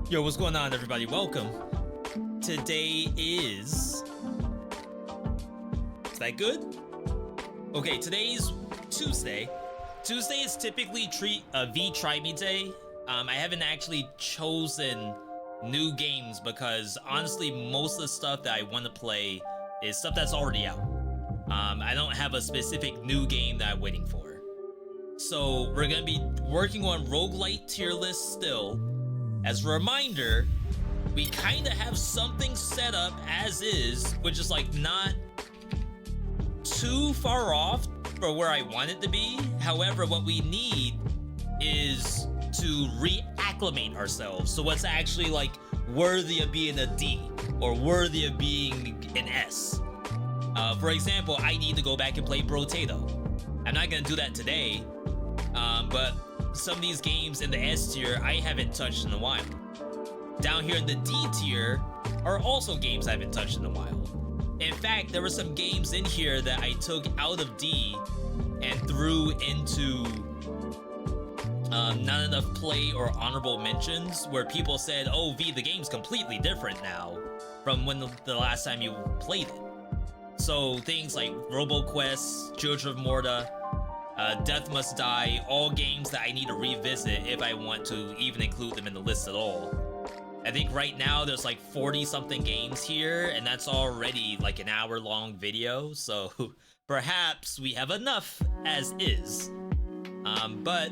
Yo, what's going on, everybody? Welcome. Today is that good? Okay, today's Tuesday. Tuesday is typically VeeDotVod day. I haven't actually chosen new games because honestly, most of the stuff that I want to play is stuff that's already out. I don't have a specific new game that I'm waiting for. So we're gonna be working on Roguelite tier list still. As a reminder, we kind of have something set up as is, which is like not too far off for where I want it to be. However, what we need is to reacclimate ourselves. So what's actually like worthy of being a D or worthy of being an S. For example, I need to go back and play Brotato. I'm not gonna do that today, but some of these games in the S tier I haven't touched in a while. Down here in the D tier are also games I haven't touched in a while. In fact, there were some games in here that I took out of D and threw into not enough play or honorable mentions, where people said, oh V, the game's completely different now from when the last time you played it. So things like RoboQuest, Children of Morta, Death Must Die, all games that I need to revisit if I want to even include them in the list at all. I think right now there's like 40 something games here, and that's already like an hour-long video, so perhaps we have enough as is. But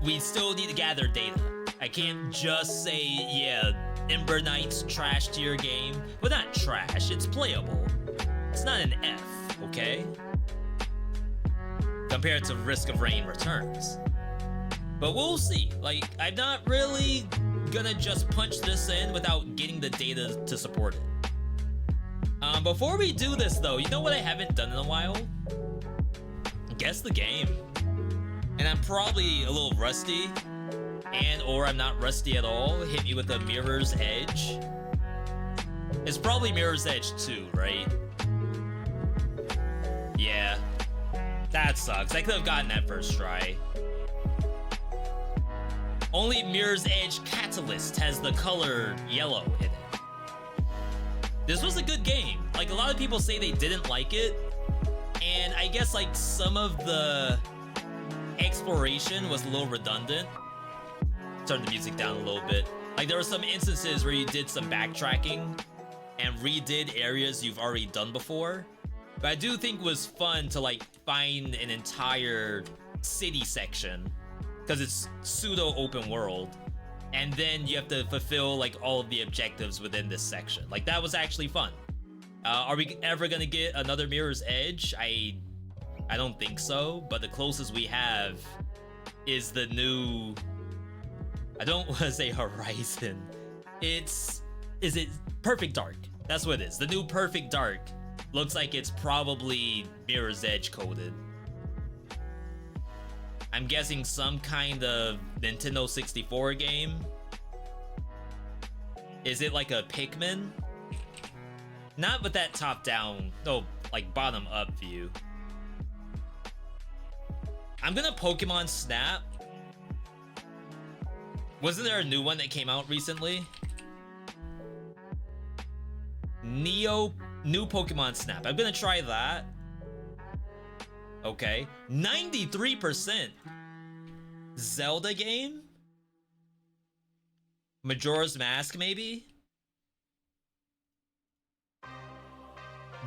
we still need to gather data. I can't just say, yeah, Ember Knight's trash tier game. Well, not trash, it's playable. It's not an F, okay? Compared to Risk of Rain Returns. But we'll see. Like, I'm not really gonna just punch this in without getting the data to support it. Before we do this though, you know what I haven't done in a while? Guess the game. And I'm probably a little rusty, or I'm not rusty at all. Hit me with a Mirror's Edge. It's probably Mirror's Edge 2, right? Yeah. That sucks. I could have gotten that first try. Only Mirror's Edge Catalyst has the color yellow in it. This was a good game. Like, a lot of people say they didn't like it, and I guess like some of the exploration was a little redundant. Turn the music down a little bit. Like, there were some instances where you did some backtracking and redid areas you've already done before. But I do think it was fun to like find an entire city section, because it's pseudo open world, and then you have to fulfill like all of the objectives within this section. Like, that was actually fun. Are we ever gonna get another Mirror's Edge? I don't think so, but the closest we have is the new, I don't want to say Horizon. Is it Perfect Dark? That's what it is. The new Perfect Dark looks like it's probably Mirror's Edge coded. I'm guessing some kind of Nintendo 64 game. Is it like a Pikmin? Not with that top-down, no, like bottom-up view. I'm gonna Pokemon Snap. Wasn't there a new one that came out recently? New Pokemon Snap. I'm gonna try that. Okay. 93%. Zelda game? Majora's Mask, maybe?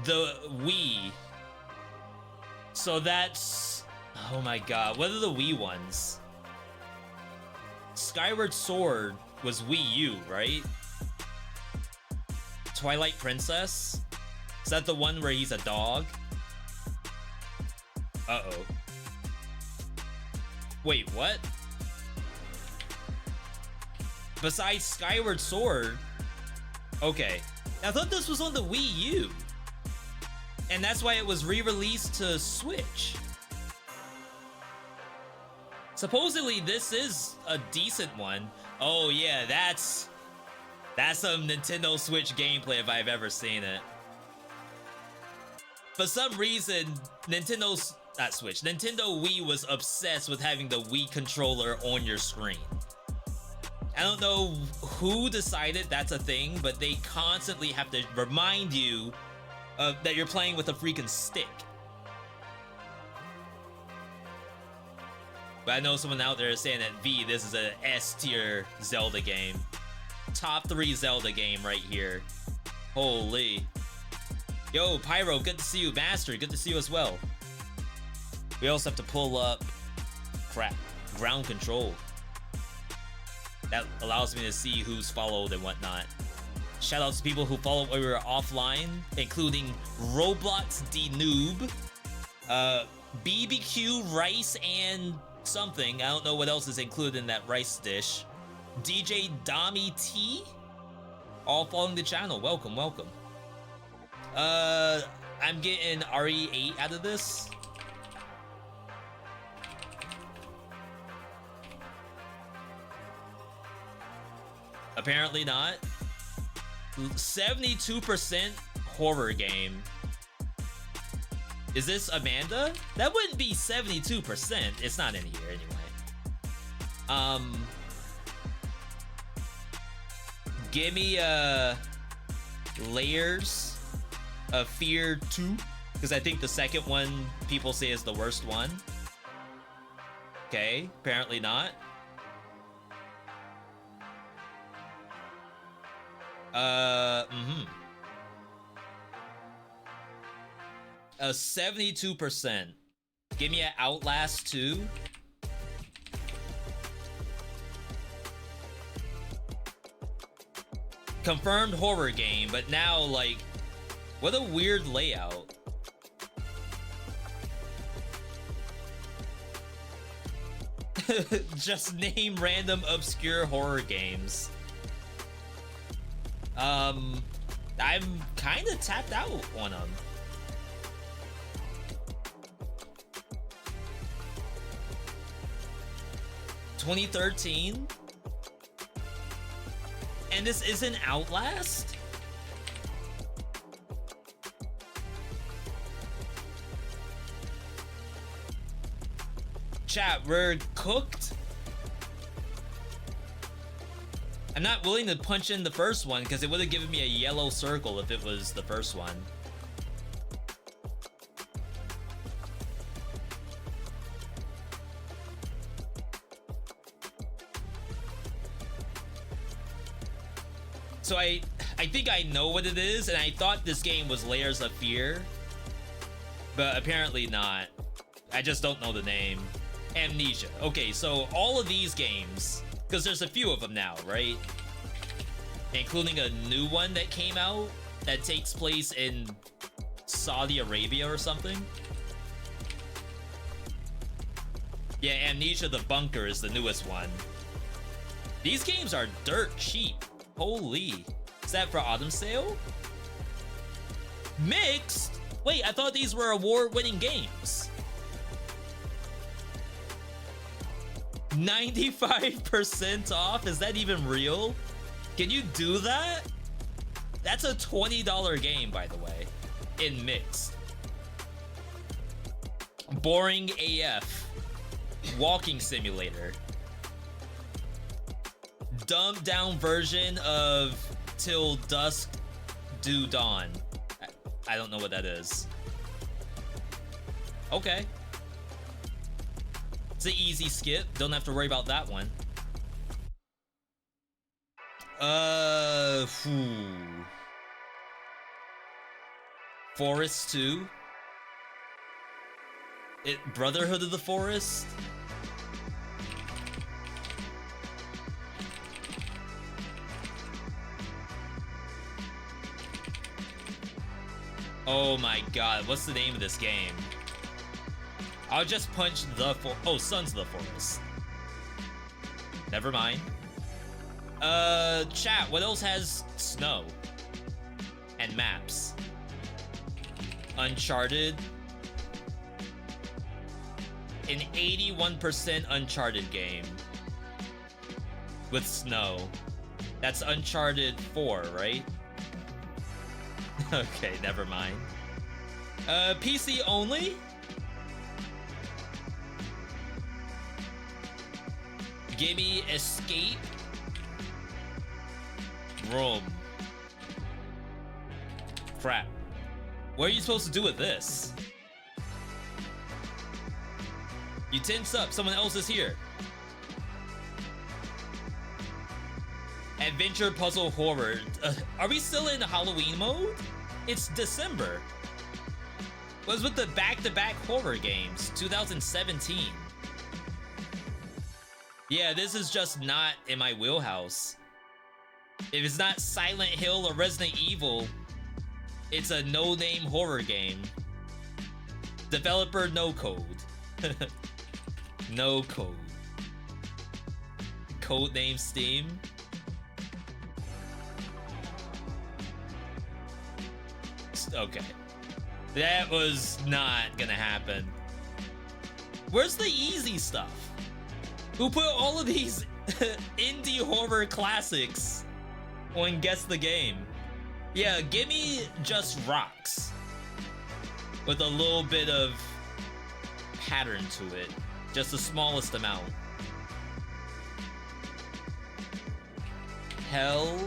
The Wii. So that's... oh my god. What are the Wii ones? Skyward Sword was Wii U, right? Twilight Princess? Is that the one where he's a dog? Uh-oh. Wait, what? Besides Skyward Sword? Okay. I thought this was on the Wii U. And that's why it was re-released to Switch. Supposedly this is a decent one. Oh yeah, that's some Nintendo Switch gameplay if I've ever seen it. For some reason, Nintendo Wii was obsessed with having the Wii controller on your screen. I don't know who decided that's a thing, but they constantly have to remind you that you're playing with a freaking stick. But I know someone out there is saying that V, this is a S tier Zelda game. Top 3 Zelda game right here. Holy. Yo, Pyro, good to see you. Master, good to see you as well. We also have to pull up, crap, ground control. That allows me to see who's followed and whatnot. Shout out to people who followed when we were offline, including Roblox D Noob, BBQ rice and something. I don't know what else is included in that rice dish. DJ Dami T, all following the channel. Welcome, welcome. I'm getting RE8 out of this. Apparently not. 72% horror game. Is this Amanda? That wouldn't be 72%. It's not in here anyway. Give me Layers of Fear 2, because I think the second one people say is the worst one. Okay, apparently not. A 72%. Give me an Outlast 2. Confirmed horror game, but now, like, what a weird layout. Just name random obscure horror games. I'm kind of tapped out on them. $2013, and this isn't Outlast? Chat, we're cooked. I'm not willing to punch in the first one because it would have given me a yellow circle if it was the first one. So I think I know what it is, and I thought this game was Layers of Fear, but apparently not. I just don't know the name. Amnesia. Okay, so all of these games, because there's a few of them now, right? Including a new one that came out that takes place in Saudi Arabia or something. Yeah, Amnesia the Bunker is the newest one. These games are dirt cheap. Holy. Is that for autumn sale? Mixed? Wait, I thought these were award-winning games. 95% off? Is that even real? Can you do that? That's a $20 game, by the way, in mixed. Boring AF. Walking simulator. Dumbed down version of Till Dusk Do Dawn. I don't know what that is. Okay. It's an easy skip. Don't have to worry about that one. Forest 2. Brotherhood of the Forest? Oh my god, what's the name of this game? I'll just punch oh, Sons of the Forest. Never mind. Chat, what else has snow? And maps? Uncharted. An 81% Uncharted game. With snow. That's Uncharted 4, right? Okay, never mind. PC only? Gimme Escape room. Crap. What are you supposed to do with this? You tense up, someone else is here. Adventure, puzzle, horror. Are we still in Halloween mode? It's December. What's with the back-to-back horror games? 2017. Yeah, this is just not in my wheelhouse. If it's not Silent Hill or Resident Evil, it's a no-name horror game. Developer no code. No code. Codename Steam. Okay. That was not gonna happen. Where's the easy stuff? Who put all of these indie horror classics on Guess the Game? Yeah, give me just rocks with a little bit of pattern to it. Just the smallest amount. Hell.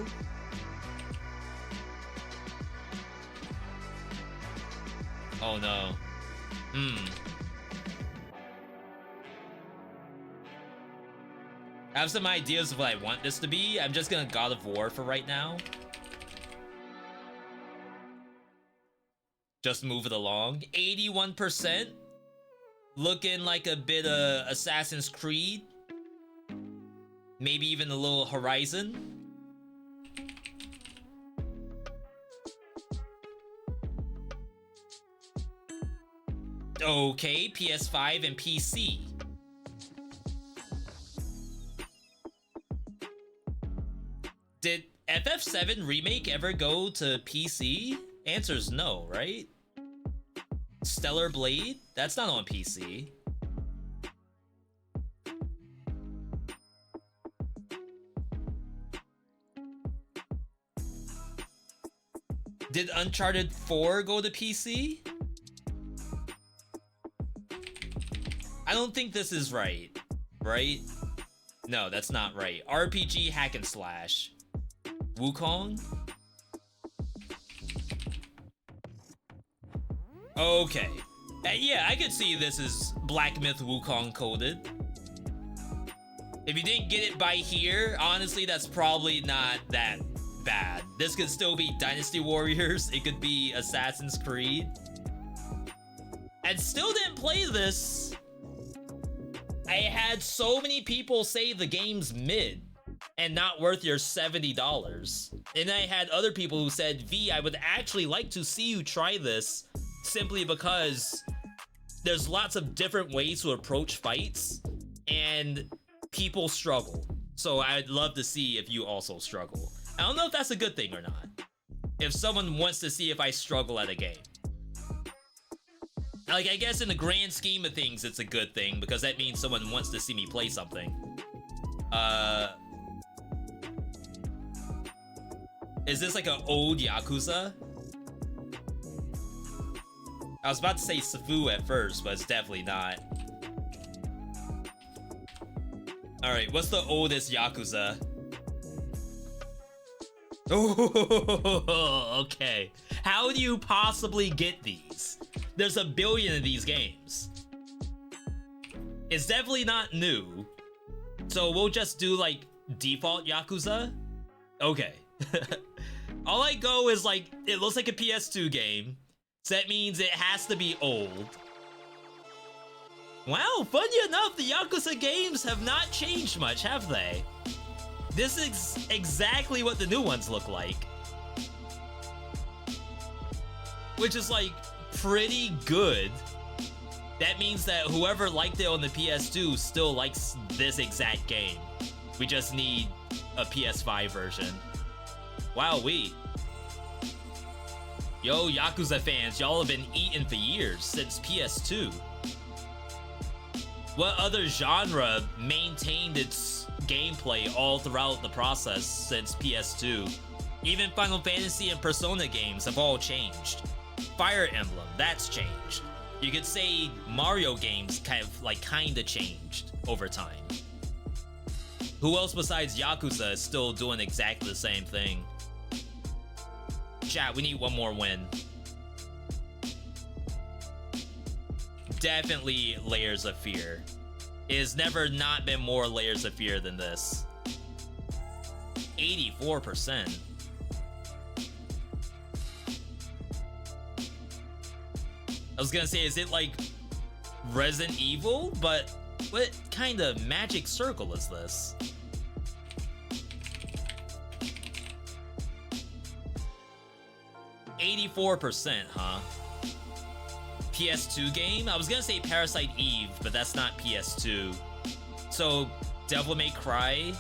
Oh no. I have some ideas of what I want this to be. I'm just gonna God of War for right now. Just move it along. 81%. Looking like a bit of Assassin's Creed. Maybe even a little Horizon. Okay, PS5 and PC. Did FF7 Remake ever go to PC? Answer's no, right? Stellar Blade? That's not on PC. Did Uncharted 4 go to PC? I don't think this is right. Right? No, that's not right. RPG hack and slash. Wukong? Okay. Yeah, I could see this is Black Myth Wukong coded. If you didn't get it by here, honestly, that's probably not that bad. This could still be Dynasty Warriors. It could be Assassin's Creed. And still didn't play this. I had so many people say the game's mid and not worth your $70. And I had other people who said, V, I would actually like to see you try this simply because there's lots of different ways to approach fights and people struggle. So I'd love to see if you also struggle. I don't know if that's a good thing or not. If someone wants to see if I struggle at a game. Like, I guess in the grand scheme of things, it's a good thing because that means someone wants to see me play something. Is this like an old Yakuza? I was about to say Sifu at first, but it's definitely not. Alright, what's the oldest Yakuza? Oh, okay. How do you possibly get these? There's a billion of these games. It's definitely not new. So we'll just do like default Yakuza? Okay. All I go is like, it looks like a PS2 game. So that means it has to be old. Wow, funny enough, the Yakuza games have not changed much, have they? This is exactly what the new ones look like. Which is like pretty good. That means that whoever liked it on the PS2 still likes this exact game. We just need a PS5 version. Wowee. Yo, Yakuza fans, y'all have been eating for years, since PS2. What other genre maintained its gameplay all throughout the process since PS2? Even Final Fantasy and Persona games have all changed. Fire Emblem, that's changed. You could say Mario games kinda changed over time. Who else besides Yakuza is still doing exactly the same thing? Chat, we need one more win. Definitely Layers of Fear. It has never not been more Layers of Fear than this. 84%. I was gonna say, is it like Resident Evil? But what kind of magic circle is this? %, huh? PS2 game? I was gonna say Parasite Eve, but that's not PS2. So, Devil May Cry?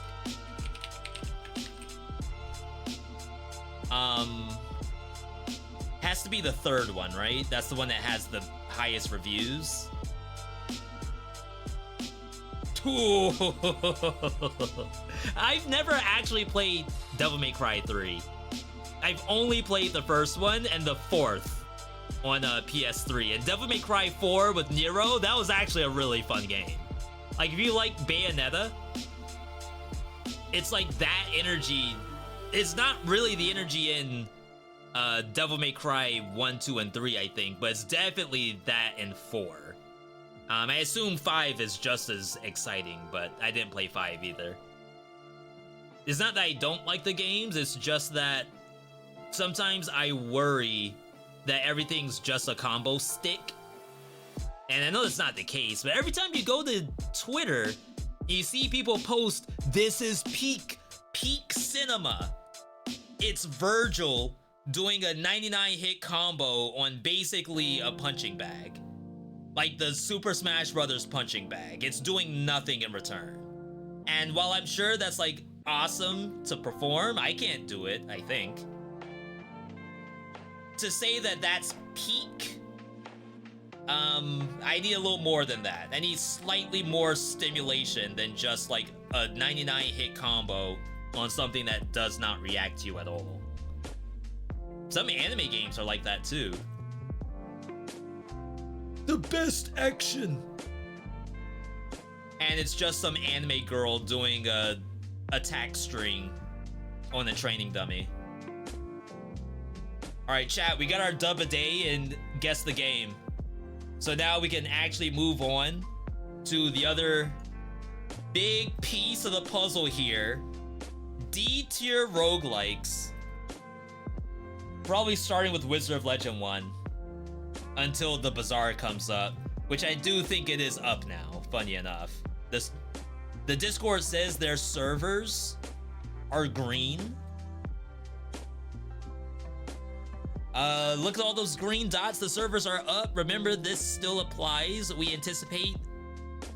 Has to be the third one, right? That's the one that has the highest reviews. Ooh. I've never actually played Devil May Cry 3. I've only played the first one and the fourth on PS3. And Devil May Cry 4 with Nero, that was actually a really fun game. Like, if you like Bayonetta, it's like that energy. It's not really the energy in Devil May Cry 1, 2, and 3, I think, but it's definitely that in 4. I assume 5 is just as exciting, but I didn't play 5 either. It's not that I don't like the games, it's just that sometimes I worry that everything's just a combo stick. And I know that's not the case, but every time you go to Twitter, you see people post, "This is peak cinema." It's Virgil doing a 99 hit combo on basically a punching bag. Like the Super Smash Bros. Punching bag. It's doing nothing in return. And while I'm sure that's like awesome to perform, I can't do it, I think. To say that that's peak, I need a little more than that. I need slightly more stimulation than just like a 99 hit combo on something that does not react to you at all. Some anime games are like that too. The best action! And it's just some anime girl doing a attack string on a training dummy. Alright, chat, we got our dub a day and guess the game. So now we can actually move on to the other big piece of the puzzle here. D-tier roguelikes. Probably starting with Wizard of Legend 1 until the Bazaar comes up, which I do think it is up now, funny enough. The Discord says their servers are green. Look at all those green dots. The servers are up. Remember, this still applies. We anticipate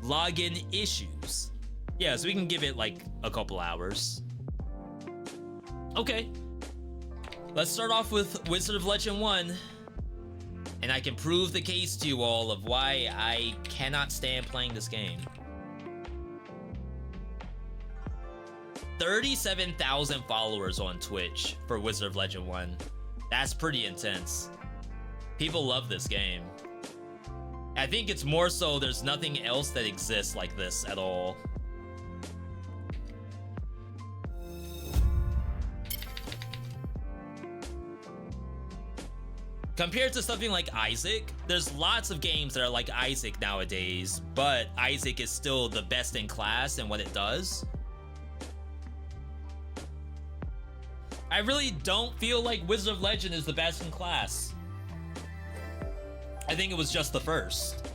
login issues. Yeah, so we can give it like a couple hours. Okay. Let's start off with Wizard of Legend 1. And I can prove the case to you all of why I cannot stand playing this game. 37,000 followers on Twitch for Wizard of Legend 1. That's pretty intense. People love this game. I think it's more so there's nothing else that exists like this at all. Compared to something like Isaac, there's lots of games that are like Isaac nowadays, but Isaac is still the best in class in what it does. I really don't feel like Wizard of Legend is the best in class. I think it was just the first.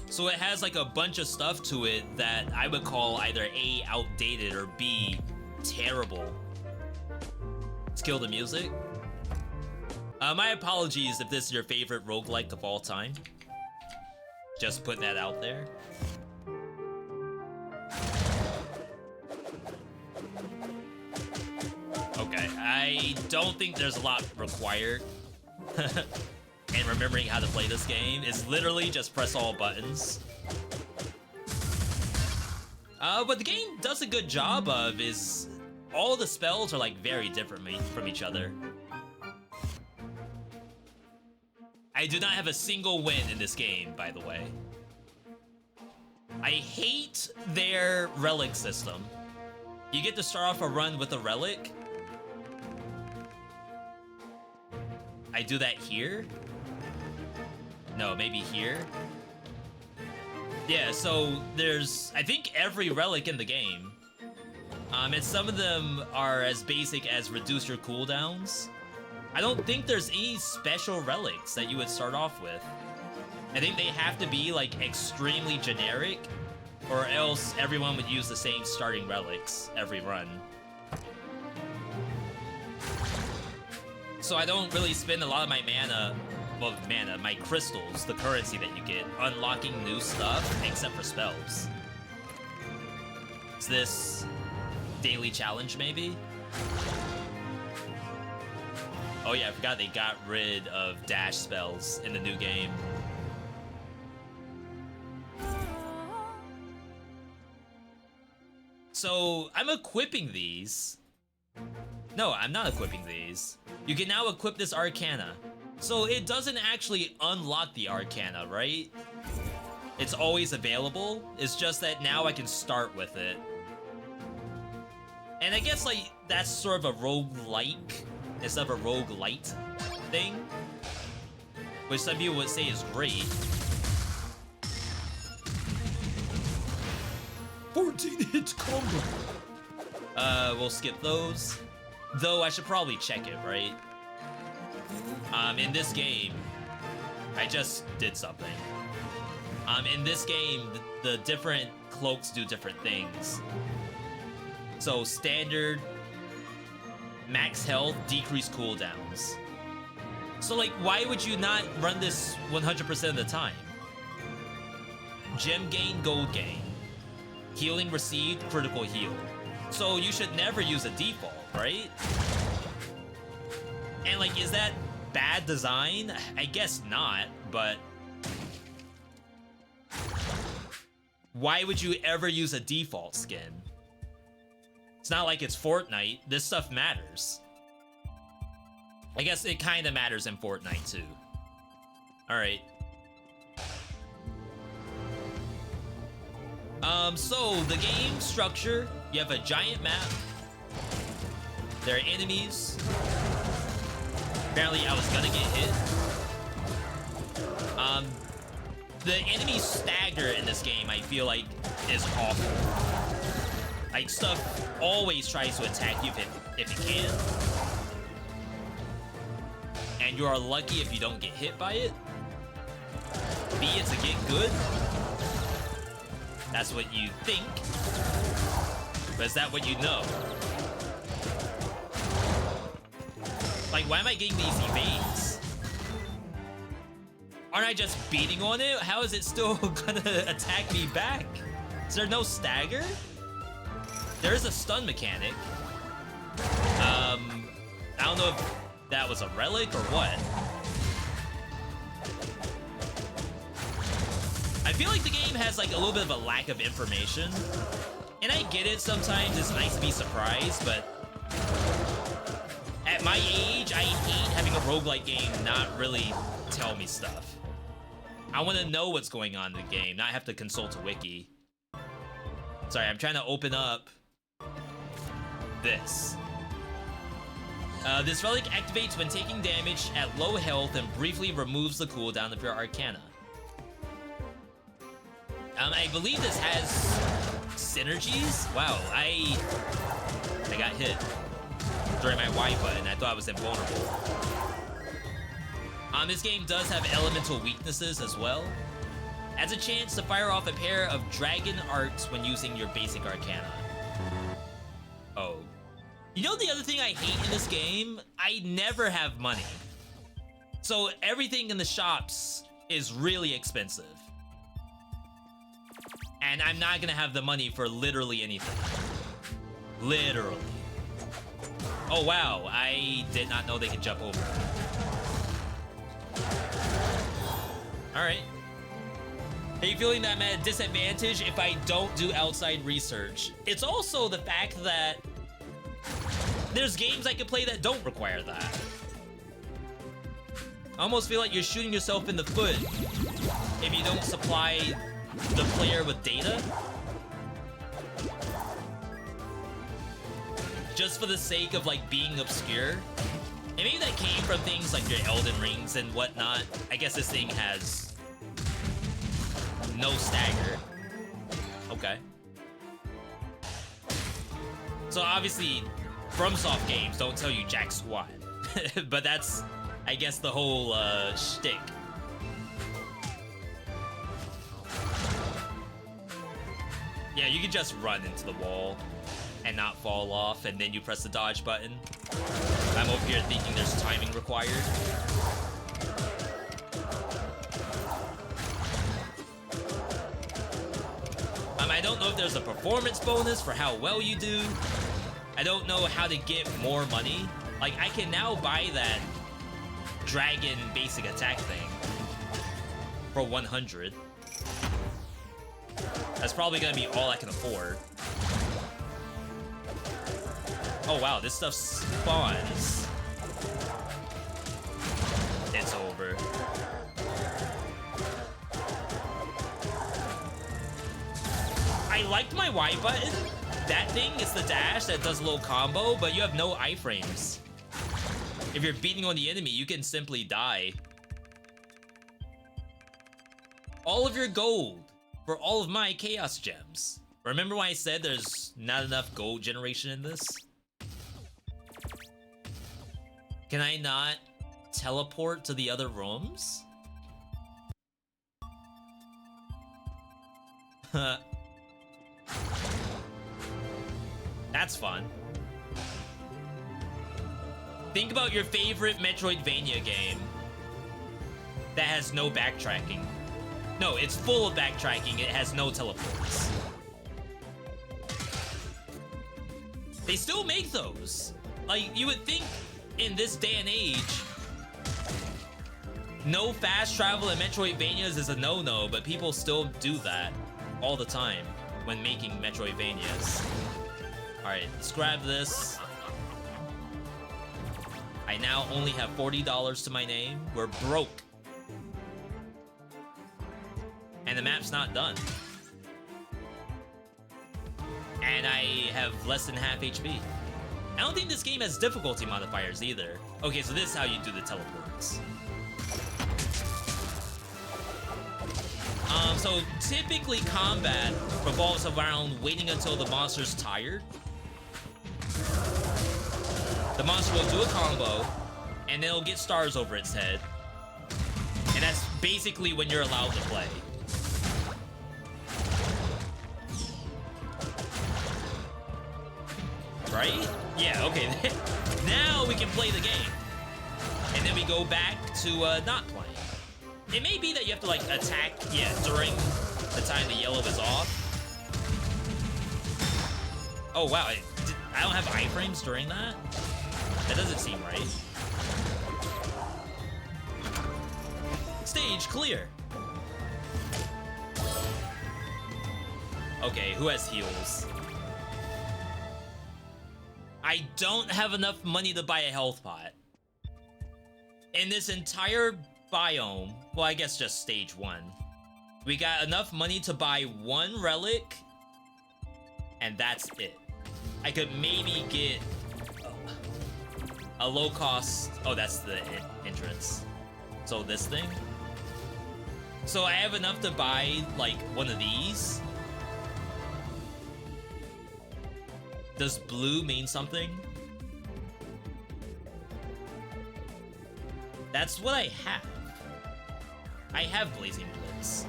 So it has like a bunch of stuff to it that I would call either A, outdated, or B, terrible. Let's kill the music. My apologies if this is your favorite roguelike of all time. Just putting that out there. Okay, I don't think there's a lot required in remembering how to play this game. It's literally just press all buttons. What the game does a good job of is all the spells are like very different from each other. I do not have a single win in this game, by the way. I hate their relic system. You get to start off a run with a relic, I do that here? No, maybe here? Yeah, so there's, I think, every relic in the game. And some of them are as basic as reduce your cooldowns. I don't think there's any special relics that you would start off with. I think they have to be, like, extremely generic, or else everyone would use the same starting relics every run. So I don't really spend a lot of my my crystals, the currency that you get, unlocking new stuff, except for spells. Is this daily challenge, maybe? Oh yeah, I forgot they got rid of dash spells in the new game. So, I'm equipping these. No, I'm not equipping these. You can now equip this Arcana. So it doesn't actually unlock the Arcana, right? It's always available. It's just that now I can start with it. And I guess, like, that's sort of a roguelike instead of a roguelite thing, which some people would say is great. 14 hits combo. We'll skip those. Though I should probably check it, right? In this game, I just did something. In this game, the different cloaks do different things. So standard, max health, decreased cooldowns. So like, why would you not run this 100% of the time? Gem gain, gold gain. Healing received, critical heal. So you should never use a default, right? And like, is that bad design? I guess not, but why would you ever use a default skin? It's not like it's Fortnite. This stuff matters. I guess it kind of matters in Fortnite too. All right. So the game structure, you have a giant map. There are enemies. Apparently I was gonna get hit. The enemies stagger in this game, I feel like, is awful. Like, stuff always tries to attack you if it can. And you are lucky if you don't get hit by it. B, it's a get good. That's what you think. But is that what you know? Like, why am I getting these evades? Aren't I just beating on it? How is it still gonna attack me back? Is there no stagger? There is a stun mechanic. I don't know if that was a relic or what. I feel like the game has like a little bit of a lack of information. And I get it, sometimes it's nice to be surprised, but at my age, I hate having a roguelike game not really tell me stuff. I want to know what's going on in the game, not have to consult a wiki. Sorry, I'm trying to open up this. This relic activates when taking damage at low health and briefly removes the cooldown of your Arcana. I believe this has synergies. Wow, I got hit during my Y button. I thought I was invulnerable. This game does have elemental weaknesses as well. Has a chance to fire off a pair of dragon arcs when using your basic Arcana. Oh. You know the other thing I hate in this game? I never have money. So everything in the shops is really expensive. And I'm not gonna have the money for literally anything. Literally. Oh wow, I did not know they could jump over. Alright. Are you feeling that I'm at a disadvantage if I don't do outside research? It's also the fact that there's games I can play that don't require that. I almost feel like you're shooting yourself in the foot if you don't supply the player with data. Just for the sake of like being obscure. And maybe that came from things like your Elden Rings and whatnot. I guess this thing has no stagger. Okay. So obviously, FromSoft games don't tell you jack squat. But that's, I guess, the whole shtick. Yeah, you can just run into the wall and not fall off, and then you press the dodge button. I'm over here thinking there's timing required. I don't know if there's a performance bonus for how well you do. I don't know how to get more money. Like, I can now buy that dragon basic attack thing for 100. That's probably gonna be all I can afford. Oh wow, this stuff spawns. It's over. I liked my Y button. That thing is the dash that does a little combo, but you have no iframes. If you're beating on the enemy, you can simply die. All of your gold for all of my chaos gems. Remember when I said there's not enough gold generation in this? Can I not teleport to the other rooms? That's fun. Think about your favorite Metroidvania game that has no backtracking. No, it's full of backtracking. It has no teleports. They still make those. Like, you would think in this day and age, no fast travel in Metroidvanias is a no-no, but people still do that all the time when making Metroidvanias. Alright, let's grab this. I now only have $40 to my name. We're broke. And the map's not done. And I have less than half HP. I don't think this game has difficulty modifiers either. Okay, so this is how you do the teleports. So typically combat revolves around waiting until the monster's tired. The monster will do a combo, and then it'll get stars over its head. And that's basically when you're allowed to play. Right? Yeah, okay. Now we can play the game. And then we go back to not playing. It may be that you have to, like, attack, yeah, during the time the yellow is off. Oh, wow. I don't have iframes during that? That doesn't seem right. Stage clear. Okay, who has heals? I don't have enough money to buy a health pot. In this entire biome, well, I guess just stage 1, we got enough money to buy 1 relic, and that's it. I could maybe get a low cost. Oh, that's the entrance. So this thing. So I have enough to buy like one of these. Does blue mean something? That's what I have. I have Blazing Blitz.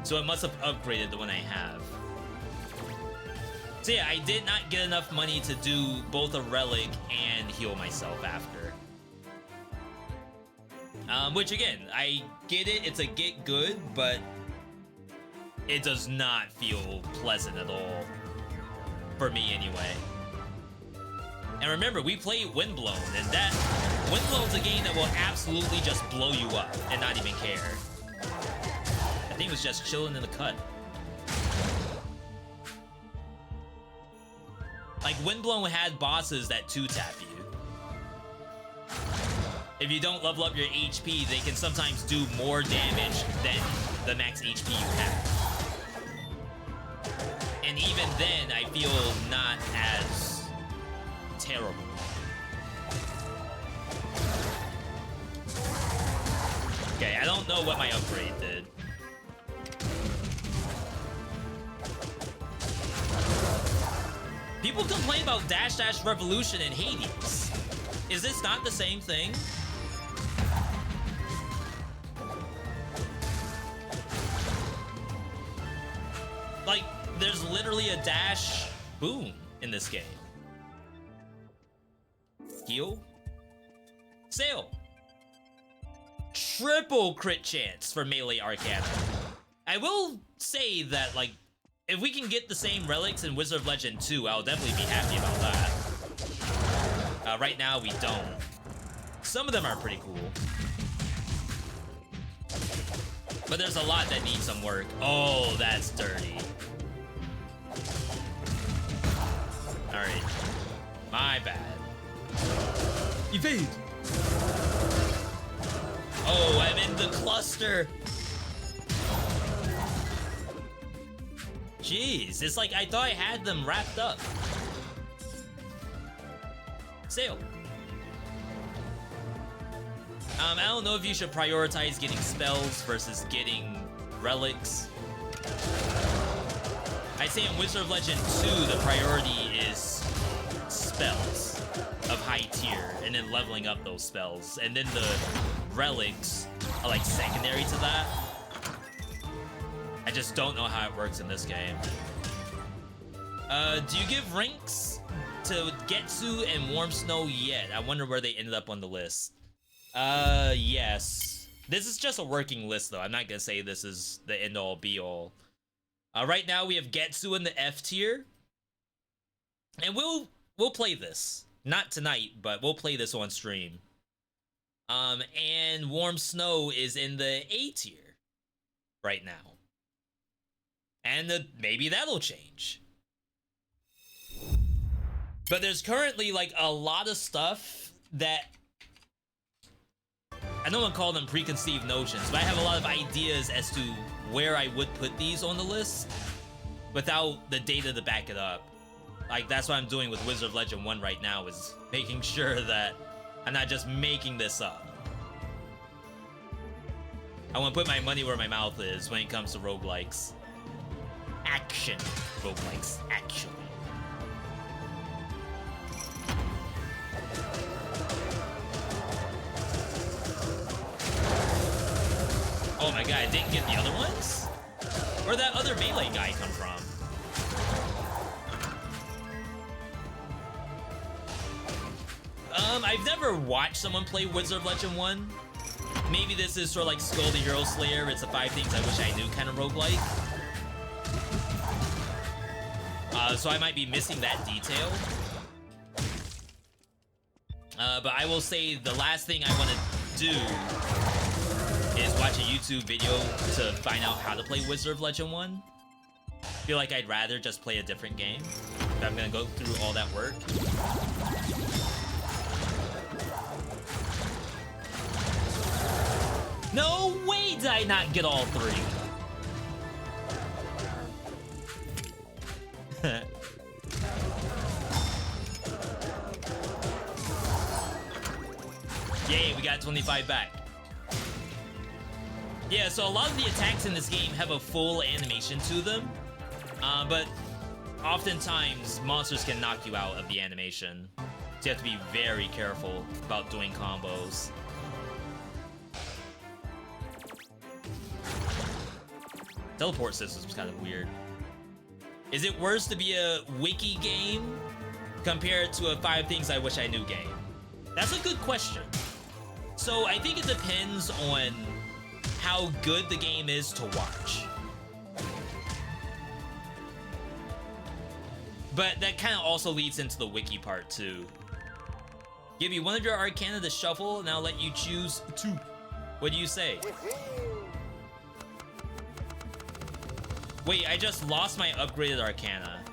So it must have upgraded the one I have. So yeah, I did not get enough money to do both a relic and heal myself after. Which again, I get it, it's a get good, but it does not feel pleasant at all. For me anyway. And remember, we play Windblown, and that Windblown's a game that will absolutely just blow you up and not even care. I think it was just chilling in the cut. Like, Windblown had bosses that 2-tap you. If you don't level up your HP, they can sometimes do more damage than the max HP you have. And even then, I feel not as terrible. Okay, I don't know what my upgrade did. People complain about Dash Dash Revolution in Hades. Is this not the same thing? Like, there's literally a dash boom in this game. Heal. Sail. Triple crit chance for melee Arcana. I will say that, like, if we can get the same relics in Wizard of Legend 2, I'll definitely be happy about that. Right now, we don't. Some of them are pretty cool. But there's a lot that need some work. Oh, that's dirty. Alright. My bad. Evade! Oh, I'm in the cluster! Jeez, it's like I thought I had them wrapped up. Sail. I don't know if you should prioritize getting spells versus getting relics. I'd say in Wizard of Legend 2, the priority is spells of high tier, and then leveling up those spells. And then the relics are like secondary to that. I just don't know how it works in this game. Do you give ranks to Getsu and Warm Snow yet? I wonder where they ended up on the list. Yes. This is just a working list, though. I'm not gonna say this is the end-all, be-all. Right now, we have Getsu in the F tier. And we'll play this. Not tonight, but we'll play this on stream. And Warm Snow is in the A tier right now. And maybe that'll change. But there's currently, like, a lot of stuff that... I don't want to call them preconceived notions, but I have a lot of ideas as to where I would put these on the list without the data to back it up. Like, that's what I'm doing with Wizard of Legend 1 right now, is making sure that I'm not just making this up. I want to put my money where my mouth is when it comes to roguelikes. Action roguelikes, actually. Oh my god, I didn't get the other ones? Where'd that other melee guy come from? I've never watched someone play Wizard of Legend 1. Maybe this is sort of like Skull the Hero Slayer. It's a 5 things I wish I knew kind of roguelike. So I might be missing that detail. But I will say the last thing I want to do is watch a YouTube video to find out how to play Wizard of Legend 1. I feel like I'd rather just play a different game if I'm gonna go through all that work. No way did I not get all 3. Yay, we got 25 back. Yeah, so a lot of the attacks in this game have a full animation to them, but oftentimes monsters can knock you out of the animation. So you have to be very careful about doing combos. Teleport systems was kind of weird. Is it worse to be a wiki game compared to a 5 things I wish I knew game? That's a good question. So I think it depends on how good the game is to watch. But that kind of also leads into the wiki part too. Give you one of your Arcana to shuffle, and I'll let you choose 2. What do you say? Wait, I just lost my upgraded Arcana.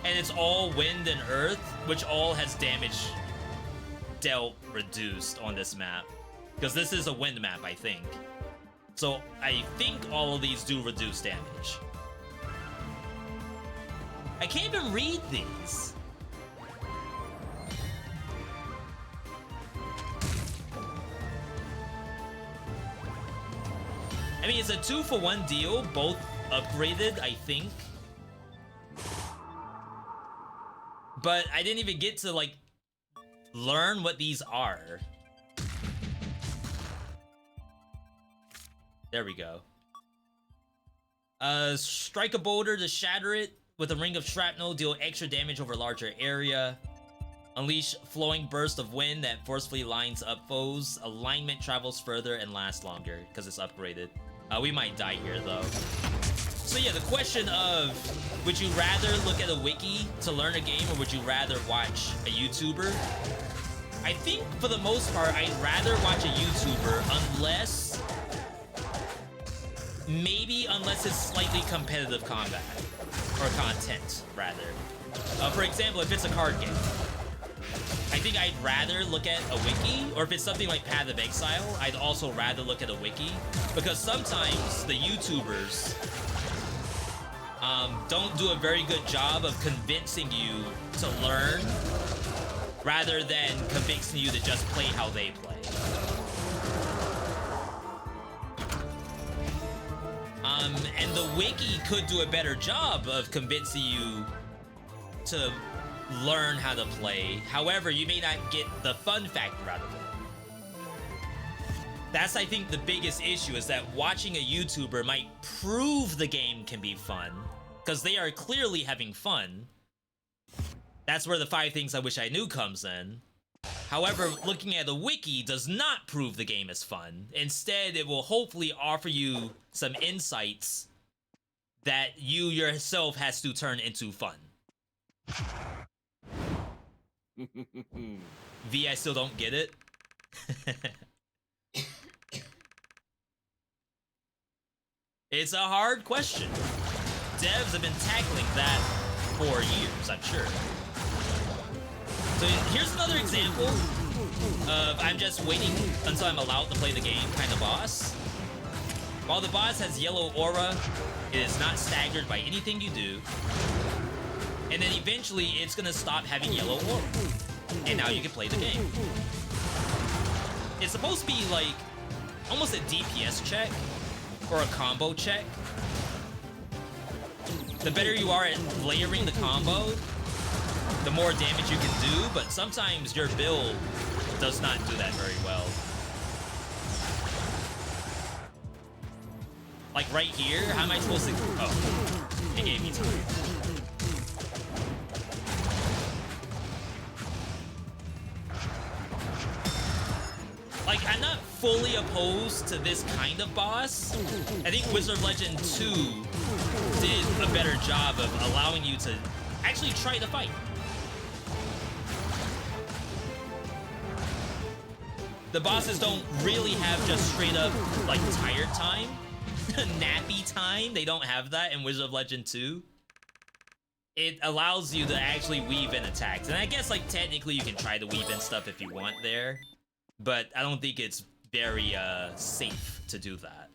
And it's all wind and earth, which all has damage dealt reduced on this map. Because this is a wind map, I think. So I think all of these do reduce damage. I can't even read these. I mean, it's a 2-for-1 deal, both upgraded, I think. But I didn't even get to, like, learn what these are. There we go. Strike a boulder to shatter it with a ring of shrapnel, deal extra damage over a larger area. Unleash flowing burst of wind that forcefully lines up foes. Alignment travels further and lasts longer because it's upgraded. We might die here though. So yeah, the question of, would you rather look at a wiki to learn a game or would you rather watch a YouTuber? I think for the most part, I'd rather watch a YouTuber unless it's slightly competitive combat or content rather. For example, if it's a card game, I think I'd rather look at a wiki, or if it's something like Path of Exile, I'd also rather look at a wiki, because sometimes the YouTubers don't do a very good job of convincing you to learn, rather than convincing you to just play how they play. And the wiki could do a better job of convincing you to learn how to play. However, you may not get the fun factor out of it. That's, I think, the biggest issue, is that watching a YouTuber might prove the game can be fun, because they are clearly having fun. That's where the 5 things I wish I knew comes in. However, looking at the wiki does not prove the game is fun. Instead, it will hopefully offer you some insights that you yourself has to turn into fun. V, I still don't get it. It's a hard question. Devs have been tackling that for years, I'm sure. So here's another example of I'm just waiting until I'm allowed to play the game kind of boss. While the boss has yellow aura, it is not staggered by anything you do. And then eventually it's gonna stop having yellow aura. And now you can play the game. It's supposed to be like almost a DPS check or a combo check. The better you are at layering the combo, the more damage you can do, but sometimes your build does not do that very well. Like right here, how am I supposed to... Oh, it gave me time. Like, I'm not fully opposed to this kind of boss. I think Wizard of Legend 2 did a better job of allowing you to actually try the fight. The bosses don't really have just straight up, like, tired time. Nappy time. They don't have that in Wizard of Legend 2. It allows you to actually weave in attacks. And I guess, like, technically you can try to weave in stuff if you want there. But I don't think it's very, safe to do that.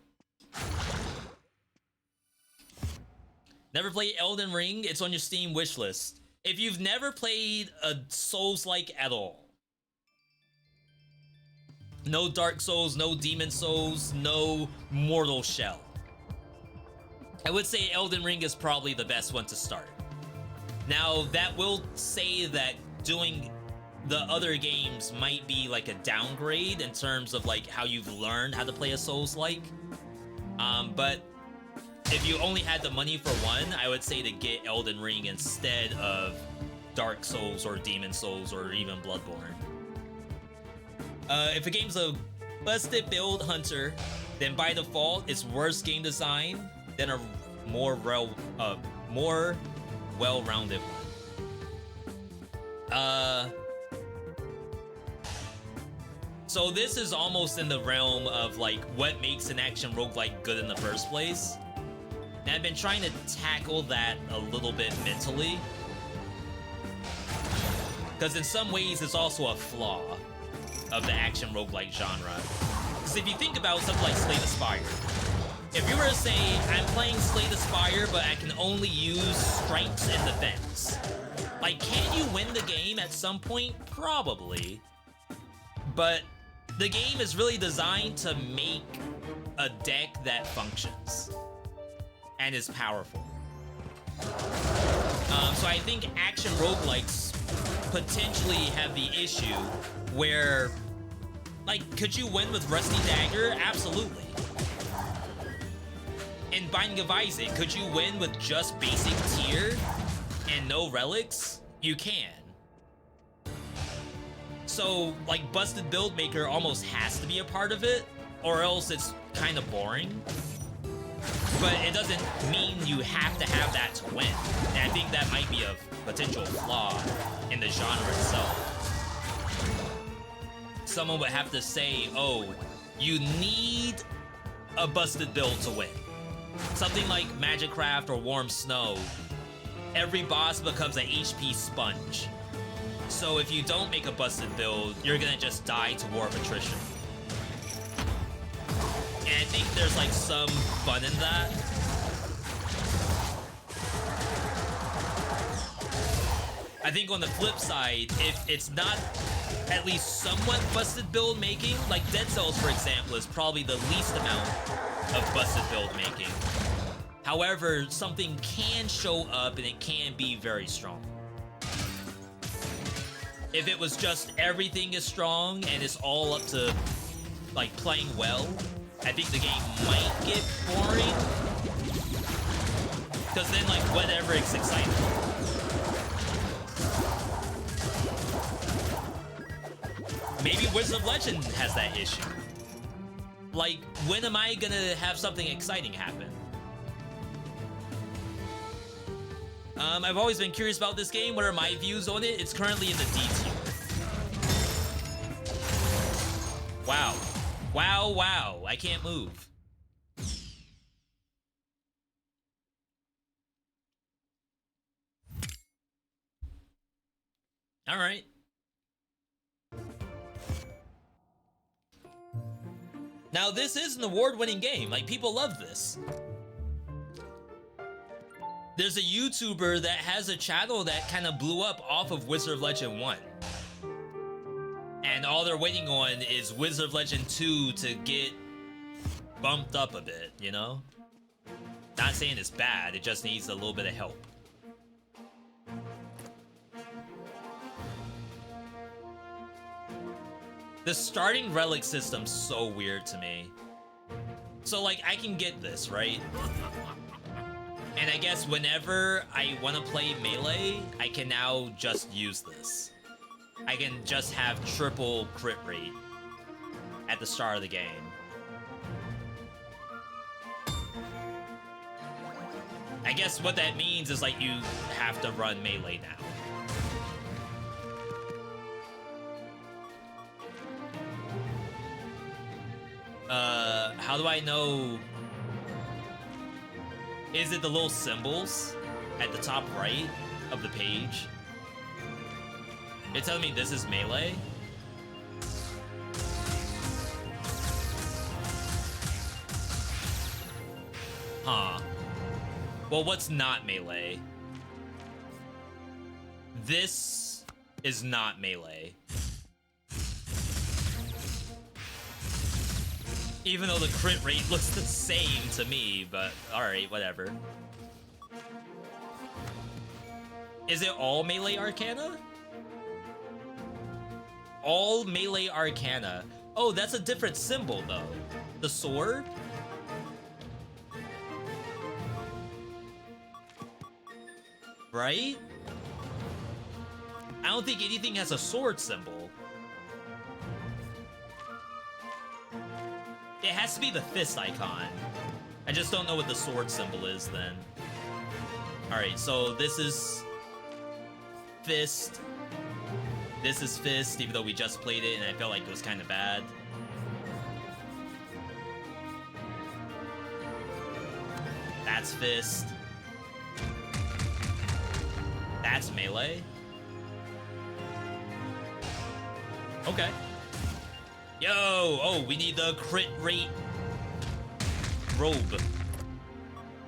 Never played Elden Ring? It's on your Steam wishlist. If you've never played a Souls-like at all, no Dark Souls, no Demon Souls, no Mortal Shell, I would say Elden Ring is probably the best one to start. Now, that will say that doing the other games might be like a downgrade in terms of like how you've learned how to play a Souls-like. But if you only had the money for one, I would say to get Elden Ring instead of Dark Souls or Demon Souls or even Bloodborne. If a game's a busted build hunter, then by default it's worse game design than a more well-rounded one. So this is almost in the realm of like what makes an action roguelike good in the first place. And I've been trying to tackle that a little bit mentally. Because in some ways it's also a flaw of the action roguelike genre. Because if you think about something like Slay the Spire, If you were to say, I'm playing Slay the Spire, but I can only use strikes and defense. Like, can you win the game at some point? Probably. But the game is really designed to make a deck that functions and is powerful. So I think action roguelikes potentially have the issue where, like, could you win with Rusty Dagger? Absolutely. In Binding of Isaac, could you win with just basic tier and no relics? You can. So, like, Busted Build Maker almost has to be a part of it, or else it's kind of boring. But it doesn't mean you have to have that to win. And I think that might be a potential flaw in the genre itself. Someone would have to say, oh, you need a busted build to win. Something like Magicraft or Warm Snow, every boss becomes an HP sponge. So if you don't make a busted build, you're gonna just die to War of Attrition. And I think there's like some fun in that. I think on the flip side, if it's not at least somewhat busted build making, like Dead Cells, for example, is probably the least amount of busted build making. However, something can show up and it can be very strong. If it was just everything is strong and it's all up to like playing well, I think the game might get boring. Because then like whatever is exciting. Maybe Wizard of Legend has that issue. Like, when am I gonna have something exciting happen? I've always been curious about this game. What are my views on it? It's currently in the D tier. Wow. Wow, wow. I can't move. All right. Now, this is an award-winning game. Like, people love this. There's a YouTuber that has a channel that kind of blew up off of Wizard of Legend 1. And all they're waiting on is Wizard of Legend 2 to get bumped up a bit, you know? Not saying it's bad, it just needs a little bit of help. The starting relic system's so weird to me. So, like, I can get this, right? And I guess whenever I want to play melee, I can now just use this. I can just have triple crit rate at the start of the game. I guess what that means is, like, you have to run melee now. How do I know? Is it the little symbols at the top right of the page? It's telling me this is melee. Huh. Well, what's not melee? This is not melee. Even though the crit rate looks the same to me, but alright, whatever. Is it all melee arcana? All melee arcana. Oh, that's a different symbol, though. The sword? Right? I don't think anything has a sword symbol. It has to be the fist icon. I just don't know what the sword symbol is then. Alright, so this is fist. This is fist, even though we just played it and I felt like it was kind of bad. That's fist. That's melee. Okay. Yo! Oh, we need the crit rate robe.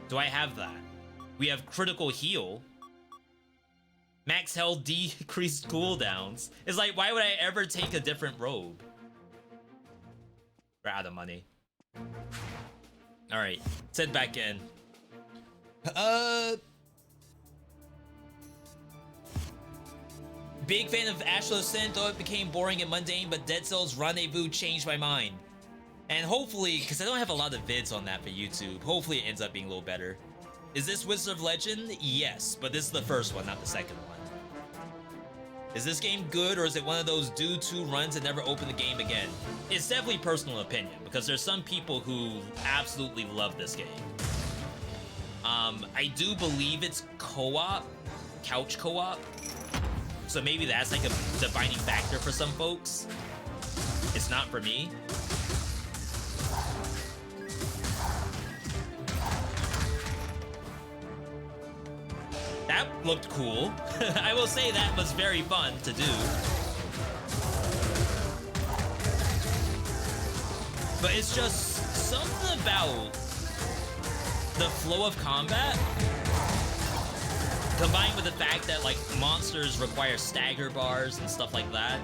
Do I have that? We have critical heal. Max health, decreased cooldowns. It's like, why would I ever take a different robe? We're out of money. Alright, let's head back in. Big fan of Ashlo's Sin, though it became boring and mundane, but Dead Cells Rendezvous changed my mind. And hopefully, because I don't have a lot of vids on that for YouTube, hopefully it ends up being a little better. Is this Wizard of Legend? Yes, but this is the first one, not the second one. Is this game good, or is it one of those do 2 runs and never open the game again? It's definitely personal opinion, because there's some people who absolutely love this game. I do believe it's co-op, couch co-op. So maybe that's like a defining factor for some folks. It's not for me. That looked cool. I will say that was very fun to do. But it's just something about the flow of combat combined with the fact that like monsters require stagger bars and stuff like that.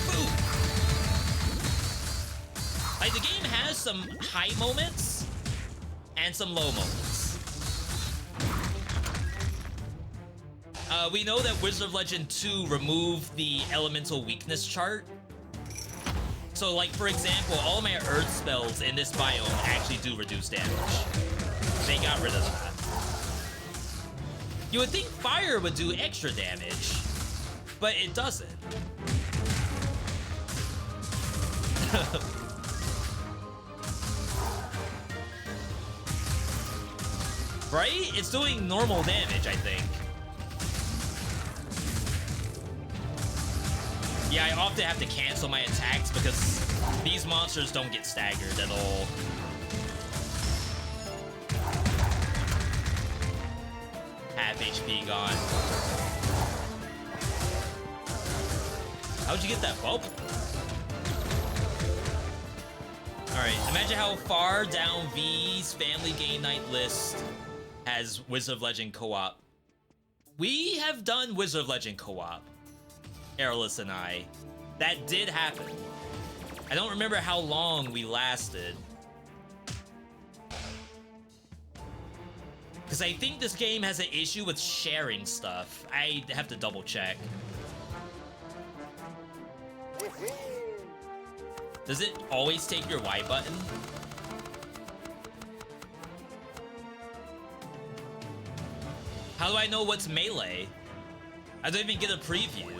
Boom. Like the game has some high moments and some low moments. We know that Wizard of Legend 2 removed the elemental weakness chart. So like, for example, all my earth spells in this biome actually do reduce damage. They got rid of that. You would think fire would do extra damage, but it doesn't. Right? It's doing normal damage, I think. Yeah, I often have to cancel my attacks because these monsters don't get staggered at all. Half HP gone. How'd you get that bubble? Alright, imagine how far down V's family game night list has Wizard of Legend co-op. We have done Wizard of Legend co-op. Airless and I. That did happen. I don't remember how long we lasted. Because I think this game has an issue with sharing stuff. I have to double check. Does it always take your Y button? How do I know what's melee? I don't even get a preview.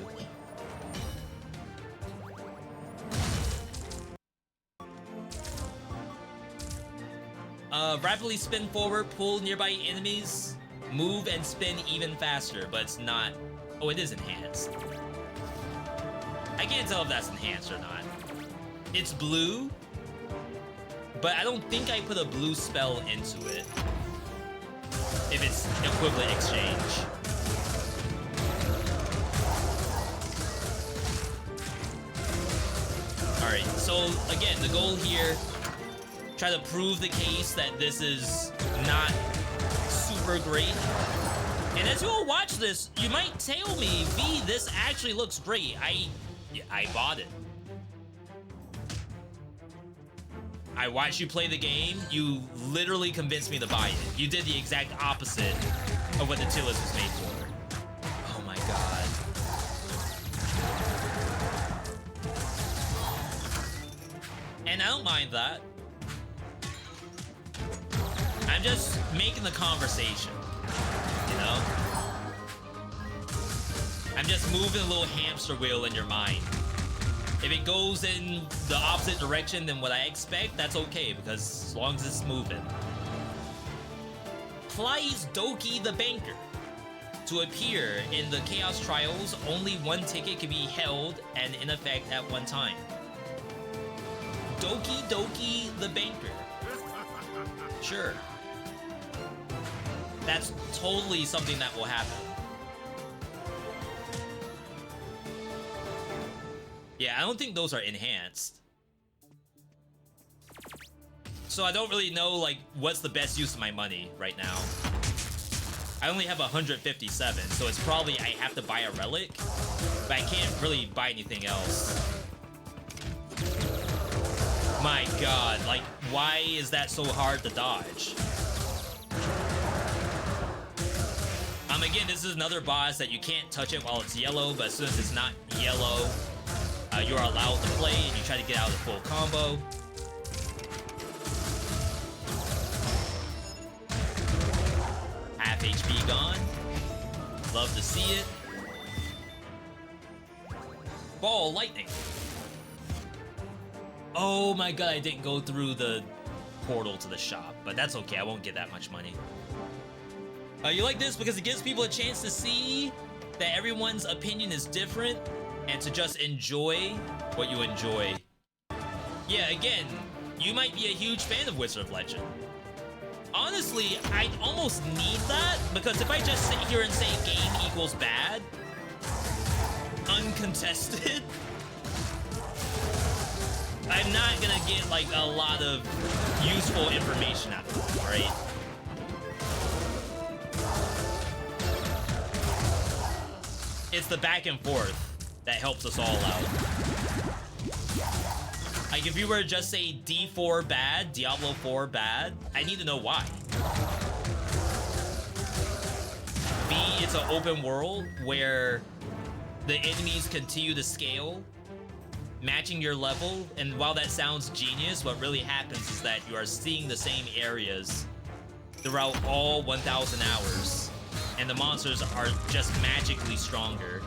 Rapidly spin forward, pull nearby enemies, move and spin even faster, but it's not... Oh, it is enhanced. I can't tell if that's enhanced or not. It's blue, but I don't think I put a blue spell into it. If it's equivalent exchange. Alright, so again, the goal here, try to prove the case that this is not super great. And as you all watch this, you might tell me, V, this actually looks great. I bought it. I watched you play the game, you literally convinced me to buy it. You did the exact opposite of what the tier list was made for. Oh my god. And I don't mind that. I'm just making the conversation, you know? I'm just moving a little hamster wheel in your mind. If it goes in the opposite direction than what I expect, that's okay, because as long as it's moving. Plays Doki the Banker. To appear in the Chaos Trials, only one ticket can be held and in effect at one time. Doki the Banker. Sure. That's totally something that will happen. Yeah, I don't think those are enhanced. So I don't really know, like, what's the best use of my money right now. I only have 157, so it's probably I have to buy a relic, but I can't really buy anything else. My god, like, why is that so hard to dodge? Again, this is another boss that you can't touch it while it's yellow, but as soon as it's not yellow, you're allowed to play, and you try to get out of the full combo. Half HP gone. Love to see it. Ball lightning. Oh my god, I didn't go through the portal to the shop, but that's okay, I won't get that much money. You like this because it gives people a chance to see that everyone's opinion is different and to just enjoy what you enjoy. Yeah, again, you might be a huge fan of Wizard of Legend. Honestly, I almost need that because if I just sit here and say game equals bad, uncontested, I'm not gonna get like a lot of useful information out of it, right? It's the back and forth that helps us all out. Like, if you were to just say D4 bad, Diablo 4 bad, I need to know why. B, it's an open world where the enemies continue to scale, matching your level, and while that sounds genius, what really happens is that you are seeing the same areas throughout all 1,000 hours. And the monsters are just magically stronger.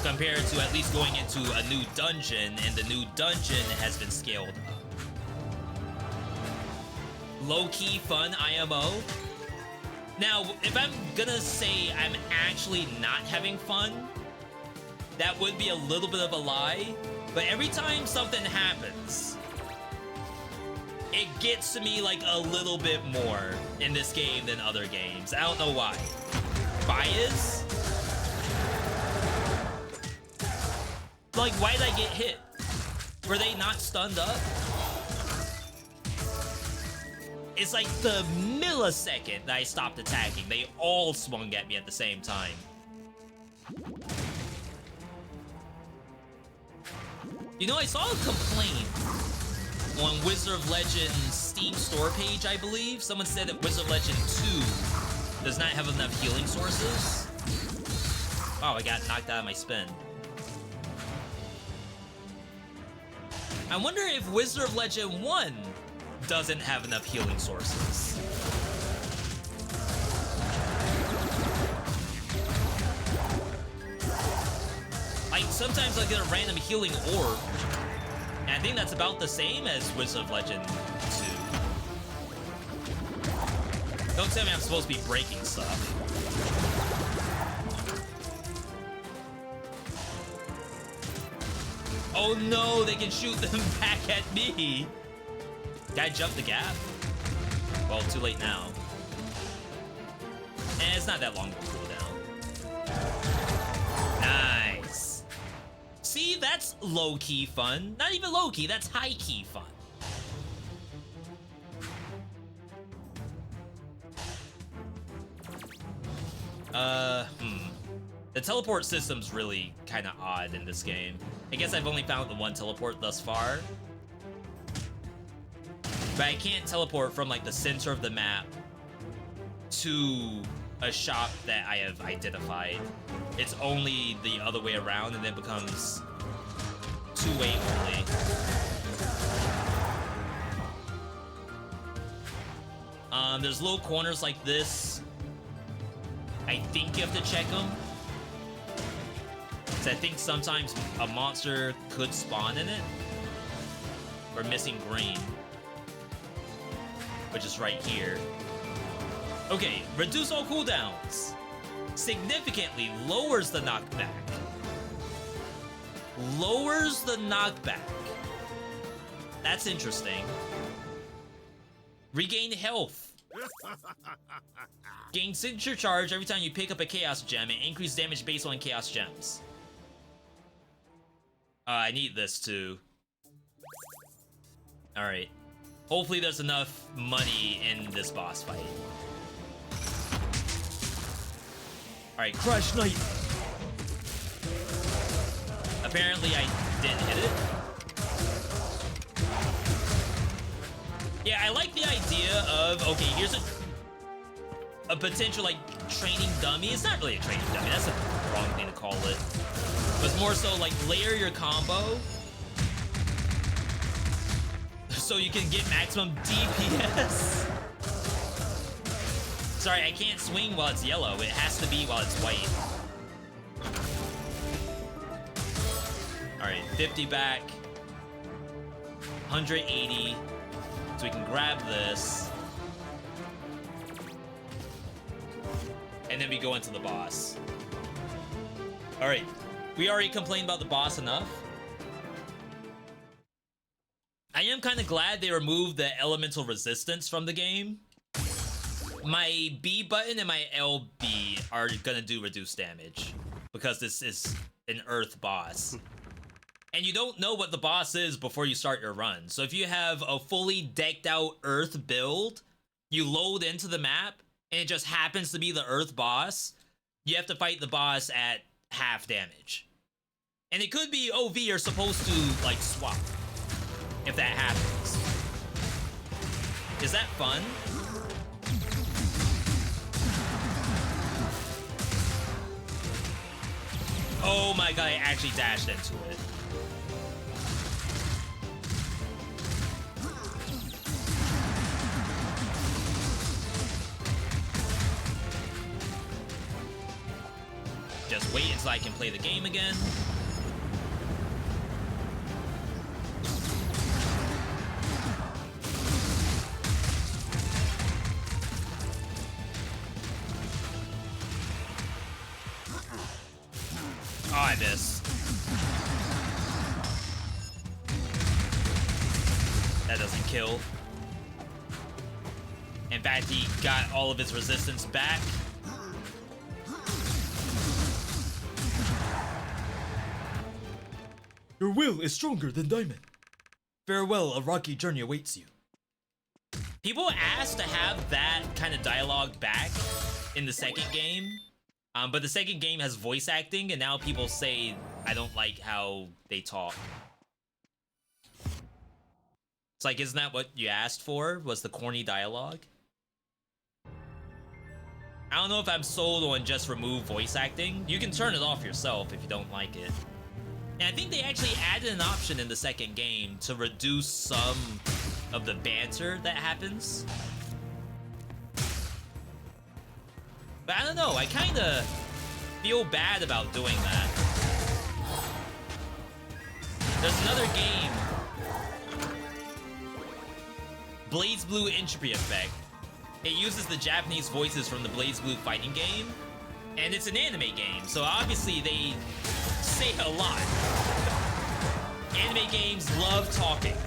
Compared to at least going into a new dungeon, and the new dungeon has been scaled up. Low-key fun IMO. Now, if I'm gonna say I'm actually not having fun, that would be a little bit of a lie. But every time something happens, it gets to me like a little bit more in this game than other games. I don't know why. Bias? Like, why did I get hit? Were they not stunned up? It's like the millisecond that I stopped attacking, they all swung at me at the same time. You know, I saw a complaint on Wizard of Legend's Steam store page, I believe. Someone said that Wizard of Legend 2 does not have enough healing sources. Oh, I got knocked out of my spin. I wonder if Wizard of Legend 1 doesn't have enough healing sources. Like, sometimes I get a random healing orb, and I think that's about the same as Wizard of Legend 2. Don't tell me I'm supposed to be breaking stuff. Oh no, they can shoot them back at me. Guy jumped the gap. Well, too late now. And it's not that long of a cooldown. Nice. See, that's low-key fun. Not even low-key, that's high-key fun. The teleport system's really kind of odd in this game. I guess I've only found the one teleport thus far. But I can't teleport from, like, the center of the map to a shop that I have identified. It's only the other way around, and then it becomes two-way only. There's little corners like this. I think you have to check them. I think sometimes a monster could spawn in it. We're missing green, which is right here. Okay, reduce all cooldowns. Significantly lowers the knockback. Lowers the knockback. That's interesting. Regain health Gain signature charge every time you pick up a chaos gem and increase damage based on chaos gems. I need this too. Alright. Hopefully there's enough money in this boss fight. Alright, Crush Knight! Apparently I didn't hit it. Yeah, I like the idea of, okay, here's a potential, like, training dummy. It's not really a training dummy, that's the wrong thing to call it. But it's more so, like, layer your combo so you can get maximum DPS. Sorry, I can't swing while it's yellow. It has to be while it's white. Alright, 50 back. 180. So we can grab this. And then we go into the boss. Alright, we already complained about the boss enough. I am kind of glad they removed the elemental resistance from the game. My B button and my LB are gonna do reduced damage because this is an earth boss. And you don't know what the boss is before you start your run. So if you have a fully decked out earth build, you load into the map, and it just happens to be the earth boss, you have to fight the boss at half damage. And it could be, oh, V, you're supposed to, like, swap. If that happens. Is that fun? Oh my god, I actually dashed into it. Just wait until I can play the game again. Oh, I missed. That doesn't kill. In fact, he got all of his resistance back. Your will is stronger than diamond. Farewell, a rocky journey awaits you. People asked to have that kind of dialogue back in the second game. But the second game has voice acting, and now people say I don't like how they talk. It's like, isn't that what you asked for? Was the corny dialogue? I don't know if I'm sold on just remove voice acting. You can turn it off yourself if you don't like it. And I think they actually added an option in the second game to reduce some of the banter that happens. But I don't know, I kinda feel bad about doing that. There's another game, BlazBlue Entropy Effect. It uses the Japanese voices from the BlazBlue fighting game, and it's an anime game, so obviously they say a lot. Anime games love talking.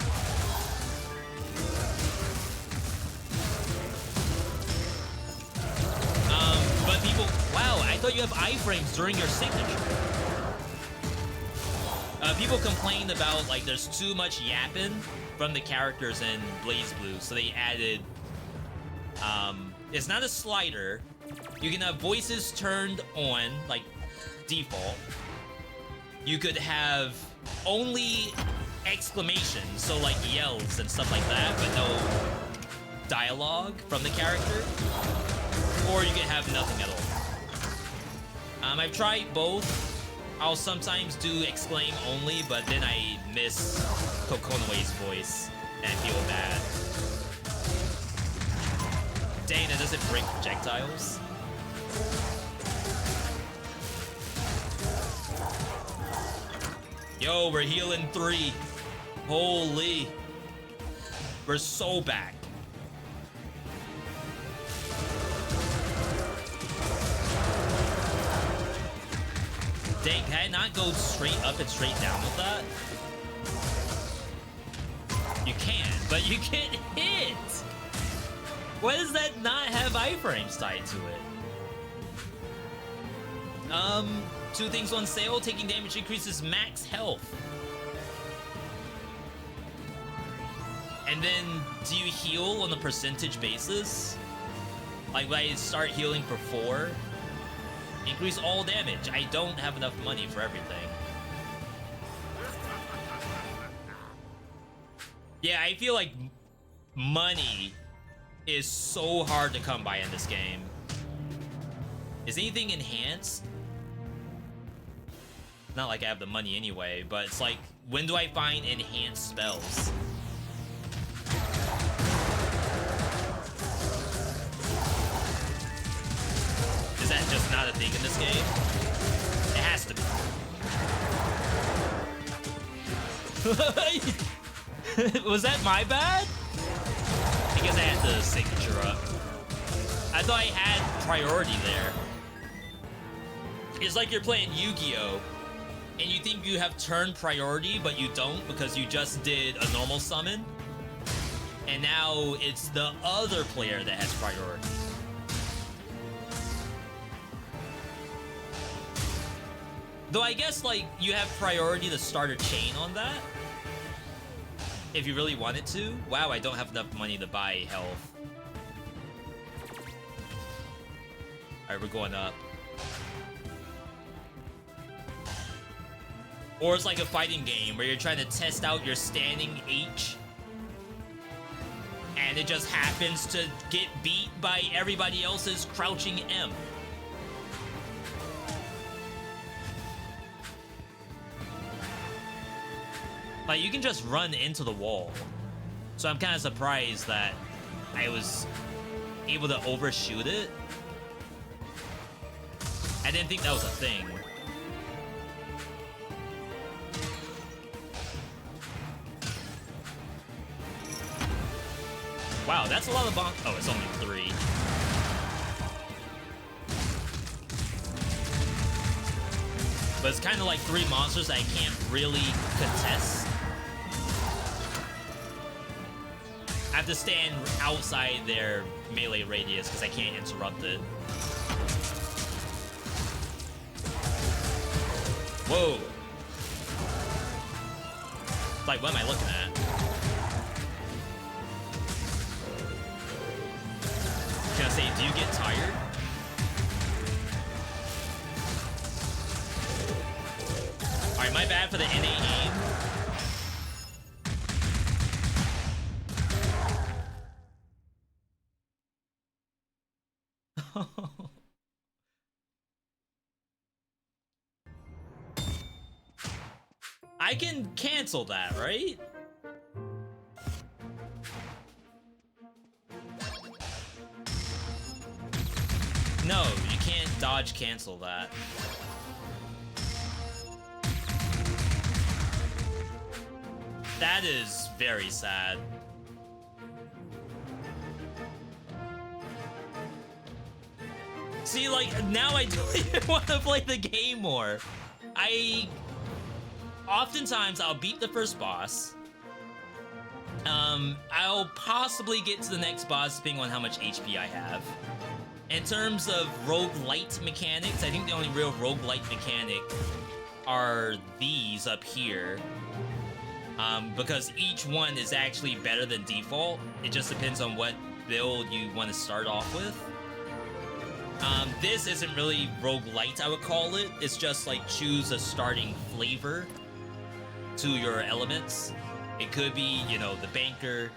But people, wow, I thought you have iframes during your signature. People complained about, like, there's too much yapping from the characters in BlazBlue, so they added, it's not a slider. You can have voices turned on, like, default. You could have only exclamations, so like yells and stuff like that, but no dialogue from the character. Or you can have nothing at all. I've tried both. I'll sometimes do exclaim only, but then I miss Kokonoe's voice and I feel bad. Dang, it doesn't break projectiles. Yo, we're healing 3. Holy. We're so back. Dang, can I not go straight up and straight down with that? You can, but you can't hit. Why does that not have iframes tied to it? Two things on sale. Taking damage increases max health. And then, do you heal on a percentage basis? Like, when I start healing for 4, increase all damage. I don't have enough money for everything. Yeah, I feel like money is so hard to come by in this game. Is anything enhanced? Not like I have the money anyway, but it's like, when do I find enhanced spells? Is that just not a thing in this game? It has to be. Was that my bad? I guess I had the signature up. I thought I had priority there. It's like you're playing Yu-Gi-Oh! And you think you have turn priority, but you don't because you just did a normal summon. And now it's the other player that has priority. Though I guess, like, you have priority to start a chain on that. If you really wanted to. Wow, I don't have enough money to buy health. Alright, we're going up. Or it's like a fighting game where you're trying to test out your standing H. And it just happens to get beat by everybody else's crouching M. Like, you can just run into the wall. So I'm kind of surprised that I was able to overshoot it. I didn't think that was a thing. Wow, that's a lot of bonk. Oh, it's only 3. But it's kind of like 3 monsters that I can't really contest. I have to stand outside their melee radius because I can't interrupt it. Whoa. It's like, what am I looking at? I was gonna say, do you get tired? Alright, my bad for the NA aim. I can cancel that, right? No, you can't dodge cancel that. That is very sad. See, like, now I don't even want to play the game more. Oftentimes, I'll beat the first boss. I'll possibly get to the next boss depending on how much HP I have. In terms of roguelite mechanics, I think the only real roguelite mechanic are these up here. Because each one is actually better than default. It just depends on what build you want to start off with. This isn't really roguelite, I would call it. It's just like choose a starting flavor to your elements. It could be, you know, the banker.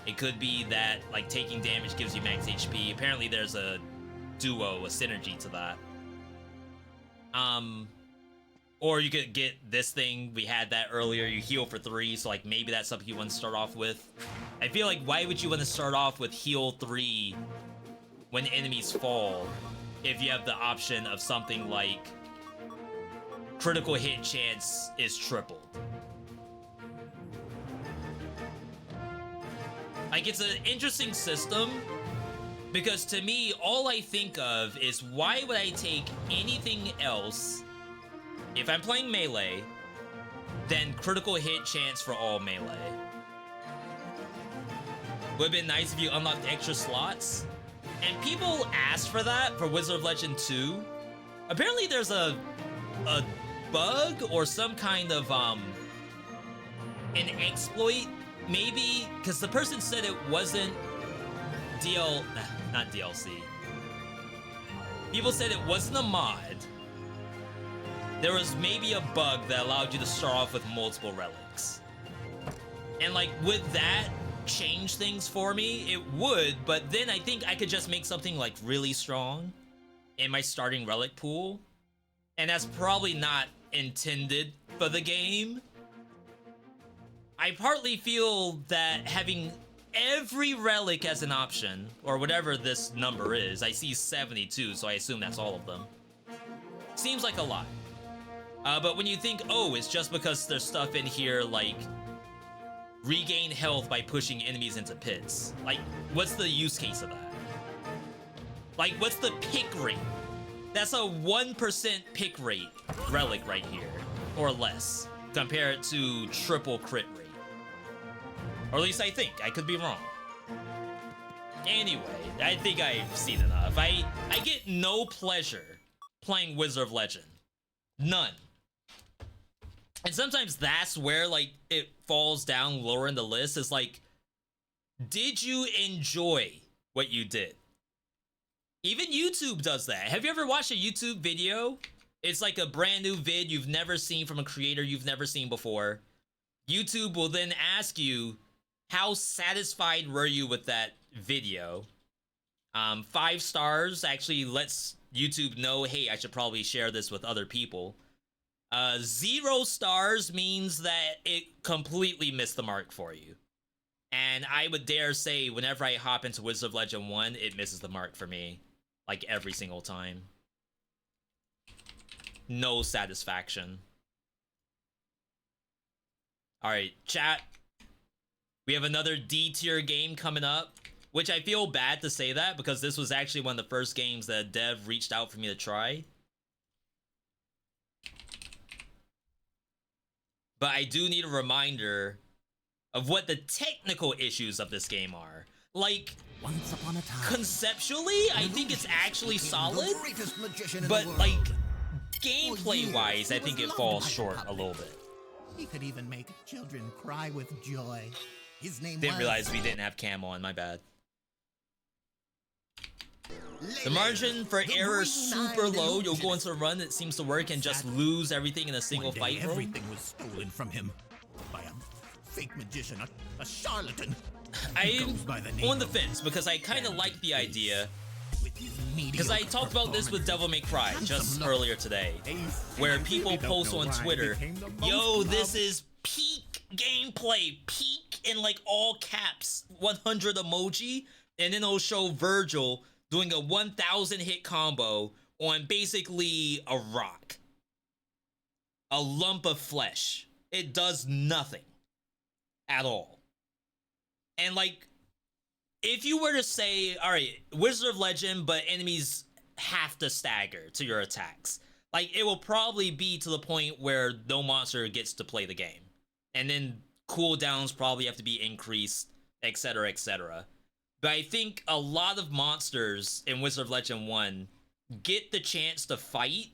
It could be that, like, taking damage gives you max HP. Apparently there's a duo, a synergy to that. Or you could get this thing. We had that earlier. You heal for 3, so, like, maybe that's something you want to start off with. I feel like, why would you want to start off with heal 3 when enemies fall if you have the option of something like critical hit chance is tripled? Like, it's an interesting system, because to me, all I think of is, why would I take anything else if I'm playing melee than critical hit chance for all melee? Would have been nice if you unlocked extra slots. And people asked for that for Wizard of Legend 2. Apparently there's a bug or some kind of an exploit, maybe, because the person said it wasn't not DLC. People said it wasn't a mod. There was maybe a bug that allowed you to start off with multiple relics. And like, would that change things for me? It would, but then I think I could just make something like really strong in my starting relic pool. And that's probably not intended for the game. I partly feel that having every relic as an option, or whatever this number is, I see 72, so I assume that's all of them, seems like a lot. But when you think, oh, it's just because there's stuff in here like regain health by pushing enemies into pits. Like, what's the use case of that? Like, what's the pick rate? That's a 1% pick rate relic right here, or less, compared to triple crit rate. Or at least I think. I could be wrong. Anyway, I think I've seen enough. I get no pleasure playing Wizard of Legend. None. And sometimes that's where, like, it falls down lower in the list. Is like, did you enjoy what you did? Even YouTube does that. Have you ever watched a YouTube video? It's like a brand new vid you've never seen from a creator you've never seen before. YouTube will then ask you, how satisfied were you with that video? 5 stars actually lets YouTube know, hey, I should probably share this with other people. 0 stars means that it completely missed the mark for you. And I would dare say, whenever I hop into Wizard of Legend 1, it misses the mark for me. Like, every single time. No satisfaction. Alright, chat. We have another D-tier game coming up, which I feel bad to say that, because this was actually one of the first games that dev reached out for me to try. But I do need a reminder of what the technical issues of this game are. Like, once upon a time, conceptually, I think it's actually solid, but like, gameplay-wise, I think it falls short a little bit. He could even make children cry with joy. His name Didn't realize we didn't have cam on, my bad. The margin for error is super low. You'll go into a run that seems to work and just lose everything in a single fight room. Everything was stolen from him by a fake magician, a charlatan. I'm on the fence because I kind of like the idea. Because I talked about this with Devil May Cry just earlier today, where people post on Twitter, yo, this is peak gameplay, peak in like all caps, 100 emoji, and then it'll show Virgil doing a 1,000 hit combo on basically a rock. A lump of flesh. It does nothing at all. And like, if you were to say, all right, Wizard of Legend, but enemies have to stagger to your attacks, like, it will probably be to the point where no monster gets to play the game. And then cooldowns probably have to be increased, etc., etc. But I think a lot of monsters in Wizard of Legend 1 get the chance to fight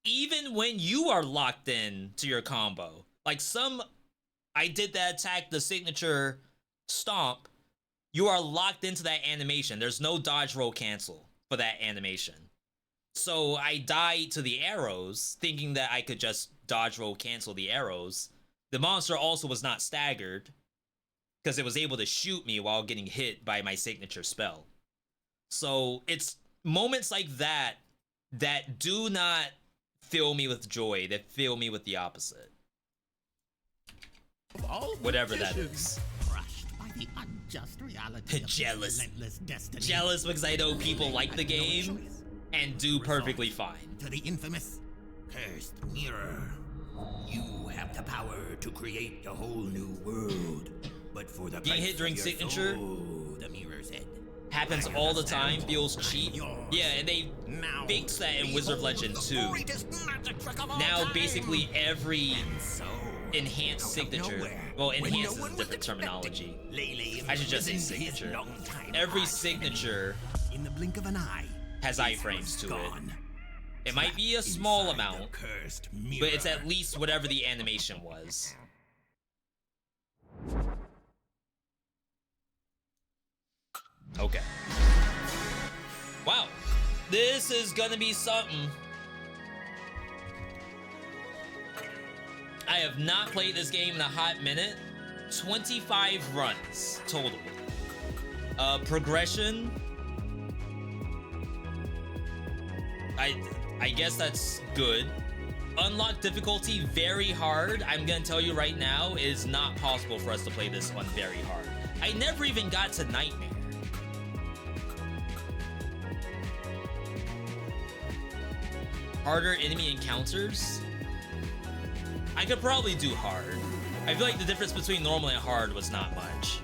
even when you are locked in to your combo. Like I did that attack, the signature stomp. You are locked into that animation. There's no dodge roll cancel for that animation. So I died to the arrows, thinking that I could just dodge roll cancel the arrows. The monster also was not staggered, because it was able to shoot me while getting hit by my signature spell. So it's moments like that that do not fill me with joy, that fill me with the opposite. Whatever that is. The unjust reality Jealous. Destiny. Jealous because I know people like the game and do perfectly fine. To the infamous cursed mirror. You have the power to create a whole new world. But for the getting hit during signature the mirror said, happens all the time, feels cheap. Yeah, and they fixed that in Wizard of Legend 2. Now basically every enhanced signature. Well, enhanced is a different terminology. I should just say signature. Every signature in the blink of an eye has iframes to it. It might be a small amount, but it's at least whatever the animation was. Okay. Wow. This is gonna be something. I have not played this game in a hot minute. 25 runs total. Progression. I guess that's good. Unlock difficulty very hard. I'm gonna tell you right now, it is not possible for us to play this one very hard. I never even got to Nightmare. Harder enemy encounters. I could probably do hard. I feel like the difference between normal and hard was not much.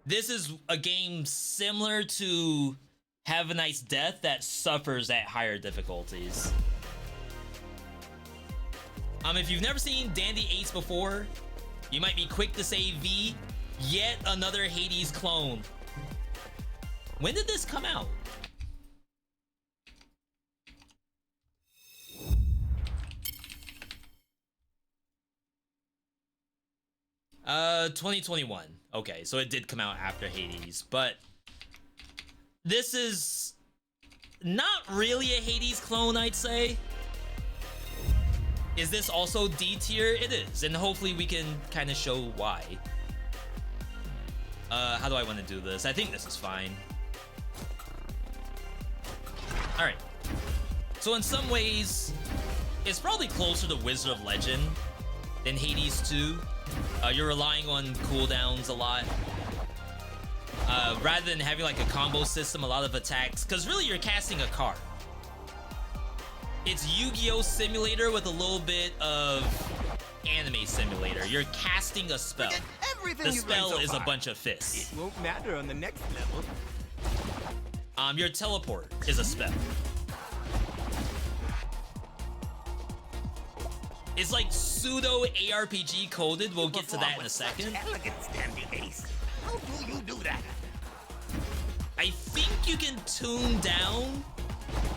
This is a game similar to Have a Nice Death that suffers at higher difficulties. If you've never seen Dandy Ace before, you might be quick to say V, yet another Hades clone. When did this come out? 2021. Okay, so it did come out after Hades, but this is not really a Hades clone, I'd say. Is this also D tier? It is, and hopefully we can kind of show why. How do I want to do this? I think this is fine. All right. So in some ways, it's probably closer to Wizard of Legend than Hades 2. You're relying on cooldowns a lot. Rather than having like a combo system, a lot of attacks, because really you're casting a card. It's Yu-Gi-Oh! Simulator with a little bit of anime simulator. You're casting a spell. The spell is a bunch of fists. It won't matter on the next level. Your teleport is a spell. It's like pseudo ARPG coded. We'll get to that in a second. Elegance, Dandy Ace. How do you do that? I think you can tune down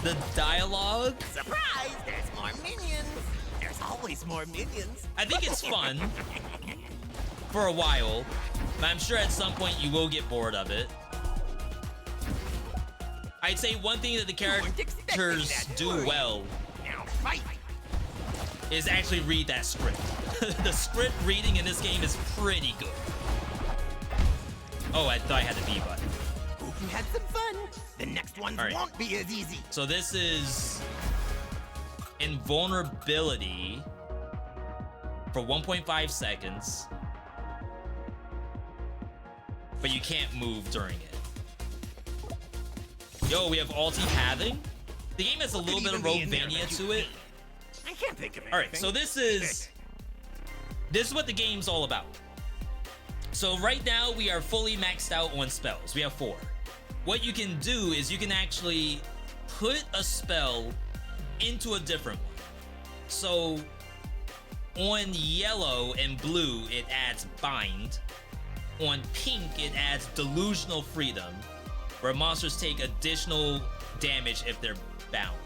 the dialogue. Surprise! There's more minions. There's always more minions. I think it's fun for a while, but I'm sure at some point you will get bored of it. I'd say one thing that the characters do well Now fight. is actually read that script. The script reading in this game is pretty good. Oh, I thought I had the B button. Hope you had some fun. The next ones won't be as easy. So this is invulnerability for 1.5 seconds, but you can't move during it. Yo, we have multi-pathing. The game has a little bit of Roguevania to it. I can't think of anything. All right, so this is what the game's all about. So right now we are fully maxed out on spells. We have 4. What you can do is you can actually put a spell into a different one. So on yellow and blue, it adds bind. On pink, it adds delusional freedom, where monsters take additional damage if they're bound.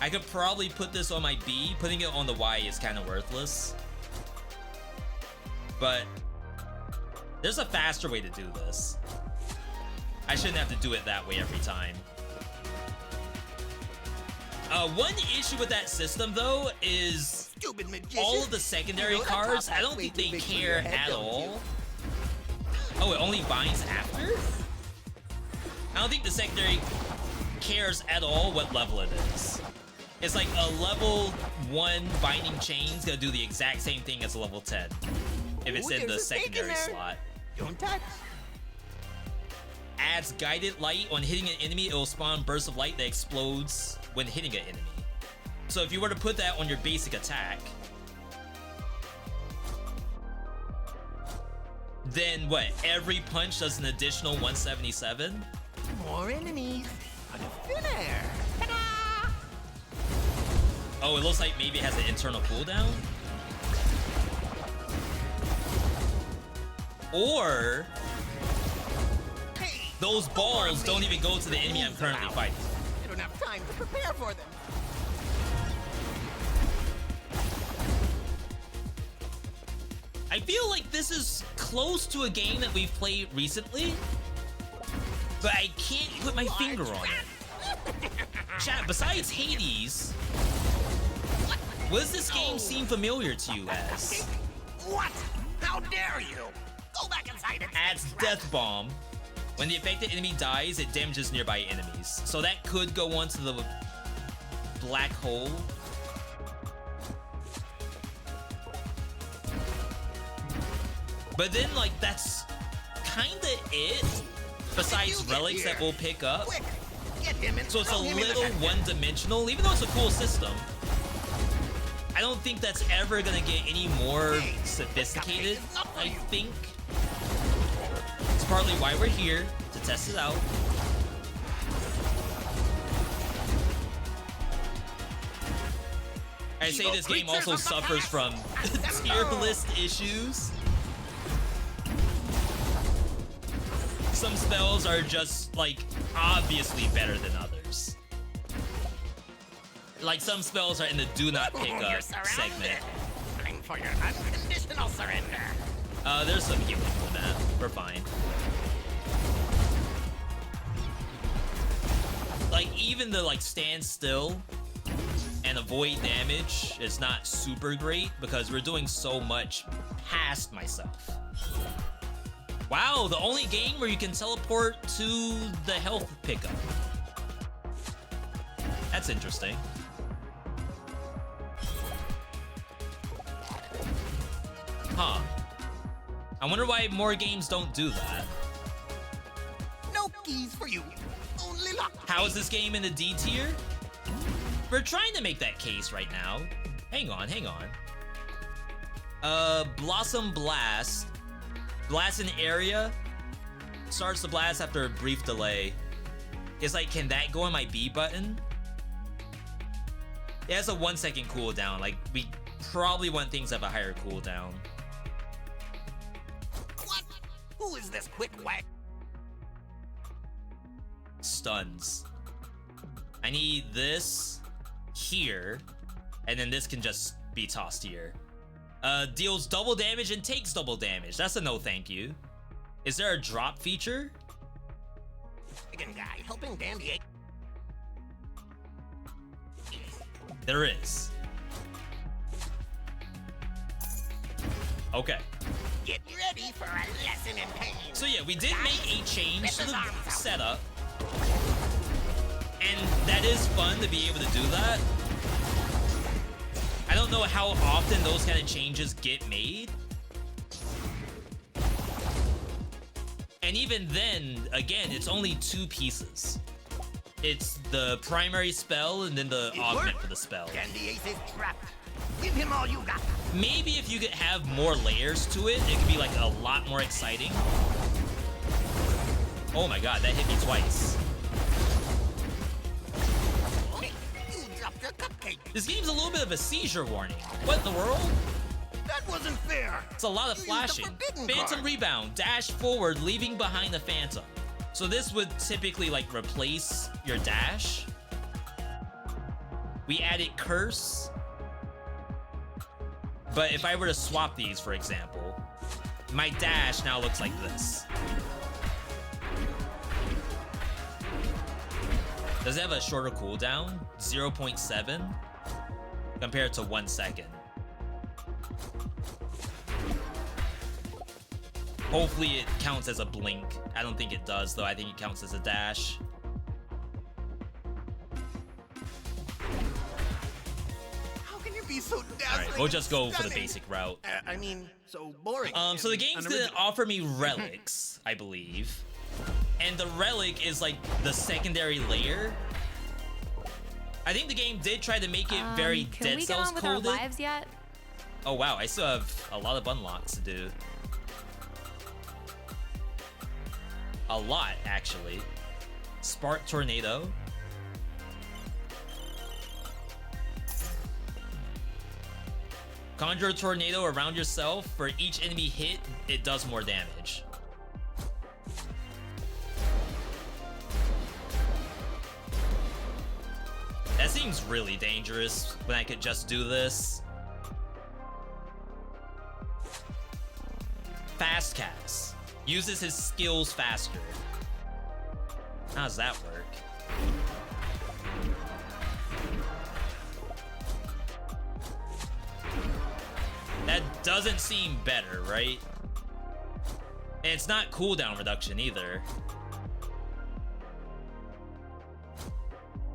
I could probably put this on my B. Putting it on the Y is kind of worthless. But there's a faster way to do this. I shouldn't have to do it that way every time. One issue with that system, though, is all of the secondary cards, I don't think they care at all. Oh, it only binds after? I don't think the secondary cares at all what level it is. It's like a level 1 binding chain's gonna do the exact same thing as a level 10 if it's in the secondary slot. Don't touch. Adds guided light. On hitting an enemy, it will spawn bursts of light that explodes when hitting an enemy. So if you were to put that on your basic attack, then what? Every punch does an additional 177? More enemies. out of thin air. Ta-da! Oh, it looks like maybe it has an internal cooldown. Or Hey, those balls don't even go to the enemy I'm currently fighting. I don't have time to prepare for them. I feel like this is close to a game that we've played recently, but I can't put my finger on it. Chat, besides Hades, what does this game seem familiar to you as? What? How dare you? Go back inside and Adds Death Bomb. When the affected enemy dies, it damages nearby enemies. So that could go on to the black hole. But then, like, that's kinda it. Besides relics that we'll pick up. Quick, get him and So it's a throw him in the little center. one-dimensional, even though it's a cool system. I don't think that's ever gonna get any more sophisticated. I think it's partly why we're here, to test it out. I say this game also suffers from tier list issues. Some spells are just, like, obviously better than others. Like, some spells are in the do not pick You're up surrounded. segment. Time for your unconditional surrender. There's some healing for that. We're fine. Like, even the, like, stand still and avoid damage is not super great because we're doing so much past myself. Wow, the only game where you can teleport to the health pickup. That's interesting. Huh. I wonder why more games don't do that. No keys for you. Only lock. How is this game in the D tier? We're trying to make that case right now. Hang on, hang on. Blossom Blast. Blast an area. Starts the blast after a brief delay. It's like, can that go on my B button? It has a 1 second cooldown. Like, we probably want things to have a higher cooldown. What? Who is this quick whack? Stuns. I need this here, and then this can just be tossed here. Deals double damage and takes double damage. That's a no thank you. Is there a drop feature? Chicken guy helping Dandy. There is. Okay. Get ready for a lesson in pain. So yeah, we did make a change to the setup. And that is fun to be able to do that. I don't know how often those kind of changes get made. And even then, again, it's only 2 pieces. It's the primary spell and then the augment for the spell. Dandy Ace is trapped. Give him all you got. Maybe if you could have more layers to it, it could be like a lot more exciting. Oh my god, that hit me twice. You dropped your cupcake. This game's a little bit of a seizure warning. What in the world? That wasn't fair. It's a lot of You used the flashing. forbidden Phantom card. Rebound, dash forward, leaving behind the Phantom. So this would typically like replace your dash. We added Curse. But if I were to swap these, for example, my dash now looks like this. Does it have a shorter cooldown? 0.7 compared to 1 second. Hopefully it counts as a blink. I don't think it does, though. I think it counts as a dash. How can you be so dazzling? All right, we'll just go for the stunning? basic route. I mean, so boring. So the and game's gonna unoriginal. offer me relics, I believe. And the relic is like the secondary layer. I think the game did try to make it very Can Dead we get Cells on with our coded. lives yet? Oh wow, I still have a lot of unlocks to do. A lot, actually. Spark Tornado. Conjure a tornado around yourself. For each enemy hit, it does more damage. That seems really dangerous when I could just do this. Fast cast. Uses his skills faster. How does that work? That doesn't seem better, right? And it's not cooldown reduction either.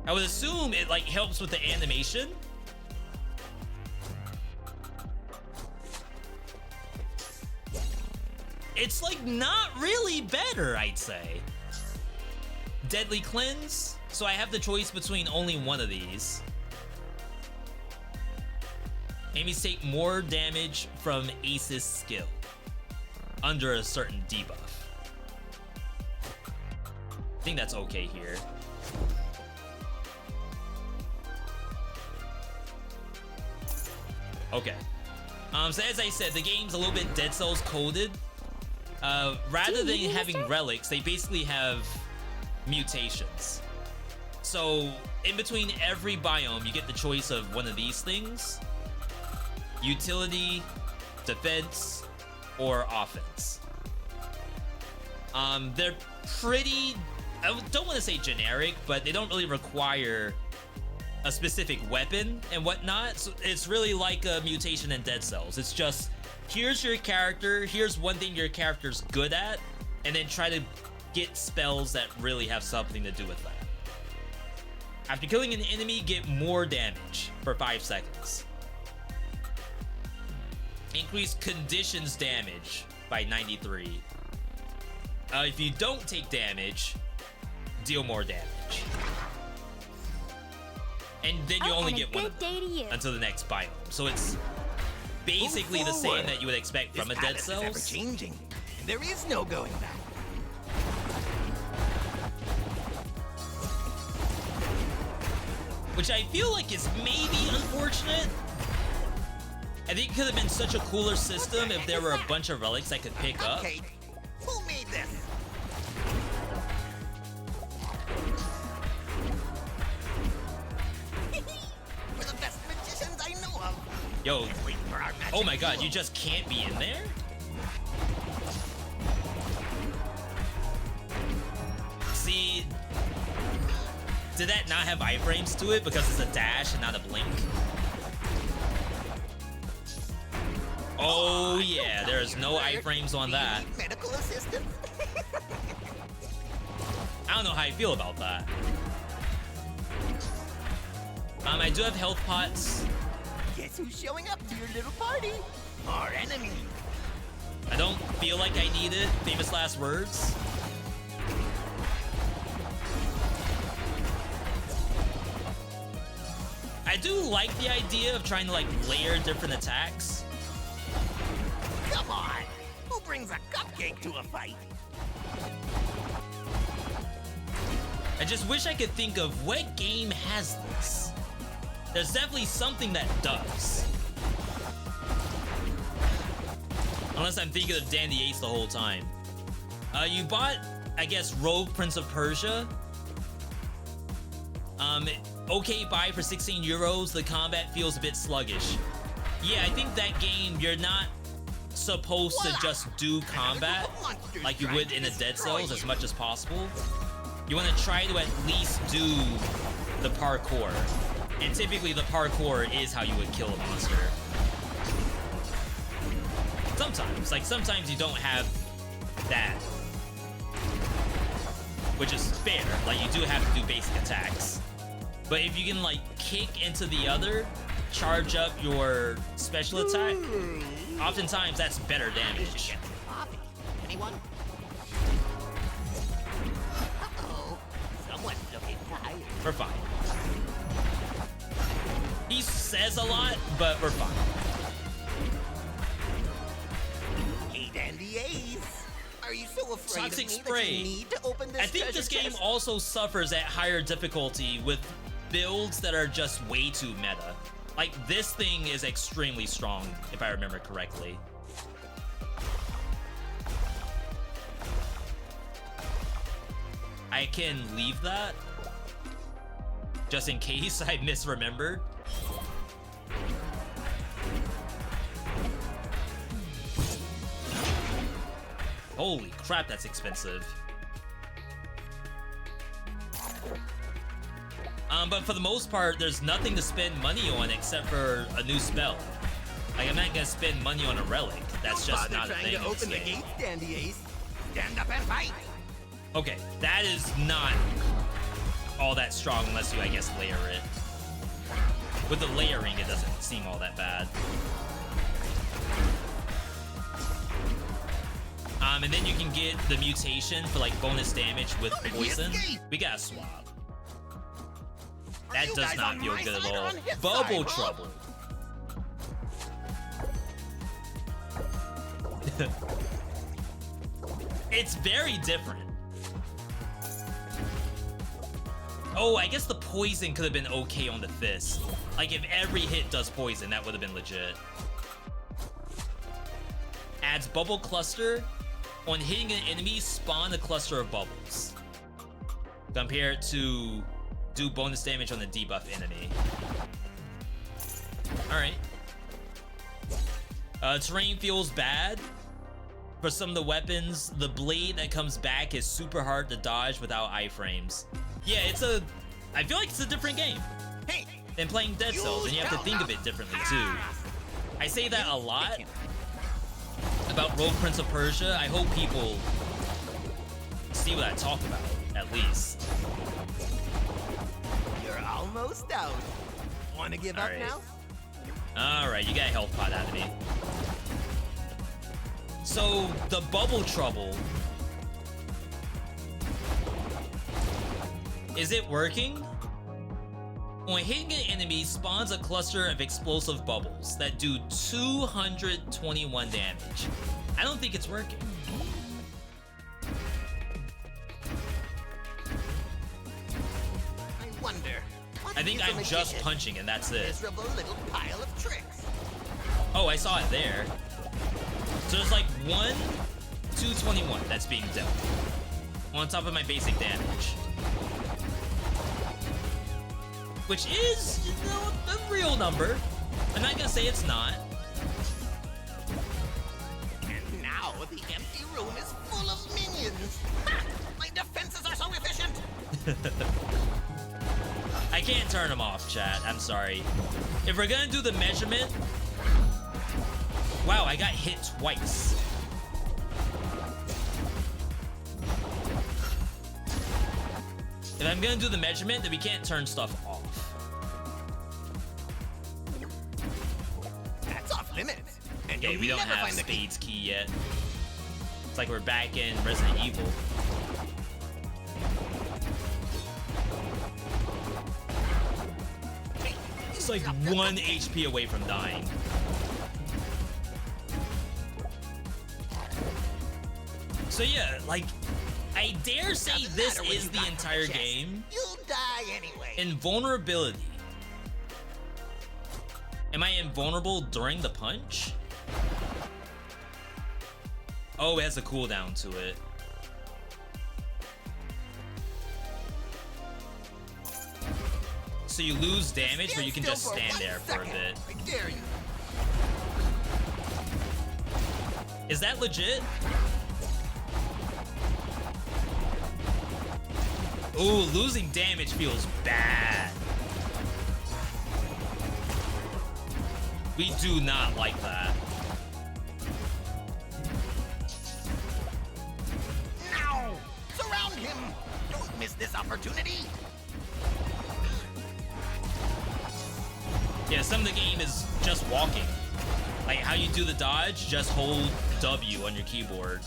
I would assume it like helps with the animation. It's like not really better, I'd say. Deadly Cleanse. So I have the choice between only one of these. Enemies take more damage from Ace's skill under a certain debuff. I think that's okay here. Okay. So as I said, the game's a little bit Dead Cells coded. Rather than having relics, they basically have mutations. So in between every biome, you get the choice of one of these things: utility, defense, or offense. They're pretty, I don't want to say generic, but they don't really require a specific weapon and whatnot. So it's really like a mutation in Dead Cells. It's just, here's your character, here's one thing your character's good at, and then try to get spells that really have something to do with that. After killing an enemy, get more damage for 5 seconds. Increase conditions damage by 93. If you don't take damage, deal more damage. And then you only get one of them until the next biome. So it's basically the same that you would expect from a Dead Cells. Ever changing. There is no going back. Which I feel like is maybe unfortunate. I think it could have been such a cooler system if there were a bunch of relics I could pick up. Okay, who made this? We're the best magicians I know of. Yo, oh my god, you just can't be in there? See, did that not have iframes to it because it's a dash and not a blink? Oh yeah, there's no iframes on that. Medical assistance. I don't know how I feel about that. I do have health pots. Guess who's showing up to your little party? Our enemy. I don't feel like I need it. Famous last words. I do like the idea of trying to like layer different attacks. Come on! Who brings a cupcake to a fight? I just wish I could think of what game has this. There's definitely something that does. Unless I'm thinking of Dandy Ace the whole time. You bought, I guess, Rogue Prince of Persia. Okay buy for 16 euros. The combat feels a bit sluggish. Yeah, I think that game, you're not supposed to just do combat like you would in a Dead Cells as much as possible. You want to try to at least do the parkour. And typically the parkour is how you would kill a monster. Sometimes you don't have that. Which is fair, like you do have to do basic attacks. But if you can like kick into the other, charge up your special attack, oftentimes that's better damage. Anyone? Uh-oh. Someone's looking tired. We're fine. He says a lot, but we're fine. Hey, Dandy Ace. Are you so afraid Toxic of me Spray. that you need to open this I think this treasure game chest? also suffers at higher difficulty with builds that are just way too meta. Like, this thing is extremely strong, if I remember correctly. I can leave that, just in case I misremembered. Holy crap, that's expensive. But for the most part, there's nothing to spend money on except for a new spell. Like, I'm not gonna spend money on a relic. That's just not a thing. Trying to open the gate, Dandy Ace. Stand up and fight. Okay, that is not all that strong unless you, I guess, layer it. With the layering, it doesn't seem all that bad. And then you can get the mutation for like bonus damage with poison. We gotta swap. That does not feel good at all. Bubble trouble. It's very different. Oh, I guess the poison could have been okay on the fist. Like, if every hit does poison, that would have been legit. Adds bubble cluster. On hitting an enemy, spawn a cluster of bubbles. Compared to do bonus damage on the debuff enemy. Alright. Terrain feels bad. For some of the weapons, the blade that comes back is super hard to dodge without iframes. Yeah, I feel like it's a different game than playing Dead Cells, and you have to think of it differently too. I say that a lot about Rogue Prince of Persia. I hope people see what I talk about, at least. You're almost out. Want to give up now? Alright, you got a health pot out of me. So, the bubble trouble. Is it working? When hitting an enemy, spawns a cluster of explosive bubbles that do 221 damage. I don't think it's working. I wonder. I think I'm just punching and that's it. Miserable little pile of tricks. Oh, I saw it there. So there's like 221 that's being dealt on top of my basic damage. Which is, you know, a real number. I'm not gonna say it's not. And now the empty room is full of minions. Ha! My defenses are so efficient. I can't turn them off, chat. I'm sorry. If we're gonna do the measurement... Wow, I got hit twice. If I'm gonna do the measurement, then we can't turn stuff off. That's off limits. And Okay, we don't have Spade's key yet. It's like we're back in Resident Evil. It's like 1 HP away from dying. So yeah, like, I dare say this is the entire game. You'll die anyway. Invulnerability. Am I invulnerable during the punch? Oh, it has a cooldown to it. So you lose damage, but you can just stand there for a bit. I dare you. Is that legit? Ooh, losing damage feels bad. We do not like that. Now! Surround him! Don't miss this opportunity! Yeah, some of the game is just walking. Like how you do the dodge, just hold W on your keyboard.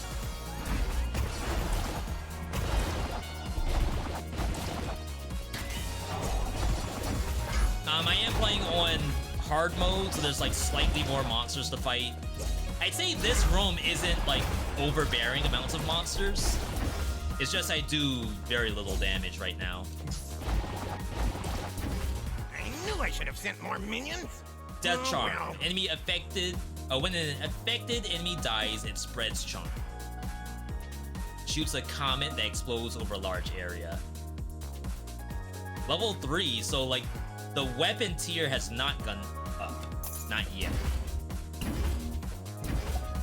I am playing on hard mode, so there's like slightly more monsters to fight. I'd say this room isn't like overbearing amounts of monsters. It's just I do very little damage right now. I knew I should have sent more minions. Death Oh, charm. well. Enemy affected. When an affected enemy dies, it spreads charm. Shoots a comet that explodes over a large area. Level 3, so like the weapon tier has not gone up. Not yet.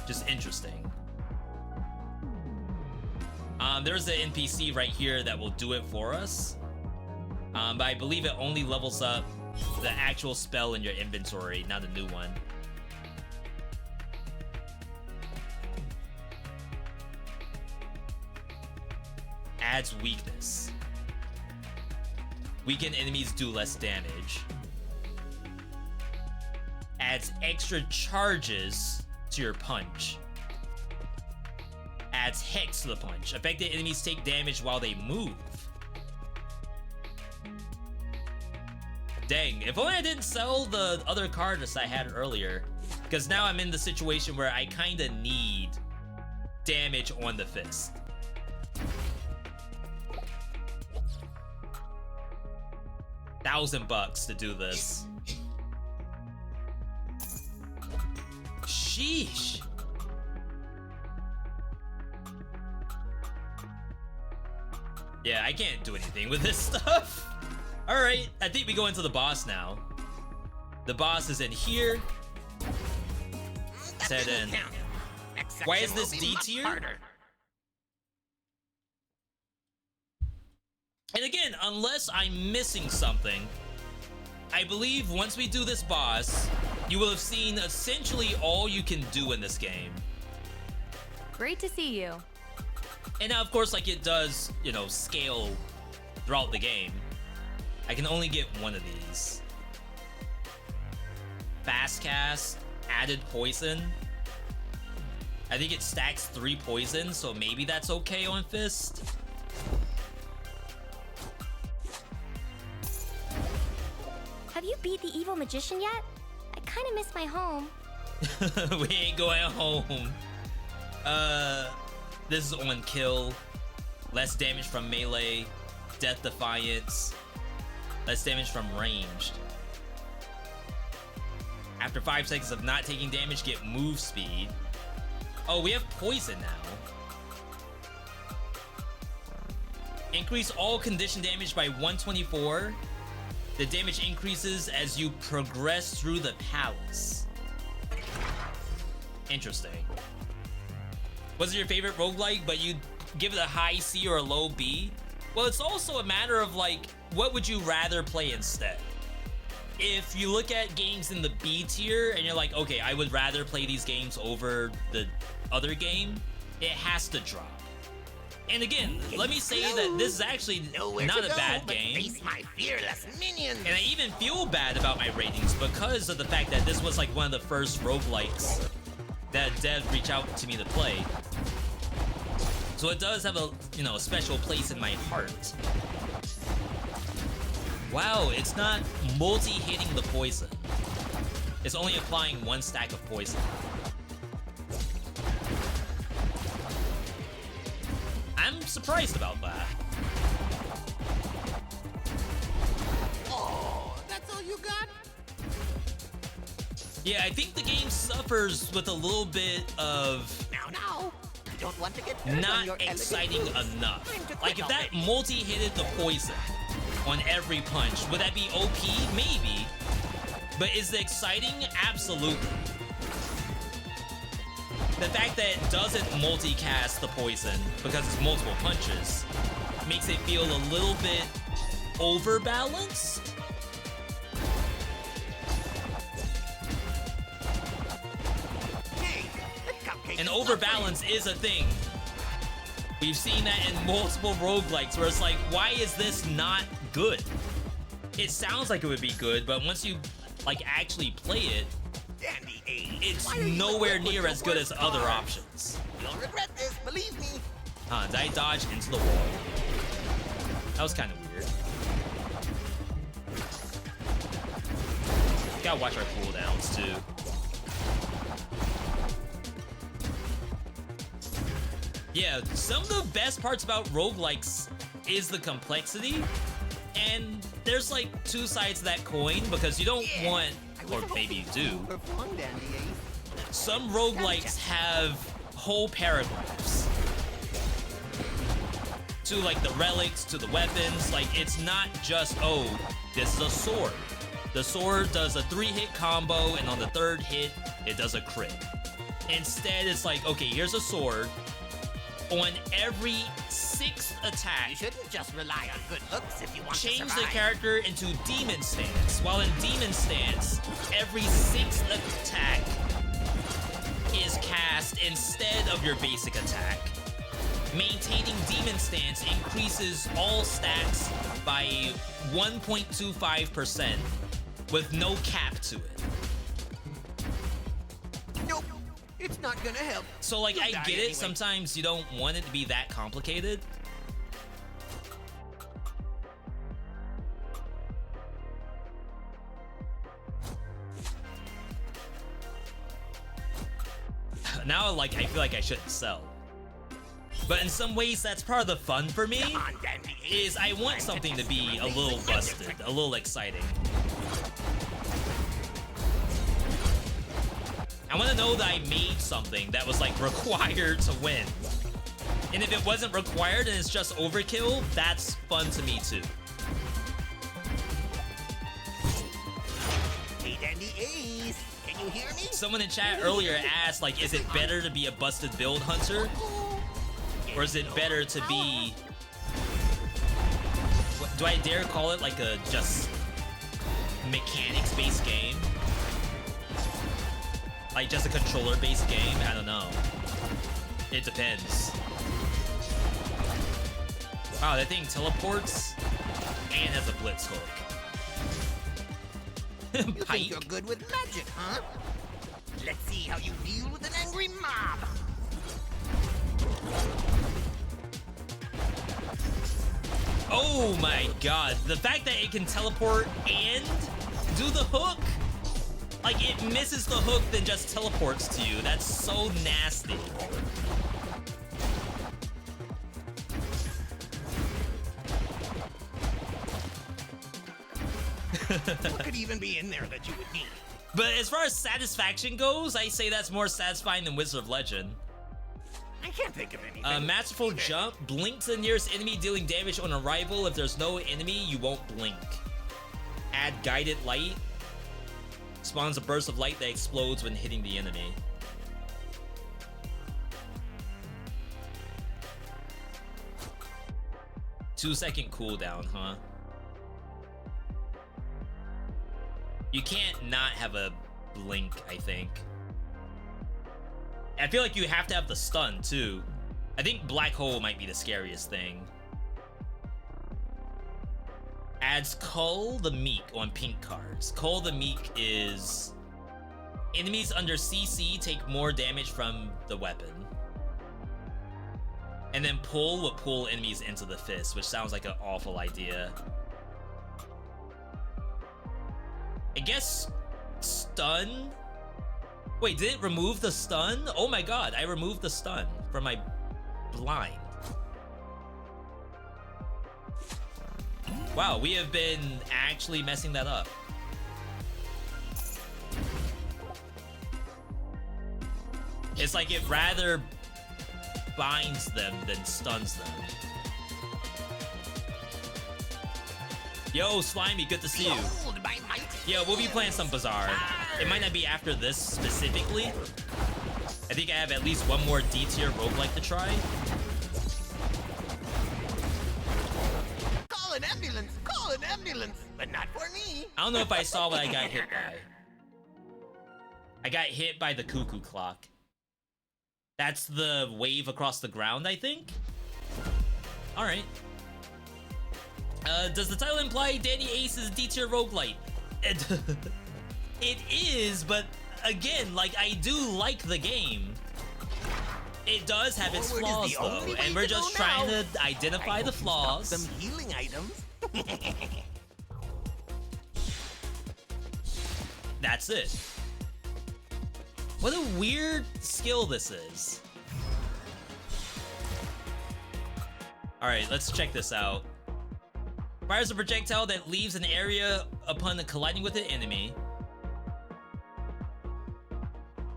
Just interesting. There's an NPC right here that will do it for us. But I believe it only levels up the actual spell in your inventory, not a new one. Adds weakness. Weakened enemies do less damage. Adds extra charges to your punch. Adds hex to the punch. Affected enemies take damage while they move. Dang, if only I didn't sell the other cards I had earlier. Because now I'm in the situation where I kinda need damage on the fist. $1,000 to do this. Sheesh. Yeah, I can't do anything with this stuff. All right, I think we go into the boss now. The boss is in here. Set in. Why is this D tier? And again, unless I'm missing something, I believe once we do this boss, you will have seen essentially all you can do in this game. Great to see you. And now, of course, like it does, you know, scale throughout the game. I can only get one of these. Fast cast, added poison. I think it stacks 3 poison, so maybe that's okay on Fist. Have you beat the evil magician yet? I kind of miss my home. We ain't going home. This is on kill. Less damage from melee. Death Defiance. Less damage from ranged. After 5 seconds of not taking damage, get move speed. Oh, we have poison now. Increase all condition damage by 124. The damage increases as you progress through the palace. Interesting. Was it your favorite roguelike, but you give it a high C or a low B? Well, it's also a matter of like, what would you rather play instead? If you look at games in the B tier and you're like, okay, I would rather play these games over the other game, it has to drop. And again, let me say that this is actually not a bad game. Face my fearless minions. And I even feel bad about my ratings because of the fact that this was like one of the first roguelikes that dev reached out to me to play. So it does have a, you know, a special place in my heart. Wow, it's not multi-hitting the poison. It's only applying 1 stack of poison. I'm surprised about that. Oh, that's all you got? Yeah, I think the game suffers with a little bit of Now. You don't want to get hurt on not your exciting elegant moves. enough. Time to quit Like if that already. multi-hitted the poison on every punch, would that be OP? Maybe. But is it exciting? Absolutely. The fact that it doesn't multicast the poison because it's multiple punches makes it feel a little bit overbalanced. Hey, the cupcake And is not overbalance is a thing. We've seen that in multiple roguelikes where it's like, why is this not good? It sounds like it would be good, but once you like actually play it, Dandy age. it's Why are you nowhere equipped with near the as good as worst other cards? options. You'll regret this, believe me. Huh, did I dodge into the wall? That was kind of weird. Gotta watch our cooldowns too. Yeah, some of the best parts about roguelikes is the complexity. And there's like two sides to that coin because you don't want, or maybe you do. Some roguelites have whole paragraphs to like the relics, to the weapons. Like it's not just, oh, this is a sword. The sword does a 3-hit combo, and on the 3rd hit, it does a crit. Instead, it's like, okay, here's a sword. On every 6th attack, You shouldn't just rely on good looks if you want to change survive. the character into demon stance. While in demon stance, every 6th attack is cast instead of your basic attack. Maintaining demon stance increases all stats by 1.25% with no cap to it. Nope, it's not gonna help. So like, You'll I die get it, anyway. sometimes you don't want it to be that complicated. Now, like, I feel like I shouldn't sell. But in some ways, that's part of the fun for me, Come on, Dandy. is I want something to be a little busted, a little exciting. I want to know that I made something that was, like, required to win. And if it wasn't required and it's just overkill, that's fun to me, too. Hey, Dandy Ace, can you hear me? Someone in chat earlier asked, like, is it better to be a busted build hunter? Or is it better to be... What, do I dare call it, like, a just mechanics-based game? Like, just a controller-based game? I don't know. It depends. Wow, that thing teleports and has a blitz hook. You think Pike. you're good with magic, huh? Let's see how you deal with an angry mob. Oh my god, the fact that it can teleport and do the hook, like it misses the hook then just teleports to you. That's so nasty. What could even be in there that you would need? But as far as satisfaction goes, I say that's more satisfying than Wizard of Legend. I can't think of anything. Masterful Jump, blink to the nearest enemy dealing damage on arrival. If there's no enemy, you won't blink. Add Guided Light. Spawns a burst of light that explodes when hitting the enemy. Two-second cooldown, huh? You can't not have a blink, I think. I feel like you have to have the stun, too. I think Black Hole might be the scariest thing. Adds Cull the Meek on pink cards. Cull the Meek is... enemies under CC take more damage from the weapon. And then Pull will pull enemies into the fist, which sounds like an awful idea. I guess stun? Wait, did it remove the stun? Oh my god, I removed the stun from my blind. Wow, we have been actually messing that up. It's like it rather binds them than stuns them. Yo, Slimy, good to see you. Behold my might. Yeah, we'll be playing some Bazaar. It might not be after this specifically. I think I have at least one more D-tier roguelike to try. Call an ambulance! Call an ambulance! But not for me! I don't know if I saw what I got hit by. I got hit by the cuckoo clock. That's the wave across the ground, I think? Alright. Does the title imply Danny Ace is a D-tier roguelite? It is, but again, like, I do like the game. It does have its Forward flaws, is the though, only way and we're to just go trying now. to identify I the hope you flaws. stock some healing items. That's it. What a weird skill this is. Alright, let's check this out. Fires a projectile that leaves an area upon colliding with an enemy,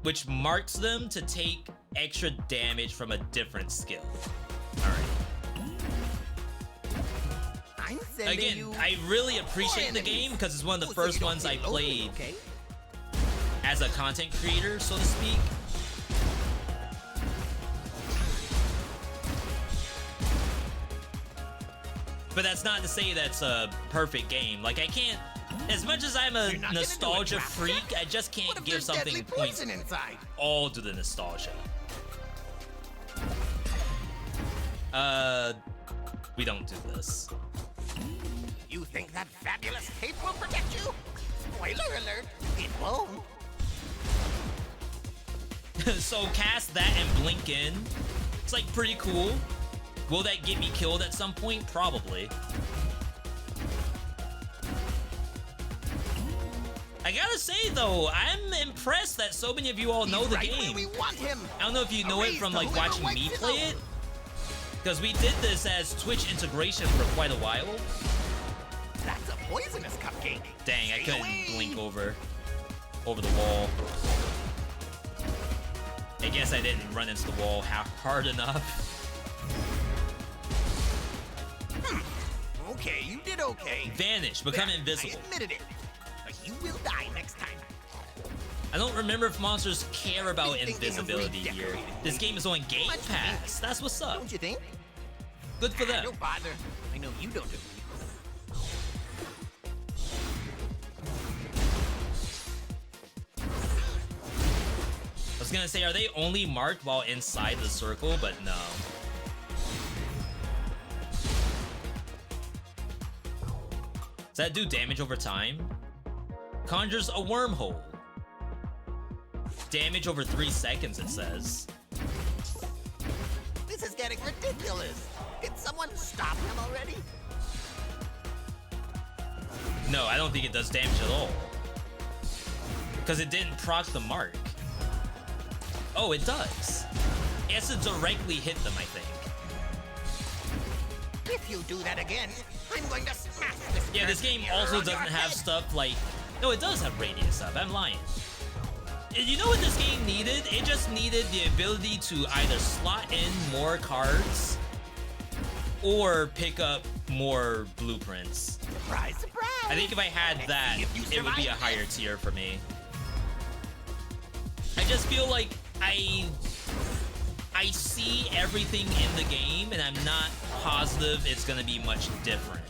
which marks them to take extra damage from a different skill. Alright. Again, I really appreciate the game because it's one of the first ones I played as a content creator, so to speak. But that's not to say that's a perfect game. Like, I can't, as much as I'm a nostalgia freak, I just can't give something points all to the nostalgia. We don't do this. You think that fabulous cape will protect you? Spoiler alert, it won't. So cast that and blink in. It's like pretty cool. Will that get me killed at some point? Probably. I gotta say though, I'm impressed that so many of you all know the game. We want him. I don't know if you know it from like watching me play it, because we did this as Twitch integration for quite a while. That's a poisonous cupcake. Dang, I couldn't blink over the wall. I guess I didn't run into the wall hard enough. Okay, you did okay. Vanish, become invisible. I admitted it, but you will die next time. I don't remember if monsters care about invisibility here. This game is on Game Pass. That's what's up. Don't you think? Good for them. Don't bother. I know you don't do. I was gonna say, are they only marked while inside the circle? But no. Does that do damage over time? Conjures a wormhole. Damage over 3 seconds, it says. This is getting ridiculous. Can someone stop him already? No, I don't think it does damage at all. Because it didn't proc the mark. Oh, it does. It has to directly hit them, I think. If you do that again, I'm going to smash this. Yeah, this game also doesn't have stuff like... No, it does have radius stuff. I'm lying. You know what this game needed? It just needed the ability to either slot in more cards or pick up more blueprints. Surprise, surprise! I think if I had that, it would be a higher tier for me. I just feel like I see everything in the game, and I'm not positive it's gonna be much different.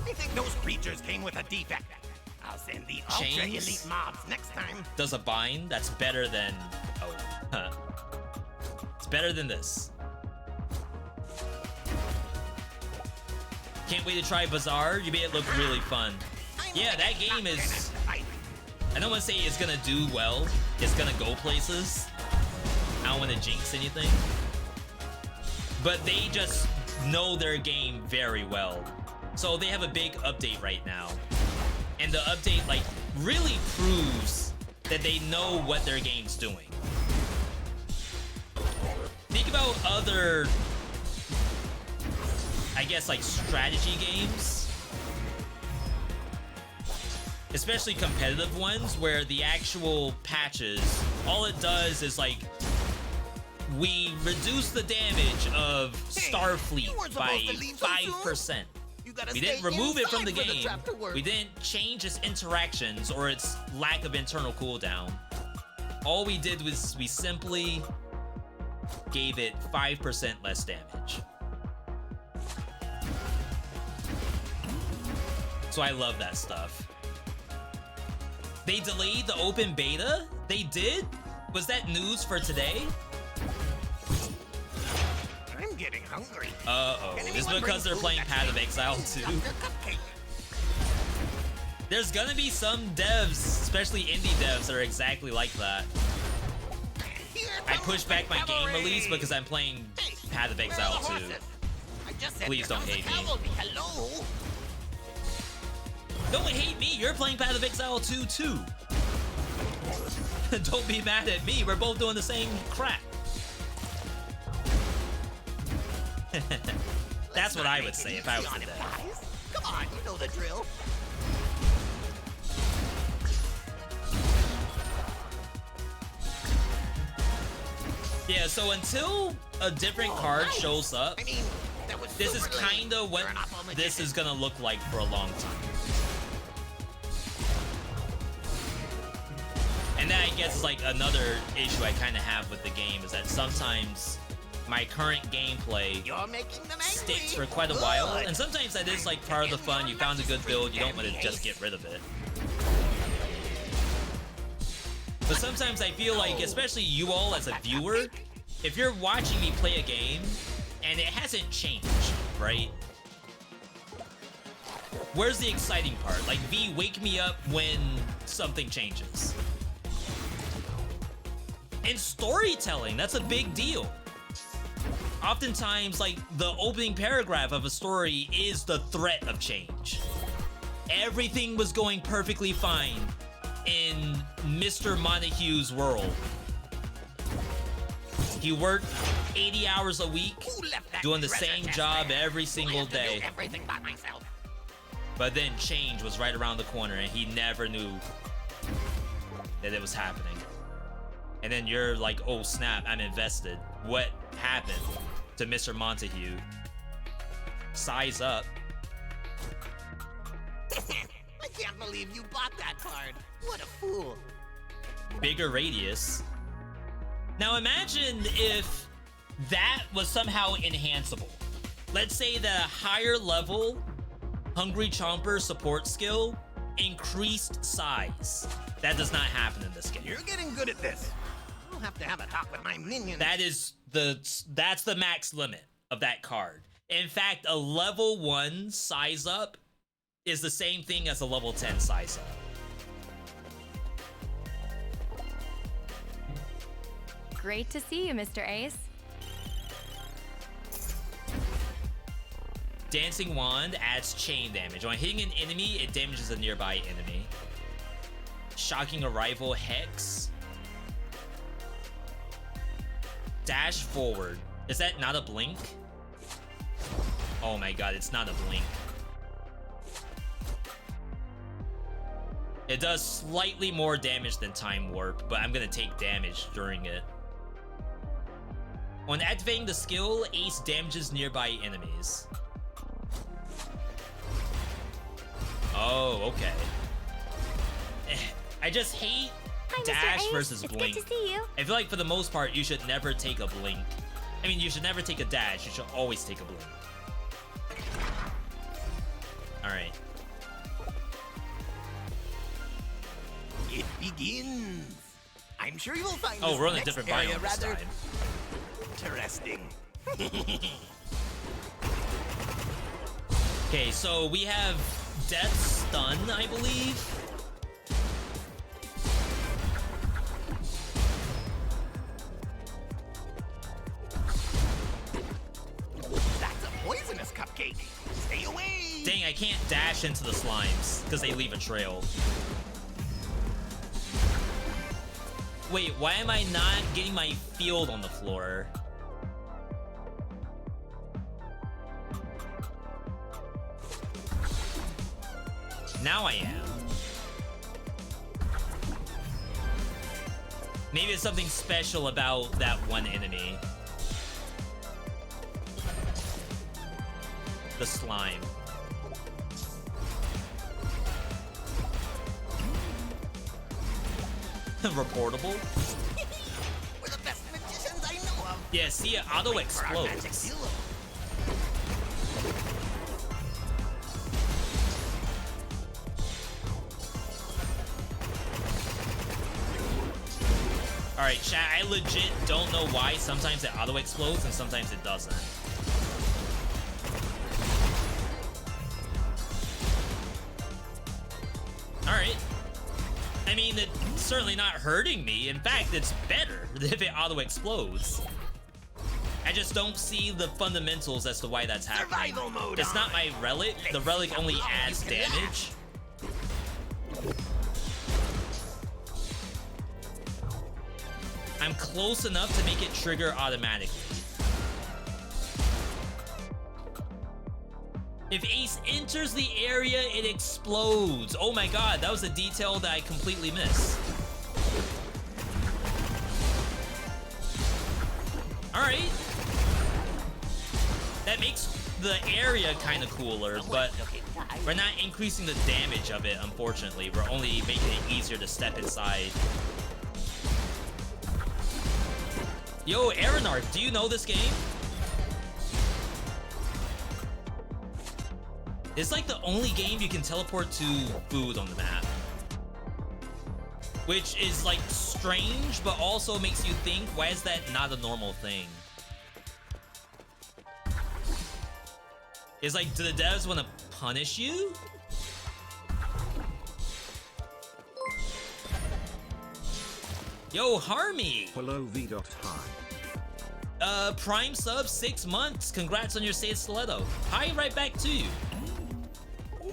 I think those creatures came with a defect. I'll send the ultra elite mobs next time. Does a bind? That's better than... Oh, huh. It's better than this. Can't wait to try Bazaar. You made it look really fun. Yeah, that game is... I don't want to say it's gonna do well. It's gonna go places. I don't want to jinx anything. But they just know their game very well. So they have a big update right now. And the update, like, really proves that they know what their game's doing. Think about other... I guess like strategy games, especially competitive ones where the actual patches, all it does is like, we reduce the damage of Starfleet by 5%. We didn't remove it from the game. We didn't change its interactions or its lack of internal cooldown. All we did was we simply gave it 5% less damage. So I love that stuff. They delayed the open beta? They did? Was that news for today? I'm getting hungry. Uh-oh. Is it because they're playing Pádhraic H 2? There's gonna be some devs, especially indie devs, that are exactly like that. I pushed back my game release because I'm playing Pádhraic H 2. Please don't hate me. Don't hate me, you're playing Pádhraic H 2 too. Don't be mad at me. We're both doing the same crap. That's what I would say if I was the dead. Come on, you know the drill. Yeah, so until a different card shows up, I mean, that was this is super kind of lame. what You're an awful this magician. is gonna look like for a long time. And that, I guess, is like another issue I kind of have with the game, is that sometimes my current gameplay You're making them angry. sticks for quite a while, and sometimes that is like part of the fun. You found a good build, you don't want to just get rid of it. But sometimes I feel like, especially you all as a viewer, if you're watching me play a game and it hasn't changed, right? Where's the exciting part? Like, V, wake me up when something changes. And storytelling, that's a big deal. Oftentimes, like, the opening paragraph of a story is the threat of change. Everything was going perfectly fine in Mr. Montague's world. He worked 80 hours a week, doing the same job every single day. Everything by myself. But then change was right around the corner and he never knew that it was happening. And then you're like, oh snap, I'm invested. What happened to Mr. Montague? Size up. I can't believe you bought that card. What a fool. Bigger radius. Now imagine if that was somehow enhanceable. Let's say that a higher level Hungry Chomper support skill increased size. That does not happen in this game. You're getting good at this. I'll have to have a talk with my minions. That's the max limit of that card. In fact, a level 1 size up is the same thing as a level 10 size up. Great to see you, Mr. Ace. Dancing Wand adds chain damage. When hitting an enemy, it damages a nearby enemy. Shocking Arrival Hex. Dash forward. Is that not a blink? Oh my god, it's not a blink. It does slightly more damage than Time Warp, but I'm gonna take damage during it. When activating the skill, Ace damages nearby enemies. Oh, okay. I just hate Hi, dash Mr. Ace. versus It's blink. good to see you. I feel like for the most part, you should never take a blink. I mean, you should never take a dash. You should always take a blink. All right. It begins. I'm sure you'll find Oh, this we're on a next different area biome this rather time. interesting. Okay, so we have Death Stun, I believe. That's a poisonous cupcake. Stay away. Dang, I can't dash into the slimes because they leave a trail. Wait, why am I not getting my field on the floor? Now I am. Maybe it's something special about that one enemy. The slime. Reportable? We're the best magicians I know of. Yeah, see, it auto For our magic explodes. duo. Alright, chat, I legit don't know why sometimes it auto explodes and sometimes it doesn't. Alright. I mean, it's certainly not hurting me. In fact, it's better if it auto explodes. I just don't see the fundamentals as to why that's happening. Survival mode It's not on. my relic. The relic only adds damage. I'm close enough to make it trigger automatically. If Ace enters the area, it explodes. Oh my god, that was a detail that I completely missed. Alright. That makes the area kind of cooler, but we're not increasing the damage of it, unfortunately. We're only making it easier to step inside. Yo, Aronarch, do you know this game? It's like the only game you can teleport to food on the map. Which is like strange, but also makes you think, why is that not a normal thing? It's like, do the devs want to punish you? Yo, Harmy! Hello, VeeDotVod. Prime sub, 6 months. Congrats on your save stiletto. Hi, right back to you.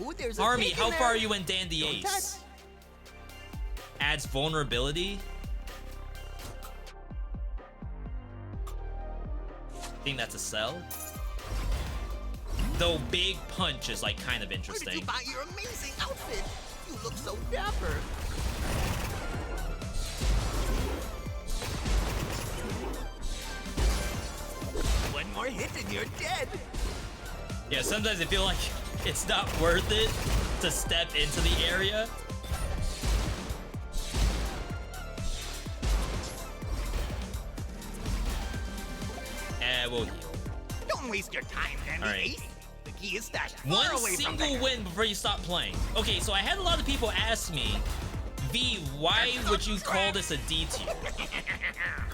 Ooh, there's a Harmy, pig in how there. far are you in Dandy Don't Ace? touch. Adds vulnerability. Think that's a sell? Though big punch is like kind of Where did you interesting. buy your amazing outfit? You look so dapper. One more hit and you're dead. Yeah, sometimes I feel like it's not worth it to step into the area. We'll heal. Don't waste your time, Dandy All right. Ace. The key is stashed far One away from single there. win before you stop playing. Okay, so I had a lot of people ask me, V, why would you call this a D tier?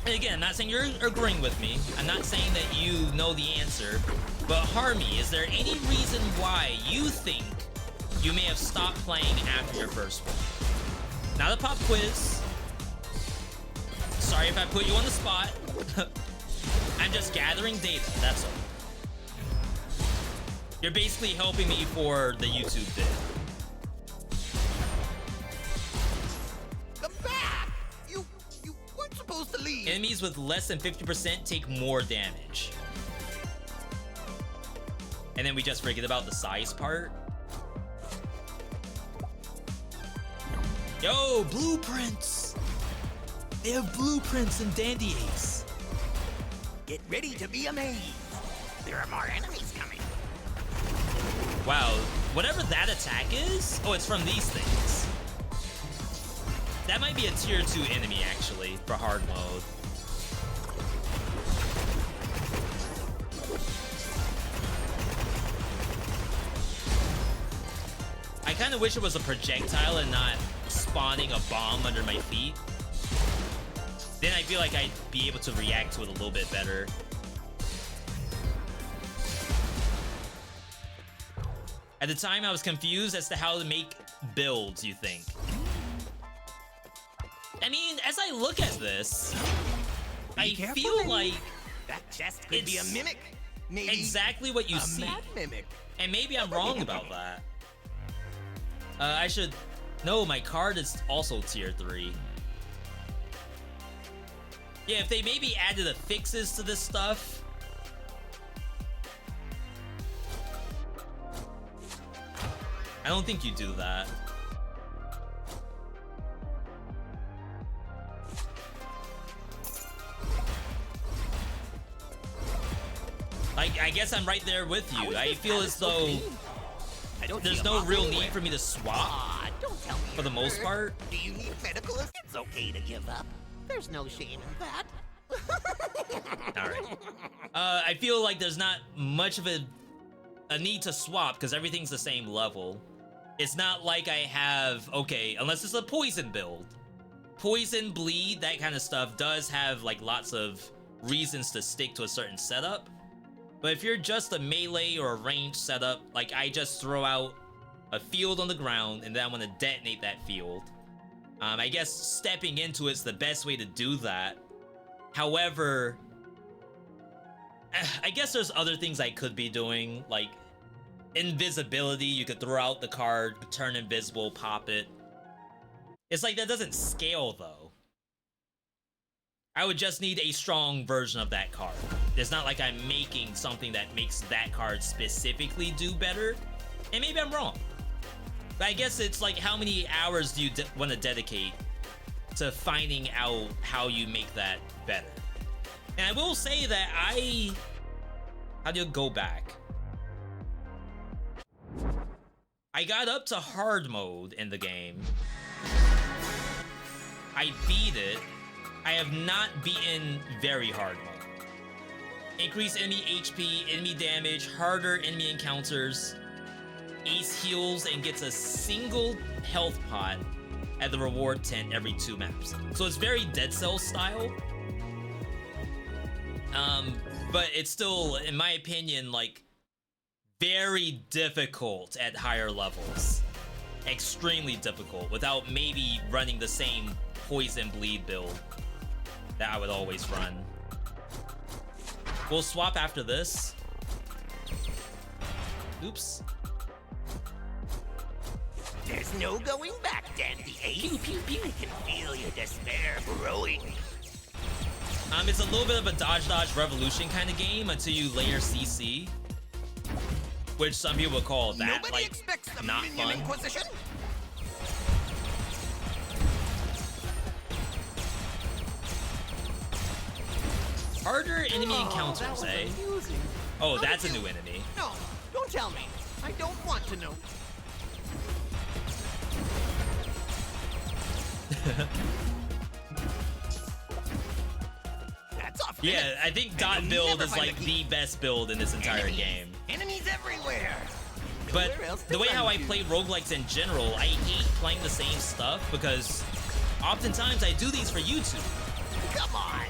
And again, I'm not saying you're agreeing with me. I'm not saying that you know the answer. But Harmy, is there any reason why you think you may have stopped playing after your first one? Not a pop quiz. Sorry if I put you on the spot. I'm just gathering data, that's all. You're basically helping me for the YouTube vid. Come back! You weren't supposed to leave. Enemies with less than 50% take more damage. And then we just forget about the size part. Yo, blueprints! They have blueprints in Dandy Ace. Get ready to be amazed. There are more enemies coming. Wow, whatever that attack is, oh, it's from these things. That might be a tier 2 enemy, actually, for hard mode. I kind of wish it was a projectile and not spawning a bomb under my feet. Then I feel like I'd be able to react to it a little bit better. At the time, I was confused as to how to make builds, you think. I mean, as I look at this, I feel like That chest could be a It's mimic. Maybe exactly what you a see. mad mimic. And maybe I'm wrong about that. I should... No, my card is also tier 3. Yeah, if they maybe added affixes to this stuff. I don't think you do that. Like, I guess I'm right there with you. I feel as though I don't there's see a no boss all anywhere. need for me to swap. Aw, don't tell me For the you're most hurt. part. Do you need medical assistance? It's okay to give up. There's no shame in that. Alright. I feel like there's not much of a need to swap because everything's the same level. It's not like I have, okay, unless it's a poison build. Poison, bleed, that kind of stuff does have like lots of reasons to stick to a certain setup. But if you're just a melee or a ranged setup, like I just throw out a field on the ground and then I want to detonate that field. I guess stepping into it's the best way to do that. However, I guess there's other things I could be doing, like invisibility. You could throw out the card, turn invisible, pop it. It's like that doesn't scale though. I would just need a strong version of that card. It's not like I'm making something that makes that card specifically do better. And maybe I'm wrong. But I guess it's like, how many hours do you want to dedicate to finding out how you make that better? And I will say that how do you go back? I got up to hard mode in the game. I beat it. I have not beaten very hard mode. Increase enemy HP, enemy damage, harder enemy encounters. Ace heals and gets a single health pot at the reward tent every 2 maps. So it's very Dead Cells style. But it's still, in my opinion, like, very difficult at higher levels. Extremely difficult without maybe running the same poison bleed build that I would always run. We'll swap after this. Oops. There's no going back, Dandy Ace. Pew, pew, pew. I can feel your despair growing. It's a little bit of a dodge revolution kind of game until you layer CC, which some people would call that. Nobody like expects the not Minion fun. Inquisition. Harder enemy encounters, eh? Confusing. Oh, How that's a did you- new enemy. No, don't tell me. I don't want to know. That's off Yeah, limits. I think And dot you'll build never is find like the the key. best build in this entire Enemies. game. Enemies everywhere. But Nowhere else to the way how I run to. play roguelikes in general, I hate playing the same stuff because oftentimes I do these for YouTube. Come on.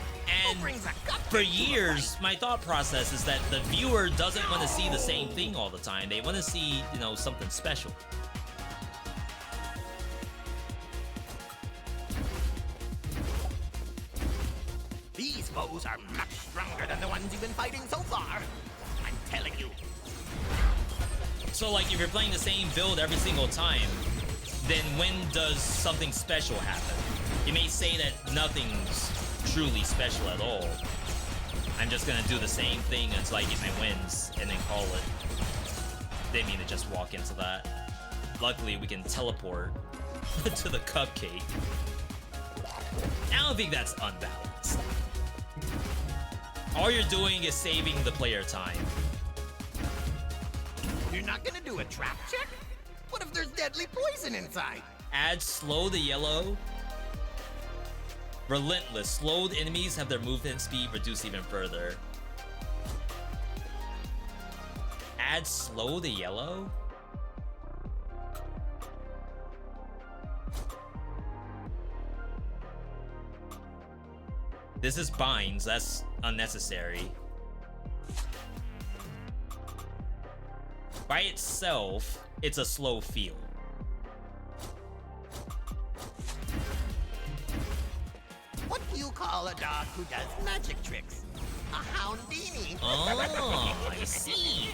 And Who brings a cupcake for to a years, fight? my thought process is that the viewer doesn't want to see the same thing all the time. They want to see, you know, something special. These foes are much stronger than the ones you've been fighting so far. I'm telling you. So like, if you're playing the same build every single time, then when does something special happen? You may say that nothing's truly special at all. I'm just gonna do the same thing until I get my wins and then call it. Didn't mean to just walk into that. Luckily, we can teleport to the cupcake. I don't think that's unbalanced. All you're doing is saving the player time. You're not gonna do a trap check? What if there's deadly poison inside? Add slow to yellow. Relentless. Slowed enemies have their movement speed reduced even further. Add slow to yellow? This is binds. That's unnecessary. By itself, it's a slow feel. What do you call a dog who does magic tricks? A Houndini. Oh, I see.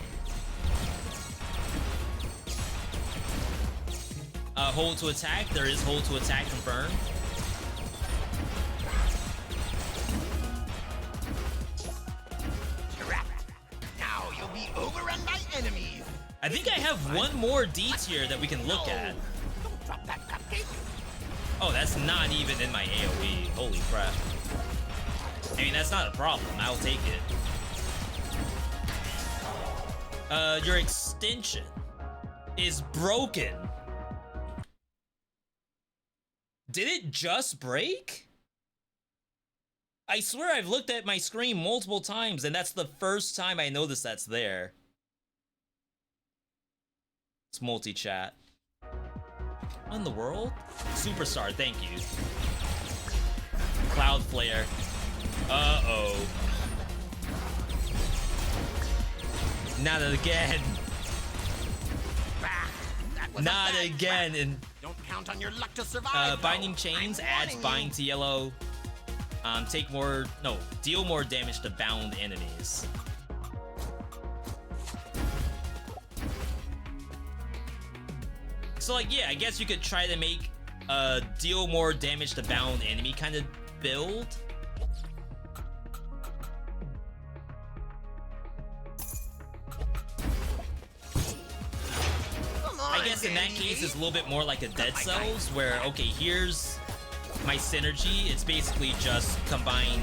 Hold to attack. There is hold to attack confirmed. Trapped. Now you'll be overrun by enemies. I think I have one more D tier that we can look No. at. Don't drop that cupcake. Oh, that's not even in my AoE. Holy crap. I mean, that's not a problem. I'll take it. Your extension is broken. Did it just break? I swear I've looked at my screen multiple times, and that's the first time I noticed that's there. It's multi-chat. What in the world? Superstar, thank you. Cloud Flare. Uh-oh. Not again. Bah, that was a Not bad again. trap. And Don't count on your luck to survive. Binding though. Chains I'm adds warning bind you. to yellow. Deal more damage to bound enemies. So like, yeah, I guess you could try to make a deal more damage to bound enemy kind of build. I guess in that case it's a little bit more like a Dead Cells, where okay, here's my synergy. It's basically just combine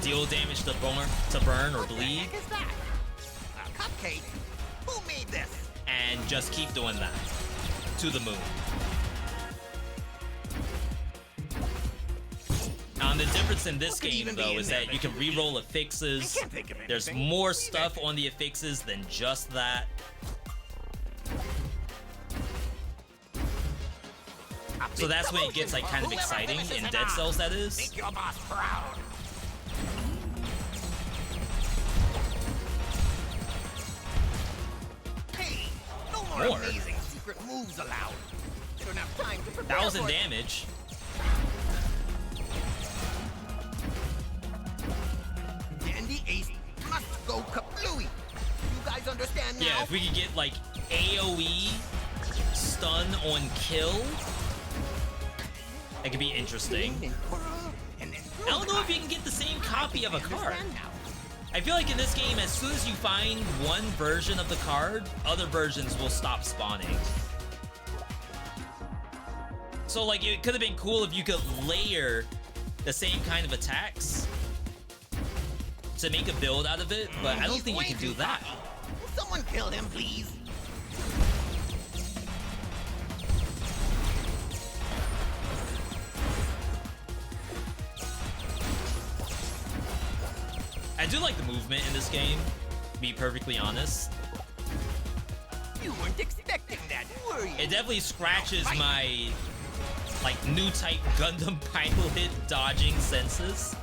deal damage to burn or bleed. What the heck is that? A cupcake? Who made this? And just keep doing that to the moon. The difference in this game though is that you can re-roll affixes. There's more stuff on the affixes than just that. So that's when it gets like kind of exciting in Dead Cells, that is. Make your boss proud. Hey, no more amazing secret moves allowed. I don't have time to prepare 1,000 for it. damage. Dandy Ace must go kablooey. You guys understand now? Yeah, if we could get like AoE stun on kill, that could be interesting. I don't know if you can get the same copy of a card. I feel like in this game, as soon as you find one version of the card, other versions will stop spawning. So like it could have been cool if you could layer the same kind of attacks to make a build out of it, but I don't think you can do that. Will someone kill him, please? I do like the movement in this game, to be perfectly honest. You weren't expecting that, were you? It definitely scratches my like new type Gundam pilot dodging senses.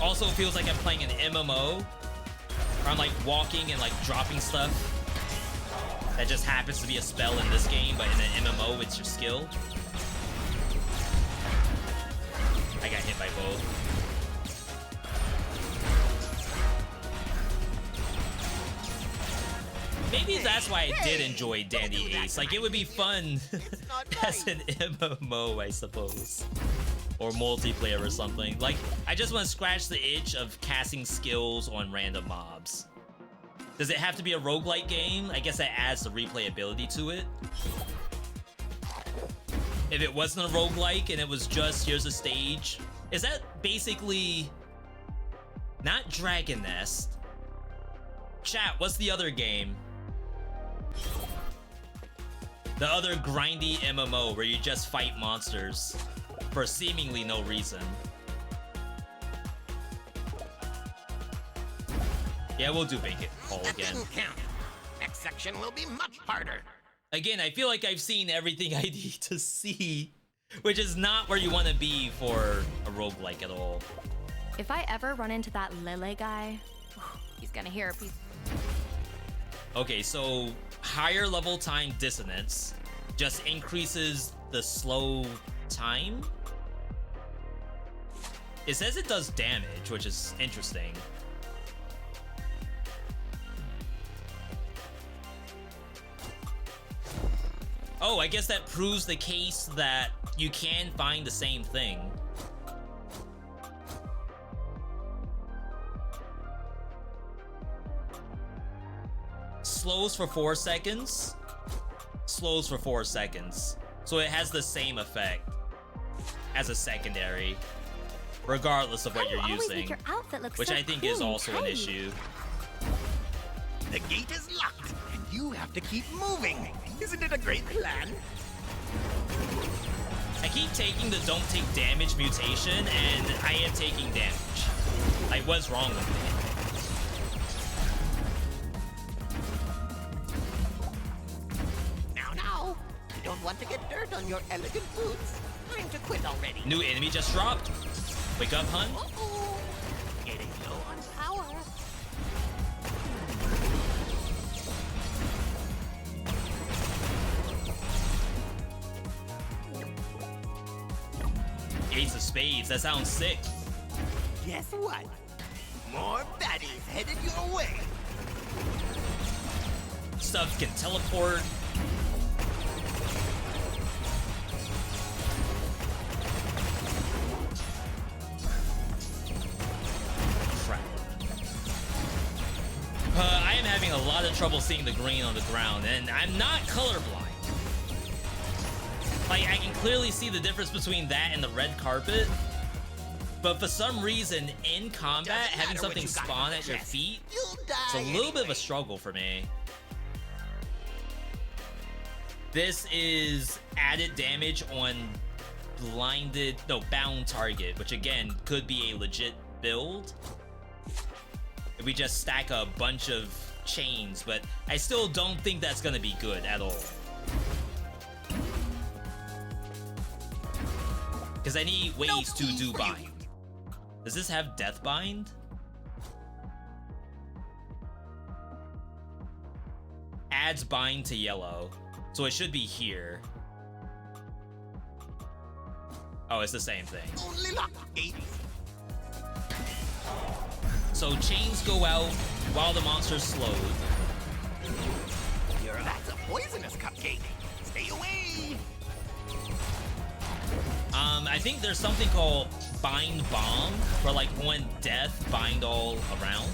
Also feels like I'm playing an MMO, where I'm like walking and like dropping stuff. That just happens to be a spell in this game, but in an MMO, it's your skill. I got hit by both. Maybe that's why I did enjoy Dandy Ace. Like, it would be fun as an MMO, I suppose. Or multiplayer or something. Like, I just want to scratch the itch of casting skills on random mobs. Does it have to be a roguelite game? I guess that adds the replayability to it. If it wasn't a roguelike and it was just, here's a stage. Is that basically not Dragon Nest? Chat, what's the other game? The other grindy MMO where you just fight monsters for seemingly no reason. Yeah, we'll do Bacon Hall That again. didn't count. Next section will be much harder. Again, I feel like I've seen everything I need to see, which is not where you want to be for a roguelike at all. If I ever run into that Lele guy, he's gonna hear a piece. Okay, so higher level time dissonance just increases the slow time. It says it does damage, which is interesting. Oh, I guess that proves the case that you can find the same thing. Slows for 4 seconds. Slows for 4 seconds. So it has the same effect as a secondary, regardless of what you're using. Your outfit looks Which so I think cool is and also an tidy. issue. The gate is locked, and you have to keep moving. Isn't it a great plan? I keep taking the don't take damage mutation, and I am taking damage. Like, what's wrong with me? Now, you don't want to get dirt on your elegant boots. Time to quit already. New enemy just dropped. Wake up, hun. Uh-oh. Getting low on power. Ace of Spades, that sounds sick. Guess what? More baddies headed your way. Stuff can teleport. Crap. having a lot of trouble seeing the green on the ground, and I'm not colorblind. Like, I can clearly see the difference between that and the red carpet. But for some reason, in combat, having something spawn at your feet, it's a little bit of a struggle for me. This is added damage on bound target, which again, could be a legit build. If we just stack a bunch of chains, but I still don't think that's gonna be good at all. Because I need ways to do bind. Does this have death bind? Adds bind to yellow. So it should be here. Oh, it's the same thing. So chains go out while the monster's slowed. That's a poisonous cupcake. Stay away. I think there's something called bind bomb, where like when death bind all around.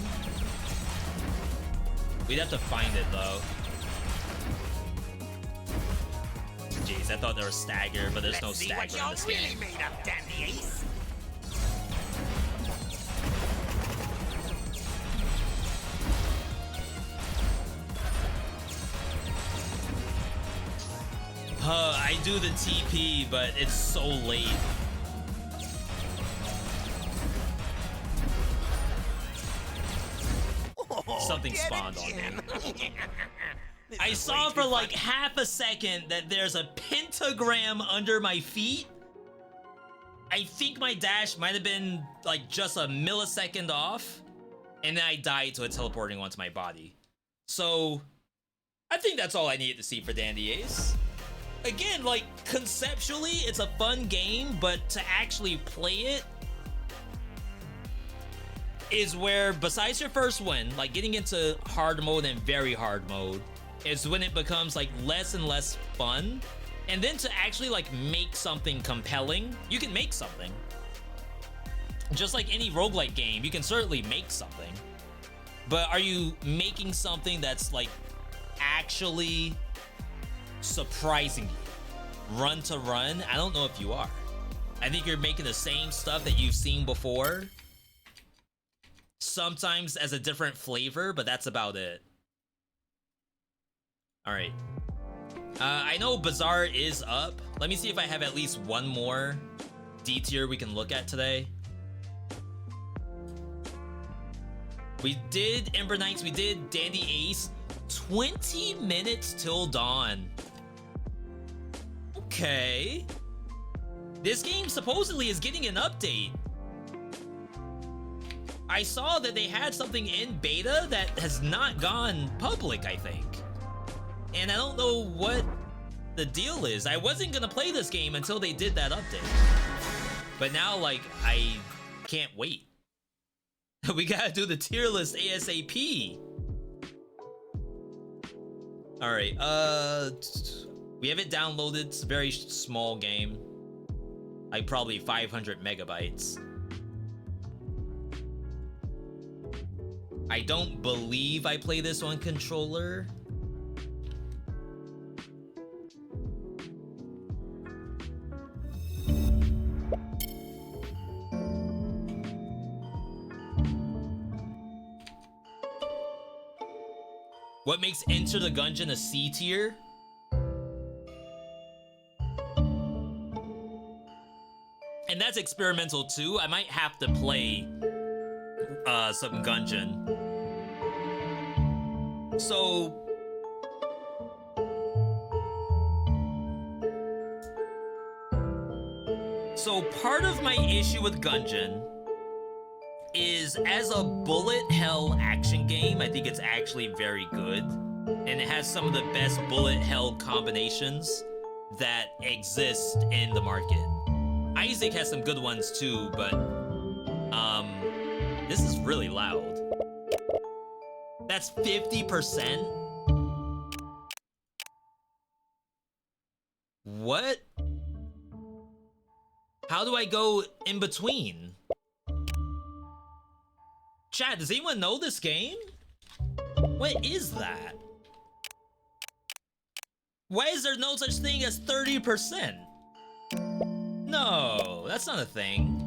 We'd have to find it though. Jeez, I thought there was stagger, but there's no stagger in this game. Made of, Dandy Ace. I do the TP, but it's so late. Something spawned on me. I saw for like half a second that there's a pentagram under my feet. I think my dash might have been like just a millisecond off, and then I died to it teleporting onto my body. So I think that's all I needed to see for Dandy Ace. Again, like conceptually, it's a fun game, but to actually play it is where, besides your first win, like getting into hard mode and very hard mode, is when it becomes like less and less fun. And then to actually like make something compelling, you can make something. Just like any roguelite game, you can certainly make something. But are you making something that's like actually surprising you? Run to run? I don't know if you are. I think you're making the same stuff that you've seen before. Sometimes as a different flavor, but that's about it. Alright. I know Bazaar is up. Let me see if I have at least one more D tier we can look at today. We did Ember Knights, we did Dandy Ace. 20 minutes till dawn. Okay. This game supposedly is getting an update. I saw that they had something in beta that has not gone public, I think. And I don't know what the deal is. I wasn't gonna play this game until they did that update. But now, like, I can't wait. We gotta do the tier list ASAP. Alright, we have it downloaded. It's a very small game. Like, probably 500 megabytes. I don't believe I play this on controller. What makes Enter the Gungeon a C tier? And that's experimental too. I might have to play some Gungeon. So part of my issue with Gungeon is, as a bullet hell action game, I think it's actually very good. And it has some of the best bullet hell combinations that exist in the market. Isaac has some good ones too, but this is really loud. That's 50%? What? How do I go in between? Chat, does anyone know this game? What is that? Why is there no such thing as 30%? No, that's not a thing.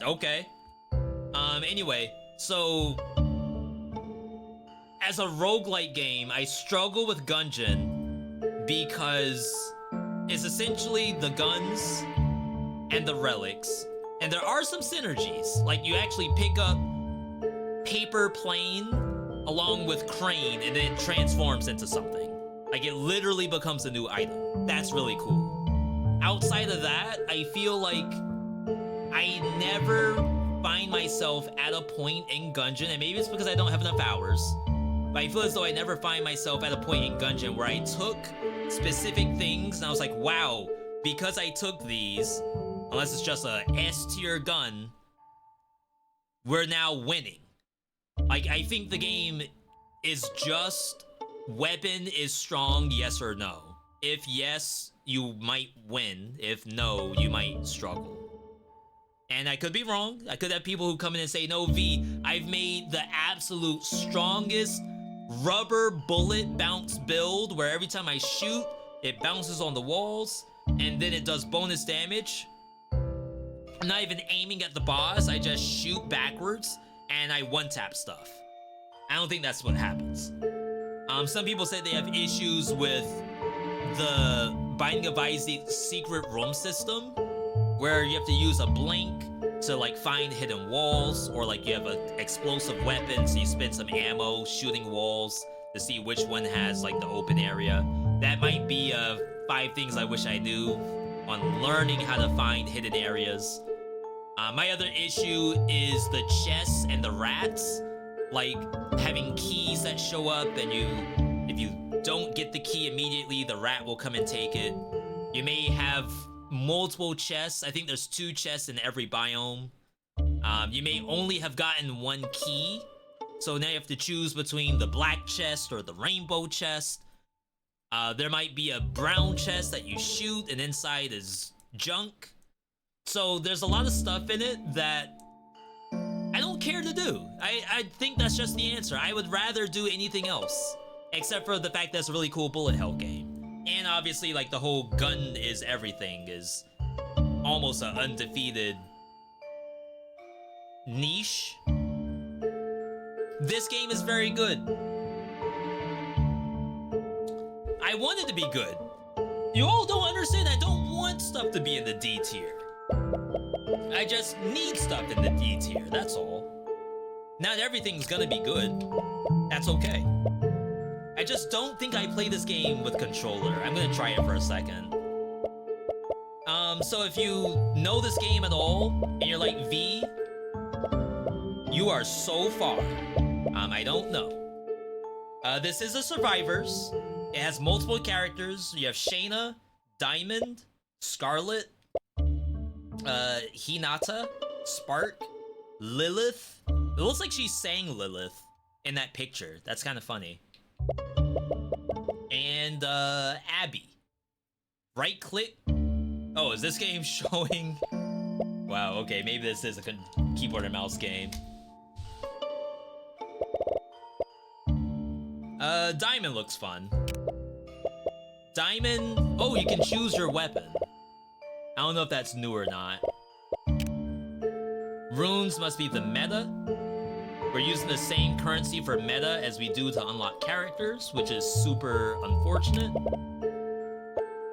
Okay. Anyway, so as a roguelite game, I struggle with Gungeon because it's essentially the guns and the relics. And there are some synergies, like you actually pick up paper plane along with crane and then it transforms into something. Like it literally becomes a new item. That's really cool. Outside of that, I feel like I never find myself at a point in Gungeon, and maybe it's because I don't have enough hours, but I feel as though I never find myself at a point in Gungeon where I took specific things and I was like, wow, because I took these, unless it's just a S-tier gun, we're now winning. Like, I think the game is just weapon is strong, yes or no. If yes, you might win. If no, you might struggle. And I could be wrong. I could have people who come in and say, no, V, I've made the absolute strongest rubber bullet bounce build where every time I shoot, it bounces on the walls and then it does bonus damage. I'm not even aiming at the boss. I just shoot backwards and I one-tap stuff. I don't think that's what happens. Some people say they have issues with the Binding of Isaac's secret room system, where you have to use a blink to like find hidden walls, or like you have an explosive weapon, so you spend some ammo shooting walls to see which one has like the open area. That might be 5 things I wish I knew on learning how to find hidden areas. My other issue is the chests and the rats, like having keys that show up and if you don't get the key immediately, the rat will come and take it. You may have multiple chests. I think there's 2 chests in every biome. You may only have gotten 1 key, so now you have to choose between the black chest or the rainbow chest. There might be a brown chest that you shoot and inside is junk. So there's a lot of stuff in it that I don't care to do. I think that's just the answer. I would rather do anything else, except for the fact that it's a really cool bullet hell game. And obviously, like, the whole gun is everything is almost an undefeated niche. This game is very good. I want it to be good. You all don't understand. I don't want stuff to be in the D tier. I just need stuff in the D tier, that's all. Not everything's gonna be good. That's okay. I just don't think I play this game with controller. I'm gonna try it for a second. So if you know this game at all, and you're like, V, you are so far. I don't know. This is a Survivors. It has multiple characters. You have Shayna, Diamond, Scarlet, Hinata, Spark, Lilith. It looks like she's saying Lilith in that picture. That's kind of funny. And Abby. Right click. Oh, is this game showing? Wow, okay, maybe this is a keyboard and mouse game. Diamond looks fun. Diamond, oh, you can choose your weapon. I don't know if that's new or not. Runes must be the meta. We're using the same currency for meta as we do to unlock characters, which is super unfortunate.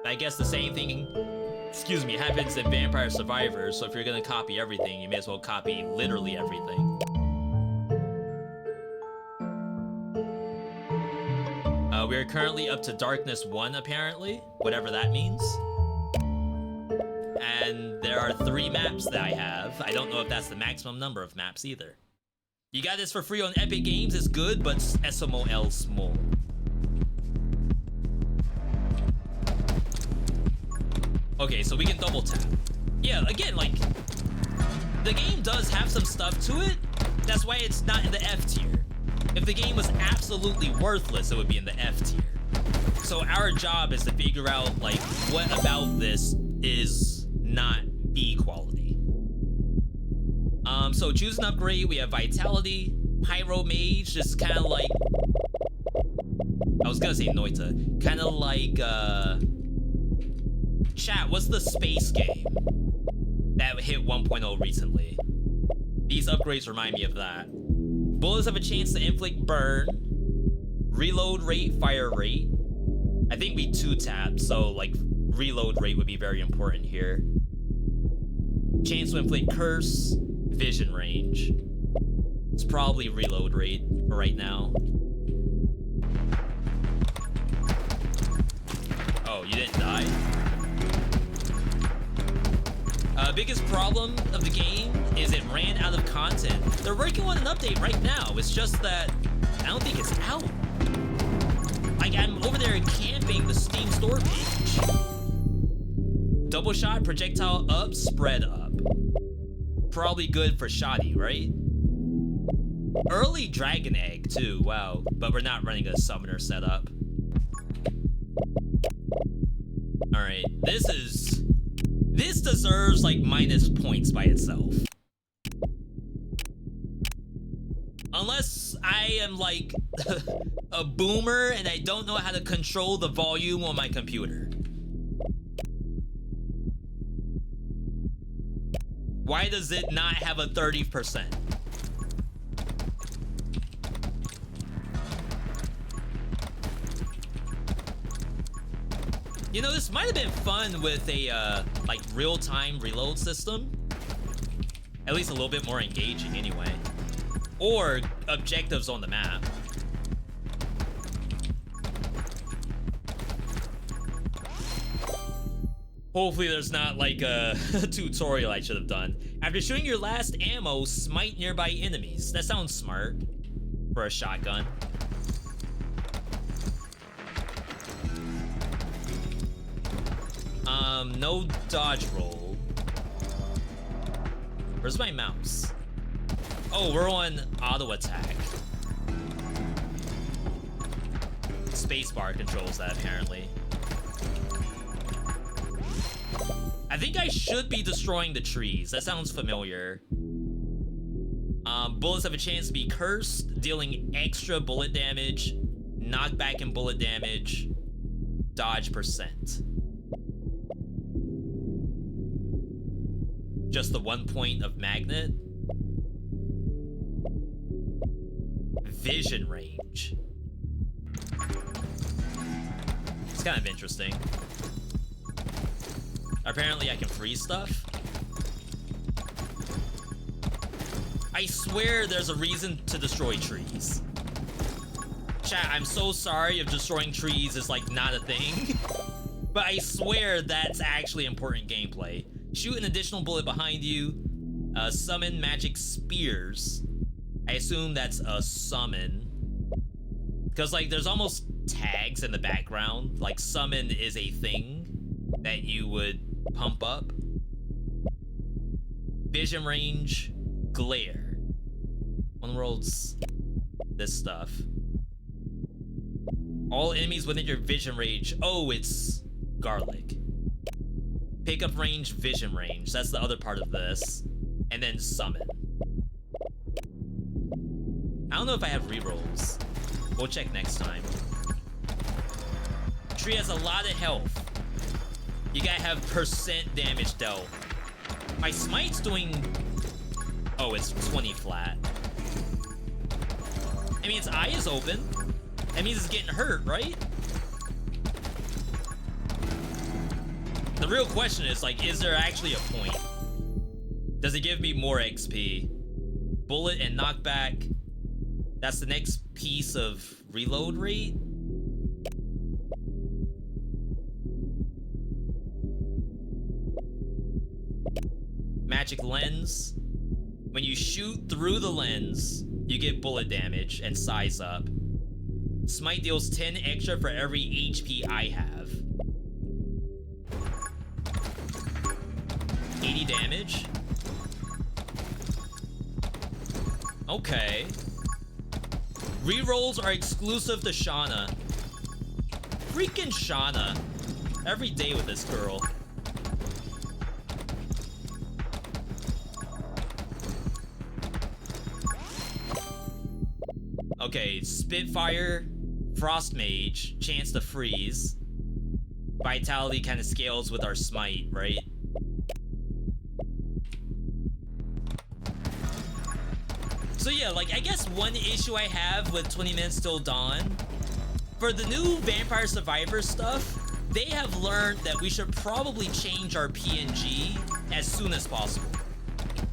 I guess the same thing, excuse me, happens in Vampire Survivors, so if you're gonna copy everything, you may as well copy literally everything. We are currently up to Darkness 1, apparently, whatever that means. And there are 3 maps that I have. I don't know if that's the maximum number of maps either. You got this for free on Epic Games. It's good, but SMOL small. Okay, so we can double tap. Yeah, again, like, the game does have some stuff to it. That's why it's not in the F tier. If the game was absolutely worthless, it would be in the F tier. So our job is to figure out, like, what about this is not B quality. So choose an upgrade. We have Vitality, Pyro Mage, just kind of like... I was gonna say Noita. Kind of like, Chat, what's the space game that hit 1.0 recently? These upgrades remind me of that. Bullets have a chance to inflict burn, reload rate, fire rate. I think we 2-tap, so like reload rate would be very important here. Chance to inflict curse, vision range. It's probably reload rate for right now. Oh, you didn't die? Biggest problem of the game is it ran out of content. They're working on an update right now. It's just that I don't think it's out. Like, I'm over there camping the Steam store page. Double shot, projectile up, spread up. Probably good for shoddy, right? Early dragon egg too, wow. But we're not running a summoner setup. Alright, this deserves like minus points by itself. Unless I am like a boomer and I don't know how to control the volume on my computer. Why does it not have a 30%? You know, this might have been fun with a like real-time reload system. At least a little bit more engaging anyway. Or objectives on the map. Hopefully there's not like a tutorial I should have done. After shooting your last ammo, smite nearby enemies. That sounds smart for a shotgun. No dodge roll. Where's my mouse? Oh, we're on auto attack. Spacebar controls that apparently. I think I should be destroying the trees. That sounds familiar. Bullets have a chance to be cursed, dealing extra bullet damage, knockback and bullet damage, dodge percent. Just the 1 point of magnet. Vision range. It's kind of interesting. Apparently I can freeze stuff. I swear there's a reason to destroy trees. Chat, I'm so sorry if destroying trees is like not a thing. But I swear that's actually important gameplay. Shoot an additional bullet behind you. Summon magic spears. I assume that's a summon. Because like there's almost tags in the background. Like summon is a thing that you would pump up. Vision range, glare. One world's this stuff. All enemies within your vision range. Oh, it's garlic. Pickup range, vision range. That's the other part of this. And then summon. I don't know if I have rerolls. We'll check next time. Tree has a lot of health. You gotta have percent damage dealt. My smite's doing... Oh, it's 20 flat. I mean, its eye is open. That means it's getting hurt, right? The real question is, like, is there actually a point? Does it give me more XP? Bullet and knockback. That's the next piece of reload rate. Magic lens. When you shoot through the lens, you get bullet damage and size up. Smite deals 10 extra for every HP I have. 80 damage. Okay. Rerolls are exclusive to Shauna. Freaking Shauna. Every day with this girl. Okay, Spitfire, Frost Mage, chance to freeze. Vitality kind of scales with our smite, right? So yeah, like, I guess one issue I have with 20 Minutes Till Dawn, for the new Vampire Survivor stuff, they have learned that we should probably change our PNG as soon as possible.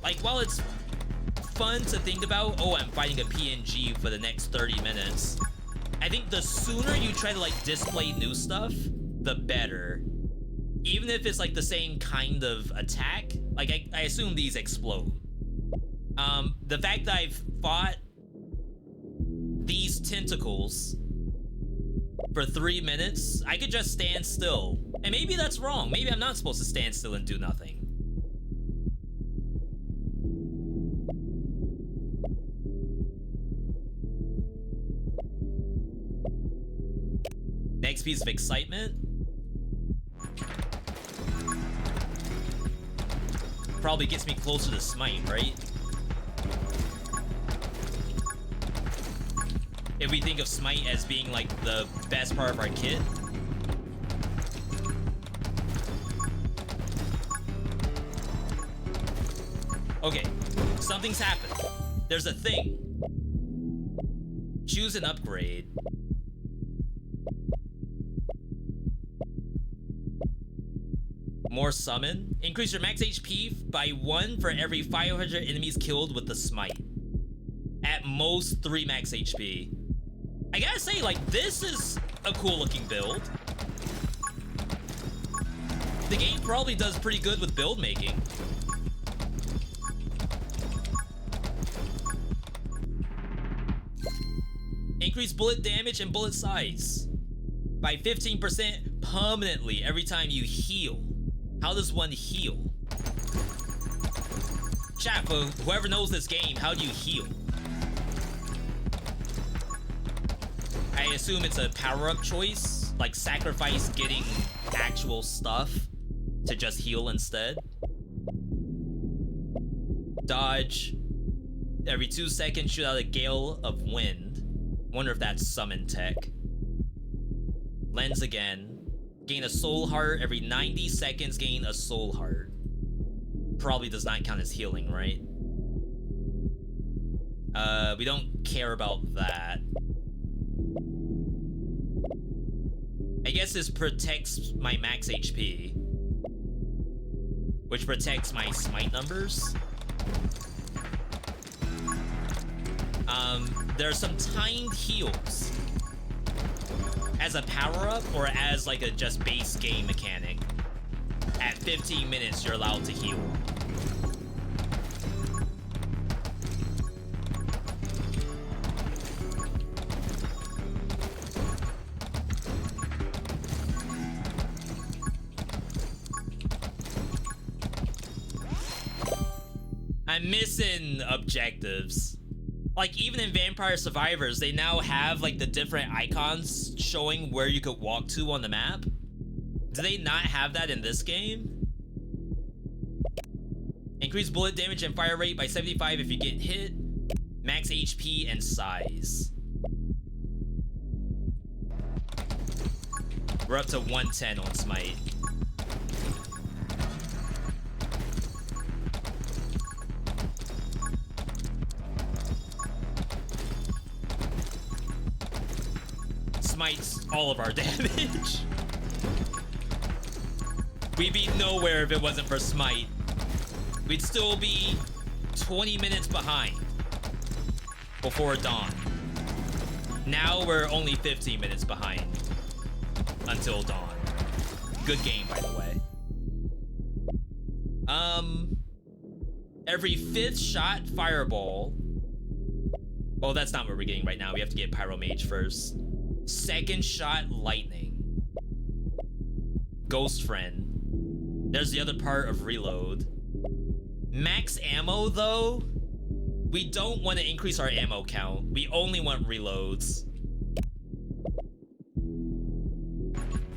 Like, while it's fun to think about, oh, I'm fighting a PNG for the next 30 minutes, I think the sooner you try to, like, display new stuff, the better. Even if it's, like, the same kind of attack, like, I assume these explode. The fact that I've fought these tentacles for 3 minutes, I could just stand still. And maybe that's wrong. Maybe I'm not supposed to stand still and do nothing. Next piece of excitement. Probably gets me closer to smite, right? If we think of smite as being like the best part of our kit. Okay, something's happened. There's a thing. Choose an upgrade. More summon. Increase your max HP by 1 for every 500 enemies killed with the smite. At most 3 max HP. I gotta say, like, this is a cool looking build. The game probably does pretty good with build making. Increase bullet damage and bullet size by 15% permanently every time you heal. How does one heal? Chat, for whoever knows this game, how do you heal? I assume it's a power-up choice, like sacrifice getting actual stuff to just heal instead. Dodge. Every 2 seconds, shoot out a gale of wind. Wonder if that's summon tech. Lens again. Gain a soul heart. Every 90 seconds, gain a soul heart. Probably does not count as healing, right? We don't care about that. I guess this protects my max HP, which protects my smite numbers. There are some timed heals as a power-up or as like a just base game mechanic. At 15 minutes, you're allowed to heal. I'm missing objectives. Like, even in Vampire Survivors, they now have like the different icons showing where you could walk to on the map. Do they not have that in this game? Increase bullet damage and fire rate by 75 if you get hit. Max HP and size. We're up to 110 on smite. Smites all of our damage. We'd be nowhere if it wasn't for smite. We'd still be 20 minutes behind before dawn. Now we're only 15 minutes behind until dawn. Good game, by the way. Every 5th shot, fireball. Oh, that's not what we're getting right now. We have to get Pyro Mage first. 2nd shot, lightning. Ghost Friend. There's the other part of reload. Max ammo, though. We don't want to increase our ammo count. We only want reloads.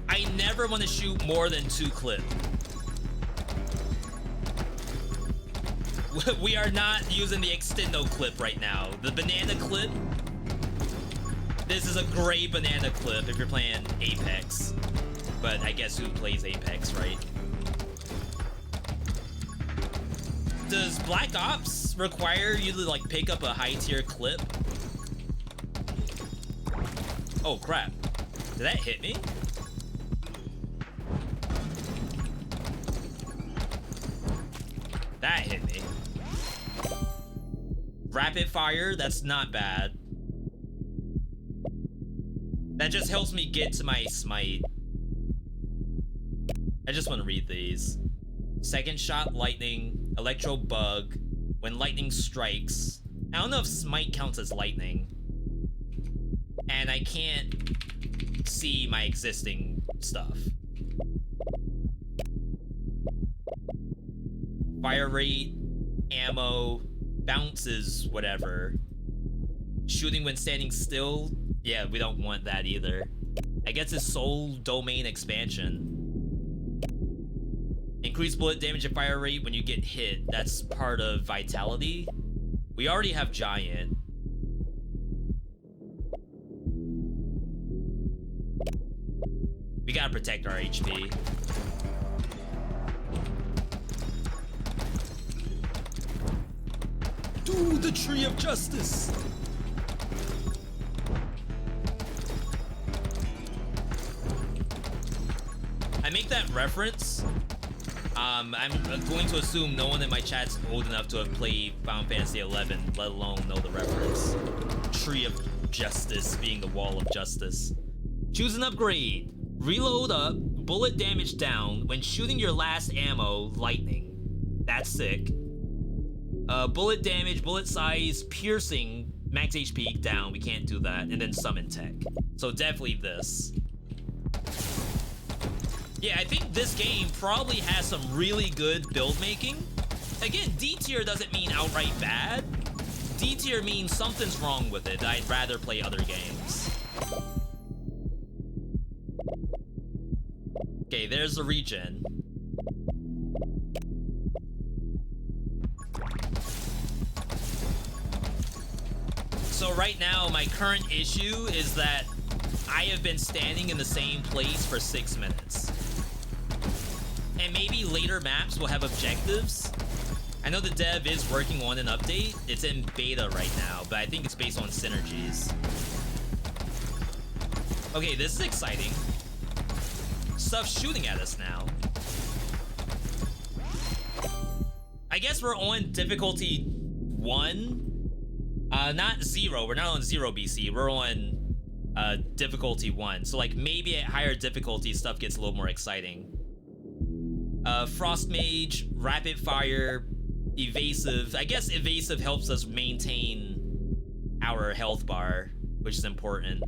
I never want to shoot more than 2 clips. We are not using the extendo clip right now. The banana clip This is a great banana clip if you're playing Apex. But I guess who plays Apex, right? Does Black Ops require you to like pick up a high tier clip? Oh crap. Did that hit me? That hit me. Rapid fire, that's not bad. That just helps me get to my smite. I just want to read these. Second shot lightning, electro bug, when lightning strikes. I don't know if smite counts as lightning. And I can't see my existing stuff. Fire rate, ammo, bounces, whatever. Shooting when standing still. Yeah, we don't want that either. I guess it's soul domain expansion. Increased bullet damage and fire rate when you get hit. That's part of vitality. We already have giant. We gotta protect our HP. Do the tree of justice. I make that reference. I'm going to assume no one in my chat's old enough to have played Final Fantasy XI, let alone know the reference. Tree of Justice being the wall of justice. Choose an upgrade. Reload up, bullet damage down. When shooting your last ammo, lightning. That's sick. Bullet damage, bullet size, piercing, max HP down. We can't do that. And then summon tech. So definitely this. Yeah, I think this game probably has some really good build making. Again, D tier doesn't mean outright bad. D tier means something's wrong with it. I'd rather play other games. Okay, there's the regen. So right now, my current issue is that I have been standing in the same place for 6 minutes. And maybe later maps will have objectives. I know the dev is working on an update. It's in beta right now, but I think it's based on synergies. Okay, this is exciting. Stuff's shooting at us now. I guess we're on difficulty 1. Not 0. We're not on 0 BC. We're on difficulty 1. So like maybe at higher difficulty stuff gets a little more exciting. Frost Mage, Rapid Fire, Evasive. I guess Evasive helps us maintain our health bar, which is important.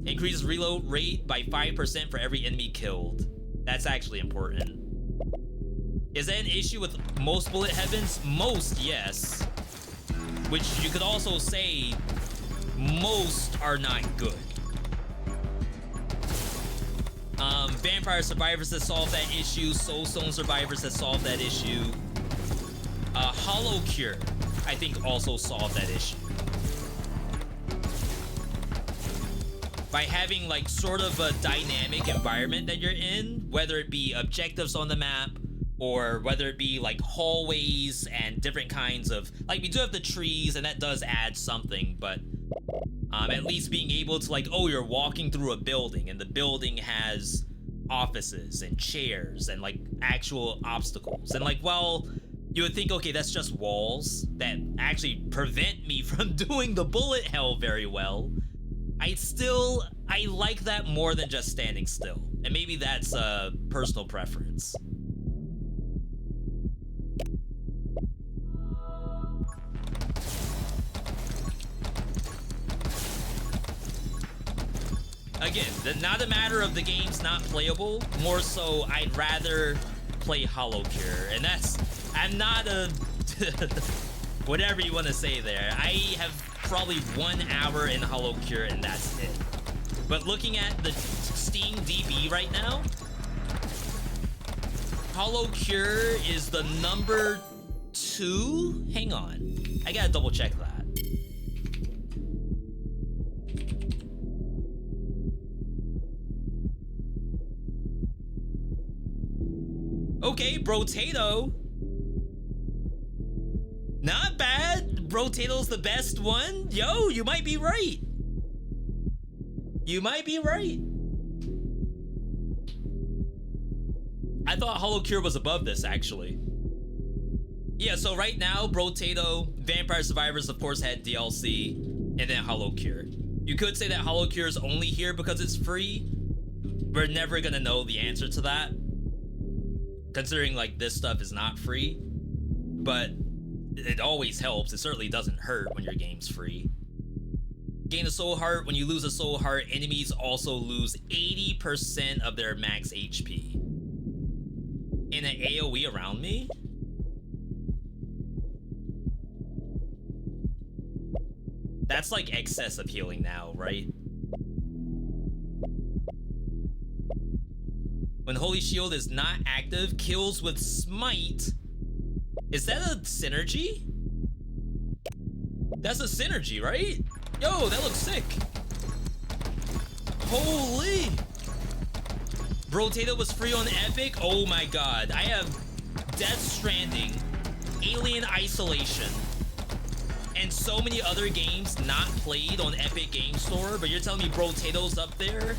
Increases reload rate by 5% for every enemy killed. That's actually important. Is that an issue with most bullet heavens? Most, yes. Which you could also say most are not good. Vampire Survivors has solved that issue. Soulstone Survivors has solved that issue. Hollow Cure, I think, also solved that issue. By having like sort of a dynamic environment that you're in, whether it be objectives on the map, or whether it be like hallways and different kinds of, like we do have the trees and that does add something, but at least being able to like, oh, you're walking through a building and the building has offices and chairs and like actual obstacles. And like, well, you would think, okay, that's just walls that actually prevent me from doing the bullet hell very well. I like that more than just standing still. And maybe that's a personal preference. Again, not a matter of the game's not playable, more so I'd rather play Hollow Cure, and that's, I'm not a, whatever you want to say there. I have probably 1 hour in Hollow Cure and that's it. But looking at the Steam DB right now, Hollow Cure is the number 2? Hang on, I gotta double check that. Okay, Brotato. Not bad. Brotato's the best one. Yo, you might be right. You might be right. I thought Hollow Cure was above this, actually. Yeah, so right now, Brotato, Vampire Survivors, of course, had DLC, and then Hollow Cure. You could say that Hollow Cure is only here because it's free. We're never gonna know the answer to that, considering like this stuff is not free, but it always helps. It certainly doesn't hurt when your game's free. Gain a soul heart. When you lose a soul heart, enemies also lose 80% of their max HP. In an AoE around me? That's like excessive healing now, right? When Holy Shield is not active, kills with Smite. Is that a synergy? That's a synergy, right? Yo, that looks sick. Holy. Brotato was free on Epic? Oh my god. I have Death Stranding, Alien Isolation, and so many other games not played on Epic Game Store, but you're telling me Brotato's up there?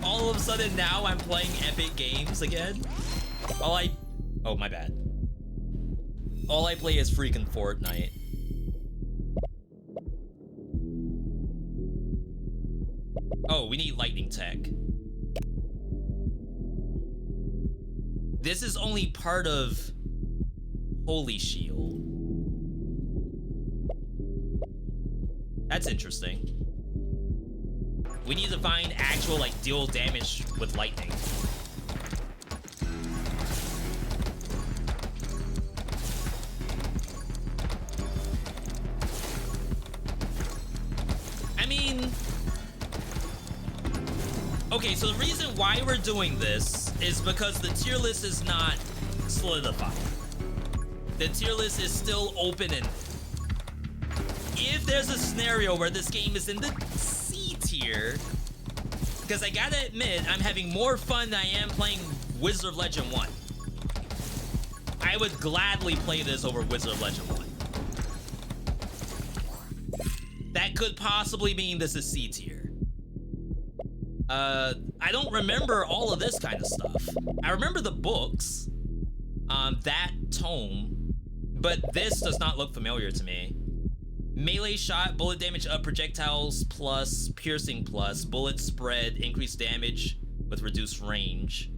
All of a sudden now I'm playing Epic games again? Oh, my bad. All I play is freaking Fortnite. Oh, we need lightning tech. This is only part of Holy Shield. That's interesting. We need to find actual, like, deal damage with lightning. I mean... Okay, so the reason why we're doing this is because the tier list is not solidified. The tier list is still open, and if there's a scenario where this game is in the C tier, because I gotta admit, I'm having more fun than I am playing Wizard of Legend 1. I would gladly play this over Wizard of Legend 1. That could possibly mean this is C tier. I don't remember all of this kind of stuff. I remember the books, that tome, but this does not look familiar to me. Melee shot, bullet damage up, projectiles plus, piercing plus, bullet spread, increased damage with reduced range.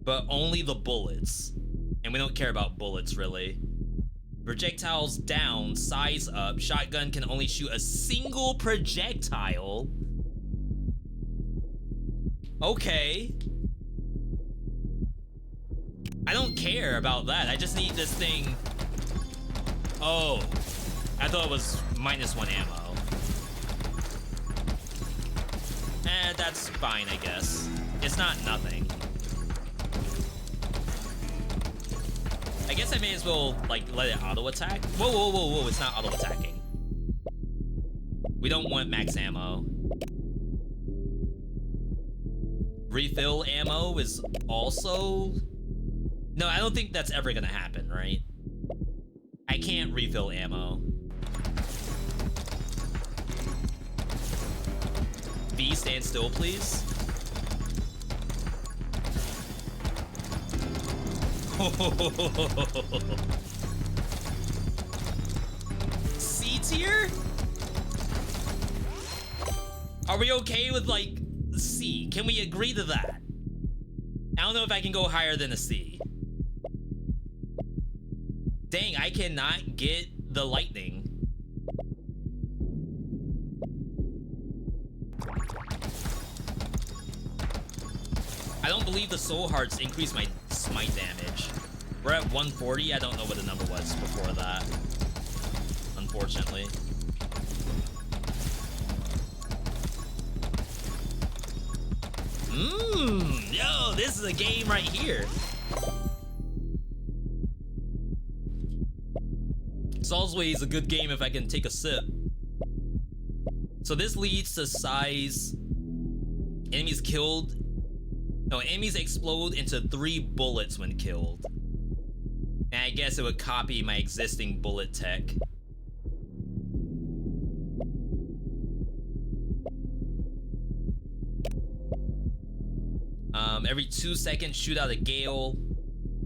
But only the bullets. And we don't care about bullets, really. Projectiles down, size up, shotgun can only shoot a single projectile. Okay. I don't care about that. I just need this thing. Oh, I thought it was -1 ammo. That's fine, I guess. It's not nothing. I guess I may as well, like, let it auto-attack. Whoa, whoa, whoa, whoa, it's not auto-attacking. We don't want max ammo. Refill ammo is also... No, I don't think that's ever gonna happen, right? I can't refill ammo. V, stand still, please. C tier? Are we okay with, like, C? Can we agree to that? I don't know if I can go higher than a C. Dang, I cannot get the lightning. I don't believe the soul hearts increase my smite damage. We're at 140. I don't know what the number was before that, unfortunately. Yo, this is a game right here. Salisbury is a good game if I can take a sip. So this leads to size. Enemies killed. No, enemies explode into 3 bullets when killed. And I guess it would copy my existing bullet tech. Every 2 seconds, shoot out a gale.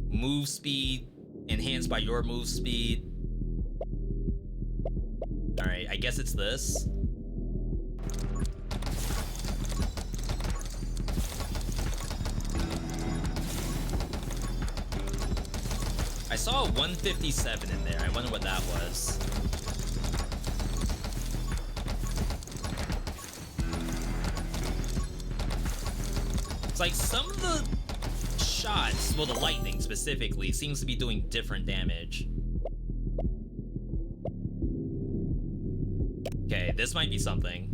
Move speed enhanced by your move speed. Alright, I guess it's this. I saw a 157 in there. I wonder what that was. It's like some of the shots, well, the lightning specifically, seems to be doing different damage. Okay, this might be something.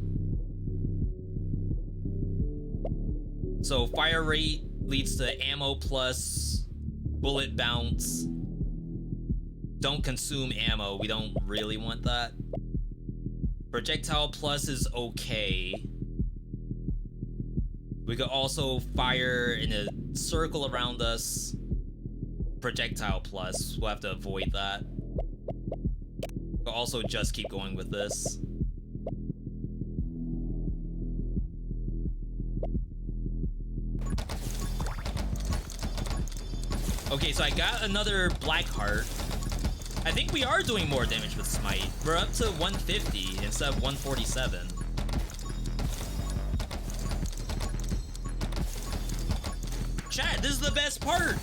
So fire rate leads to ammo plus bullet bounce. Don't consume ammo. We don't really want that. Projectile plus is okay. We could also fire in a circle around us. Projectile plus. We'll have to avoid that. We'll also just keep going with this. Okay, so I got another black heart. I think we are doing more damage with Smite. We're up to 150 instead of 147. Chat, this is the best part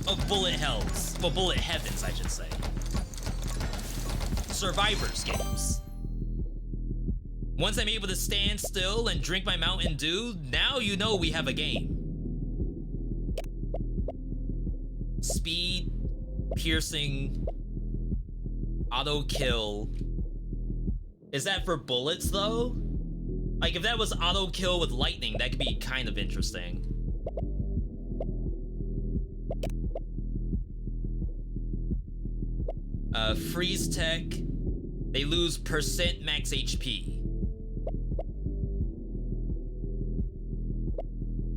of bullet hells. Well, bullet heavens, I should say. Survivors games. Once I'm able to stand still and drink my Mountain Dew, now you know we have a game. Speed, piercing, auto kill. Is that for bullets though? Like if that was auto kill with lightning, that could be kind of interesting. Freeze tech. They lose % max HP.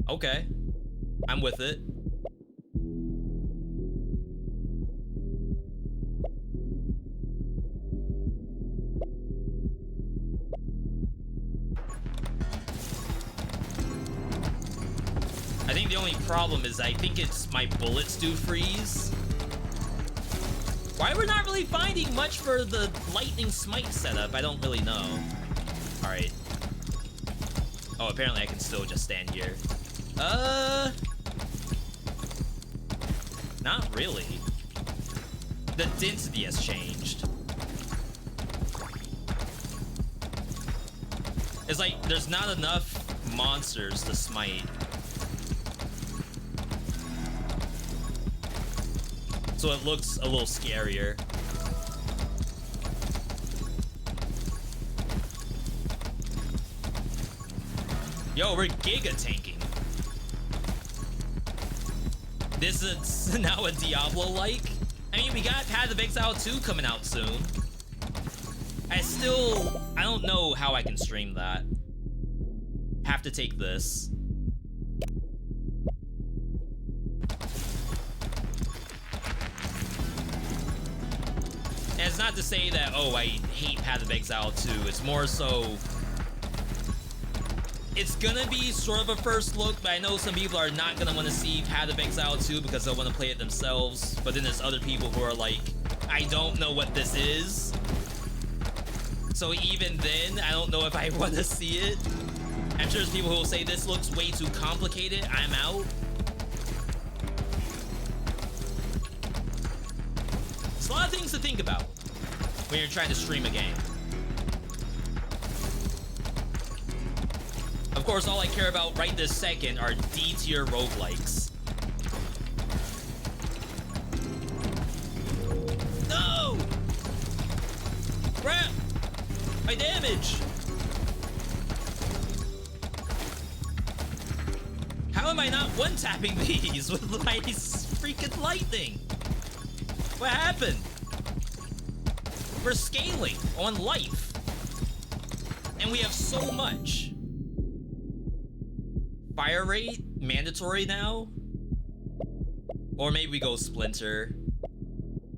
Okay, I'm with it. I think the only problem is I think it's my bullets do freeze. Why we're not really finding much for the lightning smite setup, I don't really know. All right. Oh, apparently I can still just stand here. Not really. The density has changed. It's like there's not enough monsters to smite. So it looks a little scarier. Yo, we're giga tanking. This is now a Diablo-like. I mean, we got Pádhraic H 2 coming out soon. I don't know how I can stream that. Have to take this. And it's not to say that, oh, I hate Pádhraic H 2. It's more so... It's gonna be sort of a first look, but I know some people are not gonna want to see Pádhraic H 2 because they'll want to play it themselves. But then there's other people who are like, I don't know what this is. So even then, I don't know if I want to see it. I'm sure there's people who will say this looks way too complicated. I'm out. It's a lot of things to think about when you're trying to stream a game. Of course, all I care about right this second are D-tier roguelikes. No! Crap! My damage! How am I not one-tapping these with my freaking lightning? What happened? We're scaling on life. And we have so much. fire rate mandatory now? Or maybe we go Splinter.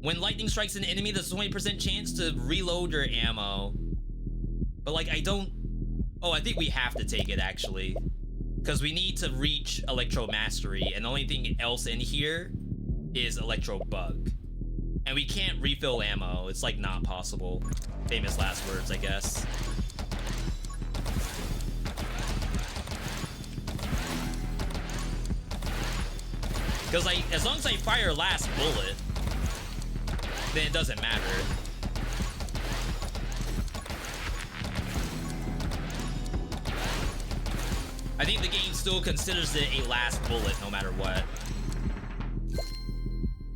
When lightning strikes an enemy, there's a 20% chance to reload your ammo. But like, I don't... Oh, I think we have to take it actually. Because we need to reach Electro Mastery, and the only thing else in here is Electro Bug. And we can't refill ammo. It's like not possible. Famous last words, I guess. Because like, as long as I fire last bullet, then it doesn't matter. I think the game still considers it a last bullet no matter what.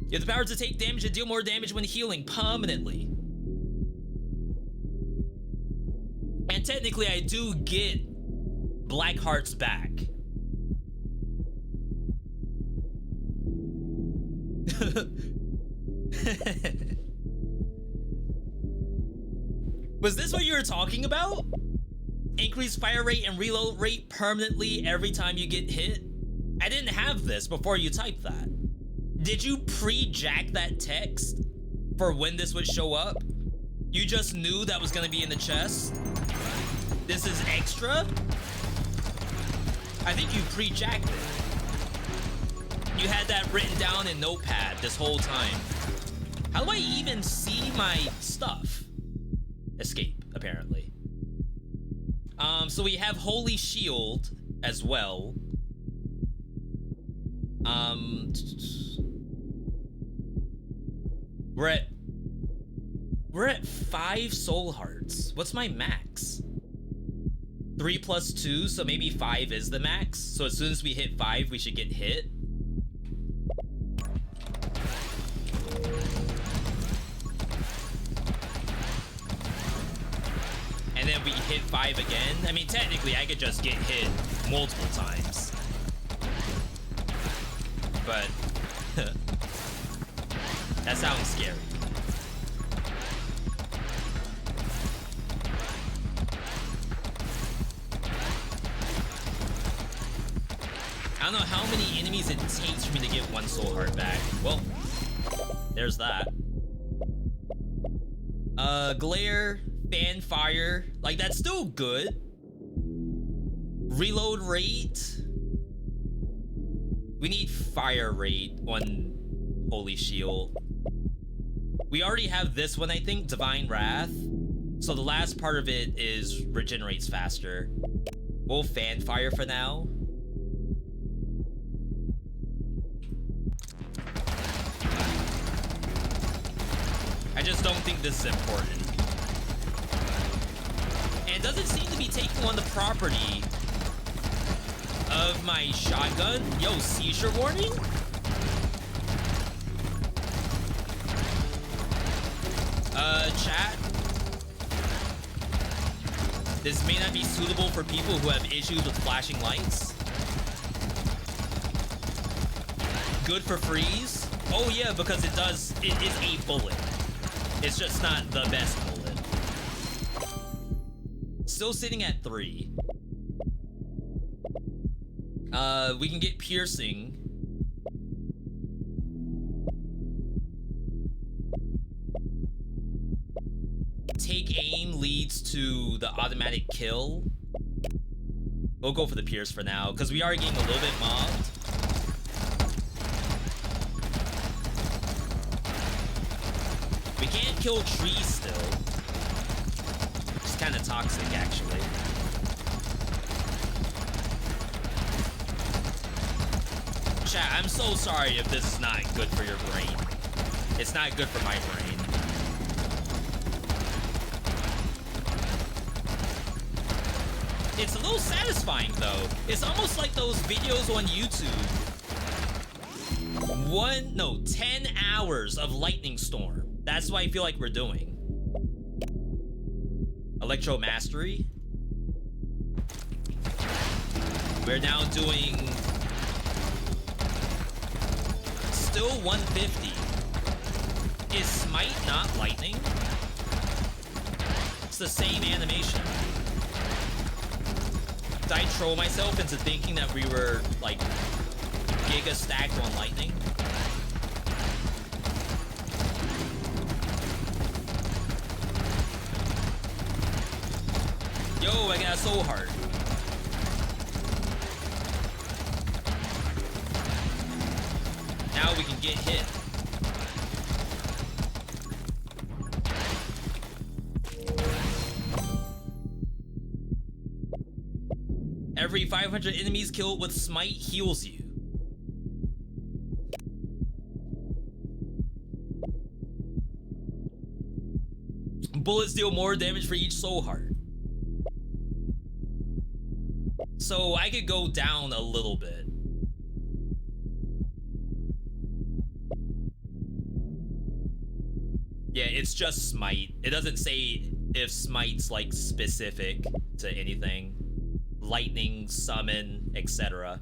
You have the power to take damage and deal more damage when healing permanently. And technically I do get black hearts back. Was this what you were talking about? Increase fire rate and reload rate permanently every time you get hit? I didn't have this before you typed that. Did you pre-jack that text for when this would show up? You just knew that was gonna be in the chest? This is extra? I think you pre-jacked it. You had that written down in Notepad this whole time. How do I even see my stuff? Escape, apparently. So we have Holy Shield as well. We're at 5 soul hearts. What's my max? 3 plus 2, so maybe 5 is the max. So as soon as we hit 5, we should get hit. And then we hit 5 again. I mean, technically, I could just get hit multiple times. But that sounds scary. I don't know how many enemies it takes for me to get 1 soul heart back. Well, there's that. Glare, fan fire, like that's still good. Reload rate. We need fire rate on Holy Shield. We already have this one, I think, Divine Wrath. So the last part of it is regenerates faster. We'll fan fire for now. I just don't think this is important. And it doesn't seem to be taking on the property of my shotgun. Yo, seizure warning? Chat. This may not be suitable for people who have issues with flashing lights. Good for freeze? Oh yeah, because it is a bullet. It's just not the best bullet. Still sitting at 3. We can get piercing. Take aim leads to the automatic kill. We'll go for the pierce for now, because we are getting a little bit mobbed. We can't kill trees still. It's kind of toxic, actually. Chat, I'm so sorry if this is not good for your brain. It's not good for my brain. It's a little satisfying, though. It's almost like those videos on YouTube. 10 hours of lightning storm. That's what I feel like we're doing. Electro Mastery. We're now doing still 150. Is Smite not lightning? It's the same animation. Did I troll myself into thinking that we were like giga stacked on lightning? Yo, I got a soul heart. Now we can get hit. Every 500 enemies killed with smite heals you. Bullets deal more damage for each soul heart. So I could go down a little bit. Yeah, it's just smite. It doesn't say if smite's like specific to anything. Lightning, summon, etc.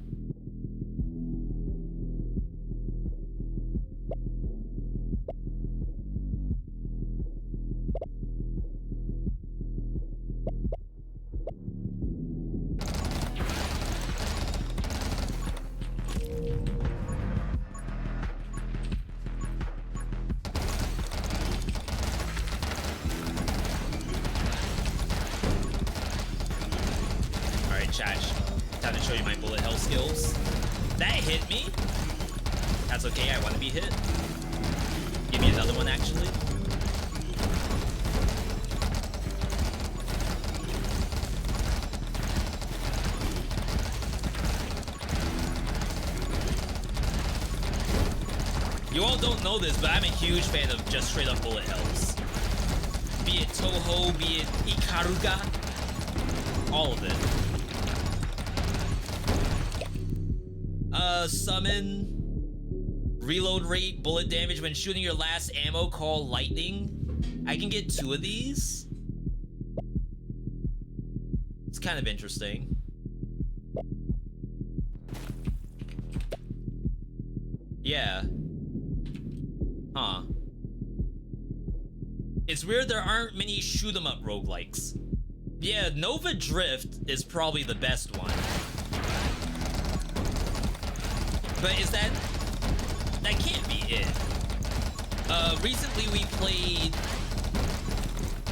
Time to show you my bullet hell skills. That hit me. That's okay, I want to be hit. Give me another one, actually. You all don't know this, but I'm a huge fan of just straight up bullet hells. Be it Toho, be it Ikaruga, all of it. Summon, reload rate, bullet damage when shooting your last ammo called lightning. I can get 2 of these. It's kind of interesting. Yeah. Huh. It's weird there aren't many shoot 'em up roguelikes. Yeah, Nova Drift is probably the best one. But is that can't be it. Recently we played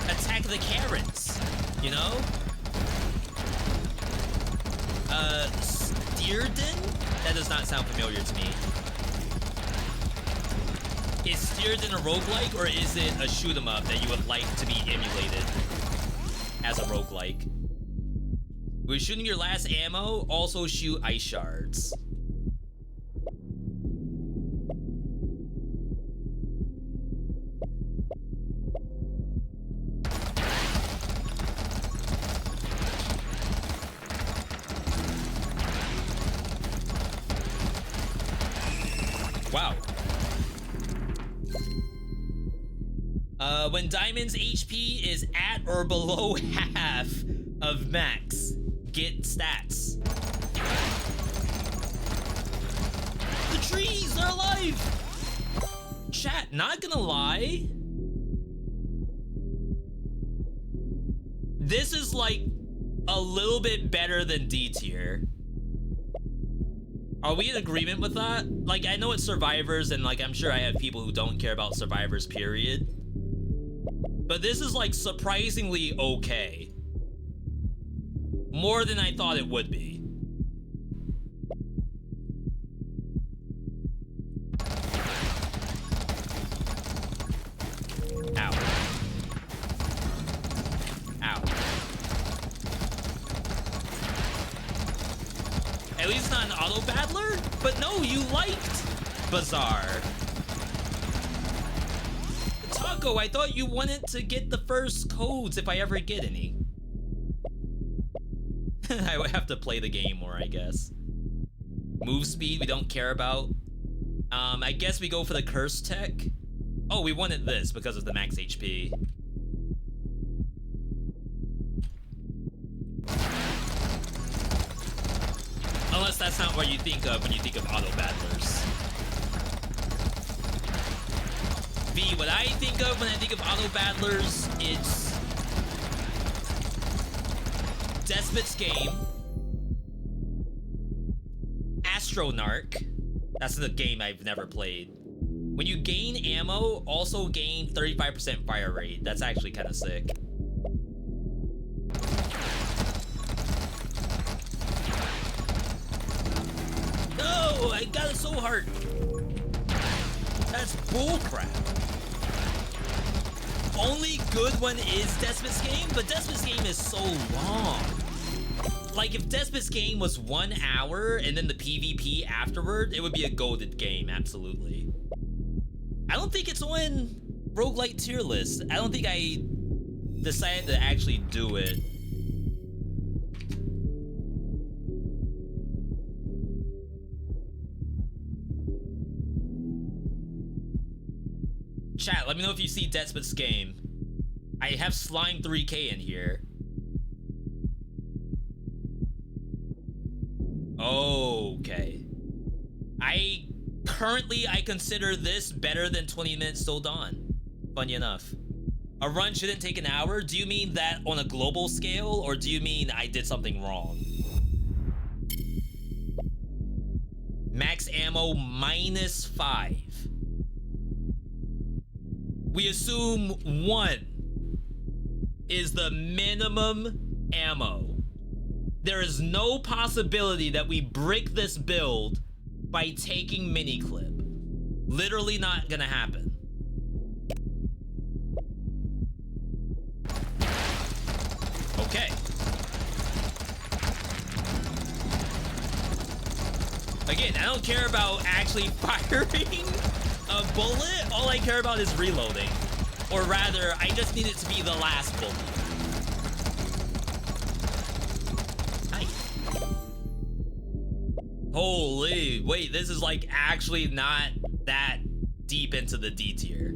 Attack of the Karens, you know? Steerden? That does not sound familiar to me. Is Steerden a roguelike, or is it a shoot 'em up that you would like to be emulated as a roguelike? When shooting your last ammo, also shoot ice shards. Wow. When Diamond's HP is at or below half of max, get stats. The trees, they're alive! Chat, not gonna lie. This is like a little bit better than D tier. Are we in agreement with that? Like, I know it's Survivors, and like, I'm sure I have people who don't care about Survivors, period. But this is like surprisingly okay. More than I thought it would be. Ow. Ow. At least not an auto battler? But no, you liked Bazaar. Taco, I thought you wanted to get the first codes if I ever get any. I would have to play the game more, I guess. Move speed, we don't care about. I guess we go for the curse tech. Oh, we wanted this because of the max HP. Unless that's not what you think of when you think of auto battlers. V, what I think of when I think of auto battlers, it's Despot's Game, Astronarch. That's the game I've never played. When you gain ammo, also gain 35% fire rate. That's actually kind of sick. No, I got it so hard. That's bullcrap. Only good one is Despot's Game, but Despot's Game is so long. Like, if Despot's Game was 1 hour and then the PvP afterward, it would be a goated game, absolutely. I don't think it's on Roguelite tier list. I don't think I decided to actually do it. Chat, let me know if you see Despot's Game. I have Slime 3K in here. Okay. I consider this better than 20 Minutes Till Dawn. Funny enough. A run shouldn't take an hour? Do you mean that on a global scale, or do you mean I did something wrong? Max ammo -5. We assume 1 is the minimum ammo. There is no possibility that we brick this build by taking miniclip. Literally not gonna happen. Okay. Again, I don't care about actually firing a bullet. All I care about is reloading. Or rather, I just need it to be the last bullet. Holy, wait, this is like actually not that deep into the D tier.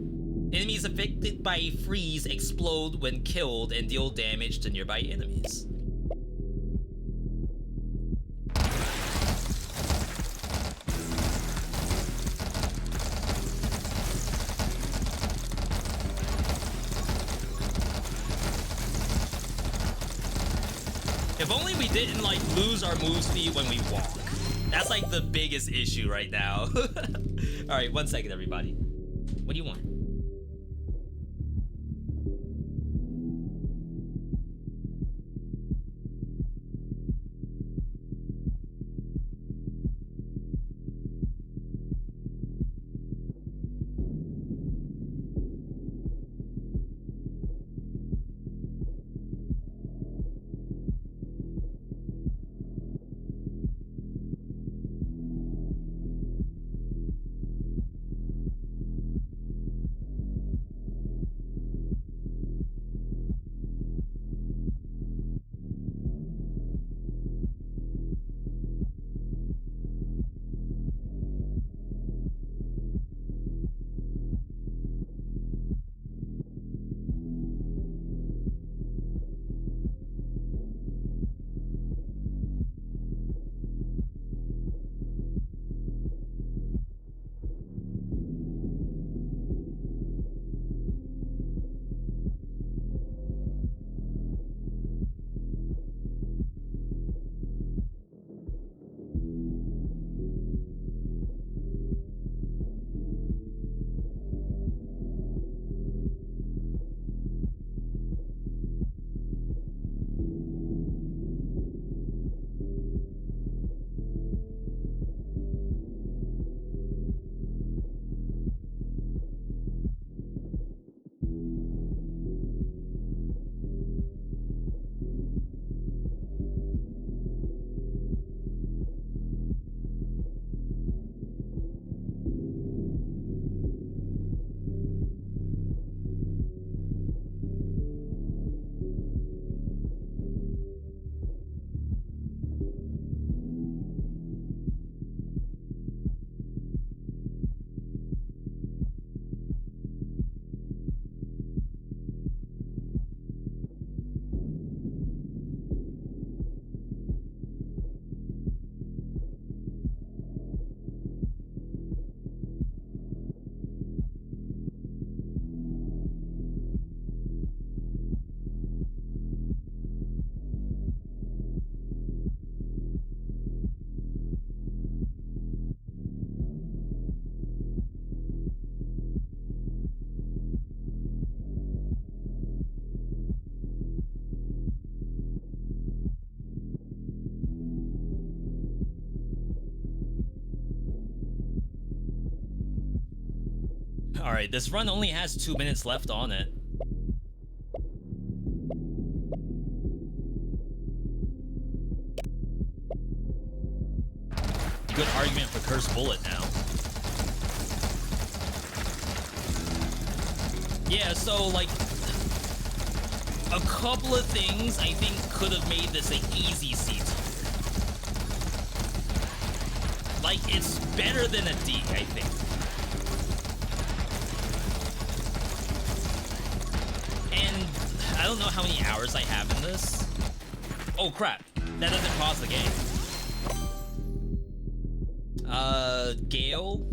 Enemies affected by freeze explode when killed and deal damage to nearby enemies. If only we didn't like lose our move speed when we walk. That's like the biggest issue right now. All right, 1 second, everybody. What do you want? Alright, this run only has 2 minutes left on it. Good argument for Cursed Bullet now. Yeah, so like a couple of things I think could have made this an easy C tier. Like, it's better than a D, I think. And I don't know how many hours I have in this. Oh crap, that doesn't pause the game. Gale,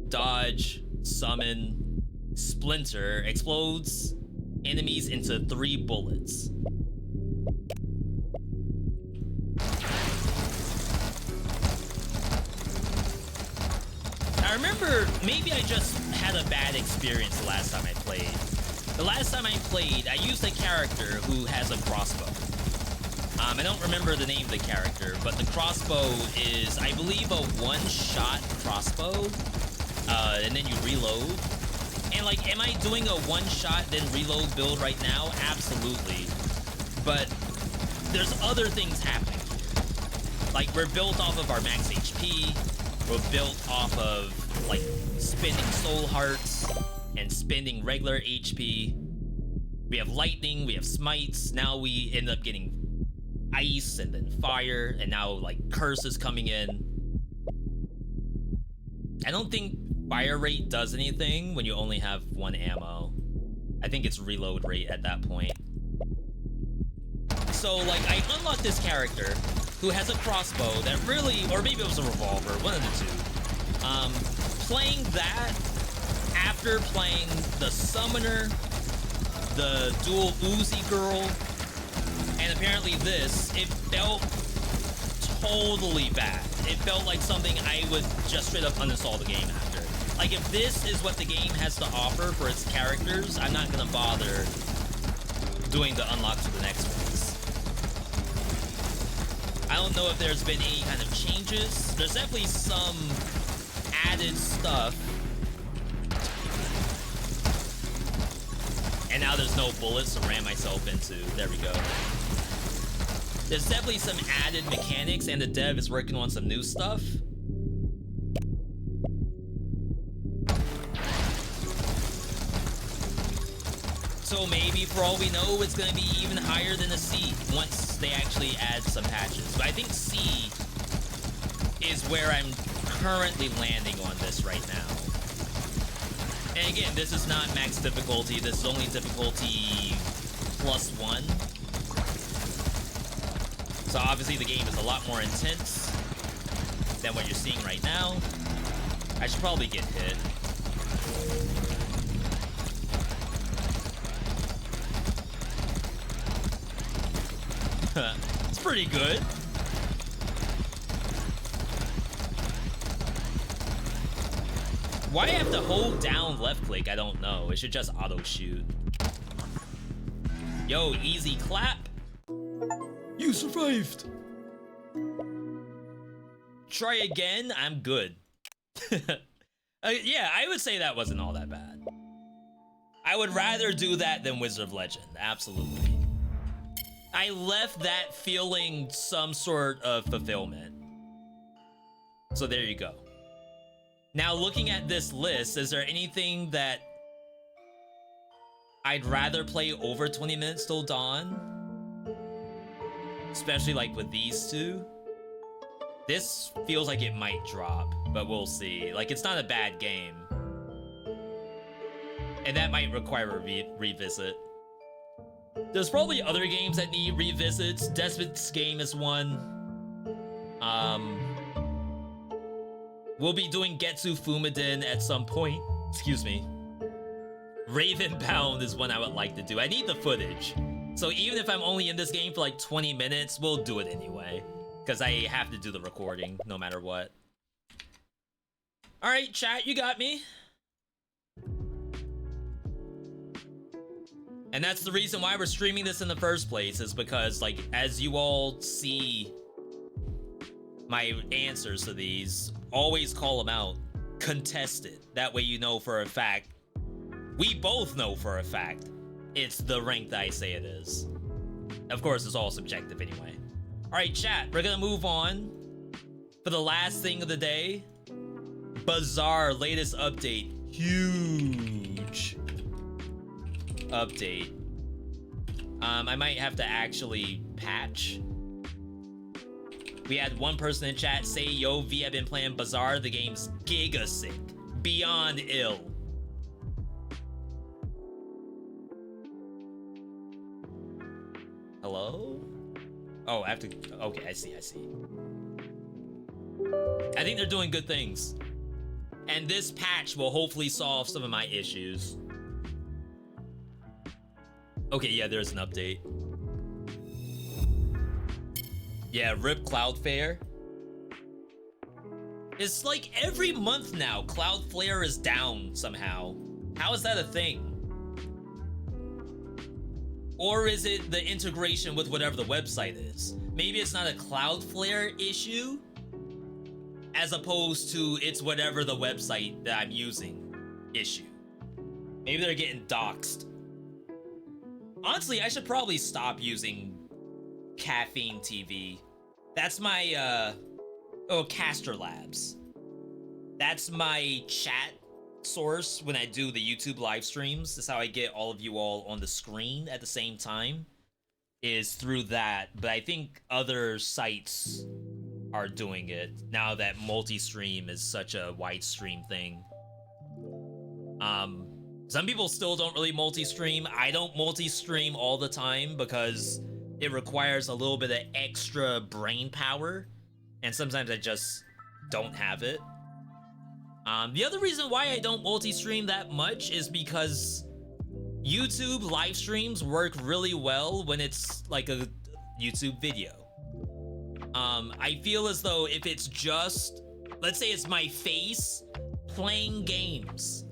dodge, summon, splinter, explodes enemies into 3 bullets. I remember maybe I just had a bad experience the last time I played. The last time I played, I used a character who has a crossbow. I don't remember the name of the character, but the crossbow is, I believe, a one-shot crossbow, and then you reload. And like, am I doing a one-shot then reload build right now? Absolutely. But there's other things happening. Like, we're built off of our max HP. We're built off of like spending soul hearts and spending regular HP. We have lightning, we have smites. Now we end up getting ice and then fire, and now like curse is coming in. I don't think fire rate does anything when you only have 1 ammo. I think it's reload rate at that point. So like, I unlocked this character who has a crossbow that really, or maybe it was a revolver, one of the two. Playing that after playing the summoner, the dual Uzi girl, and apparently this, it felt totally bad. It felt like something I would just straight up uninstall the game after. Like, if this is what the game has to offer for its characters, I'm not gonna bother doing the unlocks for the next ones. I don't know if there's been any kind of changes. There's definitely some added stuff. And now there's no bullets to ram myself into. There we go. There's definitely some added mechanics, and the dev is working on some new stuff. So maybe, for all we know, it's going to be even higher than a C once they actually add some patches. But I think C is where I'm currently landing on this right now. And again, this is not max difficulty. This is only difficulty +1. So obviously the game is a lot more intense than what you're seeing right now. I should probably get hit. It's pretty good. Why I have to hold down left click, I don't know. It should just auto shoot. Yo, easy clap. You survived. Try again, I'm good. Yeah, I would say that wasn't all that bad. I would rather do that than Wizard of Legend, absolutely. I left that feeling some sort of fulfillment. So there you go. Now, looking at this list, is there anything that I'd rather play over 20 minutes till dawn? Especially like with these two. This feels like it might drop, but we'll see. Like, it's not a bad game. And that might require a revisit. There's probably other games that need revisits. Despot's Game is one. We'll be doing Getsu Fumiden at some point. Excuse me. Ravenbound is one I would like to do. I need the footage. So even if I'm only in this game for like 20 minutes, we'll do it anyway. Because I have to do the recording, no matter what. Alright, chat, you got me. And that's the reason why we're streaming this in the first place, is because, like, as you all see my answers to these, always call them out. contest it. That way you know for a fact, we both know for a fact, it's the rank that I say it is. Of course, it's all subjective anyway. All right, chat, we're gonna move on for the last thing of the day. Bazaar latest update, huge update. I might have to actually patch. We had one person in chat say, yo, V, I've been playing Bazaar, the game's giga sick, beyond ill. Hello? Oh, I have to, okay, I see. I think they're doing good things. And this patch will hopefully solve some of my issues. Okay, yeah, there's an update. Yeah, RIP Cloudflare. It's like every month now, Cloudflare is down somehow. How is that a thing? Or is it the integration with whatever the website is? Maybe it's not a Cloudflare issue, as opposed to it's whatever the website that I'm using issue. Maybe they're getting doxxed. Honestly, I should probably stop using Caffeine TV. That's my, Caster Labs. That's my chat source when I do the YouTube live streams. That's how I get all of you all on the screen at the same time, is through that. But I think other sites are doing it now that multi-stream is such a wide stream thing. Some people still don't really multi-stream. I don't multi-stream all the time because it requires a little bit of extra brain power, and sometimes I just don't have it. The other reason why I don't multi-stream that much is because YouTube live streams work really well when it's like a YouTube video. I feel as though if it's just, let's say it's my face playing games,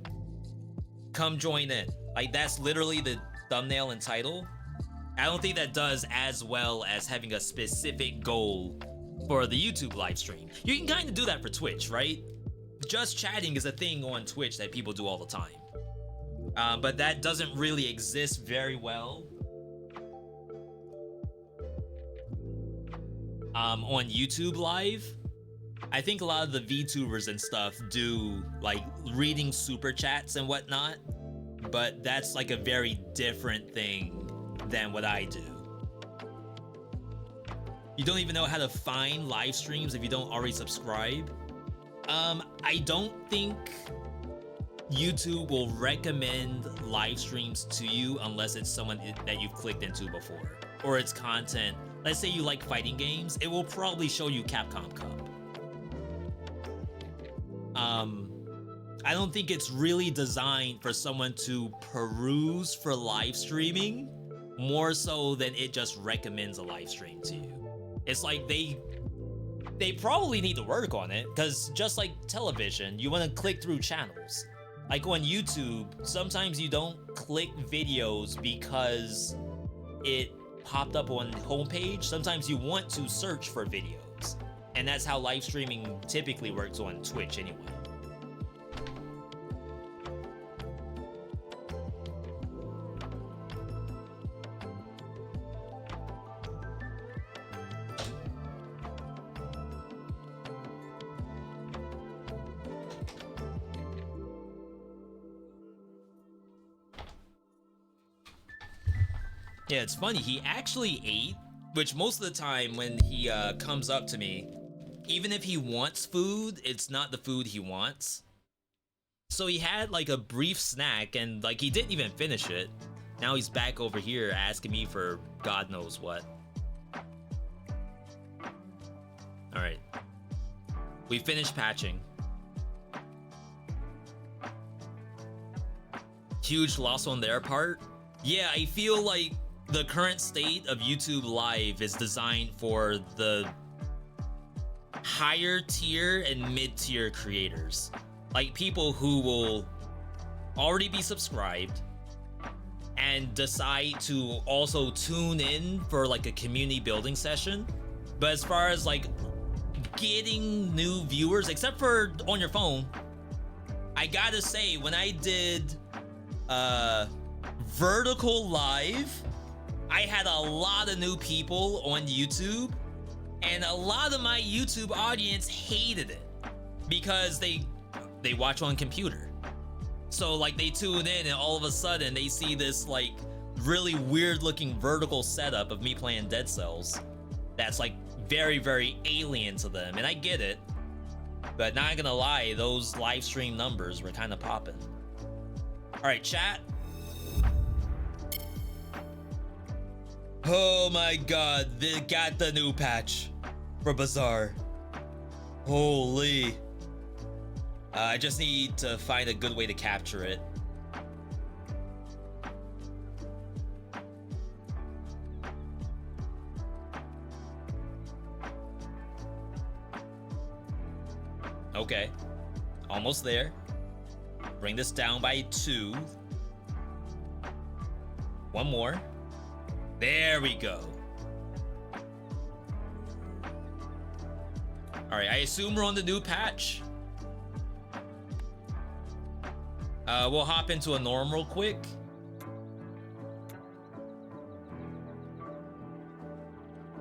come join in. Like, that's literally the thumbnail and title. I don't think that does as well as having a specific goal for the YouTube live stream. You can kind of do that for Twitch, right? Just chatting is a thing on Twitch that people do all the time. But that doesn't really exist very well on YouTube Live. I think a lot of the VTubers and stuff do like reading super chats and whatnot, but that's like a very different thing than what I do. You don't even know how to find live streams if you don't already subscribe. I don't think YouTube will recommend live streams to you unless it's someone that you've clicked into before, or it's content. Let's say you like fighting games, it will probably show you Capcom Cup. I don't think it's really designed for someone to peruse for live streaming, more so than it just recommends a live stream to you. It's like they probably need to work on it, because just like television, you want to click through channels. Like on YouTube, sometimes you don't click videos because it popped up on homepage. Sometimes you want to search for videos, and that's how live streaming typically works on Twitch anyway. Yeah, it's funny, he actually ate, which most of the time when he comes up to me, even if he wants food, it's not the food he wants. So he had like a brief snack and like he didn't even finish it. Now he's back over here asking me for God knows what. All right, we finished patching. Huge loss on their part. Yeah, I feel like the current state of YouTube Live is designed for the higher tier and mid-tier creators. Like people who will already be subscribed and decide to also tune in for like a community building session. But as far as like getting new viewers, except for on your phone, I gotta say, when I did vertical live, I had a lot of new people on YouTube, and a lot of my YouTube audience hated it because they watch on computer. So like they tune in and all of a sudden they see this like really weird looking vertical setup of me playing Dead Cells that's like very, very alien to them, and I get it, but not gonna lie, those live stream numbers were kind of popping. All right, chat. Oh my god, they got the new patch for Bazaar. Holy. I just need to find a good way to capture it. Okay, almost there. Bring this down by 2. One more. There we go. All right, I assume we're on the new patch. We'll hop into a norm real quick.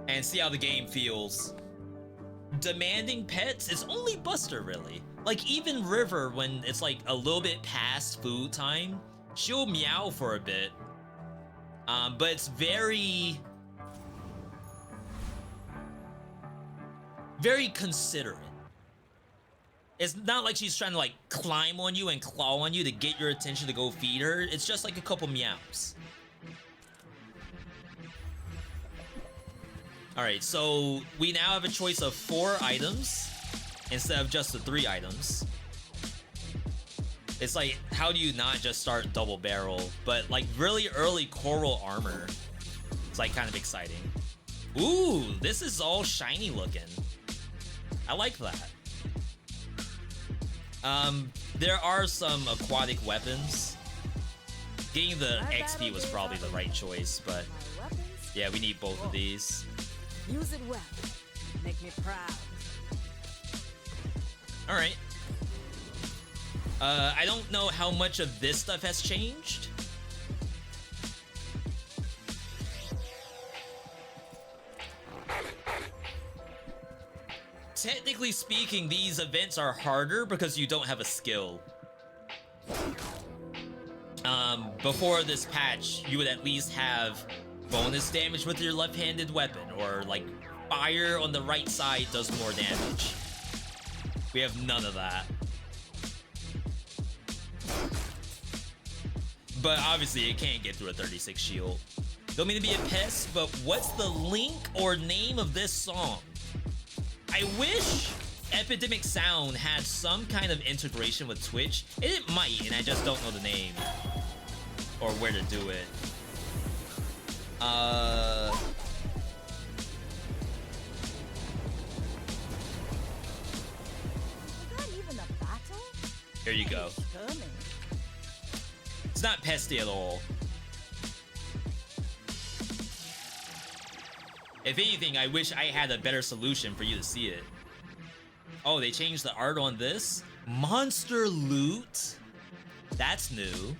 And see how the game feels. Demanding pets is only Buster, really. Like, even River, when it's like a little bit past food time, she'll meow for a bit. But it's very considerate. It's not like she's trying to like climb on you and claw on you to get your attention to go feed her. It's just like a couple meows. All right, so we now have a choice of 4 items instead of just the 3 items. It's like, how do you not just start double barrel? But like really early coral armor. It's like kind of exciting. Ooh, this is all shiny looking. I like that. There are some aquatic weapons. Getting the XP was probably the right choice, but yeah, we need both of these. Use it well. Make me proud. All right. I don't know how much of this stuff has changed. Technically speaking, these events are harder because you don't have a skill. Before this patch, you would at least have bonus damage with your left-handed weapon, or like fire on the right side does more damage. We have none of that. But obviously it can't get through a 36 shield. Don't mean to be a pest, but what's the link or name of this song? I wish Epidemic Sound had some kind of integration with Twitch. It might, and I just don't know the name or where to do it. Here you go. It's not pesty at all. If anything, I wish I had a better solution for you to see it. Oh, they changed the art on this? Monster loot? That's new.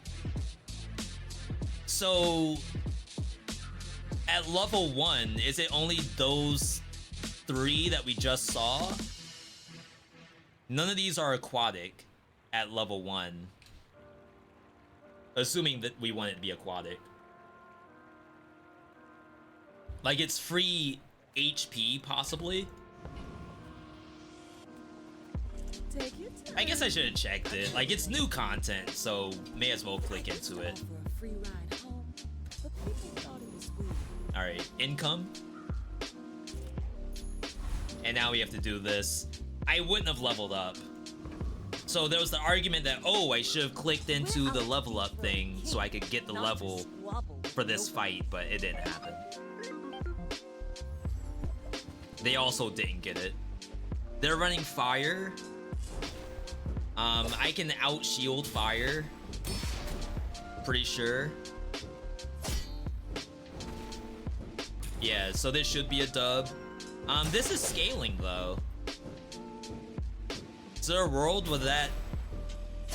So, at level 1, is it only those 3 that we just saw? None of these are aquatic at level 1. Assuming that we want it to be aquatic. Like, it's free HP, possibly. I guess I should have checked it. Like, it's new content, so may as well click into it. Alright, income. And now we have to do this. I wouldn't have leveled up. So there was the argument that, oh, I should have clicked into the level up thing so I could get the level for this fight, but it didn't happen. They also didn't get it. They're running fire. I can out-shield fire. Pretty sure. Yeah, so this should be a dub. This is scaling, though. Is there a world where that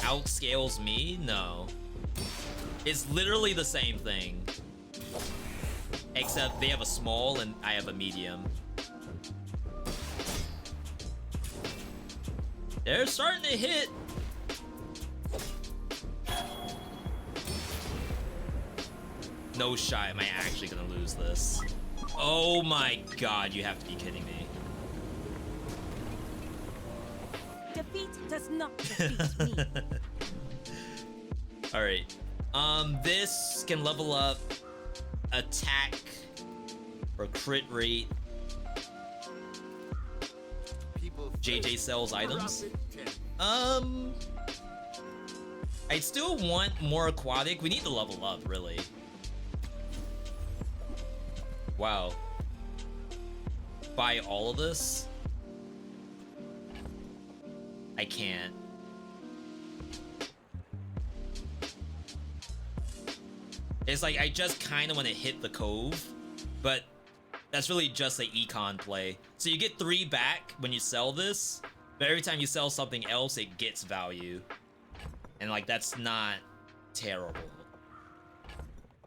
outscales me? No. It's literally the same thing. Except they have a small and I have a medium. They're starting to hit. No shot am I actually gonna lose this. Oh my god, you have to be kidding me. Defeat does not defeat me. Alright. This can level up attack or crit rate. JJ sells items. I still want more aquatic. We need to level up, really. Wow. Buy all of this? I can't. It's like I just kind of want to hit the cove, but that's really just an econ play. So you get 3 back when you sell this, but every time you sell something else, it gets value. And like, that's not terrible.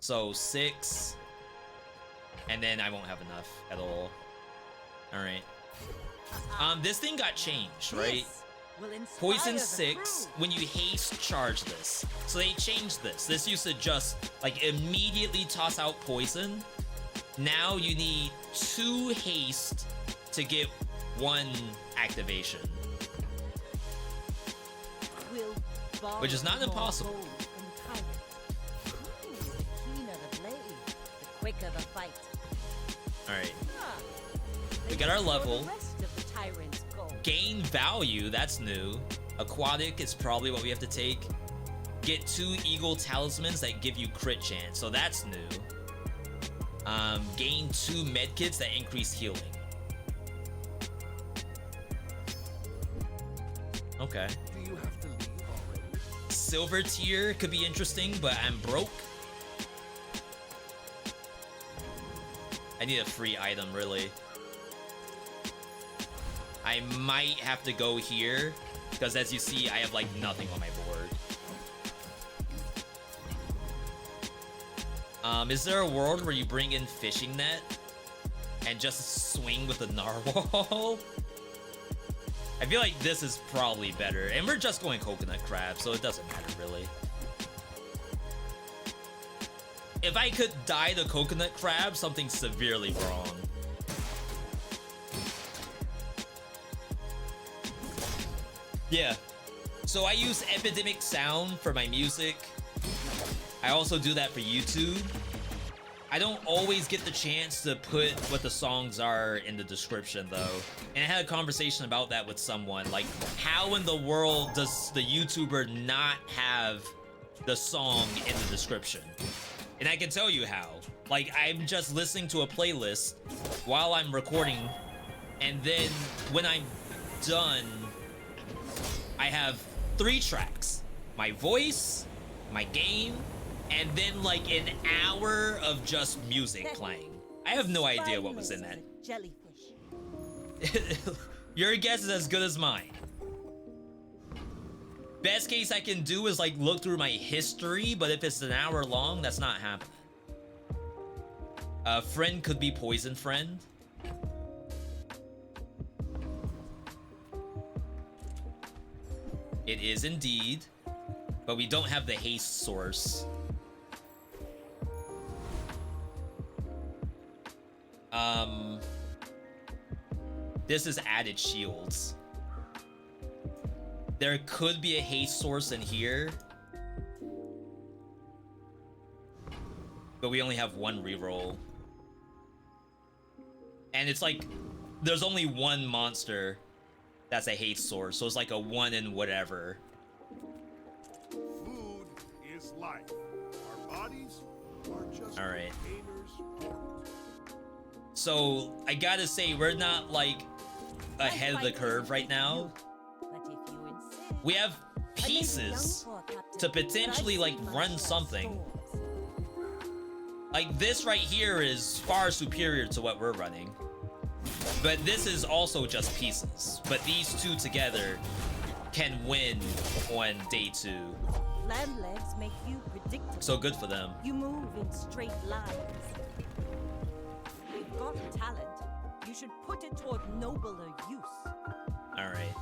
So 6, and then I won't have enough at all. All right. This thing got changed, right? Poison 6 when you haste charge this. So they changed this. This used to just like immediately toss out poison. Now you need 2 haste to get 1 activation. Which is not impossible. Alright. We got our level. Gain value, that's new. Aquatic is probably what we have to take. Get 2 eagle talismans that give you crit chance, so that's new. Gain 2 medkits that increase healing. Okay. Do you have to leave already? Silver tier could be interesting, but I'm broke. I need a free item, really. I might have to go here, because as you see, I have like nothing on my board. Is there a world where you bring in fishing net and just swing with a narwhal? I feel like this is probably better, and we're just going coconut crab, so it doesn't matter really. If I could die to coconut crab, something's severely wrong. Yeah, so I use Epidemic Sound for my music. I also do that for YouTube. I don't always get the chance to put what the songs are in the description though. And I had a conversation about that with someone, like how in the world does the YouTuber not have the song in the description? And I can tell you how. Like, I'm just listening to a playlist while I'm recording, and then when I'm done, I have 3 tracks. My voice, my game, and then like an hour of just music playing. I have no idea what was in that. Jellyfish. Your guess is as good as mine. Best case I can do is like look through my history, but if it's an hour long, that's not happening. Friend could be poison friend. It is indeed, but we don't have the haste source. This is added shields. There could be a haste source in here, but we only have 1 reroll. And it's like, there's only 1 monster that's a haste source, so it's like a 1 in whatever. Food is life. Our bodies are just All right. containers for it. So I gotta say, we're not like ahead of the curve right now. But if you insist, We have pieces to potentially like run something. Like this right here is far superior to what we're running. But this is also just pieces. But these two together can win on day 2. Land legs make you predictable. So good for them. You move in straight lines. You've got talent. You should put it toward nobler use. All right.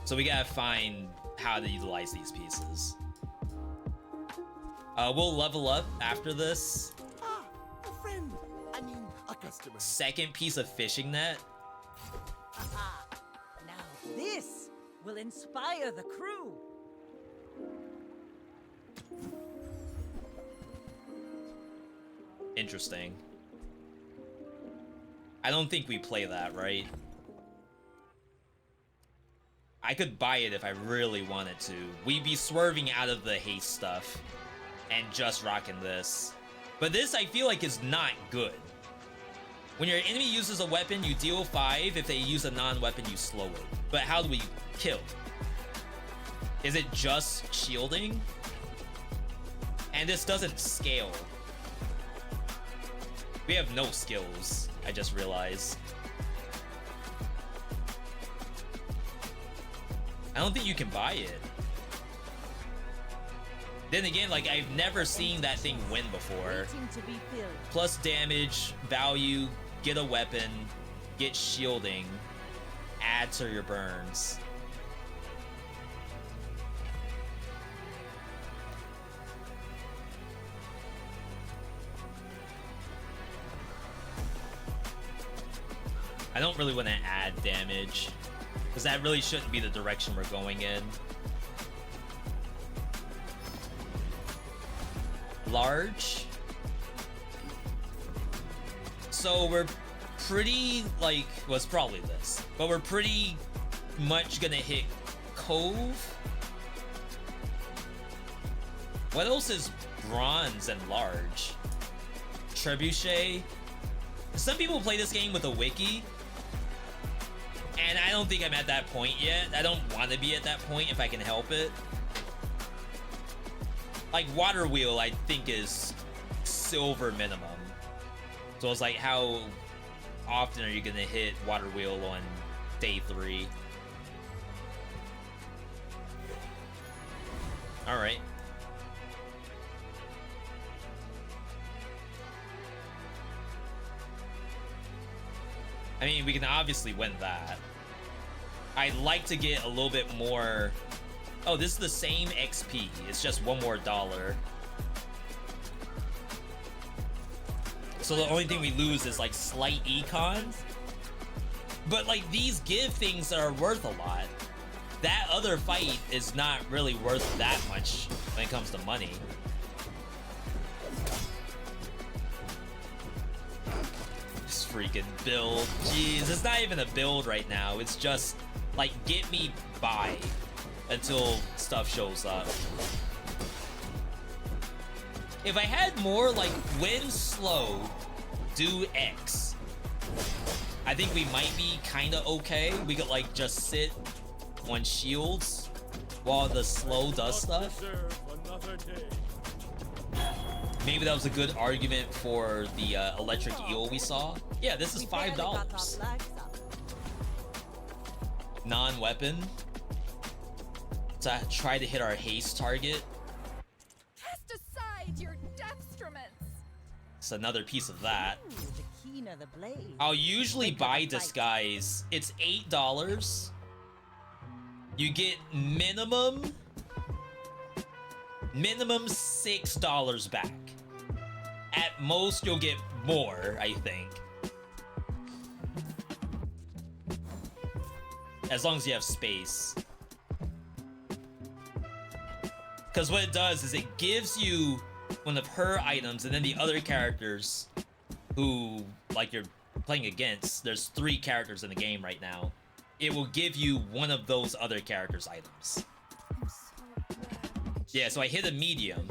So we gotta find how to utilize these pieces. We'll level up after this. Ah, a friend. I mean, a customer. Second piece of fishing net. Aha! Now this will inspire the crew. Interesting. I don't think we play that, right? I could buy it if I really wanted to. We'd be swerving out of the haste stuff and just rocking this. But this, I feel like, is not good. When your enemy uses a weapon, you deal 5. If they use a non-weapon, you slow it. But how do we kill? Is it just shielding? And this doesn't scale. We have no skills, I just realized. I don't think you can buy it. Then again, like, I've never seen that thing win before. Waiting to be filled. Plus damage, value, get a weapon, get shielding, add to your burns. I don't really want to add damage, because that really shouldn't be the direction we're going in. Large. So we're pretty, like, well, it's probably this, but we're pretty much gonna hit Cove. What else is bronze and large? Trebuchet. Some people play this game with a wiki, and I don't think I'm at that point yet. I don't want to be at that point if I can help it. Like, Water Wheel, I think, is silver minimum. So it's like, how often are you gonna hit Water Wheel on day 3? Alright. I mean, we can obviously win that. I'd like to get a little bit more... Oh, this is the same XP. It's just $1 more. So the only thing we lose is, like, slight econ. But, like, these give things that are worth a lot. That other fight is not really worth that much when it comes to money. This freaking build. Jeez, it's not even a build right now. It's just, like, get me by until stuff shows up. If I had more, like, when slow, do X, I think we might be kind of okay. We could, like, just sit on shields while the slow does stuff. Maybe that was a good argument for the electric eel we saw. Yeah, this is $5. Non-weapon. To try to hit our haste target. Cast aside your destruments. It's another piece of that. Ooh, the keener the blade. I'll usually buy disguise. It's $8. You get minimum $6 back. At most, you'll get more, I think. As long as you have space. Because what it does is it gives you one of her items, and then the other characters who, like, you're playing against, there's 3 characters in the game right now. It will give you one of those other characters' items. Yeah, so I hit a medium,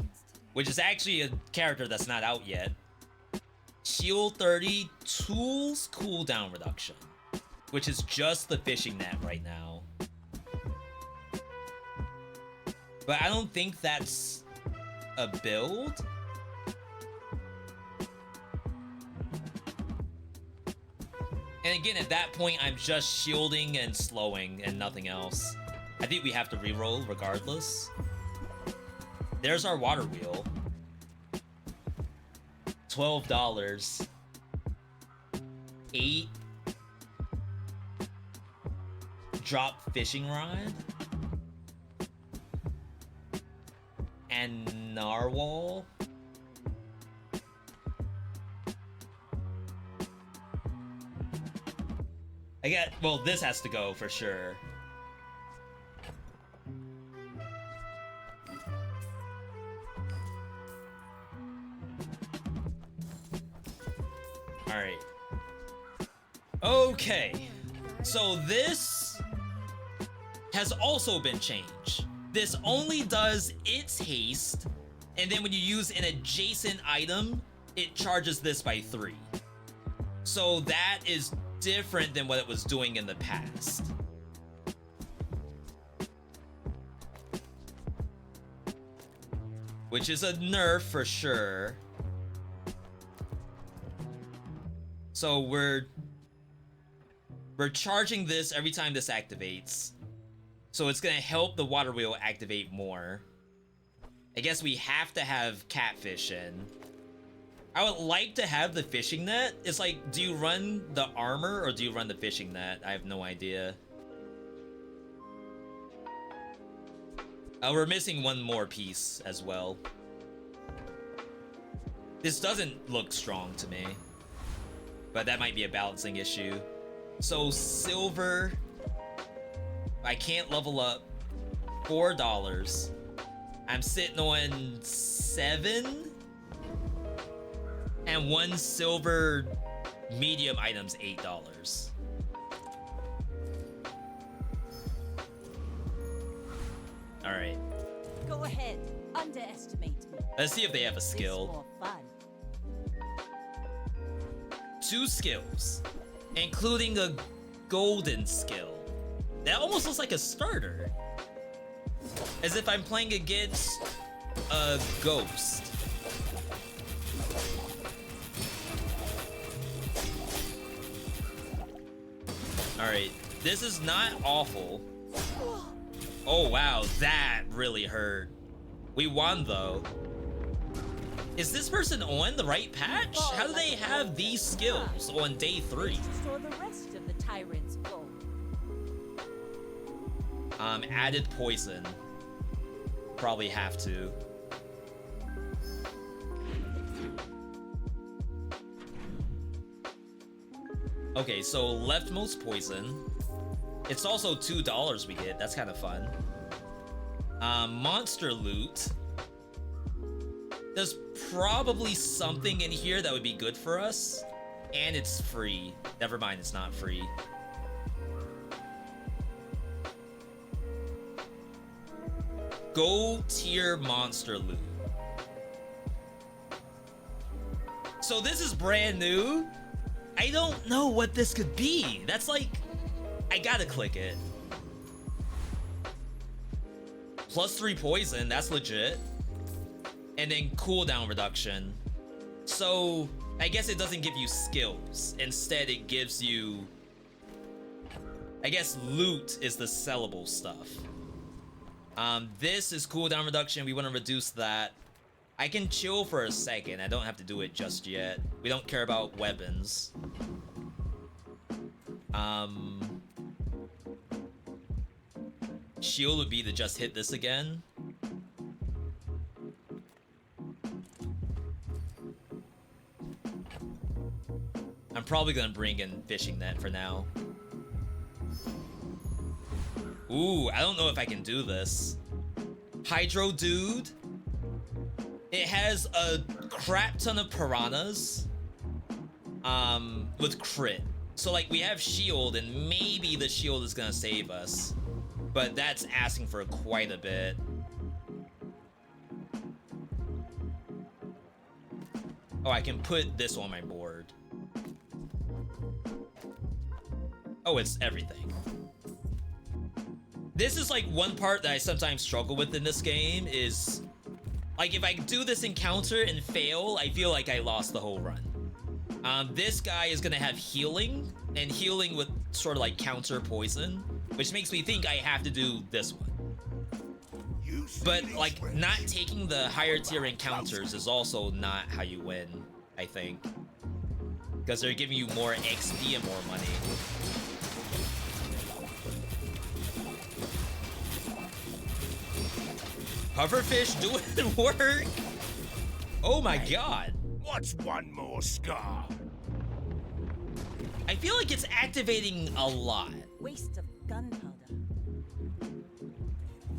which is actually a character that's not out yet. Shield 30, tools cooldown reduction, which is just the fishing net right now. But I don't think that's a build. And again, at that point, I'm just shielding and slowing and nothing else. I think we have to reroll regardless. There's our water wheel. $12. 8. Drop fishing rod. And narwhal. I get, well, this has to go for sure. All right. Okay. So this has also been changed. This only does its haste, and then when you use an adjacent item, it charges this by 3. So that is different than what it was doing in the past. Which is a nerf for sure. So we're charging this every time this activates. So it's gonna help the water wheel activate more. I guess we have to have catfish in. I would like to have the fishing net. It's like, do you run the armor or do you run the fishing net? I have no idea. We're missing one more piece as well. This doesn't look strong to me, but that might be a balancing issue. So silver, I can't level up. $4. I'm sitting on 7. And 1 silver medium item's $8. All right. Go ahead, underestimate me. Let's see if they have a It's skill. more fun. 2 skills, including a golden skill. That almost looks like a starter. As if I'm playing against a ghost. Alright, this is not awful. Oh wow, that really hurt. We won though. Is this person on the right patch? How do they have these skills on day 3? To store the rest of the tyrant's gold. Added poison. Probably have to. Okay, so leftmost poison. It's also $2 we get. That's kind of fun. Monster loot. There's probably something in here that would be good for us. And it's free. Never mind, it's not free. Gold tier monster loot. So this is brand new. I don't know what this could be. That's like, I gotta click it. +3 poison, that's legit. And then cooldown reduction. So I guess it doesn't give you skills. Instead, it gives you, I guess loot is the sellable stuff. This is cooldown reduction. We want to reduce that. I can chill for a second. I don't have to do it just yet. We don't care about weapons. Shield would be to just hit this again. I'm probably gonna bring in fishing net for now. Ooh, I don't know if I can do this. Hydro Dude. It has a crap ton of piranhas. With crit. So like we have shield and maybe the shield is gonna save us. But that's asking for quite a bit. Oh, I can put this on my board. Oh, it's everything. This is like one part that I sometimes struggle with in this game is like if I do this encounter and fail, I feel like I lost the whole run. This guy is gonna have healing, and healing with sort of like counter poison which makes me think I have to do this one. You see But these like webs? not taking the higher tier encounters is also not how you win, I think. Because they're giving you more XP and more money. Pufferfish doing work? Oh my god. What's one more scar? I feel like it's activating a lot. Waste of gunpowder.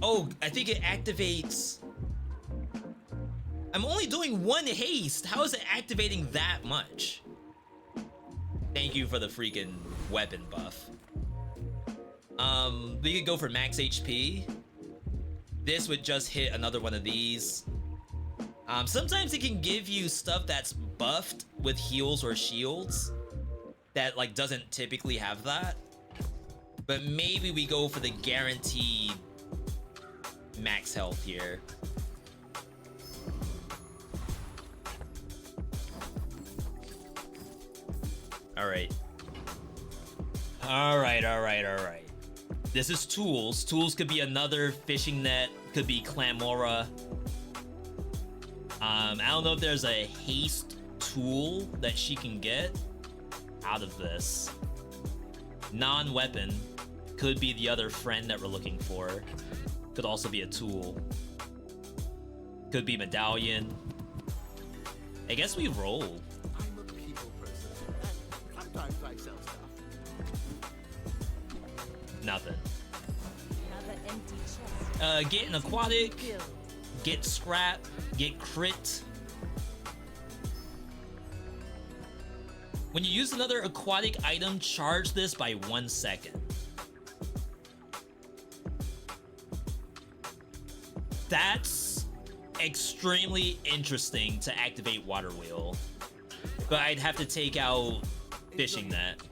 Oh, I think it activates... I'm only doing 1 haste. How is it activating that much? Thank you for the freaking weapon buff. We could go for max HP. This would just hit another one of these. Sometimes it can give you stuff that's buffed with heals or shields that like doesn't typically have that. But maybe we go for the guaranteed max health here. Alright. Alright. This is tools. Tools could be another fishing net, could be Clamora. I don't know if there's a haste tool that she can get out of this. Non-weapon could be the other friend that we're looking for. Could also be a tool. Could be medallion. I guess we roll. I'm a people person, and sometimes I sell stuff. Nothing. Another empty chest. Get an aquatic, Filled. get scrap, get crit. When you use another aquatic item, charge this by 1 second. That's extremely interesting to activate Water Wheel. But I'd have to take out Fishing Net.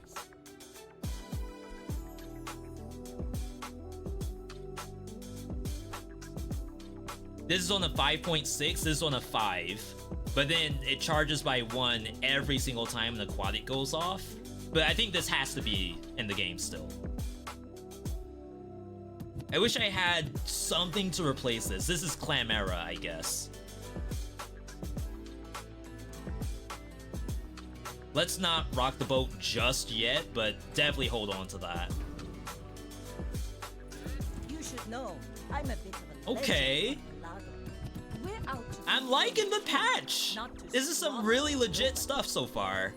This is on a 5.6, this is on a 5. But then it charges by 1 every single time an aquatic goes off. But I think this has to be in the game still. I wish I had something to replace this. This is Clamera, I guess. Let's not rock the boat just yet, but definitely hold on to that. You should know, I'm a bit of a Okay. legend of the lago. We're out to I'm do liking the things, patch. not to This is some swallow really the legit rope. stuff so far.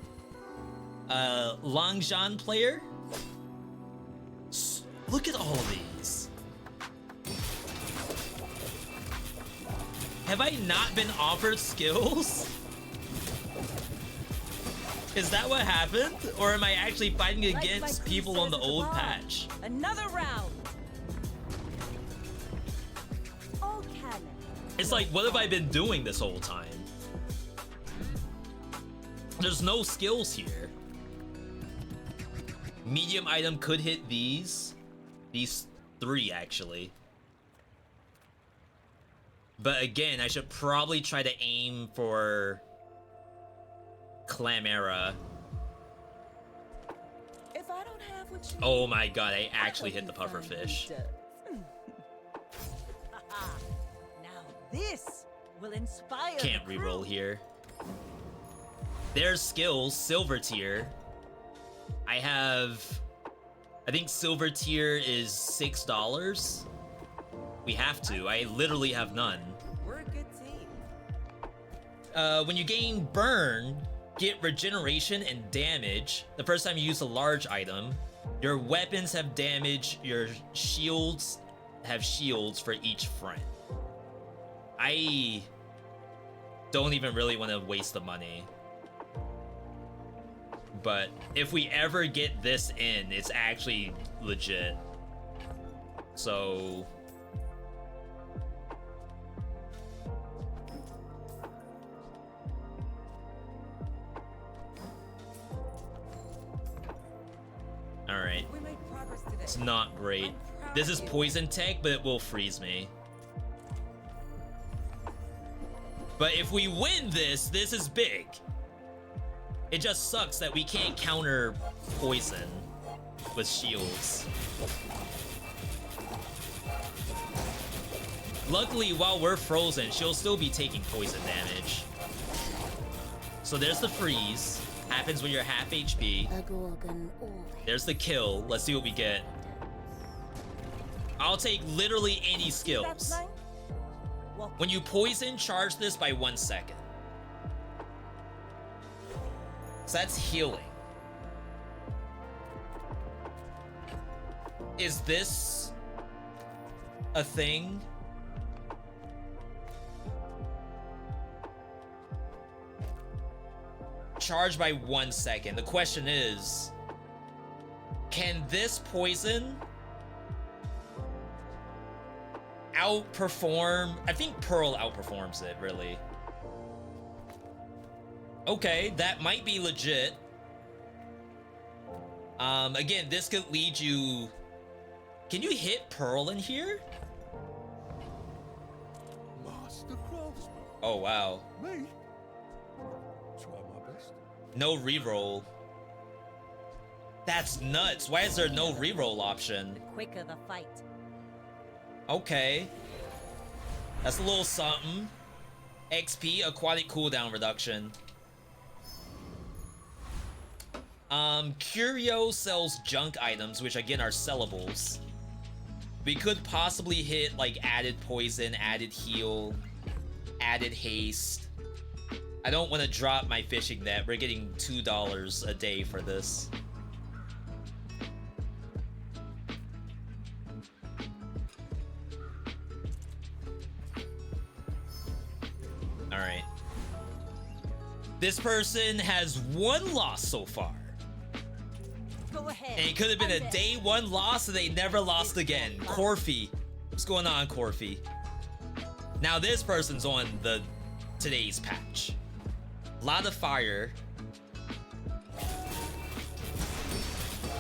Longjan player. Look at all these. Have I not been offered skills? Is that what happened? Or am I actually fighting Like against my people on the princess old Bazaar. patch? Another round. All cannon. It's like, what have I been doing this whole time? There's no skills here. Medium item could hit these. These 3, actually. But again, I should probably try to aim for Clamera. If I don't have what you Oh my god, I need, actually I hit the hope you find pufferfish. who does. Now this will inspire. Can't the reroll crew. here. There's skills, silver tier. I have, I think silver tier is $6. We have to, I literally have none. We're a good team. When you gain burn, get regeneration and damage the first time you use a large item. Your weapons have damage, your shields have shields for each friend. I don't even really want to waste the money. But if we ever get this in, it's actually legit. So... Alright. We made progress today. It's not great. I'm proud This of is you. poison tech, but it will freeze me. But if we win this, this is big. It just sucks that we can't counter poison with shields. Luckily, while we're frozen, she'll still be taking poison damage. So there's the freeze. Happens when you're half HP. There's the kill. Let's see what we get. I'll take literally any skills. When you poison, charge this by 1 second. So that's healing. Is this a thing? Charge by 1 second. The question is, can this poison outperform? I think Pearl outperforms it, really. Okay, that might be legit. Again, this could lead you... Can you hit Pearl in here? Master craftsman. Oh, wow. Me? Try my best. No reroll. That's nuts. Why is there no reroll option? The quicker the fight. Okay. That's a little something. XP, aquatic cooldown reduction. Curio sells junk items, which again are sellables. We could possibly hit like added poison, added heal, added haste. I don't want to drop my fishing net. We're getting $2 a day for this. All right. This person has 1 loss so far. Go ahead. And it could have been a day 1 loss and they never lost again. Corfy. What's going on, Corfy? Now this person's on the today's patch. A lot of fire.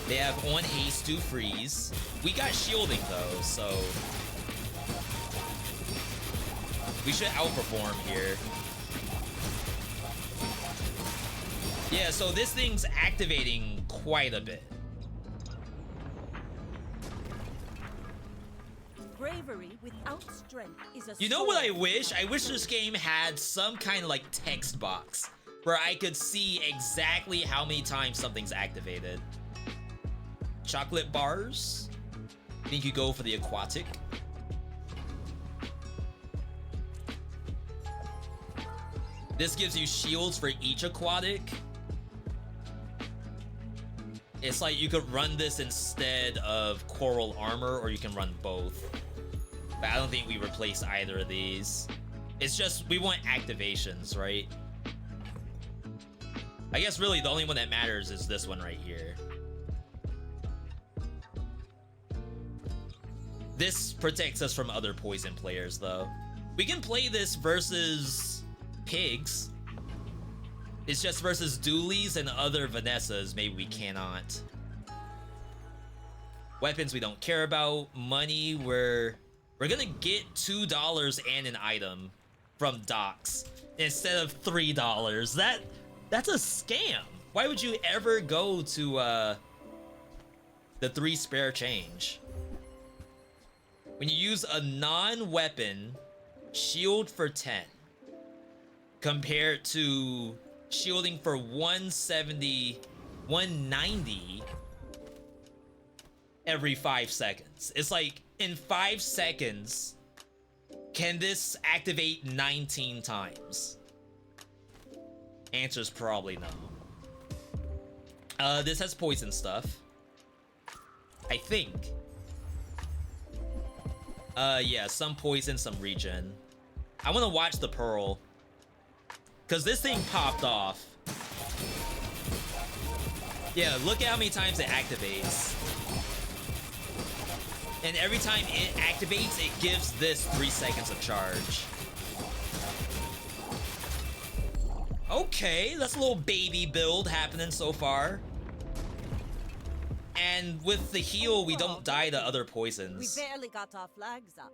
They have on haste to freeze. We got shielding though, so we should outperform here. Yeah, so this thing's activating quite a bit. Bravery without strength is a You know what I wish? I wish this game had some kind of like text box where I could see exactly how many times something's activated. Chocolate bars. I think you go for the aquatic. This gives you shields for each aquatic. It's like you could run this instead of coral armor, or you can run both. But I don't think we replace either of these. It's just we want activations, right? I guess really the only one that matters is this one right here. This protects us from other poison players though. We can play this versus pigs. It's just versus Doolies and other Vanessas, maybe we cannot. Weapons we don't care about. Money, we're gonna get $2 and an item from Docs instead of $3. That's a scam. Why would you ever go to the 3 spare change? When you use a non-weapon, shield for 10 compared to shielding for 170, 190 every 5 seconds. It's like in 5 seconds, can this activate 19 times? Answer's probably no. This has poison stuff, I think. Yeah, some poison, some regen. I want to watch the Pearl, because this thing popped off. Yeah, look at how many times it activates. And every time it activates, it gives this 3 seconds of charge. Okay, that's a little baby build happening so far. And with the heal, we don't die to other We poisons. barely got our flags up.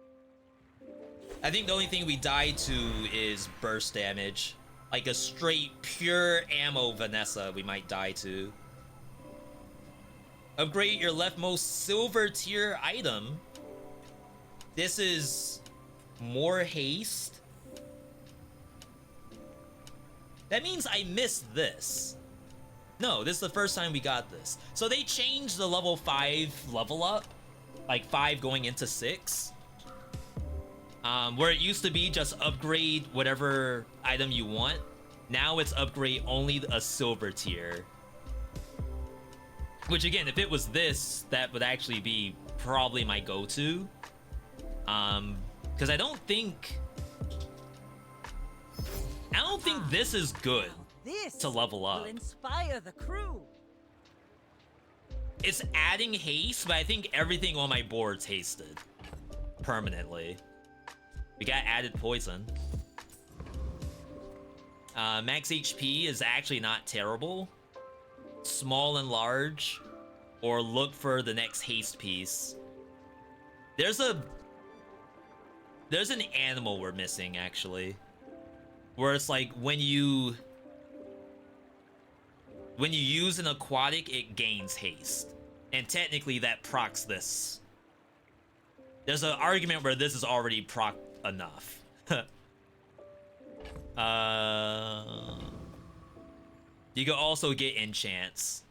I think the only thing we die to is burst damage. Like a straight pure ammo Vanessa we might die to. Upgrade your leftmost silver tier item. This is more haste. That means I missed this. No, this is the first time we got this. So they changed the level 5 level up, like 5 going into 6. Where it used to be just upgrade whatever item you want. Now it's upgrade only a silver tier. Which again, if it was this, that would actually be probably my go-to. Because I don't think this is good This to level up. will inspire the crew. It's adding haste, but I think everything on my board's hasted permanently. We got added poison. Max HP is actually not terrible. Small and large, or look for the next haste piece. There's an animal we're missing actually, where it's like when you use an aquatic, it gains haste, and technically that procs this. There's an argument where this is already proc enough. You can also get enchants.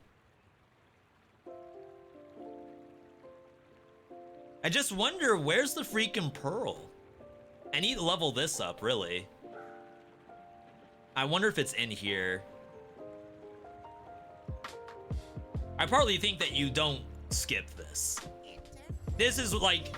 I just wonder, where's the freaking pearl? I need to level this up, really. I wonder if it's in here. I partly think that you don't skip this. This is like...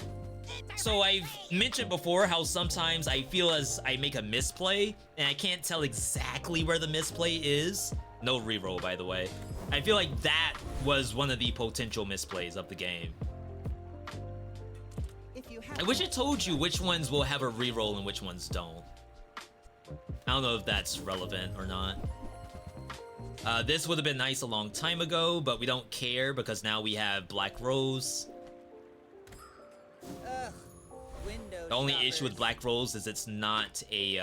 So I've mentioned before how sometimes I feel as I make a misplay, and I can't tell exactly where the misplay is. No reroll, by the way. I feel like that was one of the potential misplays of the game. I wish it told you which ones will have a reroll and which ones don't. I don't know if that's relevant or not. This would have been nice a long time ago, but we don't care because now we have Black Rose. The only issue with Black Rose is it's not a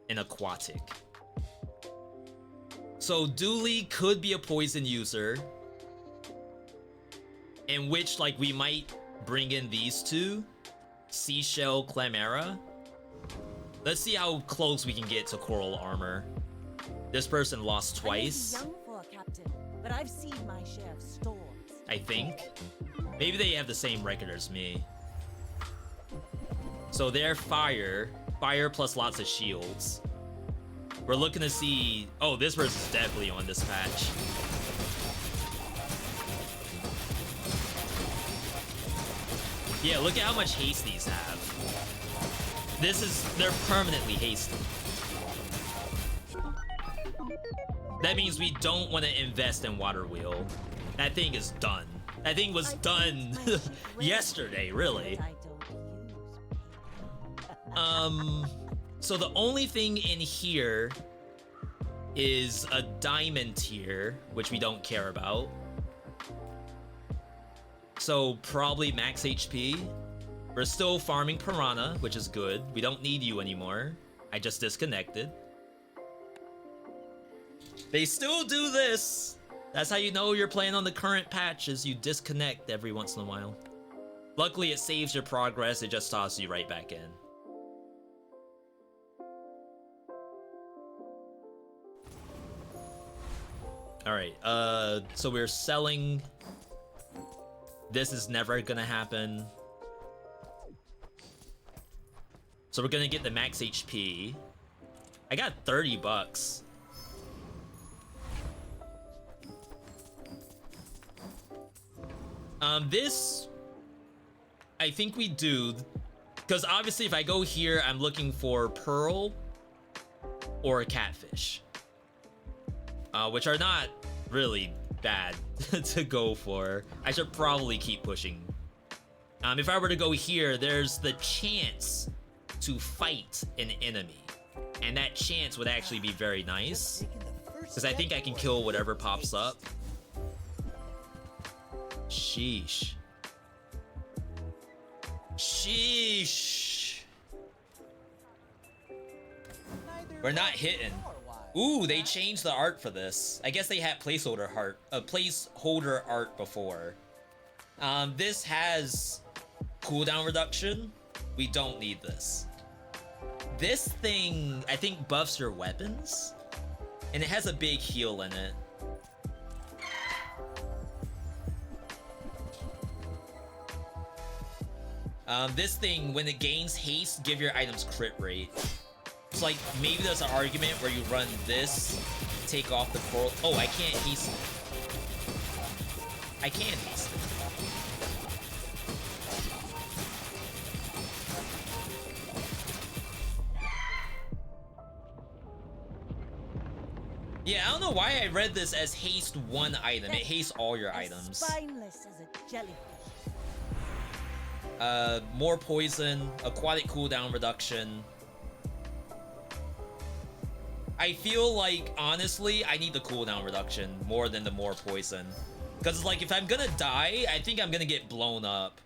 an aquatic. So Dooley could be a poison user, in which like we might bring in these two, Seashell, Clamera. Let's see how close we can get to Coral Armor. This person lost twice. I may be young for a captain, but I've seen my share of storms. I think. Maybe they have the same record as me. So they're fire plus lots of shields. We're looking to see... Oh, this person's definitely on this patch. Yeah, look at how much haste these have. They're permanently hasted. That means we don't want to invest in Water Wheel. That thing is done. That thing was done yesterday, really. So the only thing in here is a diamond tier, which we don't care about. So probably max HP. We're still farming Piranha, which is good. We don't need you anymore. I just disconnected. They still do this. That's how you know you're playing on the current patch, is you disconnect every once in a while. Luckily, it saves your progress. It just tosses you right back in. Alright, so we're selling. This is never gonna happen. So we're gonna get the max HP. I got 30 bucks. This, I think we do, because obviously if I go here, I'm looking for Pearl or a Catfish, which are not really bad to go for. I should probably keep pushing. If I were to go here, there's the chance to fight an enemy, and that chance would actually be very nice, because I think I can kill whatever pops up. Sheesh. Sheesh. We're not hitting. Ooh, they changed the art for this. I guess they had placeholder art before. This has cooldown reduction, We don't need this. This thing, I think, buffs your weapons. And it has a big heal in it. This thing, when it gains haste, give your items crit rate. It's like, maybe there's an argument where you run this, take off the coral. Oh, I can't hasten it. I can hasten it. Yeah, I don't know why I read this as haste one item. It hastes all your items. Spineless as a jellyfish. More poison, aquatic cooldown reduction. I feel like, honestly, I need the cooldown reduction more than the more poison. Because it's like, if I'm gonna die, I think I'm gonna get blown up.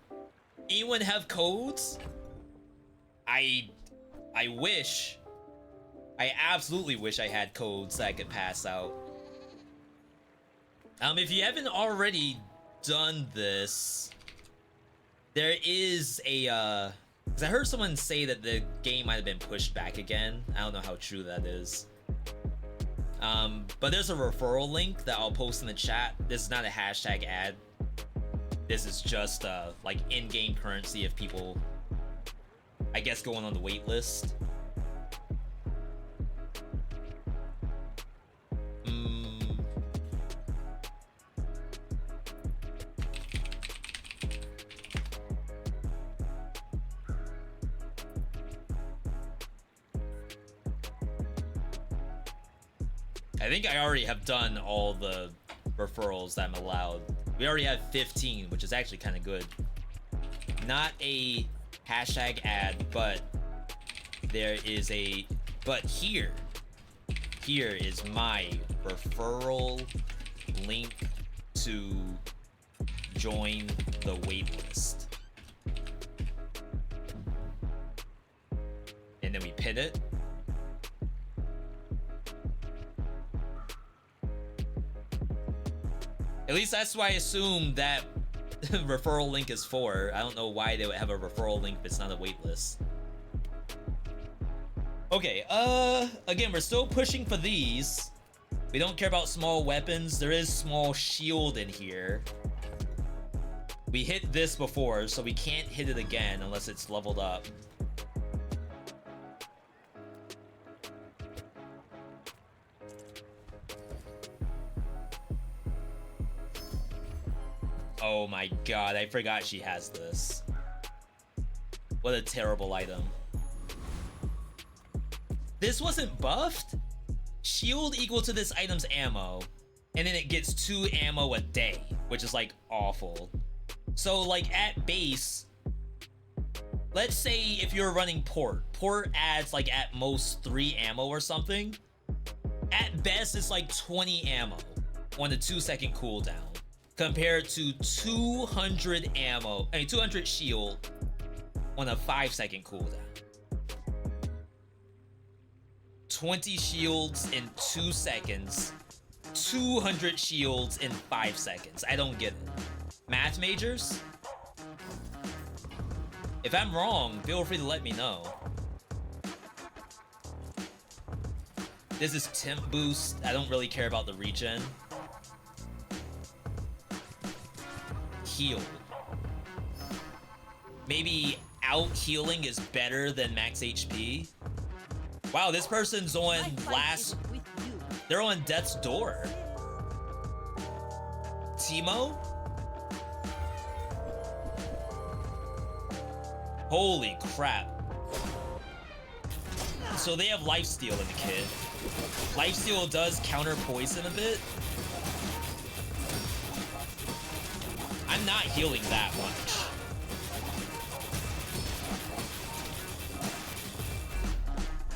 Anyone have codes? I wish. I absolutely wish I had codes that I could pass out. If you haven't already done this, there is a, because I heard someone say that the game might have been pushed back again. I don't know how true that is. But there's a referral link that I'll post in the chat. This is not a hashtag ad. This is just like in-game currency if people, I guess, going on the wait list. I think I already have done all the referrals that I'm allowed. We already have 15, which is actually kind of good. Not a hashtag ad, but there is a, but here is my referral link to join the waitlist. And then we pin it. At least that's why I assume that referral link is for. I don't know why they would have a referral link if it's not a waitlist. Okay, again, we're still pushing for these. We don't care about small weapons. There is small shield in here. We hit this before, so we can't hit it again unless it's leveled up. Oh my god, I forgot she has this. What a terrible item. This wasn't buffed? Shield equal to this item's ammo. And then it gets 2 ammo a day, which is like awful. So like at base, let's say if you're running port adds like at most 3 ammo or something. At best, it's like 20 ammo on a 2-second cooldown. Compared to 200 ammo, 200 shield on a 5-second cooldown. 20 shields in 2 seconds, 200 shields in 5 seconds. I don't get it. Math majors? If I'm wrong, feel free to let me know. This is temp boost. I don't really care about the regen. Heal. Maybe out healing is better than max HP. Wow, this person's on last. They're on death's door. Timo? Holy crap. So they have lifesteal in the kit. Lifesteal does counter poison a bit. I'm not healing that much.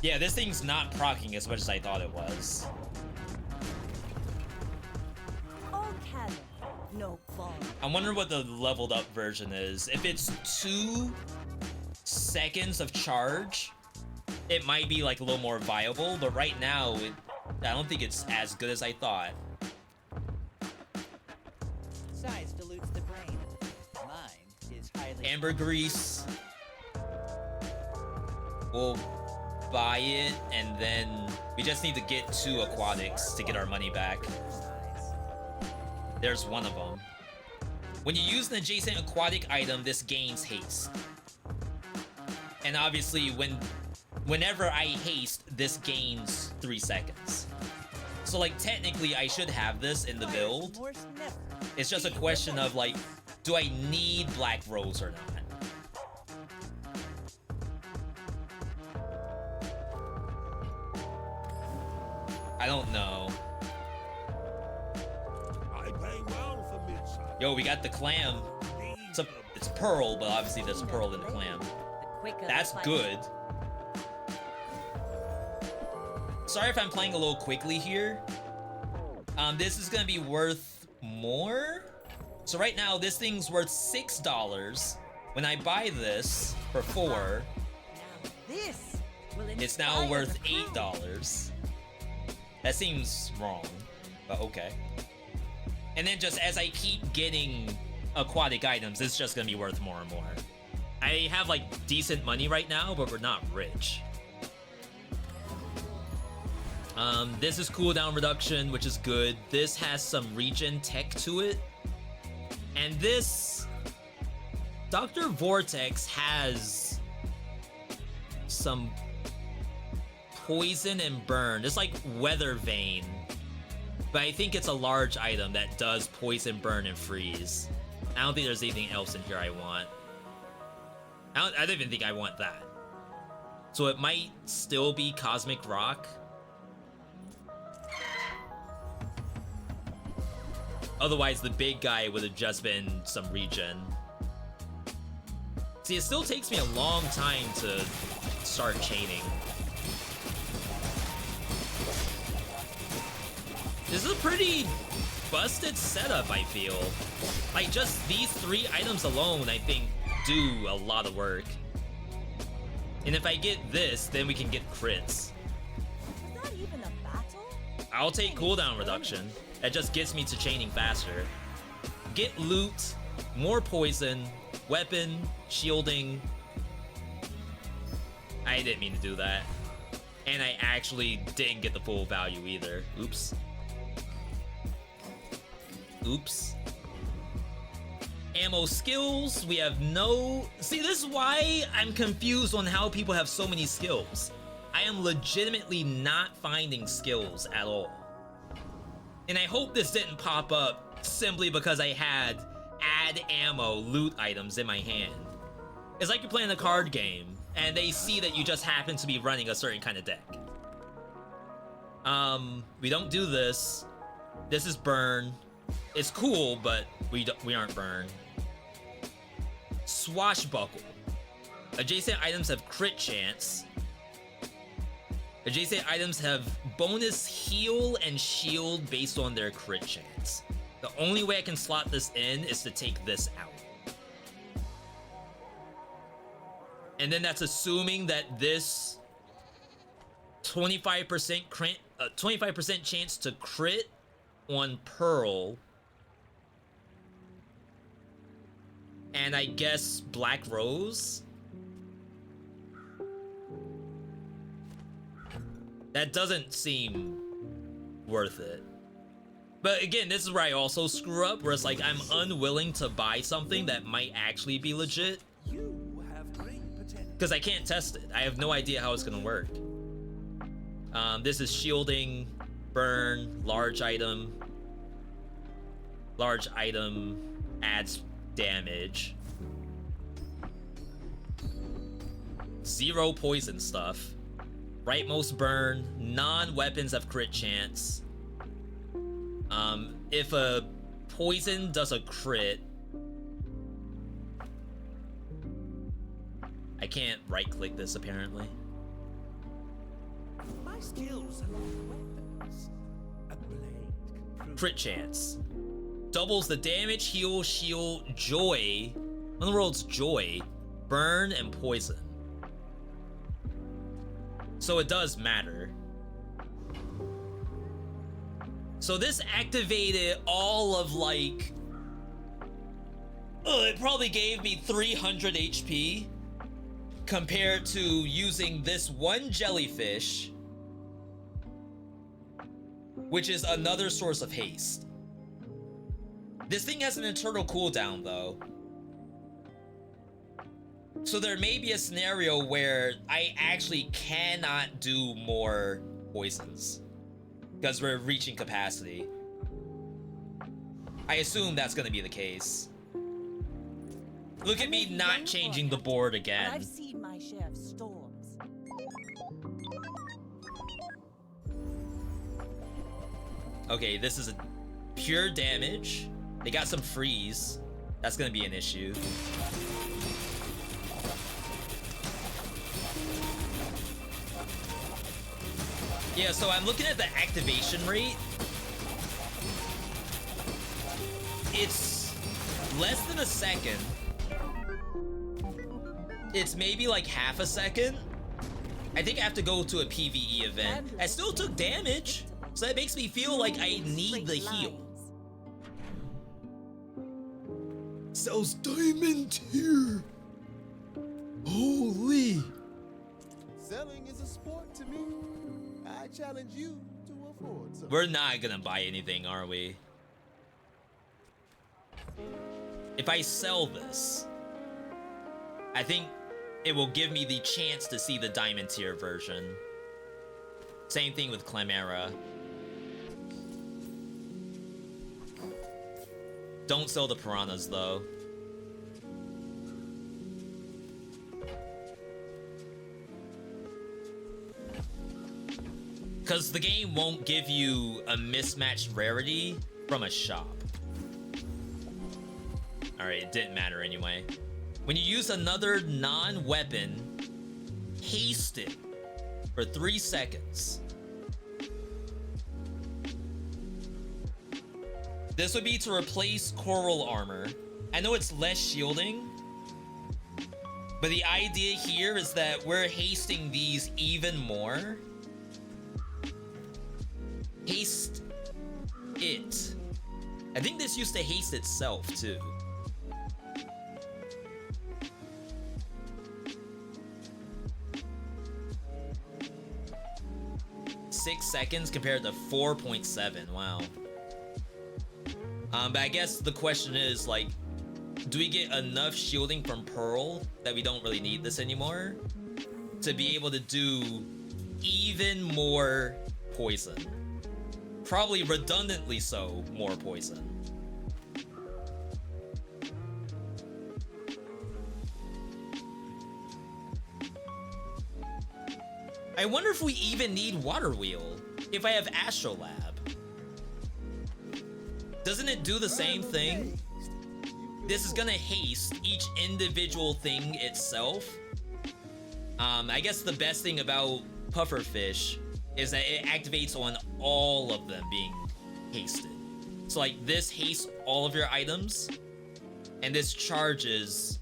Yeah, this thing's not proccing as much as I thought it was. All cannon, no bomb. I wonder what the leveled up version is. If it's 2 seconds of charge, it might be like a little more viable, but right now, I don't think it's as good as I thought. Size dilutes the brain. Mine is highly Ambergrease. We'll buy it, and then we just need to get 2 aquatics to get our money back. There's one of them. When you use an adjacent aquatic item, this gains haste. And obviously, whenever I haste, this gains 3 seconds. So like technically I should have this in the build. It's just a question of like, do I need Black Rose or not? I don't know. I pay well for midside. Yo, we got the clam. It's pearl, but obviously there's pearl in the clam. That's good. Sorry if I'm playing a little quickly here. This is gonna be worth more. So right now, this thing's worth $6. When I buy this for $4, it's now worth $8. That seems wrong, but okay. And then just as I keep getting aquatic items, it's just gonna be worth more and more. I have like decent money right now, but we're not rich. This is cooldown reduction, which is good. This has some regen tech to it. And this Dr. Vortex has some poison and burn. It's like Weather Vane, but I think it's a large item that does poison, burn, and freeze. I don't think there's anything else in here I want. I don't even think I want that. So it might still be Cosmic Rock. Otherwise, the big guy would have just been some regen. See, it still takes me a long time to start chaining. This is a pretty busted setup, I feel. Like, just these 3 items alone, I think, do a lot of work. And if I get this, then we can get crits. Is that even a battle? I'll take cooldown reduction. That just gets me to chaining faster. Get loot, more poison, weapon, shielding. I didn't mean to do that. And I actually didn't get the full value either. Oops. Oops. Ammo skills, we have no... See, this is why I'm confused on how people have so many skills. I am legitimately not finding skills at all. And I hope this didn't pop up simply because I had add ammo loot items in my hand. It's like you're playing a card game and they see that you just happen to be running a certain kind of deck. We don't do this. This is burn. It's cool, but we aren't burn. Swashbuckle. Adjacent items have crit chance. Adjacent items have bonus heal and shield based on their crit chance. The only way I can slot this in is to take this out. And then that's assuming that this 25% chance to crit on Pearl. And I guess Black Rose. That doesn't seem worth it. But again, this is where I also screw up, where it's like I'm unwilling to buy something that might actually be legit. Because I can't test it. I have no idea how it's gonna work. This is shielding, burn, large item. Large item adds damage. 0 poison stuff. Rightmost burn, non-weapons have crit chance. If a poison does a crit, I can't right-click this apparently. My skills are like weapons. A blade. Crit chance. Doubles the damage, heal, shield, joy. What in the world's joy? Burn and poison. So it does matter. So this activated all of like... it probably gave me 300 HP. compared to using this one jellyfish, which is another source of haste. This thing has an internal cooldown though. So there may be a scenario where I actually cannot do more poisons because we're reaching capacity. I assume that's gonna be the case. Look at me not changing the board again. I've seen my share of storms. Okay, this is a pure damage. They got some freeze. That's gonna be an issue. Yeah, so I'm looking at the activation rate. It's less than a second. It's maybe like half a second. I think I have to go to a PvE event. I still took damage, so that makes me feel like I need the heal. Sells diamond here. Holy. Selling is a sport to me. I challenge you to afford something. We're not gonna buy anything, are we? If I sell this, I think it will give me the chance to see the diamond tier version. Same thing with Clemera. Don't sell the piranhas though. Because the game won't give you a mismatched rarity from a shop. Alright, it didn't matter anyway. When you use another non-weapon, haste it for 3 seconds. This would be to replace coral armor. I know it's less shielding, but the idea here is that we're hasting these even more. Haste it. I think this used to haste itself too. Six seconds compared to 4.7. Wow. But I guess the question is, like, do we get enough shielding from Pearl that we don't really need this anymore to be able to do even more poison? Probably redundantly so, more poison. I wonder if we even need Water Wheel if I have Astrolab. Doesn't it do the same thing? This is gonna haste each individual thing itself. I guess the best thing about Pufferfish is that it activates on all of them being hasted. So like this hastes all of your items, and this charges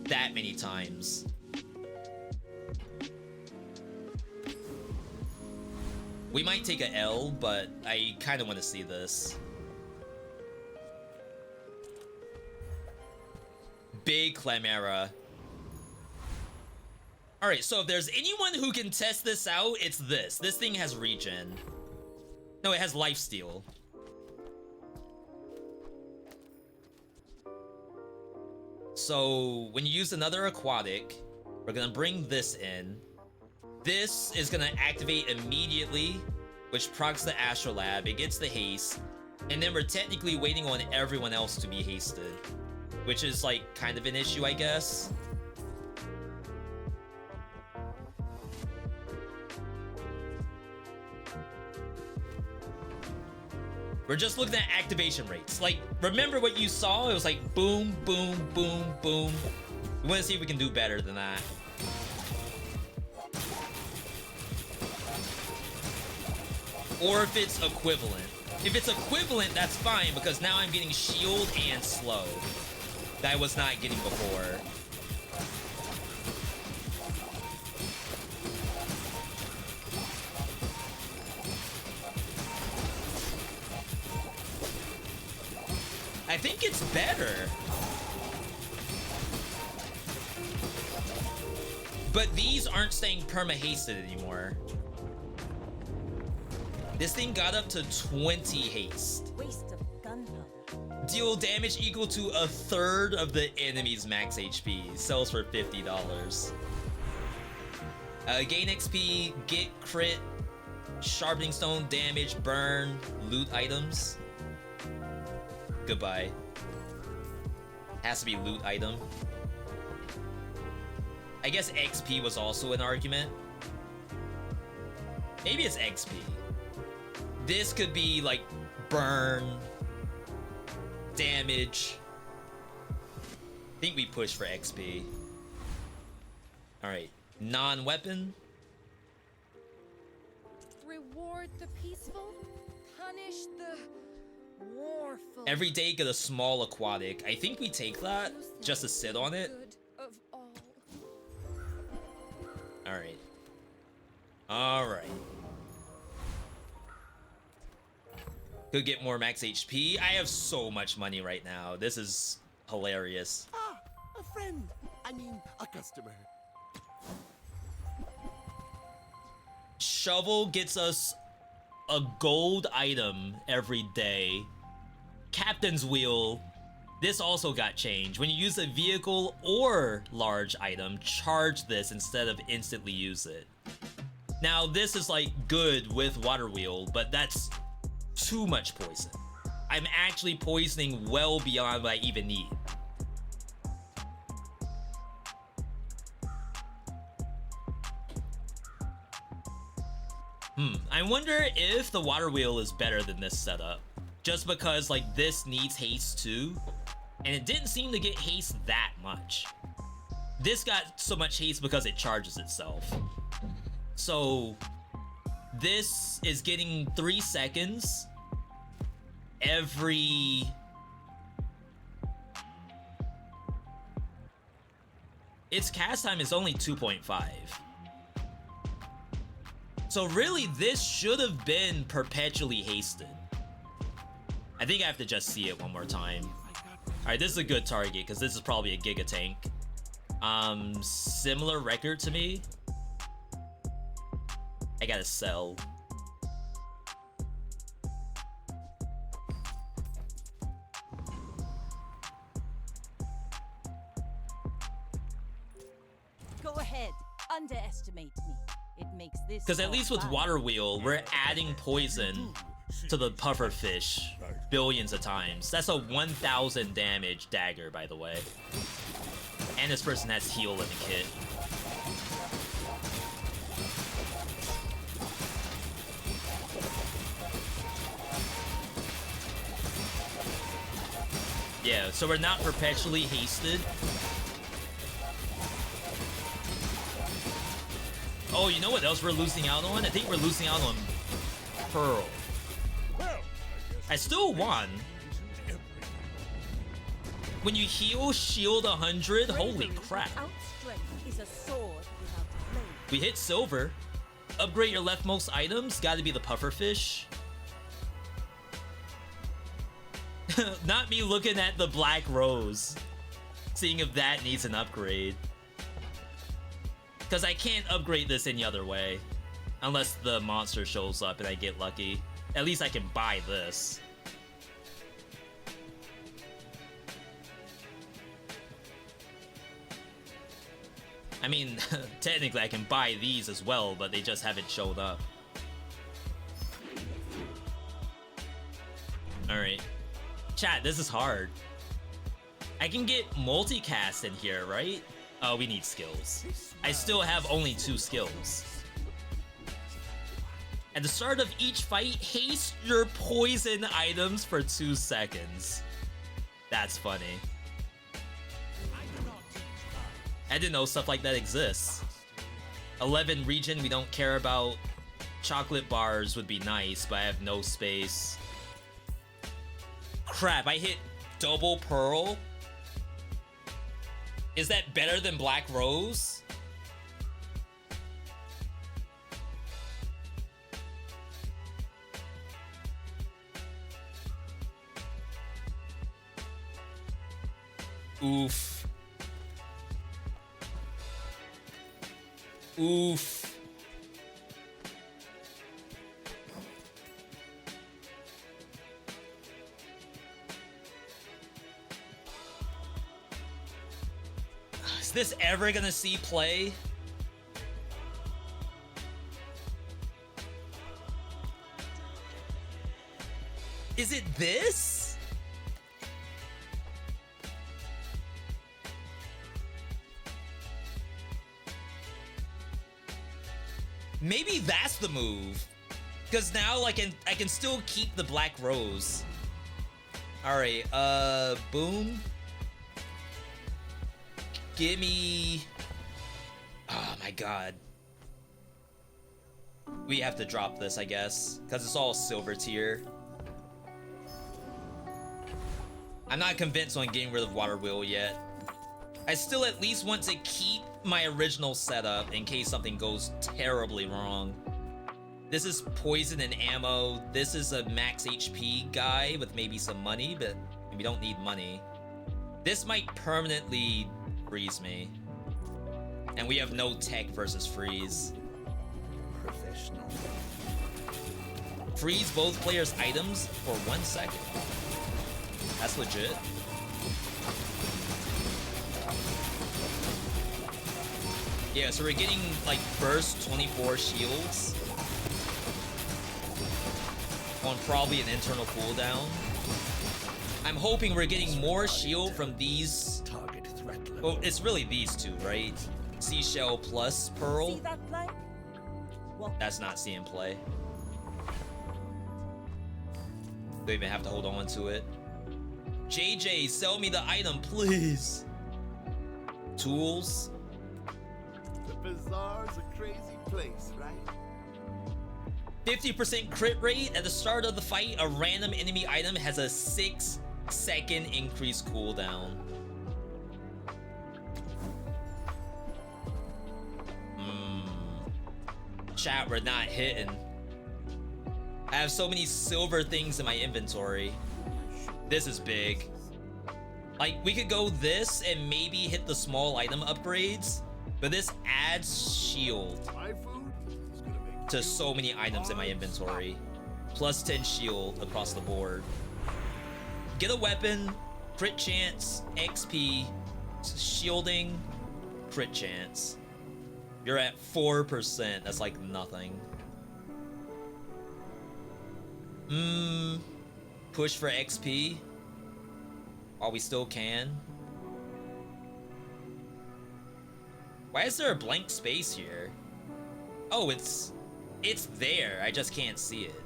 that many times. We might take a L, but I kind of want to see this. Big Clemera. Alright, so if there's anyone who can test this out, it's this. This thing has regen. No, it has lifesteal. So when you use another aquatic, we're gonna bring this in. This is gonna activate immediately, which procs the Astrolab. It gets the haste, and then we're technically waiting on everyone else to be hasted, which is like kind of an issue, I guess. We're just looking at activation rates. Like, remember what you saw? It was like boom, boom, boom, boom. We want to see if we can do better than that. Or if it's equivalent. If it's equivalent, that's fine, because now I'm getting shield and slow that I was not getting before. I think it's better. But these aren't staying perma-hasted anymore. This thing got up to 20 haste. Waste of gunpowder. Deal damage equal to a third of the enemy's max HP. Sells for $50. Gain XP, get crit, sharpening stone, damage, burn, loot items. Goodbye. Has to be loot item. I guess XP was also an argument. Maybe it's XP. This could be like burn, damage. I think we push for XP. Alright, non-weapon. Reward the peaceful, punish the warful. Every day get a small aquatic. I think we take that just to sit on it. Good of all. Alright. Alright. Could get more max HP. I have so much money right now. This is hilarious. Ah, a friend. I mean, a customer. Shovel gets us a gold item every day. Captain's Wheel. This also got changed. When you use a vehicle or large item, charge this instead of instantly use it. Now, this is like good with Water Wheel, but that's too much poison. I'm actually poisoning well beyond what I even need. I wonder if the Water Wheel is better than this setup. Just because like this needs haste too. And it didn't seem to get haste that much. This got so much haste because it charges itself. So this is getting 3 seconds every... Its cast time is only 2.5. So really, this should have been perpetually hasted. I think I have to just see it one more time. Alright, this is a good target, because this is probably a Giga Tank. Similar record to me. I gotta sell. Go ahead, underestimate me. It makes this. Because at least with Water Wheel, we're adding poison to the puffer fish billions of times. That's a 1,000 damage dagger, by the way. And this person has heal in the kit. Yeah, so we're not perpetually hasted. Oh, you know what else we're losing out on? I think we're losing out on Pearl. I still won. When you heal shield 100, holy crap. Without strength is a sword without a blade. We hit silver. Upgrade your leftmost items, gotta be the pufferfish. Not me looking at the black rose, seeing if that needs an upgrade. Because I can't upgrade this any other way. Unless the monster shows up and I get lucky. At least I can buy this. I mean, technically I can buy these as well, but they just haven't showed up. Alright. Chat, this is hard. I can get multicast in here, right? Oh, we need skills. I still have only 2 skills. At the start of each fight, haste your poison items for 2 seconds. That's funny. I didn't know stuff like that exists. 11 region, we don't care about. Chocolate bars would be nice, but I have no space. Crap, I hit double pearl? Is that better than Black Rose? Oof. Oof. Is this ever gonna see play? Is it this? Maybe that's the move. Because now I can still keep the black rose. Alright, boom. Give me... Oh my god. We have to drop this, I guess. Because it's all silver tier. I'm not convinced on getting rid of Water Wheel yet. I still at least want to keep my original setup in case something goes terribly wrong. This is poison and ammo. This is a max HP guy with maybe some money, but we don't need money. This might permanently freeze me. And we have no tech versus freeze. Professional. Freeze both players' items for 1 second. That's legit. Yeah, so we're getting like burst 24 shields on probably an internal cooldown. I'm hoping we're getting more shield from these. Target threat level. Well, it's really these two, right? Seashell plus Pearl. See that play? Well, That's not seeing play. Don't even have to hold on to it. JJ, sell me the item, please. Tools. The Bazaar's a crazy place, right? 50% crit rate. At the start of the fight, a random enemy item has a 6-second increased cooldown. Chat, we're not hitting. I have so many silver things in my inventory. This is big. Like, we could go this and maybe hit the small item upgrades, but this adds shield My food is gonna make to so many items in my inventory. Plus 10 shield across the board. Get a weapon, crit chance, XP, shielding, crit chance. You're at 4%. That's like nothing. Push for XP while we still can. Why is there a blank space here? Oh, it's there. I just can't see it.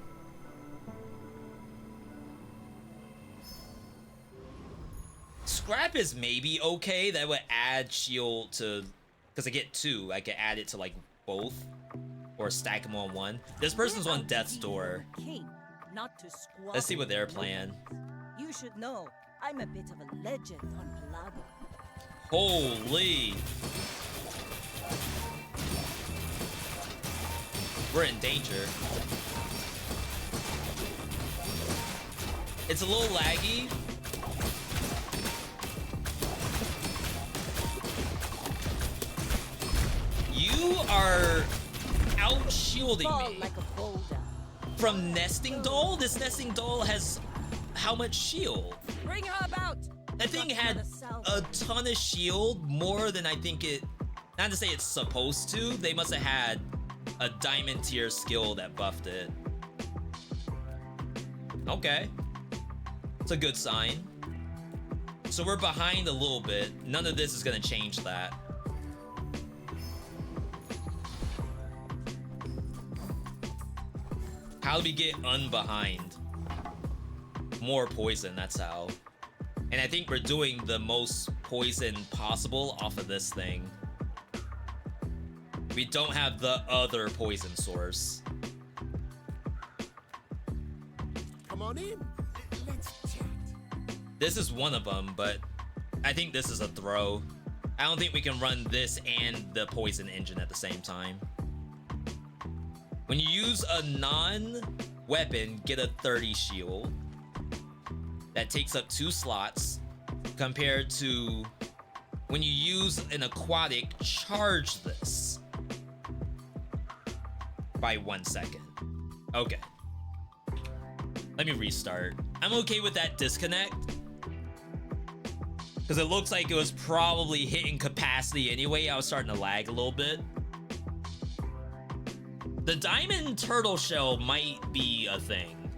Scrap is maybe okay. That would add shield to, because I get 2. I could add it to like both or stack them on 1. This person's on death's door. king, not to squabble. Let's see what they're playing. You should know, I'm a bit of a legend on Palago. Holy. We're in danger. It's a little laggy. You are out shielding Fall me like a boulder. from Nesting Doll. This Nesting Doll has how much shield? Bring her about. That thing had a ton of shield, more than I think it. Not to say it's supposed to. They must have had a diamond tier skill that buffed it. Okay, it's a good sign. So we're behind a little bit. None of this is gonna change that. How do we get unbehind? More poison, that's how. And I think we're doing the most poison possible off of this thing. We don't have the other poison source. Come on in. Let's chat. This is one of them, but I think this is a throw. I don't think we can run this and the poison engine at the same time. When you use a non-weapon, get a 30 shield. That takes up 2 slots, compared to when you use an aquatic, charge this. by 1 second. Okay. Let me restart. I'm okay with that disconnect, because it looks like it was probably hitting capacity anyway. I was starting to lag a little bit. The diamond turtle shell might be a thing,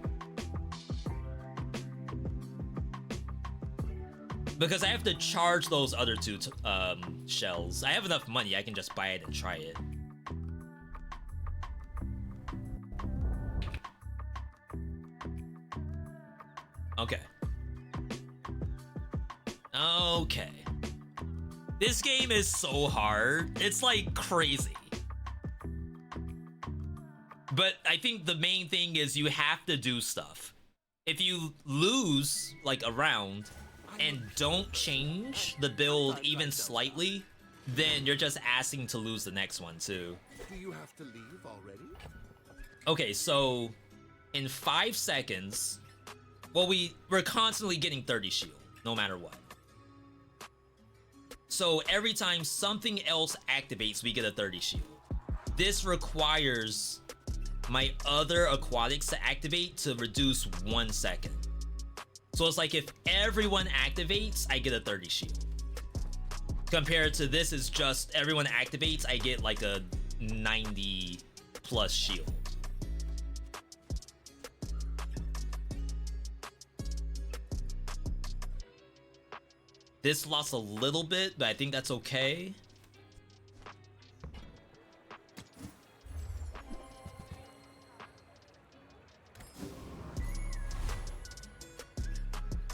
because I have to charge those other two shells. I have enough money, I can just buy it and try it. Okay. Okay. This game is so hard. It's like crazy. But I think the main thing is you have to do stuff. If you lose like a round and don't change the build even slightly, then you're just asking to lose the next one too. Do you have to leave already? Okay, so in 5 seconds, well, we're constantly getting 30 shield, no matter what. So every time something else activates, we get a 30 shield. This requires my other aquatics to activate to reduce 1 second. So it's like if everyone activates, I get a 30 shield. Compared to this is just everyone activates, I get like a 90 plus shield. This lost a little bit, but I think that's okay.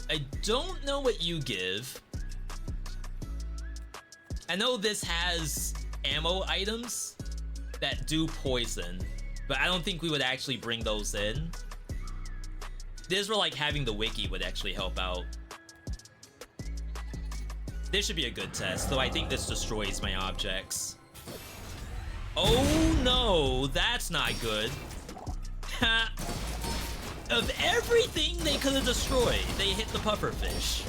I don't know what you give. I know this has ammo items that do poison, but I don't think we would actually bring those in. This where like having the wiki would actually help out. This should be a good test, though I think this destroys my objects. Oh no, that's not good. Of everything they could have destroyed, they hit the pufferfish.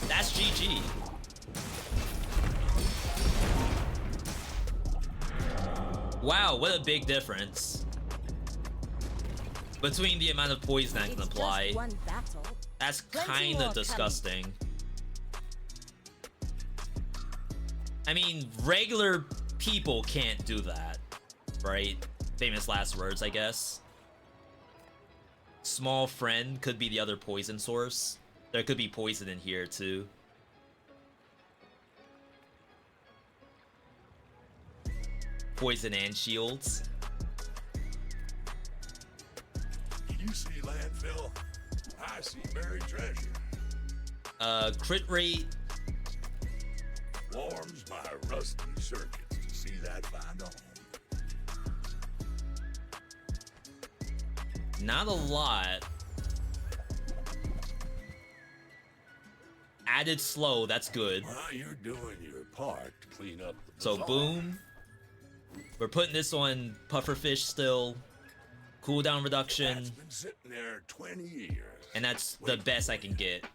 That's GG. Wow, what a big difference between the amount of poison I can apply. That's kind of disgusting. I mean, regular people can't do that, right? Famous last words, I guess. Small friend could be the other poison source. There could be poison in here too. Poison and shields. You see landfill? I see buried treasure. Crit rate. Warms my rusty circuits to see that find home. Not a lot. Added slow, that's good. Well, you're doing your part to clean up the So bazaar. boom. We're putting this on pufferfish still. Cooldown reduction. That's been sitting there 20 years. And that's the best I can get.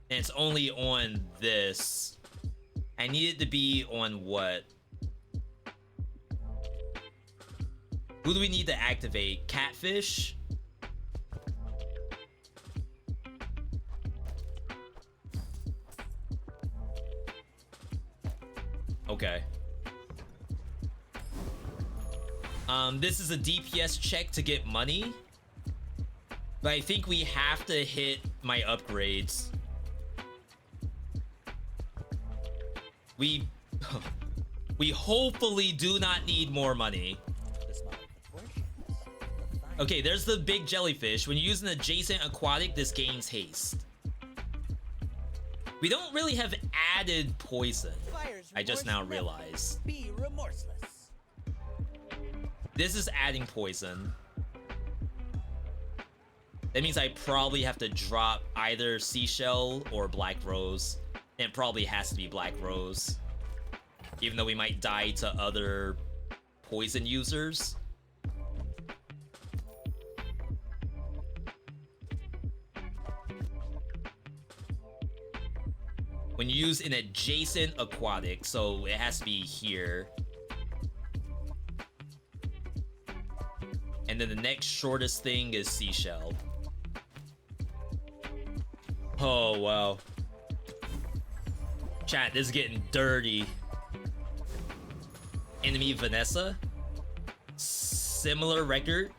And it's only on this. I need it to be on what? Who do we need to activate? Catfish? Okay. This is a DPS check to get money. But I think we have to hit my upgrades. We hopefully do not need more money. Okay, there's the big jellyfish. When you use an adjacent aquatic, this gains haste. We don't really have added poison. I just now realized. Be remorseless. This is adding poison. That means I probably have to drop either seashell or black rose. And it probably has to be black rose. Even though we might die to other poison users. When you use an adjacent aquatic, so it has to be here. And then the next shortest thing is Seashell. Oh, wow. Chat, this is getting dirty. Enemy Vanessa. Similar record.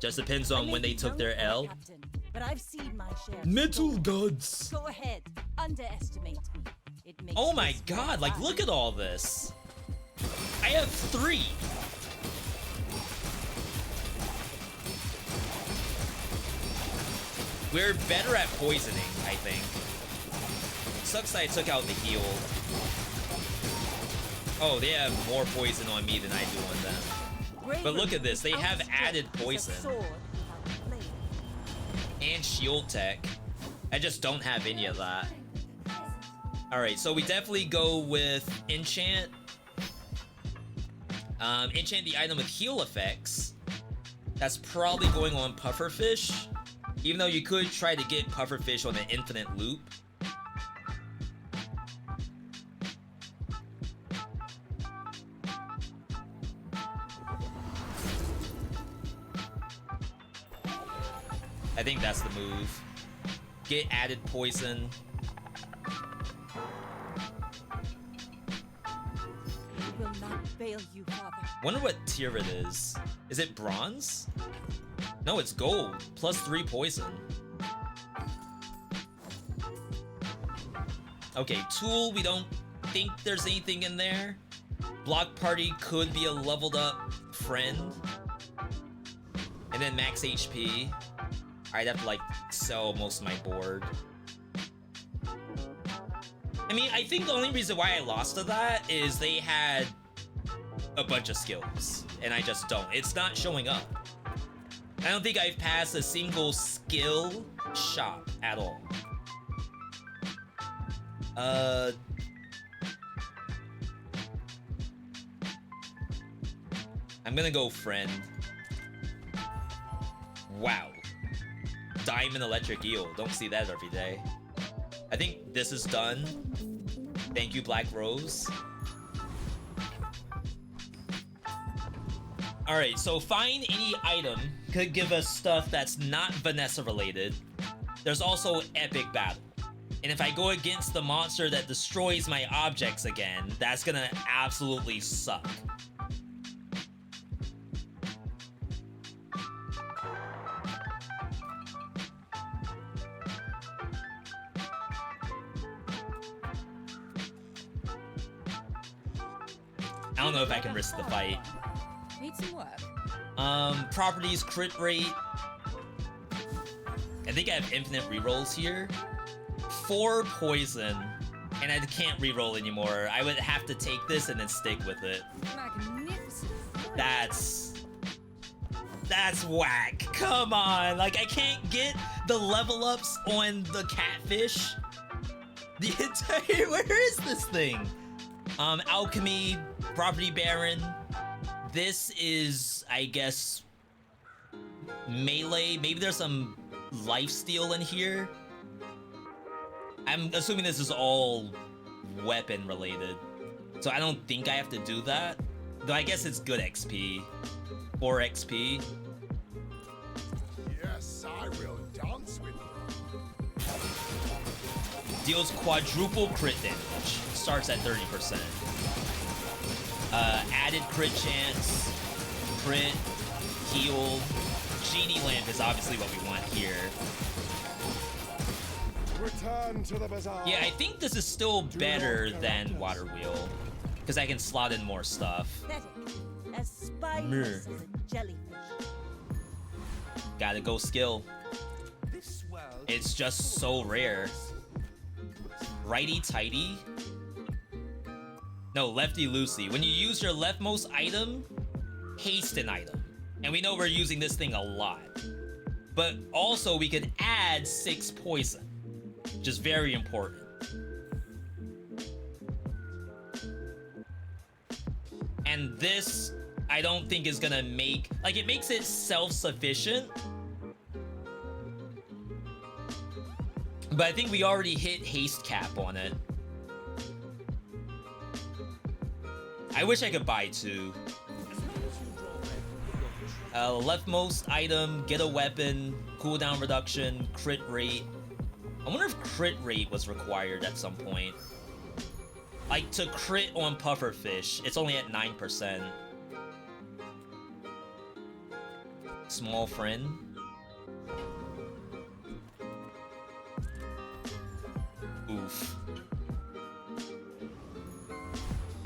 Just depends on when they took their L. Captain, but I've seen my share. Mental gods. Go ahead, underestimate me. It makes Oh my this god, like fun. look at all this. I have 3. We're better at poisoning, I think. Sucks I took out the heal. Oh, they have more poison on me than I do on them. But look at this, they have added poison. And shield tech. I just don't have any of that. Alright, so we definitely go with enchant. Enchant the item with heal effects. That's probably going on pufferfish. Even though you could try to get pufferfish on an infinite loop. I think that's the move. Get added poison. We will not fail you, Father. Wonder what tier it is. Is it bronze? No, it's gold. +3 poison. Okay, tool, we don't think there's anything in there. Block party could be a leveled up friend. And then max HP. I'd have to like sell most of my board. I mean, I think the only reason why I lost to that is they had a bunch of skills, and I just don't. It's not showing up. I don't think I've passed a single skill shop at all. I'm gonna go friend. Wow. Diamond electric eel. Don't see that every day. I think this is done. Thank you, Black Rose. Alright, so find any item could give us stuff that's not Vanessa related. There's also epic battle. And if I go against the monster that destroys my objects again, that's gonna absolutely suck. I don't know if I can risk the fight. Need some work. Properties, crit rate. I think I have infinite rerolls here. 4 poison, and I can't reroll anymore. I would have to take this and then stick with it. Magnificent. That's whack. Come on, like I can't get the level ups on the catfish. The entire, where is this thing? Alchemy, property baron. This is, I guess, melee. Maybe there's some lifesteal in here. I'm assuming this is all weapon related. So I don't think I have to do that. Though I guess it's good XP. 4 XP. Yes, I will dance with you. Deals quadruple crit damage. Starts at 30%. Added crit chance. Crit. Heal. Genie lamp is obviously what we want here. Return to the Bazaar. Yeah, I think this is still better than Water Wheel. Because I can slot in more stuff. Pathetic. As spineless as a jellyfish. Gotta go skill. This world It's just so rare. Righty tighty? No, lefty loosey. When you use your leftmost item, haste an item. And we know we're using this thing a lot. But also we could add 6 poison. Which is very important. And this, I don't think is gonna make... Like, it makes it self-sufficient. But I think we already hit haste cap on it. I wish I could buy 2. Leftmost item, get a weapon, cooldown reduction, crit rate. I wonder if crit rate was required at some point. Like, to crit on pufferfish, it's only at 9%. Small friend. Oof.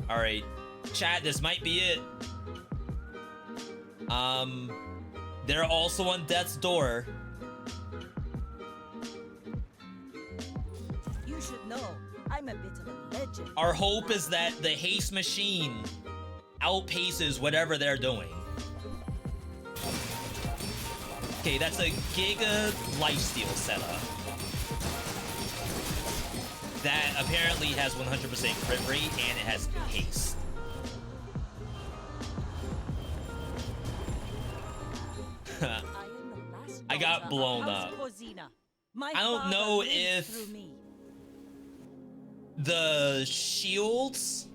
Alright, chat, this might be it. They're also on death's door. You should know, I'm a bit of a legend. Our hope is that the haste machine outpaces whatever they're doing. Okay, that's a Giga lifesteal setup. That apparently has 100% crit rate and it has haste. I got blown up. I don't know if the shields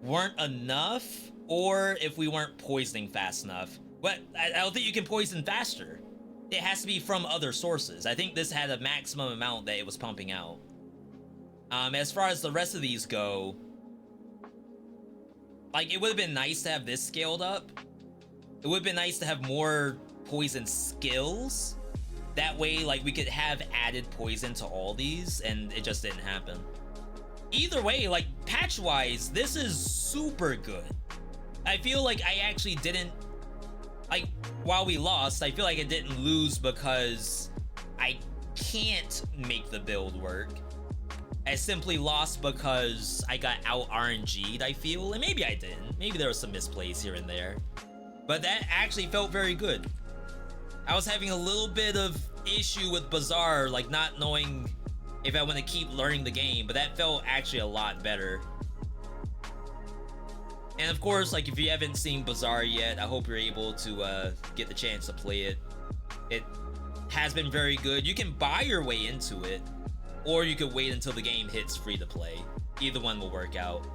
weren't enough or if we weren't poisoning fast enough. But I don't think you can poison faster. It has to be from other sources. I think this had a maximum amount that it was pumping out. As far as the rest of these go, like, it would have been nice to have this scaled up. It would have been nice to have more poison skills. That way, like, we could have added poison to all these, and it just didn't happen. Either way, like, patch-wise, this is super good. I feel like I actually didn't... Like, while we lost, I feel like I didn't lose because I can't make the build work. I simply lost because I got out RNG'd, I feel. And maybe I didn't. Maybe there was some misplays here and there. But that actually felt very good. I was having a little bit of issue with Bazaar, like not knowing if I want to keep learning the game, but that felt actually a lot better. And of course, like, if you haven't seen Bazaar yet, I hope you're able to get the chance to play it. It has been very good. You can buy your way into it, or you could wait until the game hits free to play. Either one will work out.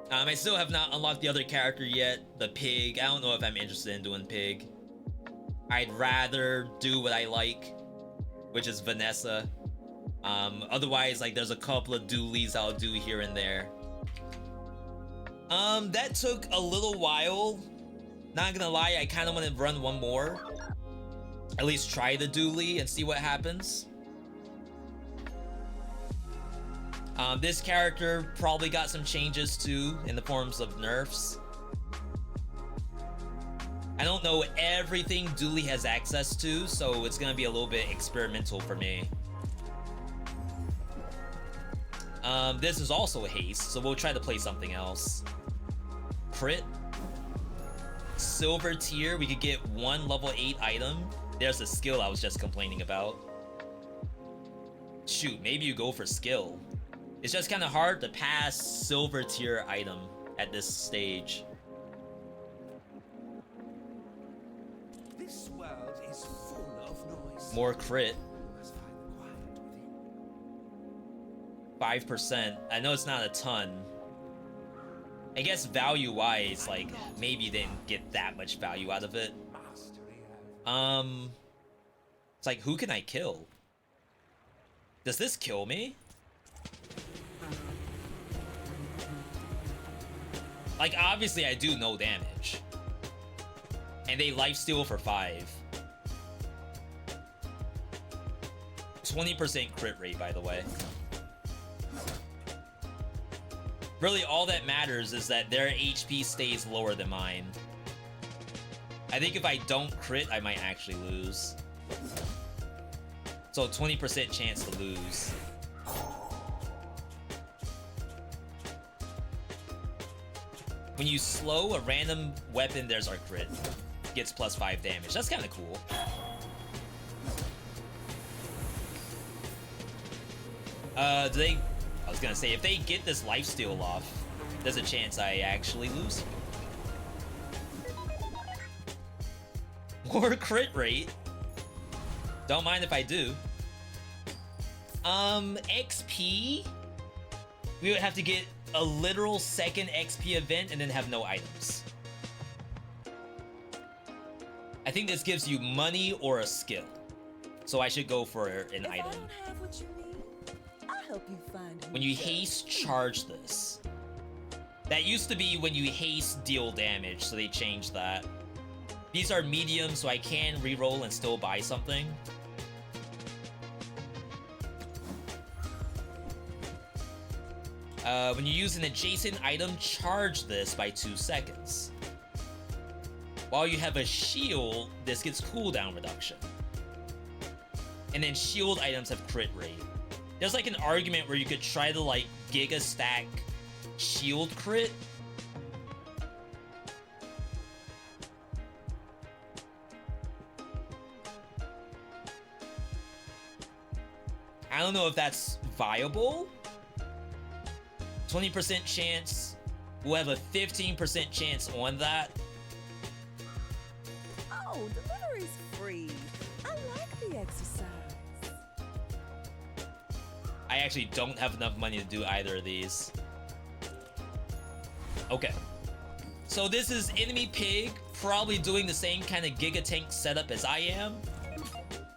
I still have not unlocked the other character yet, the pig. I don't know if I'm interested in doing pig. I'd rather do what I like, which is Vanessa. Otherwise, like, there's a couple of dualies I'll do here and there. That took a little while. Not gonna lie, I kind of want to run one more. At least try the dually and see what happens. This character probably got some changes too, in the forms of nerfs. I don't know everything Dooley has access to, so it's gonna be a little bit experimental for me. This is also a haste, so we'll try to play something else. Crit. Silver tier, we could get one level 8 item. There's a skill I was just complaining about. Shoot, maybe you go for skill. It's just kind of hard to pass silver tier item at this stage. This world is full of noise. More crit. 5%. I know it's not a ton. I guess value-wise, like, maybe you didn't get that much value out of it. It's like, who can I kill? Does this kill me? Like, obviously I do no damage. And they lifesteal for 5. 20% crit rate, by the way. Really, all that matters is that their HP stays lower than mine. I think if I don't crit, I might actually lose. So 20% chance to lose. When you slow a random weapon, there's our crit. Gets plus 5 damage. That's kind of cool. I was gonna say, if they get this lifesteal off, there's a chance I actually lose. More crit rate. Don't mind if I do. XP? We would have to get a literal second XP event and then have no items. I think this gives you money or a skill. So I should go for an If I item. don't have what you need, I'll help you find a When new you job. haste charge this. That used to be when you haste deal damage, so they changed that. These are medium, so I can reroll and still buy something. When you use an adjacent item, charge this by 2 seconds. While you have a shield, this gets cooldown reduction. And then shield items have crit rate. There's like an argument where you could try to like giga stack shield crit. I don't know if that's viable. 20% chance. We'll have a 15% chance on that. Oh, delivery's free. I like the exercise. I actually don't have enough money to do either of these. Okay. So this is enemy pig, probably doing the same kind of Giga Tank setup as I am.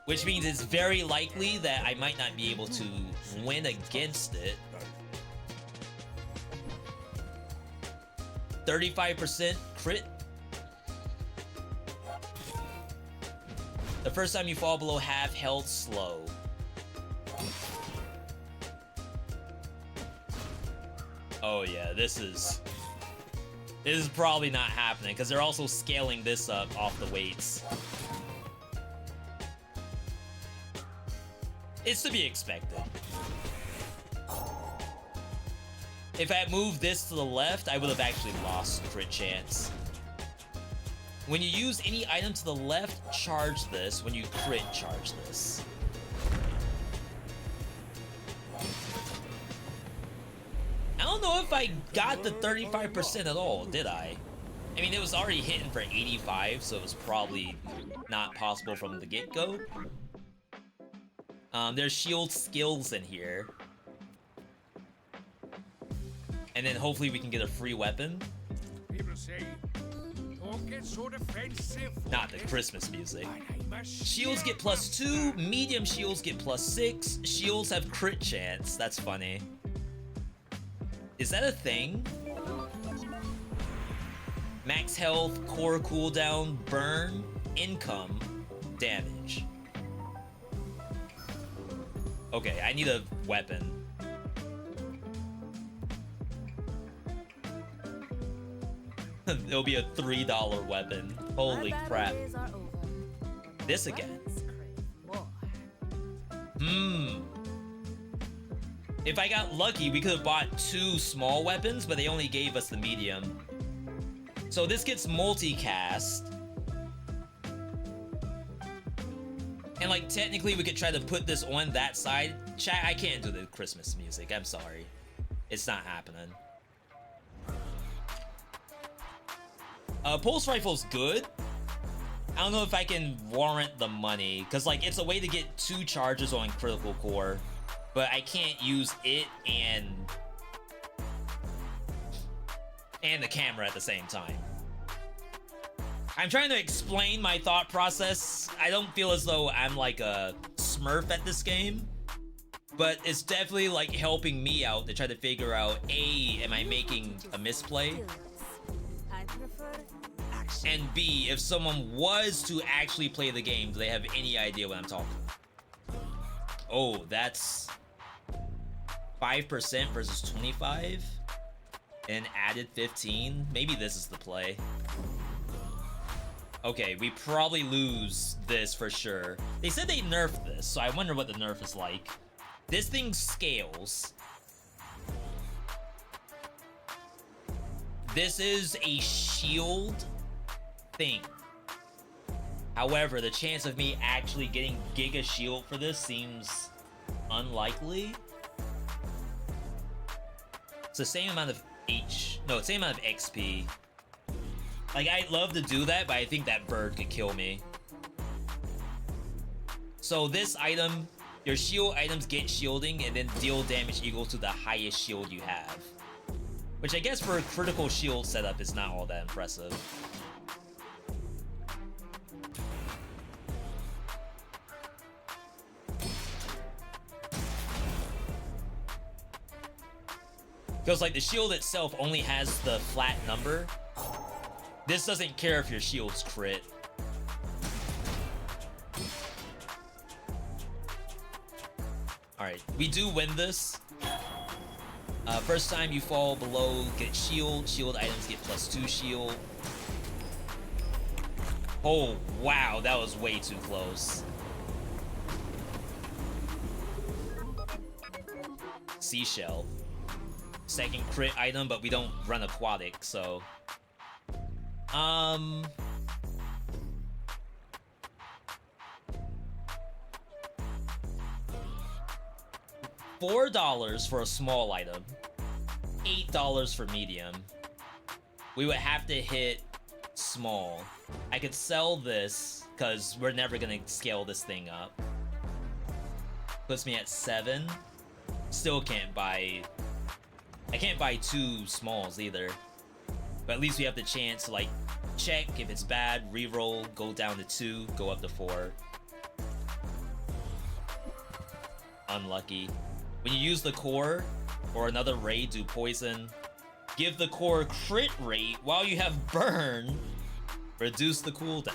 Which means it's very likely that I might not be able to win against it. 35% crit. The first time you fall below half health, slow. Oh yeah, this is probably not happening because they're also scaling this up off the weights. It's to be expected. If I had moved this to the left, I would have actually lost crit chance. When you use any item to the left, charge this. When you crit, charge this. I don't know if I got the 35% at all, did I? I mean, it was already hitting for 85, so it was probably not possible from the get-go. There's shield skills in here. And then hopefully we can get a free weapon. People say, don't get so defensive. Not the Christmas music. I'm a Shields get +2, medium shields get +6, shields have crit chance. That's funny. Is that a thing? Max health, core cooldown, burn, income, damage. Okay, I need a weapon. It'll be a $3 weapon. Holy My crap. battle days are over. This again. Weapons crave more. If I got lucky, we could have bought 2 small weapons, but they only gave us the medium. So this gets multicast. And like technically we could try to put this on that side. Chat, I can't do the Christmas music. I'm sorry. It's not happening. Pulse rifle's good. I don't know if I can warrant the money, because like it's a way to get 2 charges on critical core, but I can't use it and the camera at the same time. I'm trying to explain my thought process. I don't feel as though I'm like a smurf at this game, but it's definitely like helping me out to try to figure out, A, am I making a misplay? I prefer And B, if someone was to actually play the game, do they have any idea what I'm talking about? Oh, that's 5% versus 25 and added 15. Maybe this is the play. Okay, we probably lose this for sure. They said they nerfed this, so I wonder what the nerf is like. This thing scales. This is a shield thing. However, the chance of me actually getting Giga Shield for this seems unlikely. It's the same amount of same amount of XP. Like, I'd love to do that, but I think that bird could kill me. So this item, your shield items get shielding and then deal damage equal to the highest shield you have. Which I guess for a critical shield setup is not all that impressive. Because like the shield itself only has the flat number. This doesn't care if your shield's crit. Alright, we do win this. First time you fall below, get shield. Shield items get +2 shield. Oh, wow, that was way too close. Seashell. Second crit item, but we don't run aquatic, so... $4 for a small item. $8 for medium. We would have to hit small. I could sell this, because we're never gonna scale this thing up. Puts me at 7. Still can't buy... I can't buy 2 smalls either. But at least we have the chance to like check if it's bad, reroll, go down to 2, go up to 4. Unlucky. When you use the core or another raid, do poison. Give the core crit rate while you have burn. Reduce the cooldown.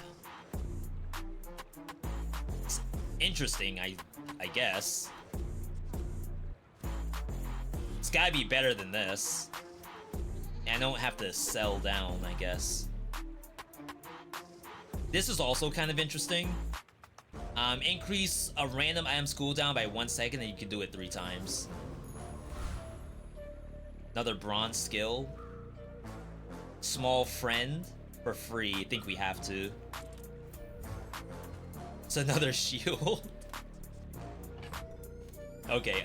It's interesting, I guess. It's gotta be better than this. And I don't have to sell down, I guess. This is also kind of interesting. Increase a random item's cooldown by 1 second, and you can do it 3 times. Another bronze skill. Small friend for free. I think we have to. It's another shield. Okay,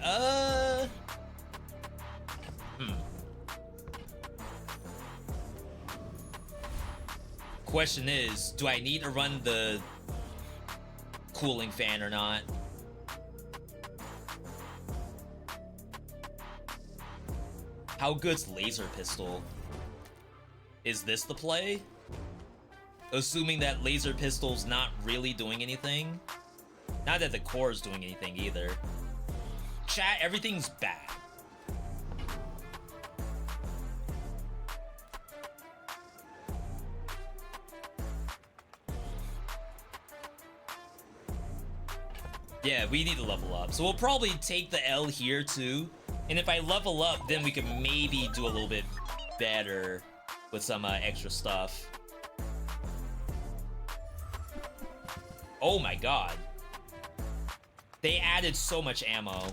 Question is, do I need to run the cooling fan or not? How good's laser pistol? Is this the play? Assuming that laser pistol's not really doing anything. Not that the core is doing anything either. Chat, everything's bad. Yeah, we need to level up. So we'll probably take the L here too. And if I level up, then we can maybe do a little bit better with some extra stuff. Oh my god. They added so much ammo.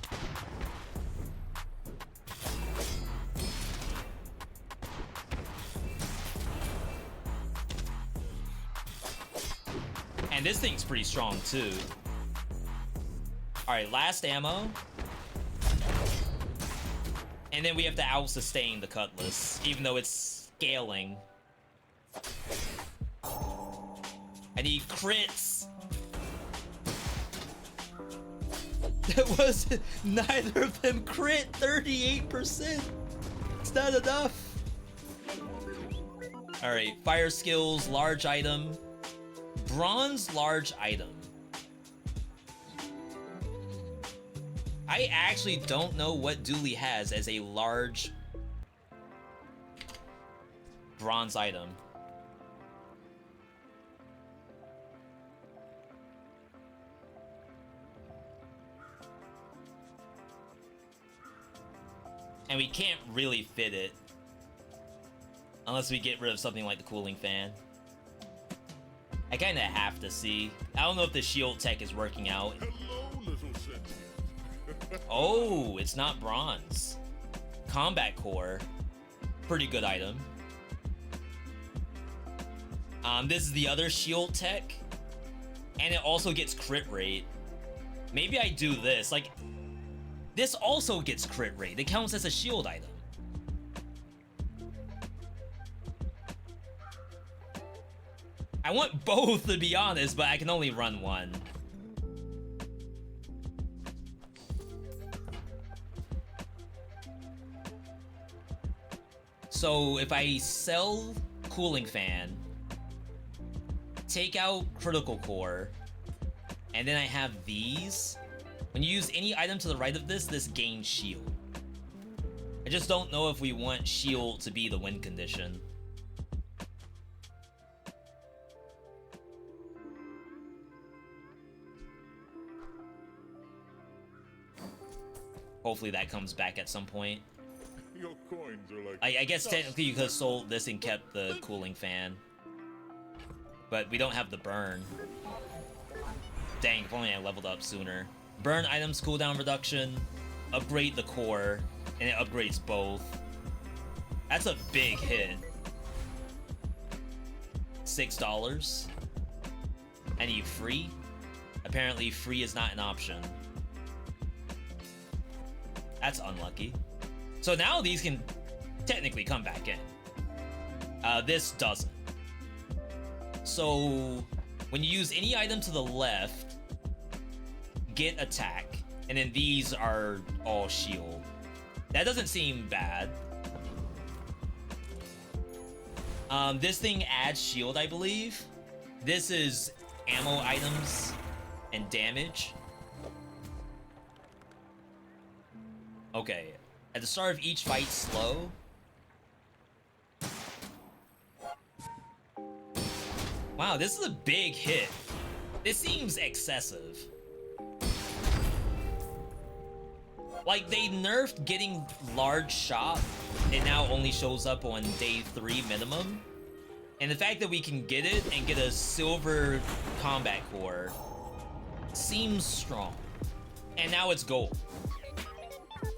And this thing's pretty strong too. Alright, last ammo. And then we have to out-sustain the Cutlass, even though it's scaling. I need crits! That was neither of them crit, 38%! It's not enough! Alright, fire skills, large item. Bronze large item. I actually don't know what Dooley has as a large bronze item. And we can't really fit it unless we get rid of something like the cooling fan. I kinda have to see. I don't know if the shield tech is working out. Hello, little sentient. Oh, it's not bronze. Combat core. Pretty good item. This is the other shield tech. And it also gets crit rate. Maybe I do this. Like, this also gets crit rate. It counts as a shield item. I want both, to be honest, but I can only run one. So if I sell cooling fan, take out critical core, and then I have these. When you use any item to the right of this, this gains shield. I just don't know if we want shield to be the win condition. Hopefully that comes back at some point. Your coins are like I guess technically you could have sold this and kept the cooling fan. But we don't have the burn. Dang, if only I leveled up sooner. Burn items cooldown reduction, upgrade the core, and it upgrades both. That's a big hit. $6. I need free. Apparently free is not an option. That's unlucky. So now these can technically come back in. This doesn't. So when you use any item to the left, get attack, and then these are all shield. That doesn't seem bad. This thing adds shield, I believe. This is ammo items and damage. Okay. At the start of each fight, slow. Wow, this is a big hit. This seems excessive. Like, they nerfed getting large shot. It now only shows up on day 3 minimum. And the fact that we can get it and get a silver combat core seems strong. And now it's gold.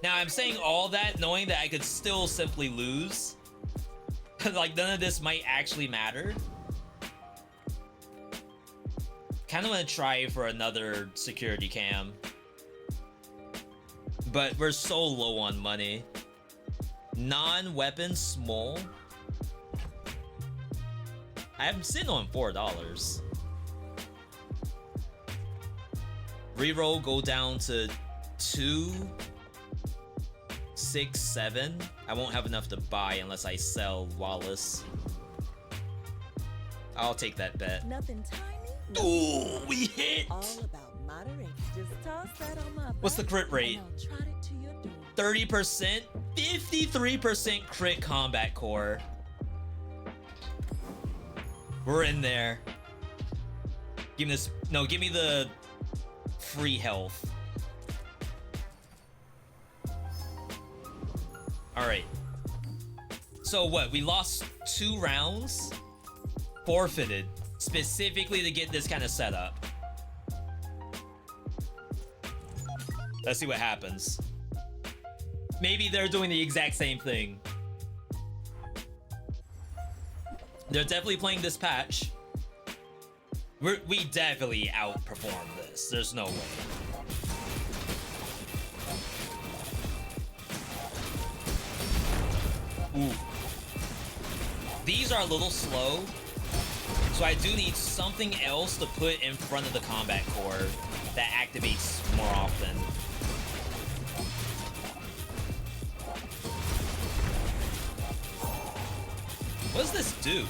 Now, I'm saying all that knowing that I could still simply lose. Like, none of this might actually matter. Kind of want to try for another security cam. But we're so low on money. Non-weapon small. I'm sitting on $4. Reroll go down to 2, 6, 7. I won't have enough to buy unless I sell Wallace. I'll take that bet. Nothing tiny. Ooh, we hit! All about moderation. Just toss that on my What's the back, crit rate? and I'll trot it to your door. 30%, 53% crit combat core. We're in there. Give me this. No, give me the free health. All right. So what? We lost 2 rounds, forfeited specifically to get this kind of setup. Let's see what happens. Maybe they're doing the exact same thing. They're definitely playing this patch. We definitely outperform this. There's no way. Ooh. These are a little slow, so I do need something else to put in front of the combat core that activates more often. What does this do?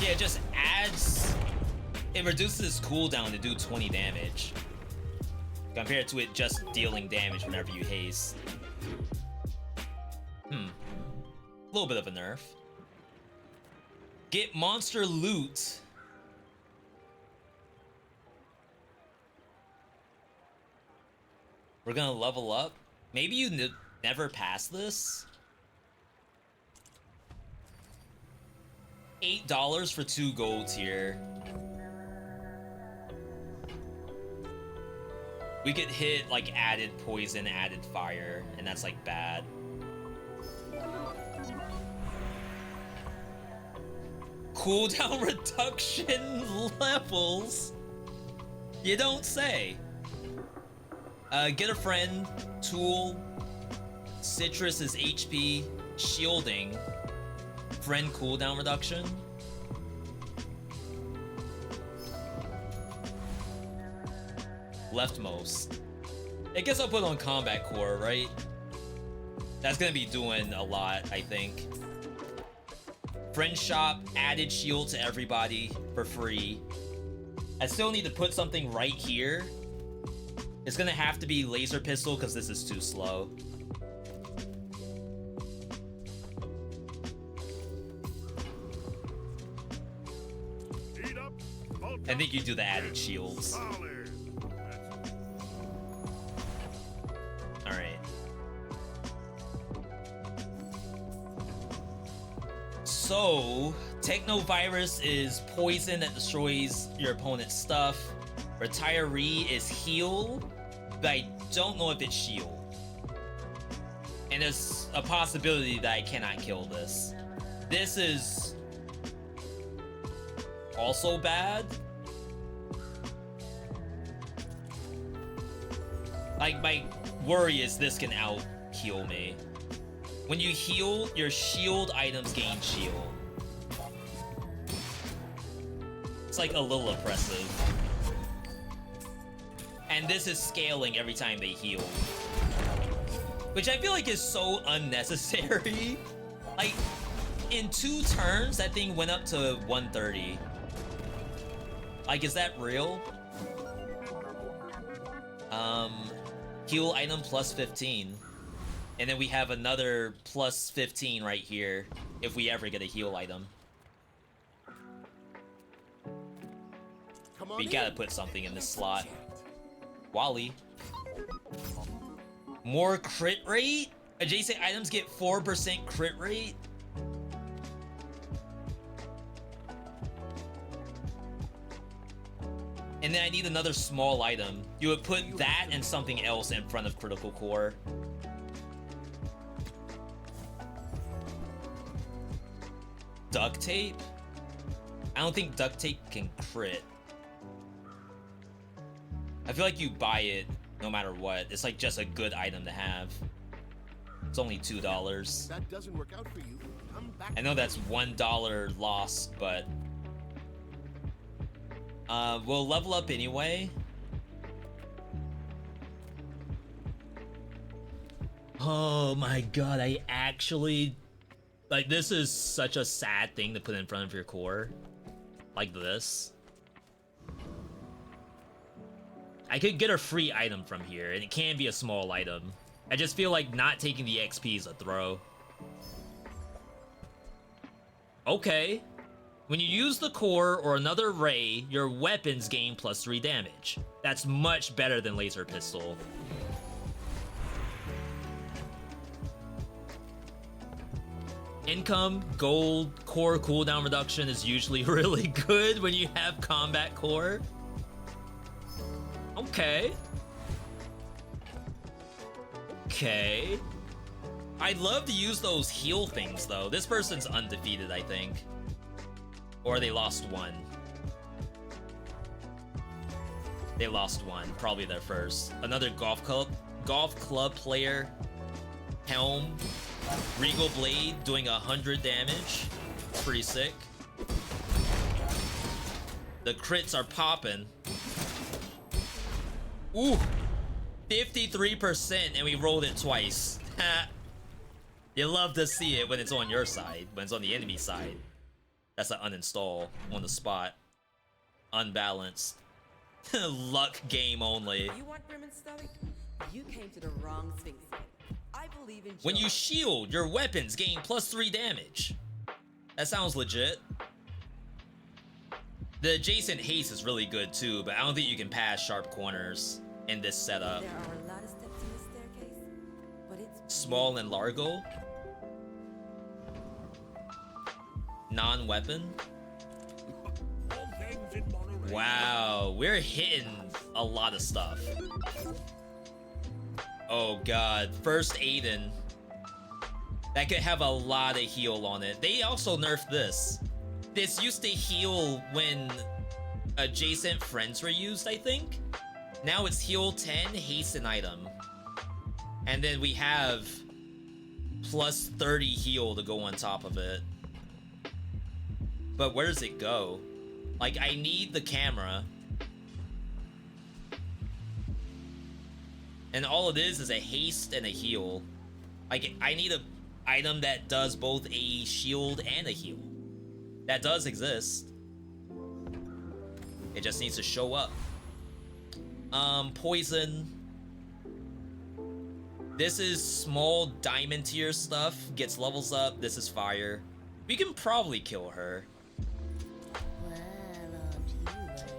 Yeah, it just adds... It reduces its cooldown to do 20 damage. Compared to it just dealing damage whenever you haste. A little bit of a nerf. Get monster loot. We're gonna level up. Maybe you never pass this? $8 for 2 golds here. We could hit like added poison, added fire, and that's like bad. Cooldown reduction levels? You don't say. Get a friend, tool, citrus is HP, shielding, friend cooldown reduction. Leftmost. I guess I'll put on combat core, right? That's gonna be doing a lot, I think. Friend shop, added shield to everybody for free. I still need to put something right here. It's gonna have to be laser pistol because this is too slow. I think you do the added shields. Solid. Alright. So, Technovirus is poison that destroys your opponent's stuff. Retiree is heal, but I don't know if it's shield. And there's a possibility that I cannot kill this. This is also bad. Like, my worry is this can out heal me. When you heal, your shield items gain shield. It's like a little oppressive. And this is scaling every time they heal. Which I feel like is so unnecessary. Like, in 2 turns, that thing went up to 130. Like, is that real? Heal item plus 15. And then we have another plus 15 right here if we ever get a heal item. We gotta put something in this slot. Wally. More crit rate? Adjacent items get 4% crit rate? And then I need another small item. You would put that and something else in front of critical core. Duct tape? I don't think duct tape can crit. I feel like you buy it no matter what. It's like just a good item to have. It's only $2. That doesn't work out for you. Come back. I know that's $1 lost, but we'll level up anyway. Oh my god, I actually... Like, this is such a sad thing to put in front of your core. Like this. I could get a free item from here, and it can be a small item. I just feel like not taking the XP is a throw. Okay. When you use the core or another ray, your weapons gain +3 damage. That's much better than laser pistol. Income, gold, core cooldown reduction is usually really good when you have combat core. Okay. Okay. I'd love to use those heal things though. This person's undefeated, I think. Or they lost 1. They lost 1, probably their first. Another golf club player. Helm. Regal Blade doing 100 damage. Pretty sick. The crits are popping. Ooh, 53%, and we rolled it twice. You love to see it when it's on your side, when it's on the enemy side. That's an uninstall on the spot. Unbalanced. Luck game only. You want grim and stoic? You came to the wrong Sphinx. I believe in when you shield, your weapons gain +3 damage. That sounds legit. The adjacent haste is really good too, but I don't think you can pass sharp corners in this setup. There are a lot of steps in the staircase, but it's Small and Largo. Non-weapon. All things in moderation. Wow, we're hitting a lot of stuff. Oh god, first Aiden. That could have a lot of heal on it. They also nerfed this. This used to heal when adjacent friends were used, I think. Now it's heal 10, haste an item. And then we have +30 heal to go on top of it. But where does it go? Like, I need the camera. And all it is a haste and a heal. Like, I need a item that does both a shield and a heal. That does exist. It just needs to show up. Poison. This is small diamond tier stuff. Gets levels up. This is fire. We can probably kill her.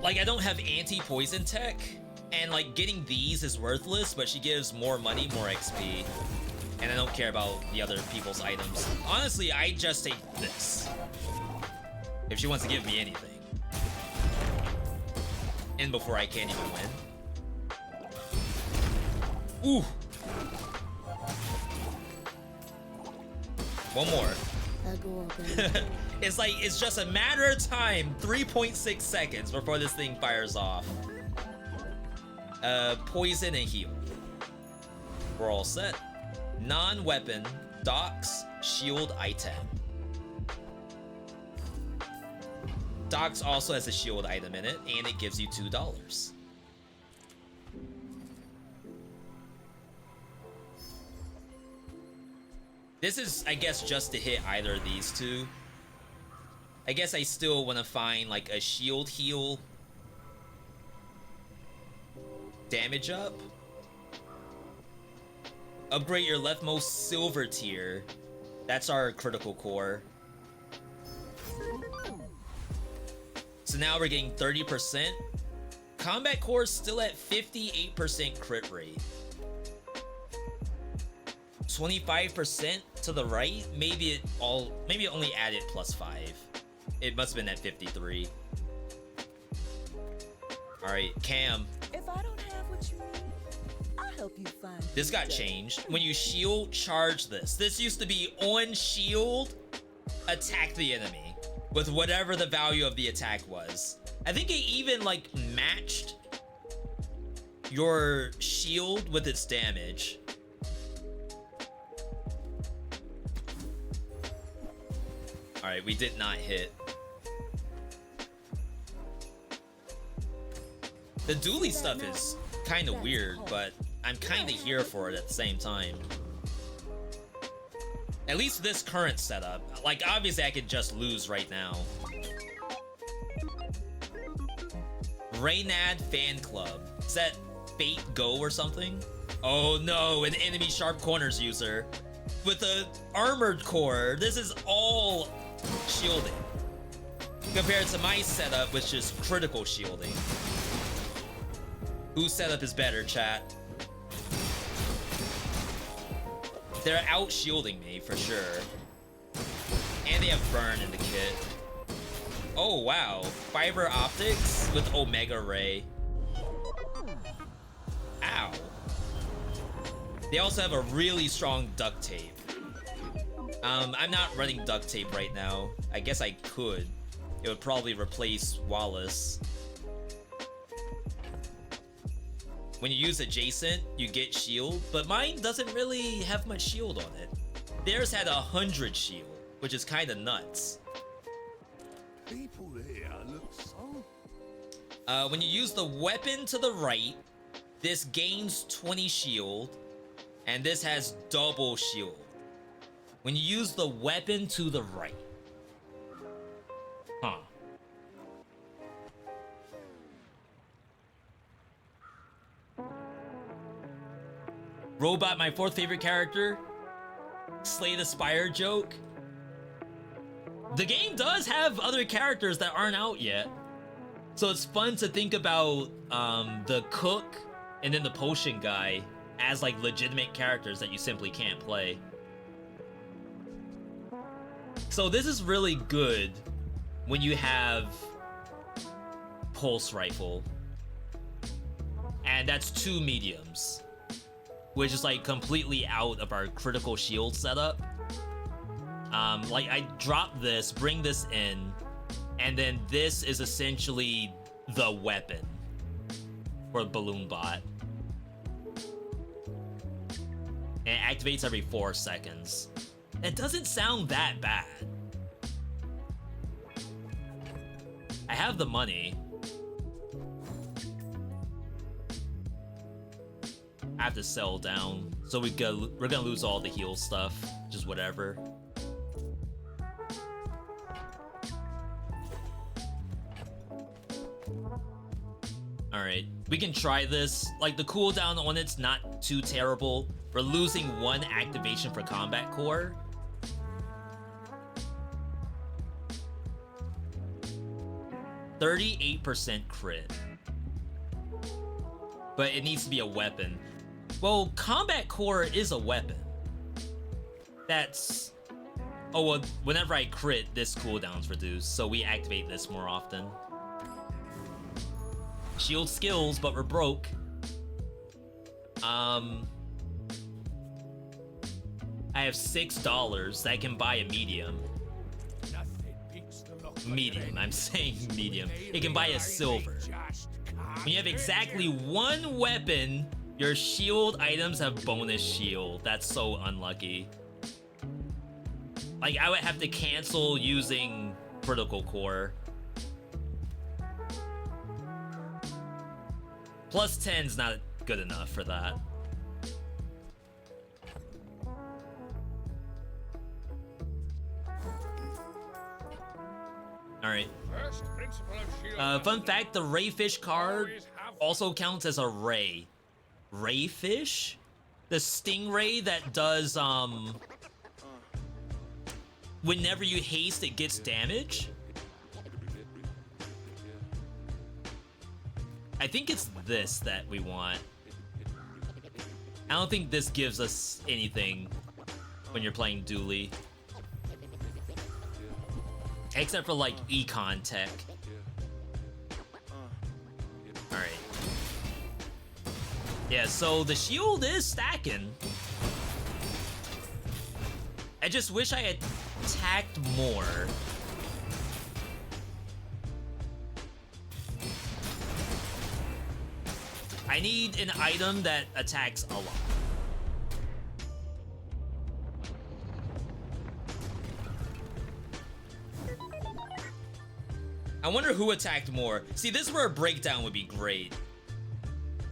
like I don't have anti-poison tech, and like getting these is worthless, but she gives more money, more XP, and I don't care about the other people's items. Honestly, I just take this if she wants to give me anything. And before I can't even win. Ooh. One more. It's like, it's just a matter of time, 3.6 seconds before this thing fires off. Poison and heal. We're all set. Non-weapon, Doc's shield item. Doc's also has a shield item in it, and it gives you $2. This is, I guess, just to hit either of these two. I guess I still want to find like a shield heal damage up. Upgrade your leftmost silver tier. That's our critical core. So now we're getting 30%. Combat core is still at 58% crit rate. 25% to the right. Maybe it only added +5. It must have been at 53. All right, Cam. If I don't have what you need, I'll help you find. This got changed. When you shield, charge this. This used to be on shield, attack the enemy with whatever the value of the attack was. I think it even like matched your shield with its damage. All right, we did not hit. The dually stuff is kind of weird, but I'm kind of here for it at the same time. At least this current setup. Like, obviously I could just lose right now. Reynad Fan Club. Is that Fate Go or something? Oh no, an enemy sharp corners user. With a armored core, this is all shielding. Compared to my setup, which is critical shielding. Whose setup is better, chat? They're out shielding me for sure. And they have burn in the kit. Oh wow, fiber optics with Omega Ray. Ow. They also have a really strong duct tape. I'm not running duct tape right now. I guess I could. It would probably replace Wallace. When you use adjacent, you get shield, but mine doesn't really have much shield on it. Theirs had 100 shield, which is kind of nuts. People here look so... When you use the weapon to the right, this gains 20 shield, and this has double shield. When you use the weapon to the right. Huh. Robot, my fourth favorite character. Slay the Spire joke. The game does have other characters that aren't out yet. So it's fun to think about the cook and then the potion guy as like legitimate characters that you simply can't play. So this is really good when you have pulse rifle. And that's 2 mediums, which is like completely out of our critical shield setup. Like I drop this, bring this in, and then this is essentially the weapon for Balloon Bot. And it activates every 4 seconds. It doesn't sound that bad. I have the money. I have to sell down, so we're gonna lose all the heal stuff, just whatever. All right, we can try this. Like the cooldown on it's not too terrible. We're losing 1 activation for combat core. 38% crit. But it needs to be a weapon. Well, combat core is a weapon. That's... Oh, well, whenever I crit, this cooldown's reduced, so we activate this more often. Shield skills, but we're broke. I have $6 that I can buy a medium. Medium, I'm saying medium. It can buy a silver. When you have exactly one weapon, your shield items have bonus shield. That's so unlucky. Like, I would have to cancel using critical core. Plus 10's not good enough for that. Alright. Fun fact, the Rayfish card also counts as a ray. Rayfish? The stingray that does, whenever you haste, it gets damage? I think it's this that we want. I don't think this gives us anything when you're playing Dooley. Except for, like, econ tech. Alright. Yeah, so the shield is stacking. I just wish I had attacked more. I need an item that attacks a lot. I wonder who attacked more. See, this is where a breakdown would be great.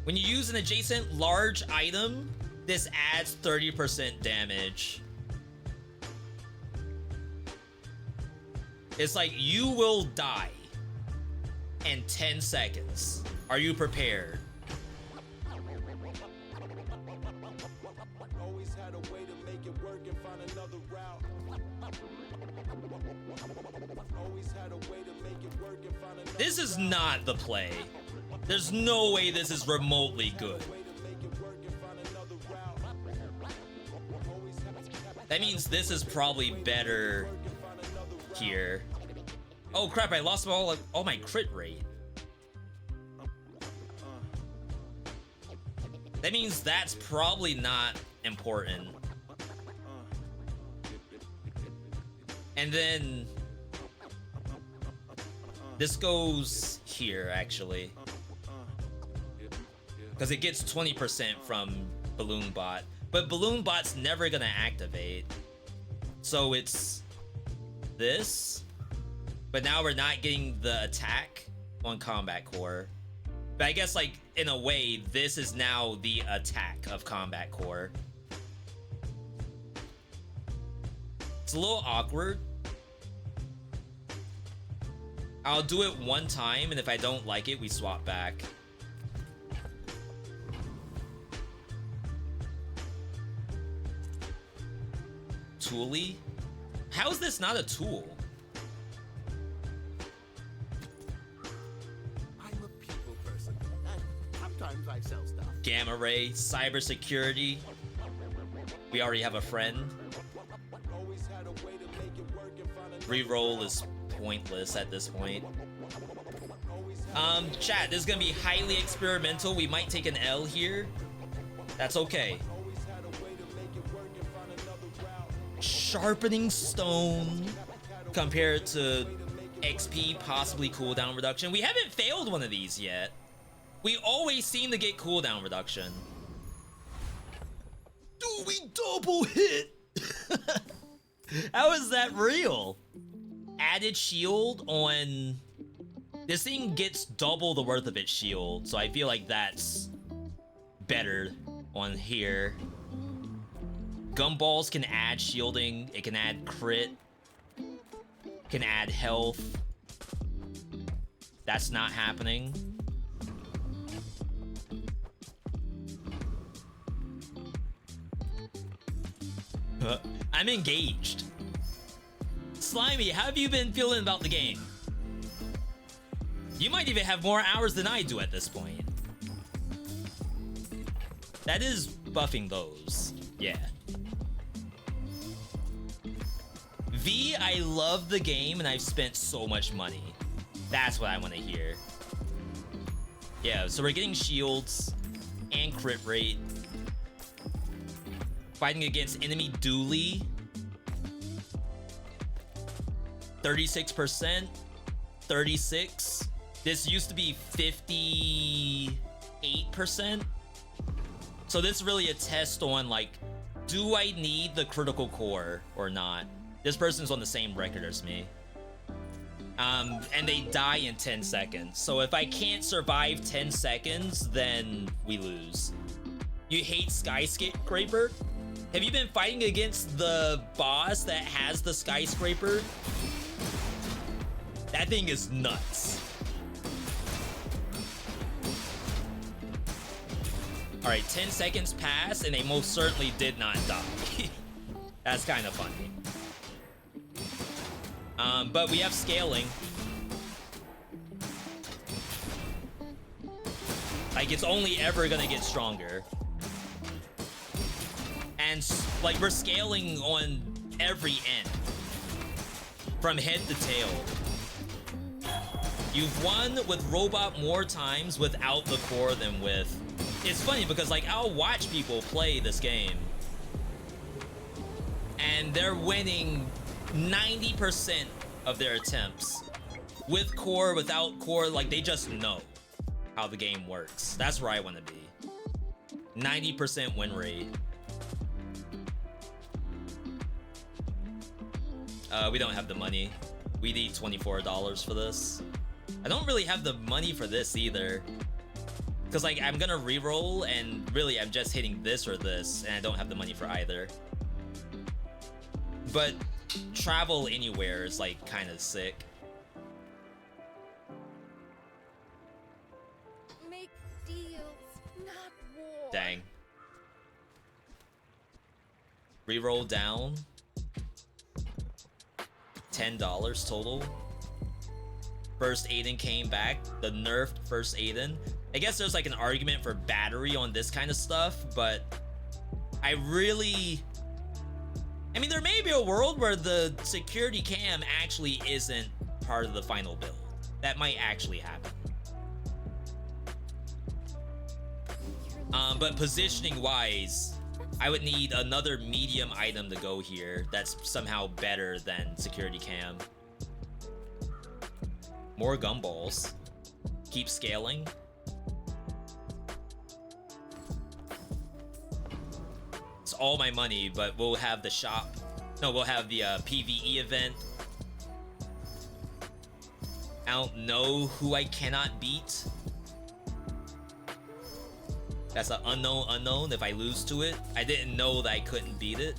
When you use an adjacent large item, this adds 30% damage. It's like, you will die in 10 seconds. Are you prepared? Always had a way to make it work and find another route. Always had a way to make it work and find another This is not the play. There's no way this is remotely good. That means this is probably better here. Oh crap, I lost all my crit rate. That means that's probably not important. And then this goes here, actually. Because it gets 20% from Balloon Bot. But Balloon Bot's never gonna activate. So it's this. But now we're not getting the attack on Combat Core. But I guess, like, in a way, this is now the attack of Combat Core. It's a little awkward. I'll do it one time, and if I don't like it, we swap back. Toolie? How is this not a tool? I'm a people person, and sometimes I sell stuff. Gamma Ray, cybersecurity. We already have a friend. Always had a way to make it work and find another Reroll is pointless at this point. Chat, this is gonna be highly experimental. We might take an L here. That's okay. Sharpening Stone compared to XP, possibly cooldown reduction. We haven't failed one of these yet. We always seem to get cooldown reduction. Dude, we double hit! How is that real? Added shield on... This thing gets double the worth of its shield, so I feel like that's better on here. Gumballs can add shielding, it can add crit, can add health. That's not happening. I'm engaged. Slimy, how have you been feeling about the game? You might even have more hours than I do at this point. That is buffing those. Yeah. V, I love the game and I've spent so much money. That's what I want to hear. Yeah, so we're getting shields and crit rate. Fighting against enemy dually. 36%. 36. This used to be 58%. So this is really a test on, like, do I need the critical core or not? This person's on the same record as me. And they die in 10 seconds. So if I can't survive 10 seconds, then we lose. You hate skyscraper? Have you been fighting against the boss that has the skyscraper? That thing is nuts. All right, 10 seconds pass and they most certainly did not die. That's kind of funny. But we have scaling. Like, it's only ever gonna get stronger. And, like, we're scaling on every end. From head to tail. You've won with Robot more times without the core than with... It's funny because, like, I'll watch people play this game. And they're winning 90% of their attempts. With core, without core, like, they just know how the game works. That's where I want to be. 90% win rate. We don't have the money. We need $24 for this. I don't really have the money for this either. Because, like, I'm gonna reroll, and really, I'm just hitting this or this, and I don't have the money for either. But travel anywhere is, like, kind of sick. Make deals, not war. Dang. Reroll down. $10 total. First Aiden came back. The nerfed First Aiden. I guess there's like an argument for battery on this kind of stuff, but I mean, there may be a world where the security cam actually isn't part of the final build. That might actually happen. But positioning wise, I would need another medium item to go here that's somehow better than security cam. More gumballs. Keep scaling. It's all my money, but we'll have the shop. No, we'll have the PvE event. I don't know who I cannot beat. That's an unknown if I lose to it. I didn't know that I couldn't beat it.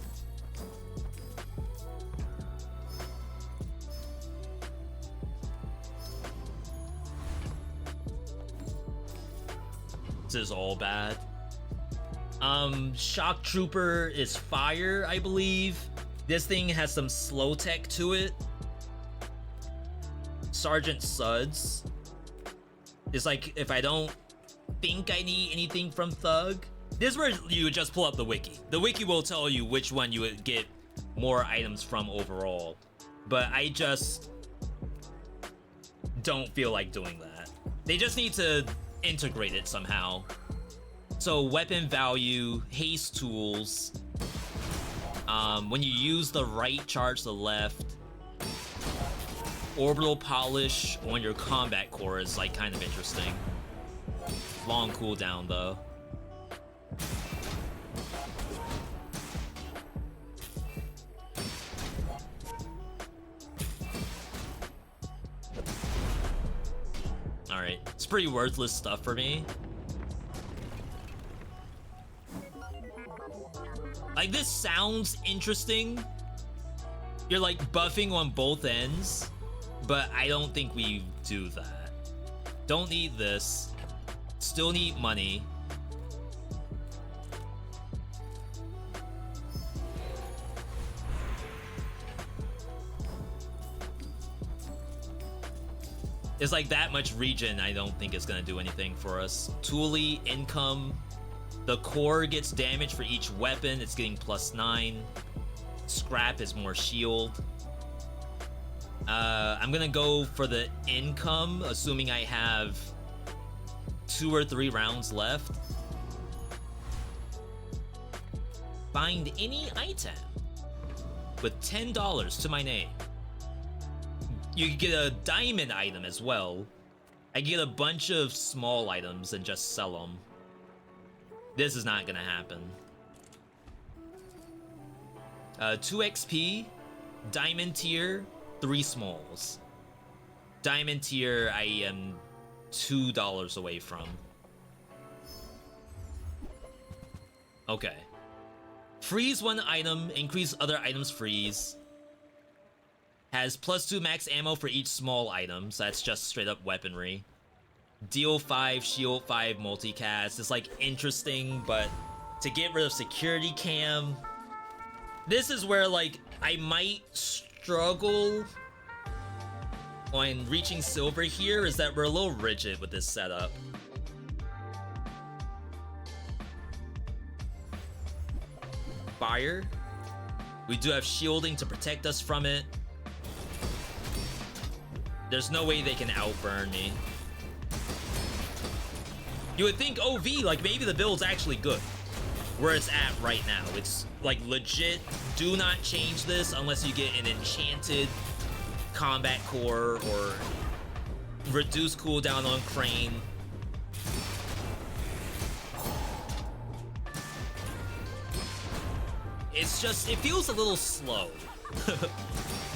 This is all bad. Shock Trooper is fire, I believe. This thing has some slow tech to it. Sergeant Suds is like, if I don't think I need anything from Thug, this is where you would just pull up the wiki. The wiki will tell you which one you would get more items from overall, but I just don't feel like doing that. They just need to integrate it somehow. So weapon value, haste tools, when you use the right, charge the left. Orbital polish on your combat core is like kind of interesting. Long cooldown though. Alright, it's pretty worthless stuff for me. Like, this sounds interesting. You're like buffing on both ends, but I don't think we do that. Don't need this. Still need money. It's like that much regen, I don't think it's gonna do anything for us. Thule, income. The core gets damage for each weapon. It's getting +9. Scrap is more shield. I'm gonna go for the income, assuming I have 2 or 3 rounds left. Find any item with $10 to my name. You can get a diamond item as well. I get a bunch of small items and just sell them. This is not gonna happen. 2 XP, diamond tier, 3 smalls. Diamond tier, I am $2 away from. Okay. Freeze 1 item, increase other items freeze. Has +2 max ammo for each small item, so that's just straight up weaponry. Deal 5, shield 5, multicast. It's like interesting, but to get rid of security cam, this is where like I might struggle on reaching silver here, is that we're a little rigid with this setup. Fire. We do have shielding to protect us from it. There's no way they can outburn me. You would think OV, like maybe the build's actually good. Where it's at right now. It's like legit, do not change this unless you get an enchanted combat core or reduce cooldown on crane. It's just, it feels a little slow.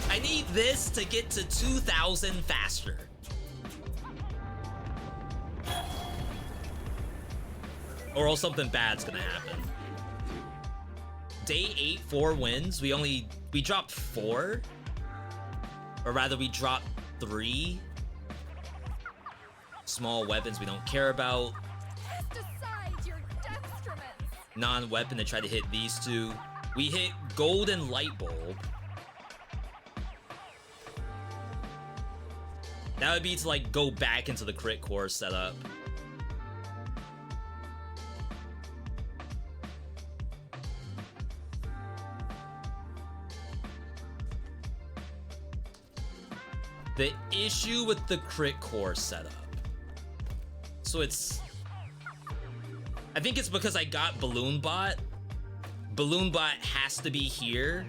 I need this to get to 2,000 faster. Or else something bad's gonna happen. Day 8, 4 wins. We dropped 4. Or rather, we dropped 3. Small weapons we don't care about. Test aside your dextroments. Non-weapon to try to hit these 2. We hit golden light bulb. That would be to like go back into the crit core setup. The issue with the crit core setup. So it's, I think it's because I got Balloon Bot. Balloon Bot has to be here,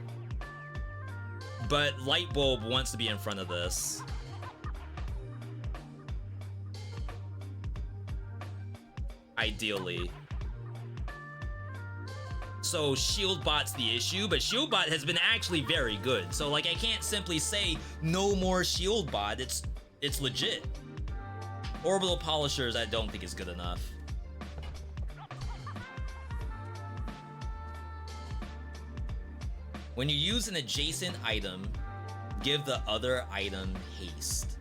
but Light Bulb wants to be in front of this. Ideally. So Shield Bot's the issue, but Shield Bot has been actually very good. So like I can't simply say no more Shield Bot. It's legit. Orbital Polishers I don't think is good enough. When you use an adjacent item, give the other item haste.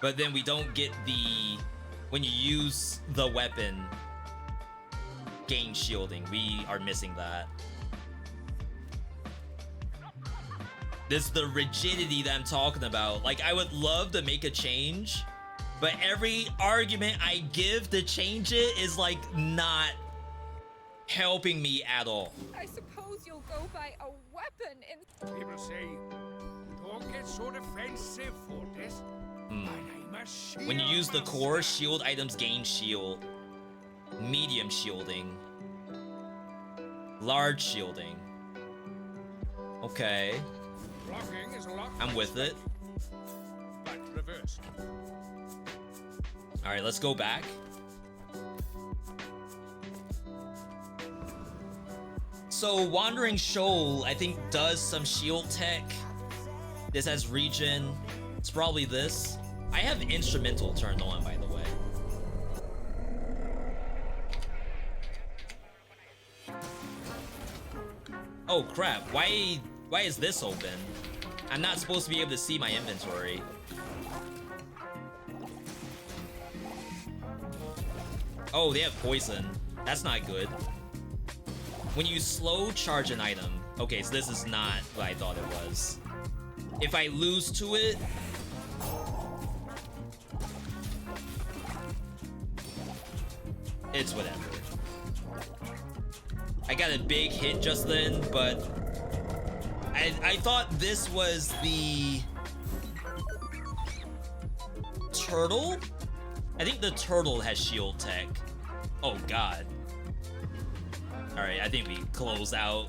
But then we don't get the, when you use the weapon, gain shielding. We are missing that. This is the rigidity that I'm talking about. Like, I would love to make a change, but every argument I give to change it is like not helping me at all. I suppose you'll go by a weapon in. People say, don't get so defensive for this. When you use the core, shield items gain shield. Medium shielding. Large shielding. Okay. I'm with it. But reverse. Alright, let's go back. So Wandering Shoal, I think, does some shield tech. This has regen. It's probably this. I have instrumental turned on, by the way. Oh crap, why is this open? I'm not supposed to be able to see my inventory. Oh, they have poison. That's not good. When you slow charge an item. Okay, so this is not what I thought it was. If I lose to it, It's whatever. I got a big hit just then, but I thought this was the turtle? I think the turtle has shield tech. Oh god. Alright, I think we close out.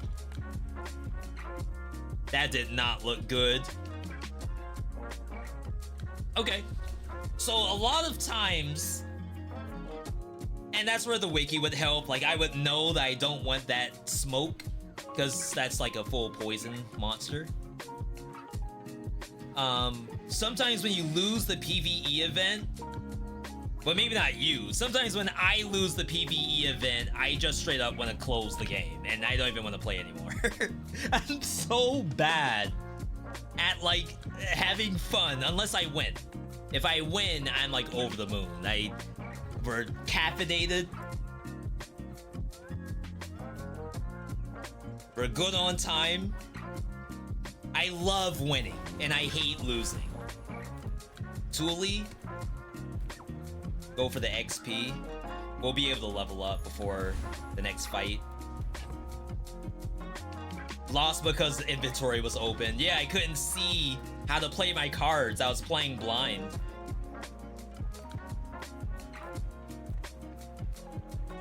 That did not look good. Okay. So a lot of times, and that's where the wiki would help, like I would know that I don't want that smoke, because that's like a full poison monster. Sometimes when you lose the PvE event, but maybe not you, sometimes when I lose the PvE event, I just straight up want to close the game, and I don't even want to play anymore. I'm so bad at like having fun, unless I win. If I win, I'm like over the moon. We're caffeinated. We're good on time. I love winning, and I hate losing. Thule, go for the XP. We'll be able to level up before the next fight. Lost because the inventory was open. Yeah, I couldn't see how to play my cards. I was playing blind.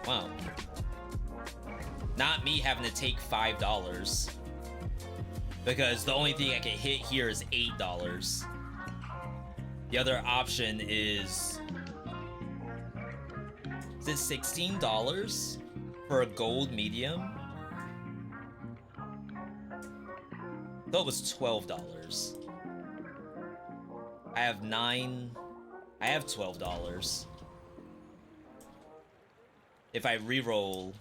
Wow. Not me having to take $5. Because the only thing I can hit here is $8. The other option is it $16 for a gold medium? I thought it was $12. I have $12. If I reroll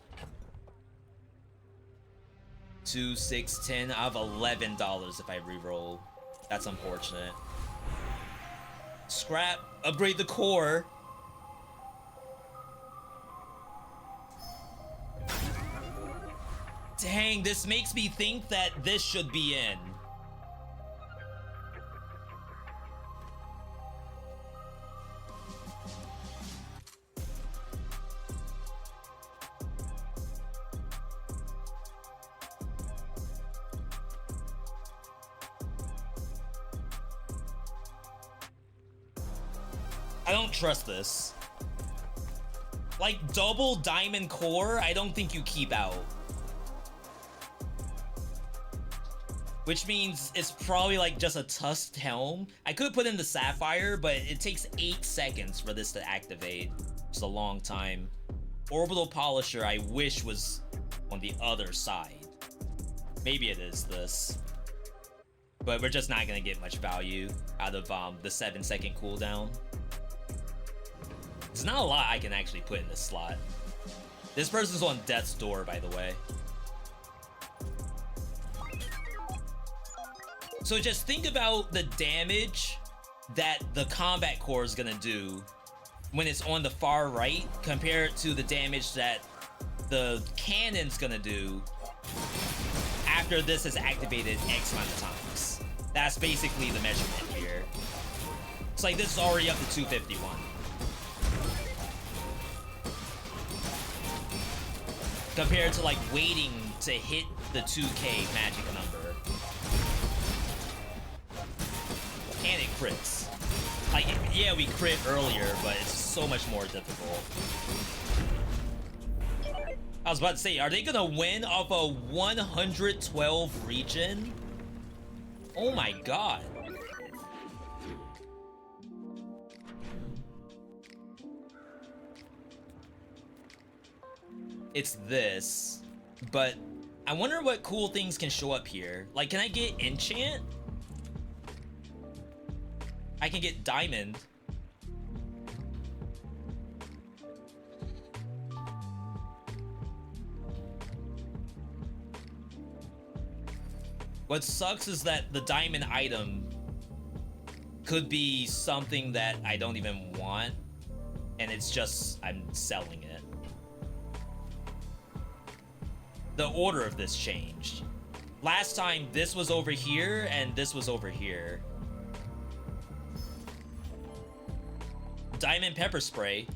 2, 6, 10, I have $11 if I reroll. That's unfortunate. Scrap, upgrade the core. Dang, this makes me think that this should be in. I don't trust this. Like double diamond core, I don't think you keep out. Which means it's probably like just a tusked helm. I could put in the sapphire, but it takes 8 seconds for this to activate. It's a long time. Orbital polisher I wish was on the other side. Maybe it is this. But we're just not gonna get much value out of the 7-second cooldown. There's not a lot I can actually put in this slot. This person's on death's door, by the way. So just think about the damage that the combat core is gonna do when it's on the far right compared to the damage that the cannon's gonna do after this is activated X amount of times. That's basically the measurement here. It's like this is already up to 251. Compared to like waiting to hit the 2K magic number. And it crits. Like, yeah, we crit earlier, but it's so much more difficult. I was about to say, are they gonna win off a 112 regen? Oh my god. It's this, but I wonder what cool things can show up here. Like, can I get enchant? I can get diamond. What sucks is that the diamond item could be something that I don't even want, and it's just, I'm selling it. The order of this changed. Last time, this was over here, and this was over here. Diamond pepper spray.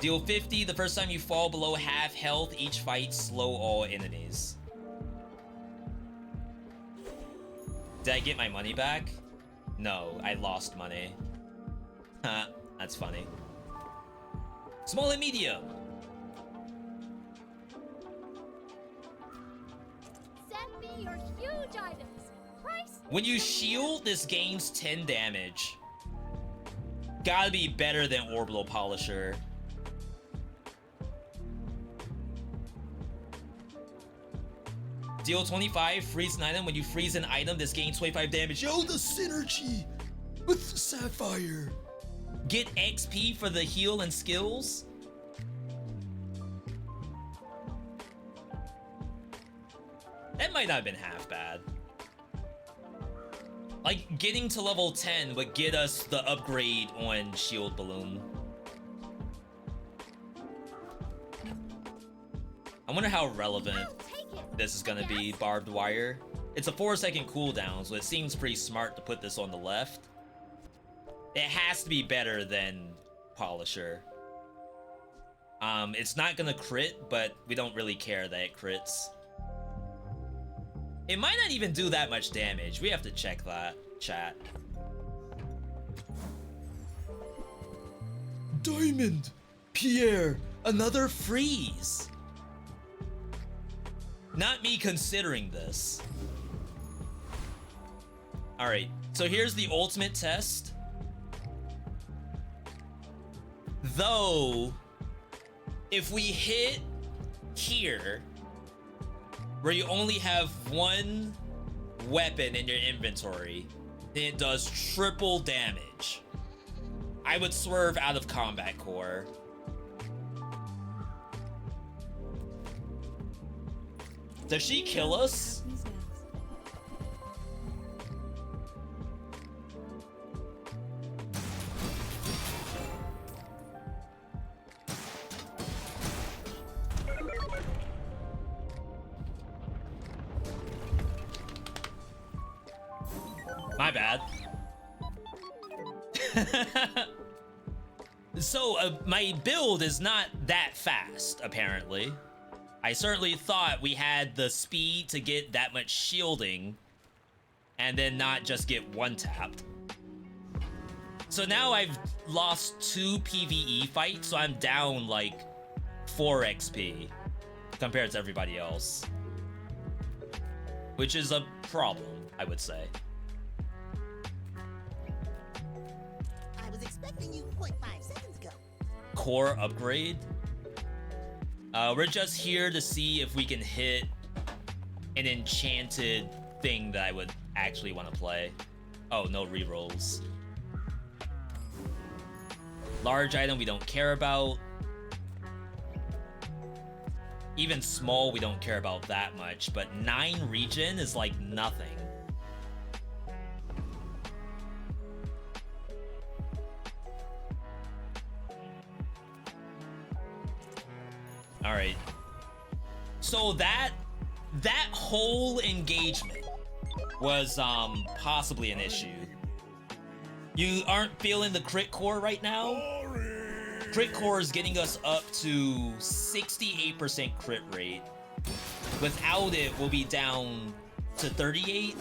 Deal 50 the first time you fall below half health. Each fight, slow all enemies. Did I get my money back? No, I lost money. Huh, that's funny. Small and medium. Send me your huge items. Price. When you shield, this gains 10 damage. Gotta be better than Orbital Polisher. Deal 25, freeze an item. When you freeze an item, this gains 25 damage. Yo, the synergy with Sapphire. Get XP for the heal and skills. That might not have been half bad. Like, getting to level 10 would get us the upgrade on Shield Balloon. I wonder how relevant this is gonna be, Barbed Wire. It's a 4-second cooldown, so it seems pretty smart to put this on the left. It has to be better than Polisher. It's not gonna crit, but we don't really care that it crits. It might not even do that much damage. We have to check that, chat. Diamond! Pierre, another freeze! Not me considering this. Alright, so here's the ultimate test. Though, if we hit here, where you only have one weapon in your inventory, then it does triple damage. I would swerve out of combat core. Does she kill us? My bad. So, my build is not that fast, apparently. I certainly thought we had the speed to get that much shielding and then not just get one-tapped. So now I've lost 2 PvE fights, so I'm down like 4 XP compared to everybody else. Which is a problem, I would say. I was expecting you 0.5 seconds ago. Core upgrade? We're just here to see if we can hit an enchanted thing that I would actually want to play. Oh, no rerolls. Large item we don't care about. Even small we don't care about that much, but 9 regen is like nothing. All right. So that whole engagement was possibly an issue. You aren't feeling the crit core right now? Crit core is getting us up to 68% crit rate. Without it, we'll be down to 38.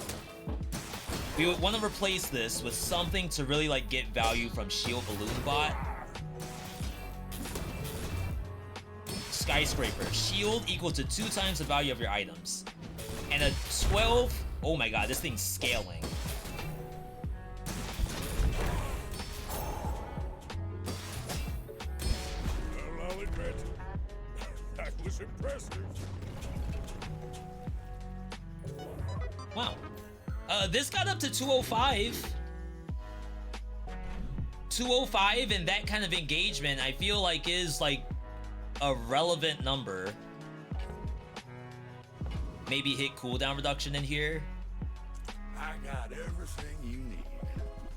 We would want to replace this with something to really like get value from Shield Balloon Bot. Skyscraper. Shield equal to 2 times the value of your items. And a 12... Oh my god, this thing's scaling. Well, I'll admit, that was impressive. Wow. This got up to 205. 205 and that kind of engagement, I feel like is like a relevant number. Maybe hit cooldown reduction in here. I got everything you need.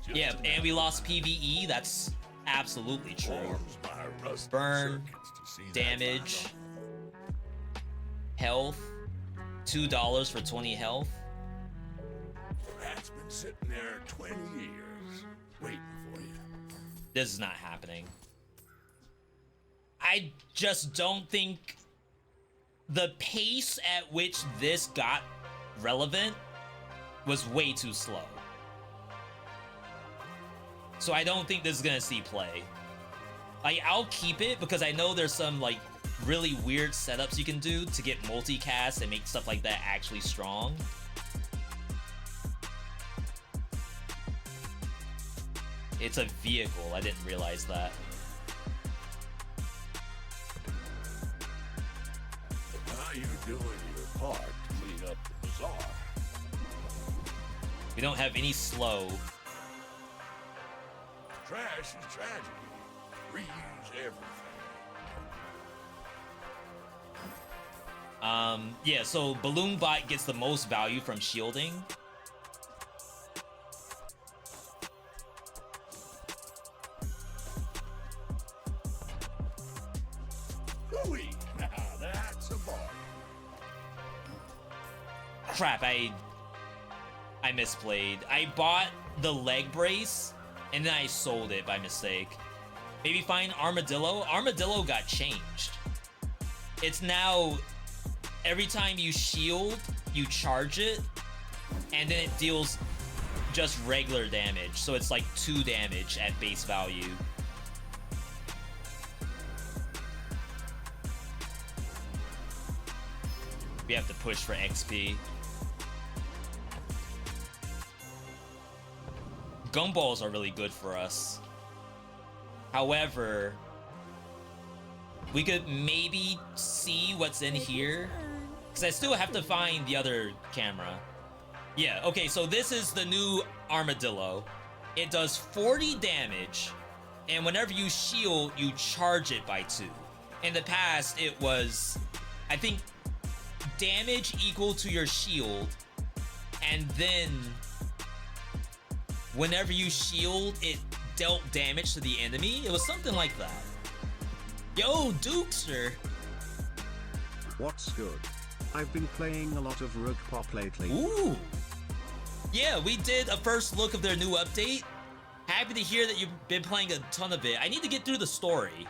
Just Yeah, and we lost PvE. That's absolutely true. forms by rusty Burn, circuits to see that damage, far health, $2 for 20 health. off. That's been sitting there 20 years, waiting for you. This is not happening. I just don't think the pace at which this got relevant was way too slow. So I don't think this is gonna see play. Like, I'll keep it because I know there's some like really weird setups you can do to get multicast and make stuff like that actually strong. It's a vehicle, I didn't realize that. How you doing your part to clean up the bazaar? We don't have any slow. Trash is tragedy. Reuse everything. Yeah, so Balloon Bot gets the most value from shielding. Hooey! Now that's a bar. Crap, I misplayed. I bought the leg brace and then I sold it by mistake. Maybe find Armadillo. Armadillo got changed. It's now every time you shield, you charge it, and then it deals just regular damage. So it's like 2 damage at base value. We have to push for XP. Gumballs are really good for us. However, we could maybe see what's in here. Because I still have to find the other camera. Yeah, okay, so this is the new Armadillo. It does 40 damage, and whenever you shield, you charge it by 2. In the past, it was, I think, damage equal to your shield, and then whenever you shield, it dealt damage to the enemy. It was something like that. Yo, Dukester! What's good? I've been playing a lot of Rogue Pop lately. Ooh! Yeah, we did a first look of their new update. Happy to hear that you've been playing a ton of it. I need to get through the story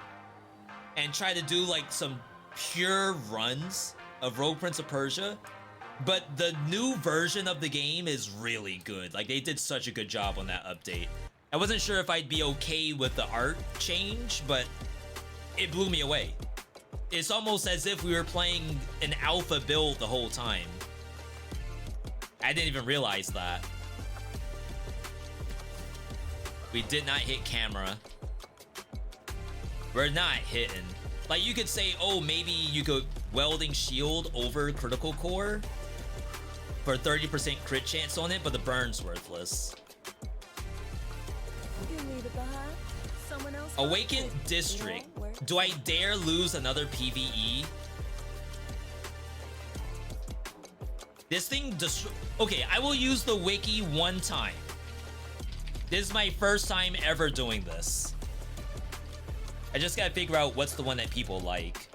and try to do like some pure runs of Rogue Prince of Persia. But the new version of the game is really good. Like, they did such a good job on that update. I wasn't sure if I'd be okay with the art change, but it blew me away. It's almost as if we were playing an alpha build the whole time. I didn't even realize that. We did not hit camera. We're not hitting. Like, you could say, oh, maybe you could welding shield over critical core for 30% crit chance on it, but the burn's worthless. You need a bath? Someone else? Awakened District. Do I dare lose another PvE? This thing okay, I will use the wiki one time. This is my first time ever doing this. I just gotta figure out what's the one that people like.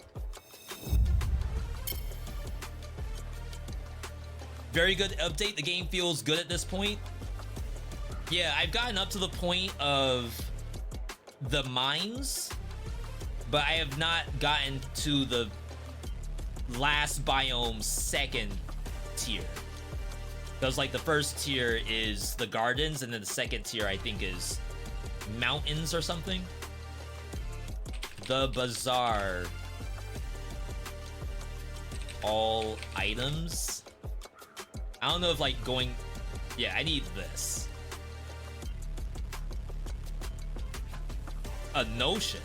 Very good update. The game feels good at this point. Yeah, I've gotten up to the point of the mines, but I have not gotten to the last biome second tier. Because like the first tier is the gardens, and then the second tier I think is mountains or something. The Bazaar. All items. I don't know if like going... Yeah, I need this. A notion.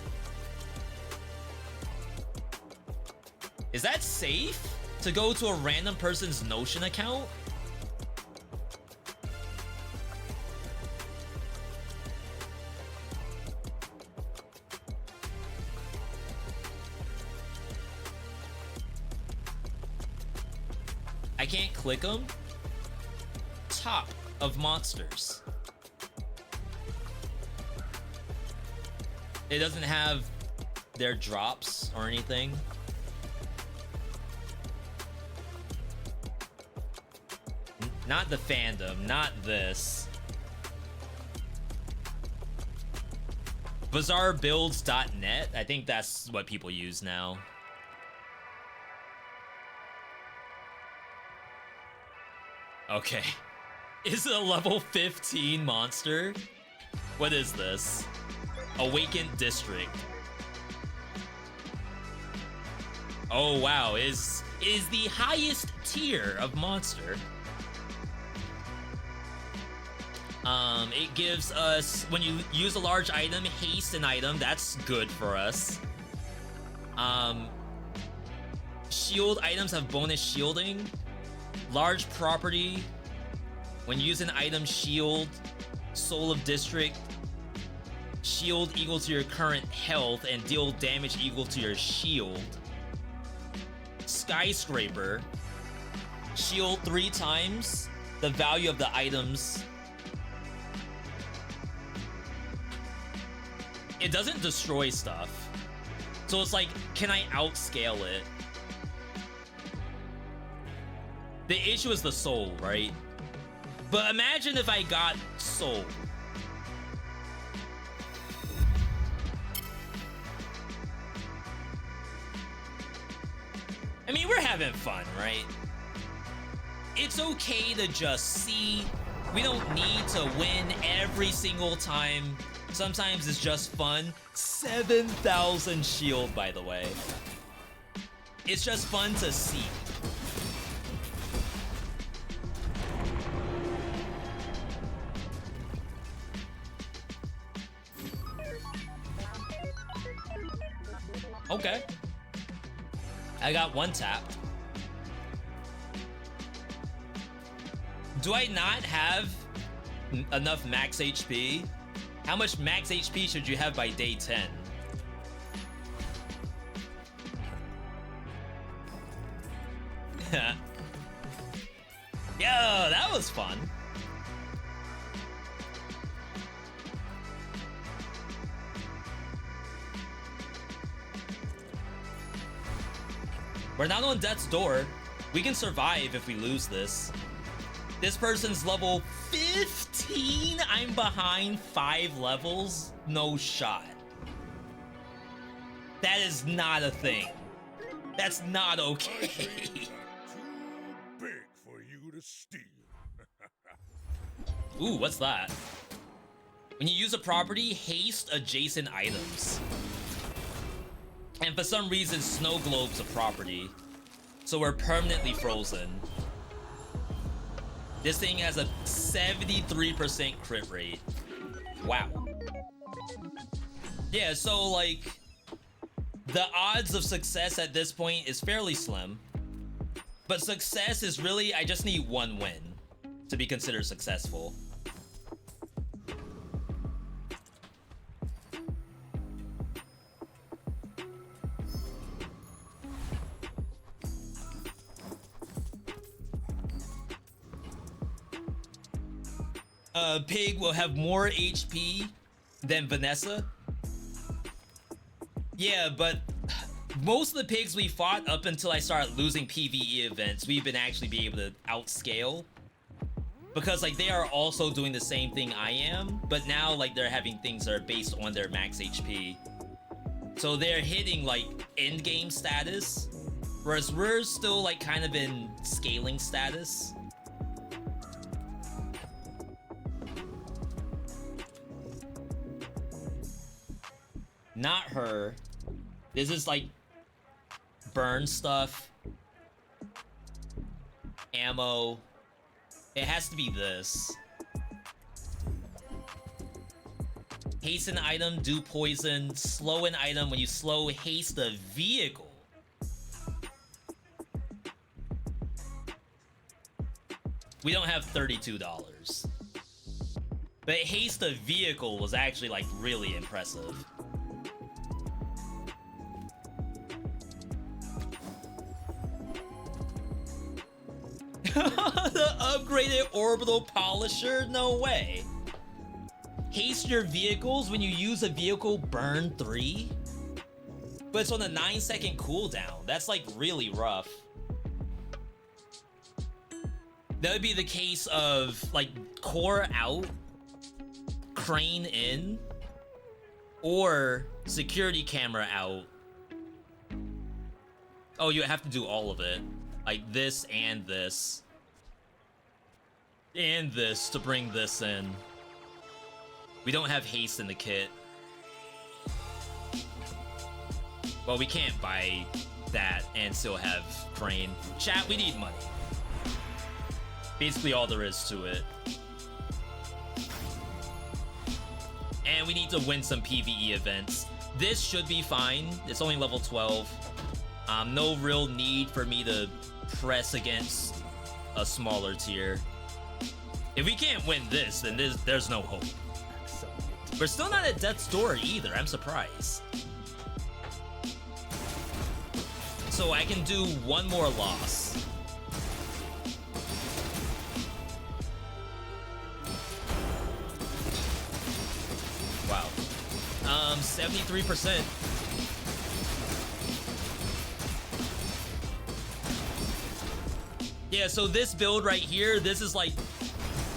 Is that safe to go to a random person's Notion account? I can't click them. Top of monsters. It doesn't have their drops or anything. Not the fandom, not this. BazaarBuilds.net. I think that's what people use now. Okay. Is it a level 15 monster? What is this? Awakened District. Oh wow, is the highest tier of monster. It gives us, when you use a large item, haste an item. That's good for us. Shield items have bonus shielding. Large property. When you use an item, shield. Soul of District. Shield equal to your current health and deal damage equal to your shield. Skyscraper. Shield 3 times the value of the items. It doesn't destroy stuff. So it's like, can I outscale it? The issue is the soul, right? But imagine if I got soul. I mean, we're having fun, right? It's okay to just see. We don't need to win every single time. Sometimes it's just fun. 7,000 shield, by the way. It's just fun to see. Okay. I got one tapped. Do I not have enough max HP? How much max HP should you have by day 10? Yo, that was fun. We're not on death's door. We can survive if we lose this. This person's level 15? I'm behind 5 levels? No shot. That is not a thing. That's not okay. Too big for you to steal. Ooh, what's that? When you use a property, haste adjacent items. And for some reason, snow globe's a property. So we're permanently frozen. This thing has a 73% crit rate. Wow. Yeah, so like, the odds of success at this point is fairly slim. But success is really, I just need one win to be considered successful. Pig will have more HP than Vanessa. Yeah, but most of the pigs we fought up until I started losing PvE events, we've been actually be able to outscale. Because like they are also doing the same thing I am, but now like they're having things that are based on their max HP. So they're hitting like end game status, whereas we're still like kind of in scaling status. Not her. This is like burn stuff. Ammo. It has to be this. Haste an item, do poison. Slow an item. When you slow, haste a vehicle. We don't have $32. But haste a vehicle was actually like really impressive. The upgraded orbital polisher? No way. Haste your vehicles when you use a vehicle, burn 3? But it's on a 9-second cooldown. That's like really rough. That would be the case of like core out, crane in, or security camera out. Oh, you have to do all of it. Like this and this. And this to bring this in. We don't have haste in the kit. Well, we can't buy that and still have Crane. Chat, we need money. Basically all there is to it. And we need to win some PvE events. This should be fine. It's only level 12. No real need for me to press against a smaller tier. If we can't win this, then there's no hope. We're still not at death's door either. I'm surprised. So I can do one more loss. Wow. 73%. Yeah, so this build right here, this is like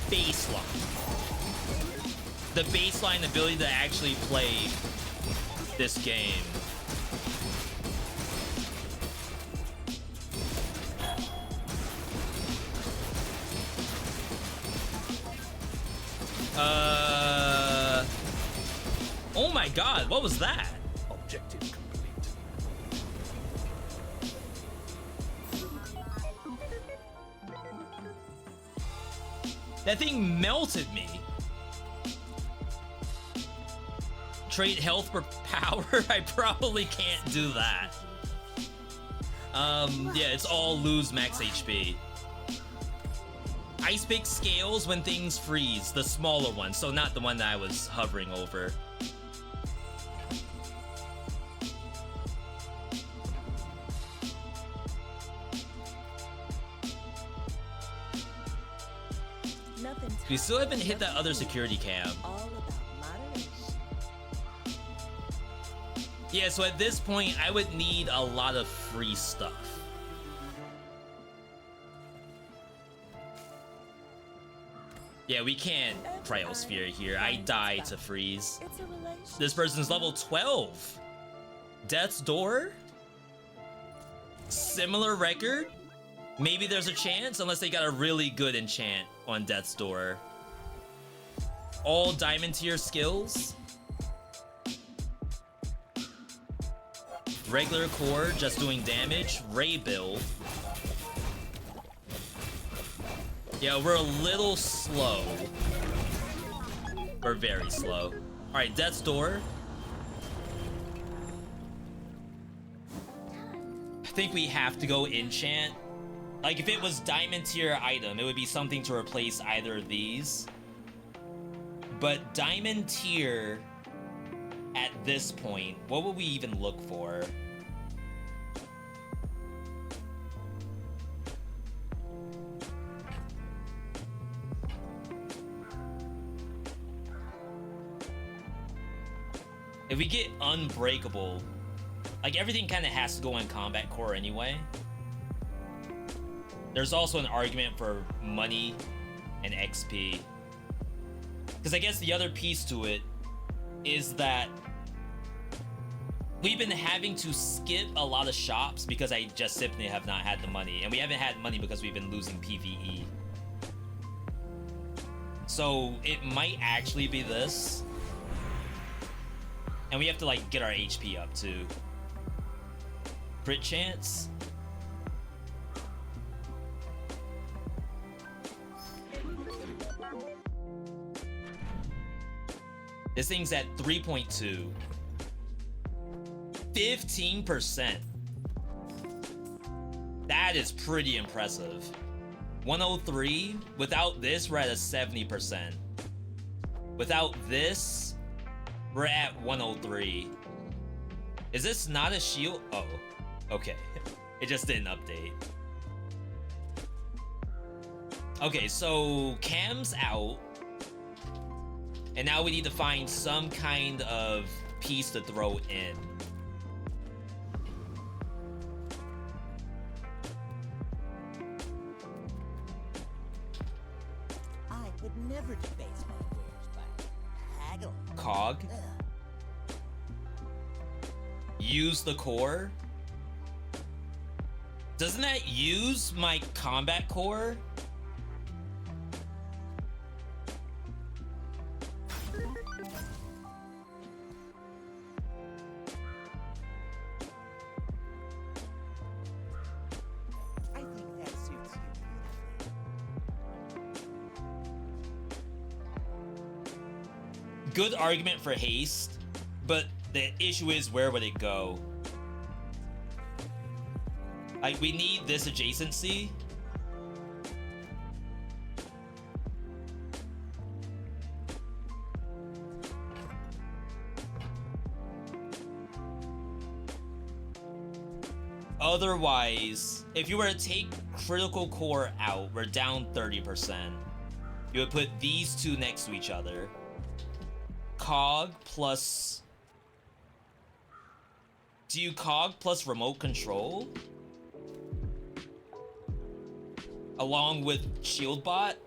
baseline. The baseline ability to actually play this game. Oh my god, what was that? Objective complete. That thing melted me. Trade health for power? I probably can't do that. Yeah, it's all lose max HP. Ice pick scales when things freeze, the smaller one, so not the one that I was hovering over. We still haven't hit that other security cam. Yeah, so at this point, I would need a lot of free stuff. Yeah, we can't cryosphere here. I die to freeze. This person's level 12. Death's Door? Similar record? Maybe there's a chance, unless they got a really good enchant on Death's Door. All diamond tier skills. Regular core, just doing damage. Ray build. Yeah, we're a little slow. We're very slow. Alright, Death's Door. I think we have to go enchant. Like, if it was diamond tier item, it would be something to replace either of these. But diamond tier, at this point, what would we even look for? If we get unbreakable, like everything kind of has to go in combat core anyway. There's also an argument for money and XP. Because I guess the other piece to it is that we've been having to skip a lot of shops because I just simply have not had the money. And we haven't had money because we've been losing PvE. So it might actually be this. And we have to like get our HP up too. Crit chance? This thing's at 3.2. 15%. That is pretty impressive. 103. Without this, we're at a 70%. Without this, we're at 103. Is this not a shield? Oh, okay. It just didn't update. Okay, so Cam's out. And now we need to find some kind of piece to throw in. I would never debase my wares by haggle. Cog? use the core? Doesn't that use my combat core? I think that suits you. Good argument for haste, but the issue is, where would it go? Like, we need this adjacency. Otherwise, if you were to take critical core out, we're down 30%. You would put these two next to each other. Cog plus... Do you cog plus remote control? Along with shield bot?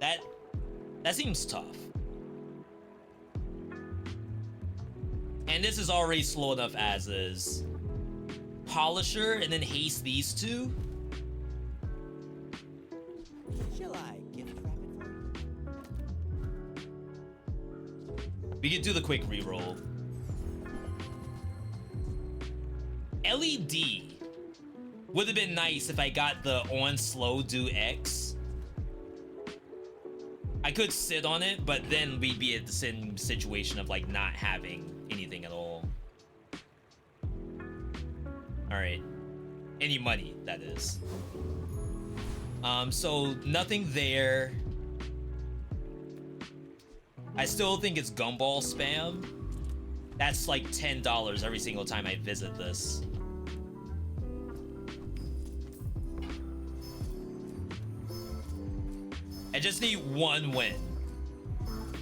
That seems tough. And this is already slow enough as is. Polisher and then haste these two? Shall I gift wrap it for you? We could do the quick reroll. LED would have been nice if I got the on slow do X. I could sit on it, but then we'd be at the same situation of like not having anything at all. Alright. Any money, that is. So nothing there. I still think it's gumball spam. That's like $10 every single time I visit this. I just need one win,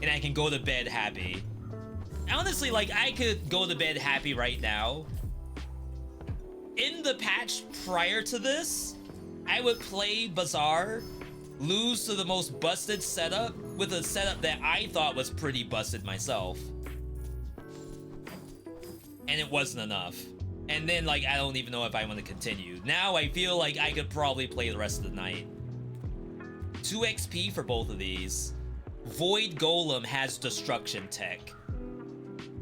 and I can go to bed happy. Honestly, like, I could go to bed happy right now. In the patch prior to this, I would play Bazaar, lose to the most busted setup with a setup that I thought was pretty busted myself. And it wasn't enough. And then, like, I don't even know if I want to continue. Now I feel like I could probably play the rest of the night. 2 XP for both of these. Void Golem has destruction tech.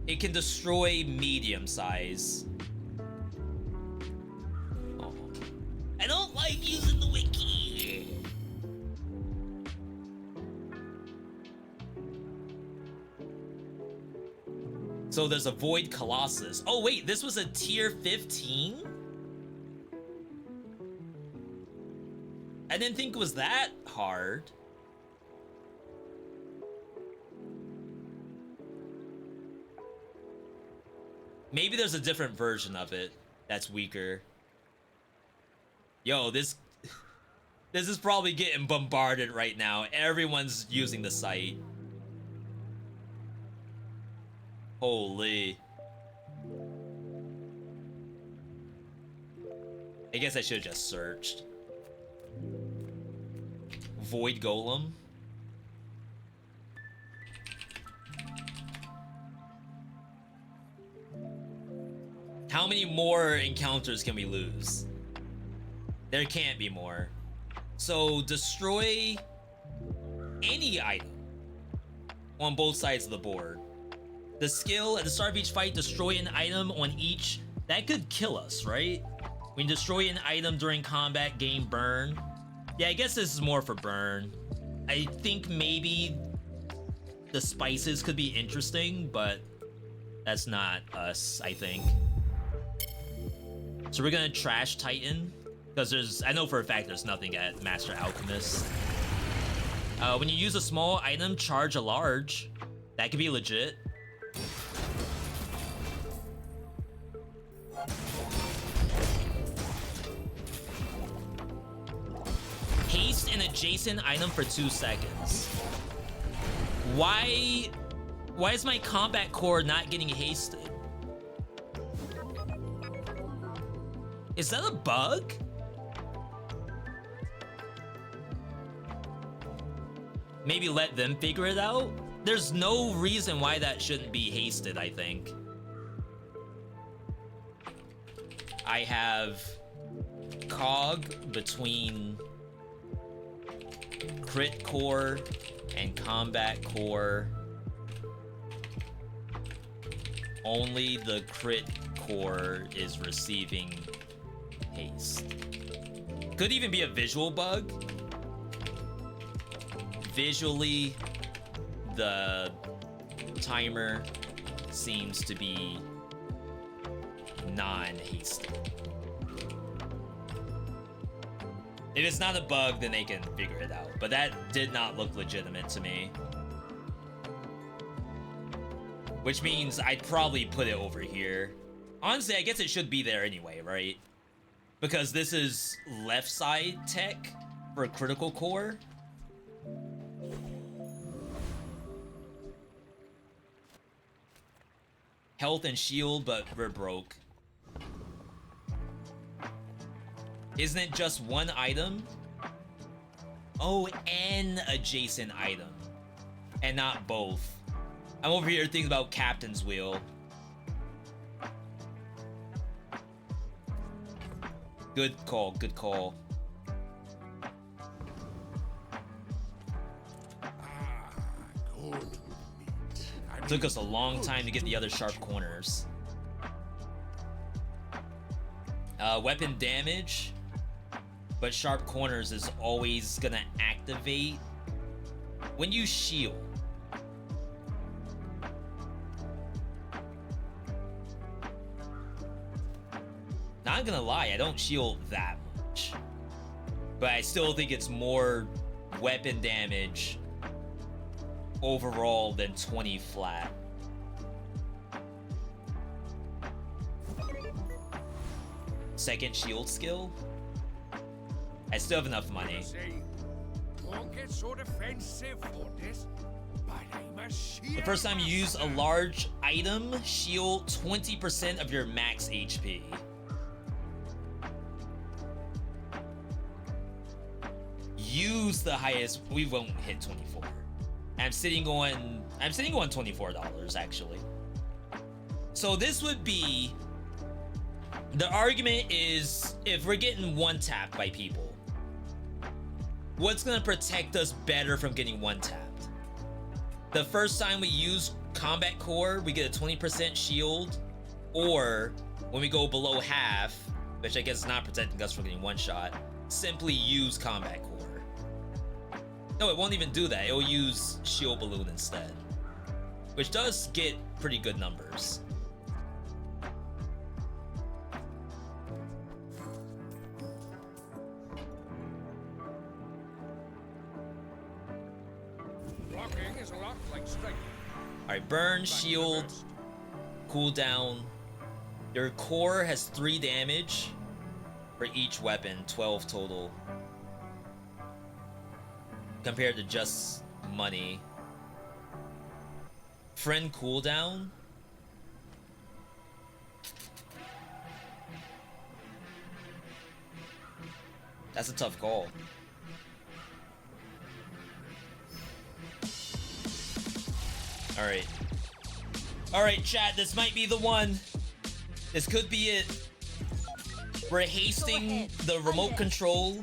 It can destroy medium size. Oh. I don't like using the wiki. So there's a Void Colossus. Oh wait, this was a tier 15? I didn't think it was that hard. Maybe there's a different version of it that's weaker. Yo, this is probably getting bombarded right now. Everyone's using the site. Holy. I guess I should have just searched. Void Golem. How many more encounters can we lose? There can't be more. So destroy any item on both sides of the board. The skill at the start of each fight, destroy an item on each. That could kill us, right? When you destroy an item during combat, gain burn. Yeah, I guess this is more for burn. I think maybe the spices could be interesting, but that's not us, I think. So we're gonna trash Titan, because I know for a fact there's nothing at Master Alchemist. When you use a small item, charge a large. That could be legit. Haste an adjacent item for 2 seconds. Why is my combat core not getting hasted? Is that a bug? Maybe let them figure it out? There's no reason why that shouldn't be hasted, I think. I have cog between crit core and combat core. Only the crit core is receiving haste. Could even be a visual bug. Visually, the timer seems to be non-hasted. If it's not a bug, then they can figure it out. But that did not look legitimate to me. Which means I'd probably put it over here. Honestly, I guess it should be there anyway, right? Because this is left side tech for a critical core. Health and shield, but we're broke. Isn't it just one item? Oh, an adjacent item. And not both. I'm over here thinking about Captain's Wheel. Good call, good call. Took us a long time to get the other sharp corners. Weapon damage, but sharp corners is always gonna activate when you shield. Not gonna lie, I don't shield that much, but I still think it's more weapon damage overall than 20 flat. Second shield skill. I still have enough money. Don't get so defensive for this, but I'm a sheer The first time you use a large item, shield 20% of your max HP. Use the highest. We won't hit 24. I'm sitting on $24 actually. So this would be, the argument is, if we're getting one tapped by people, what's gonna protect us better from getting one tapped? The first time we use combat core, we get a 20% shield, or when we go below half, which I guess is not protecting us from getting one shot, simply use combat core. No, it won't even do that. It'll use shield balloon instead, which does get pretty good numbers. blocking is a lot like striking. All right, burn, shield, cooldown. Your core has 3 damage for each weapon, 12 total. Compared to just money. Friend cooldown. That's a tough call. Alright. Alright, chat, this might be the one. This could be it. We're hasting the remote control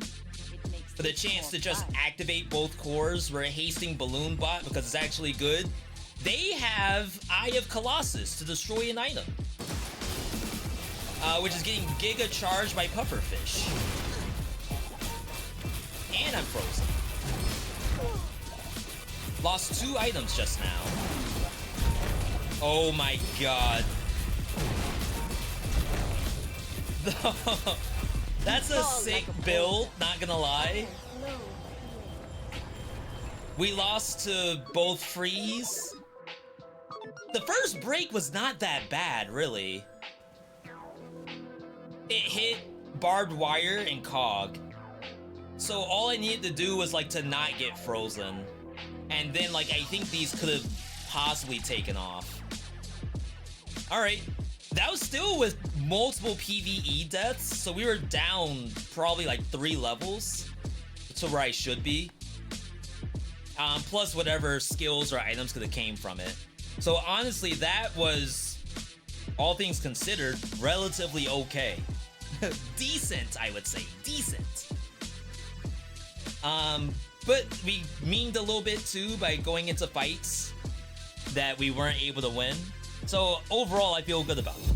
for the chance to just activate both cores. We're hasting Balloon Bot because it's actually good. They have Eye of Colossus to destroy an item, which is getting Giga charged by Pufferfish. And I'm frozen. Lost 2 items just now. Oh my god. That's a sick build, not gonna lie. We lost to both freeze. The first break was not that bad, really. It hit barbed wire and cog. So all I needed to do was like to not get frozen. And then like I think these could have possibly taken off. Alright. That was still with multiple PvE deaths, so we were down probably like 3 levels to where I should be. Plus whatever skills or items could have came from it. So honestly, that was, all things considered, relatively okay. decent, I would say. Decent. But we memed a little bit too by going into fights that we weren't able to win. So overall, I feel good about it.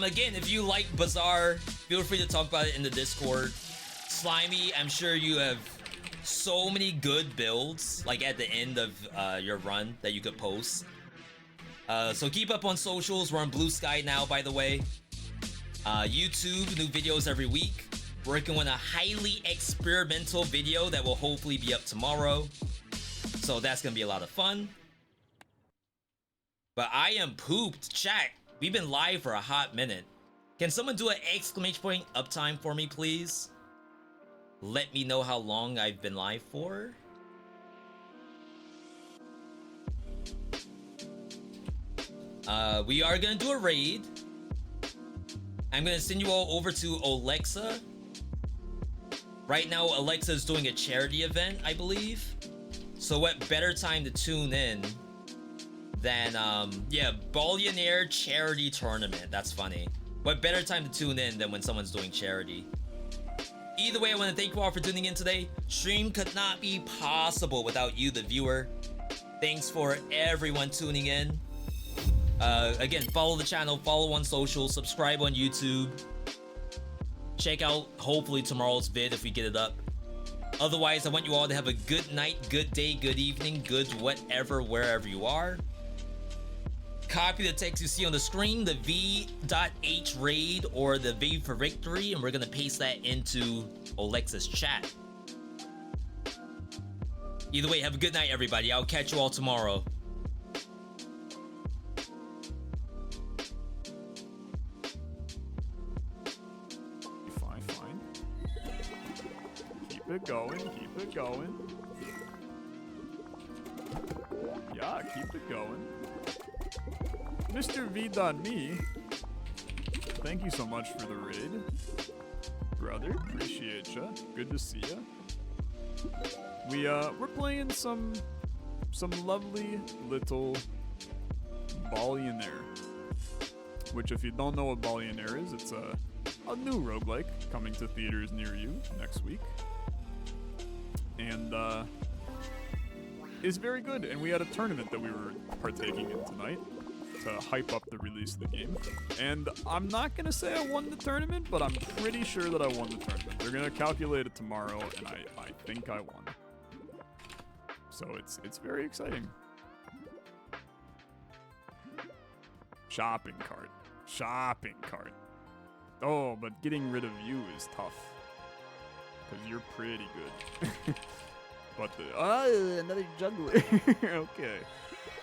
Again, if you like Bazaar, feel free to talk about it in the Discord. Slimy, I'm sure you have so many good builds, like at the end of your run that you could post. So keep up on socials. We're on Blue Sky now, by the way. YouTube, new videos every week. Working on a highly experimental video that will hopefully be up tomorrow. So that's gonna be a lot of fun. But I am pooped. Chat, we've been live for a hot minute. Can someone do an exclamation point uptime for me, please? Let me know how long I've been live for. We are gonna do a raid. I'm gonna send you all over to Alexa. Right now, Alexa is doing a charity event, I believe. So what better time to tune in than, yeah, Billionaire Charity Tournament. That's funny. What better time to tune in than when someone's doing charity? Either way, I want to thank you all for tuning in today. Stream could not be possible without you, the viewer. Thanks for everyone tuning in. Again, follow the channel, follow on social, subscribe on YouTube. Check out, hopefully, tomorrow's vid if we get it up. Otherwise, I want you all to have a good night, good day, good evening, good whatever, wherever you are. Copy the text you see on the screen, the V.H raid or the V for victory, and we're gonna paste that into Alexa's chat. Either way, have a good night, everybody. I'll catch you all tomorrow. Fine. Keep it going, keep it going. Yeah, keep it going. Mr. V.Me, thank you so much for the raid. Brother, appreciate ya. Good to see ya. We're playing some lovely little Billionaire. Which, if you don't know what Billionaire is, it's a new roguelike coming to theaters near you next week. And is very good. And we had a tournament that we were partaking in tonight to hype up the release of the game. And I'm not gonna say I won the tournament, but I'm pretty sure that I won the tournament. They're gonna calculate it tomorrow, and I think I won. So it's very exciting. Shopping cart. Oh, but getting rid of you is tough. Because you're pretty good. But another juggler. Okay.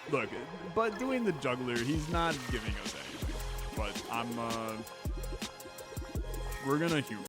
Look, but doing the juggler, he's not giving us anything. But we're gonna humor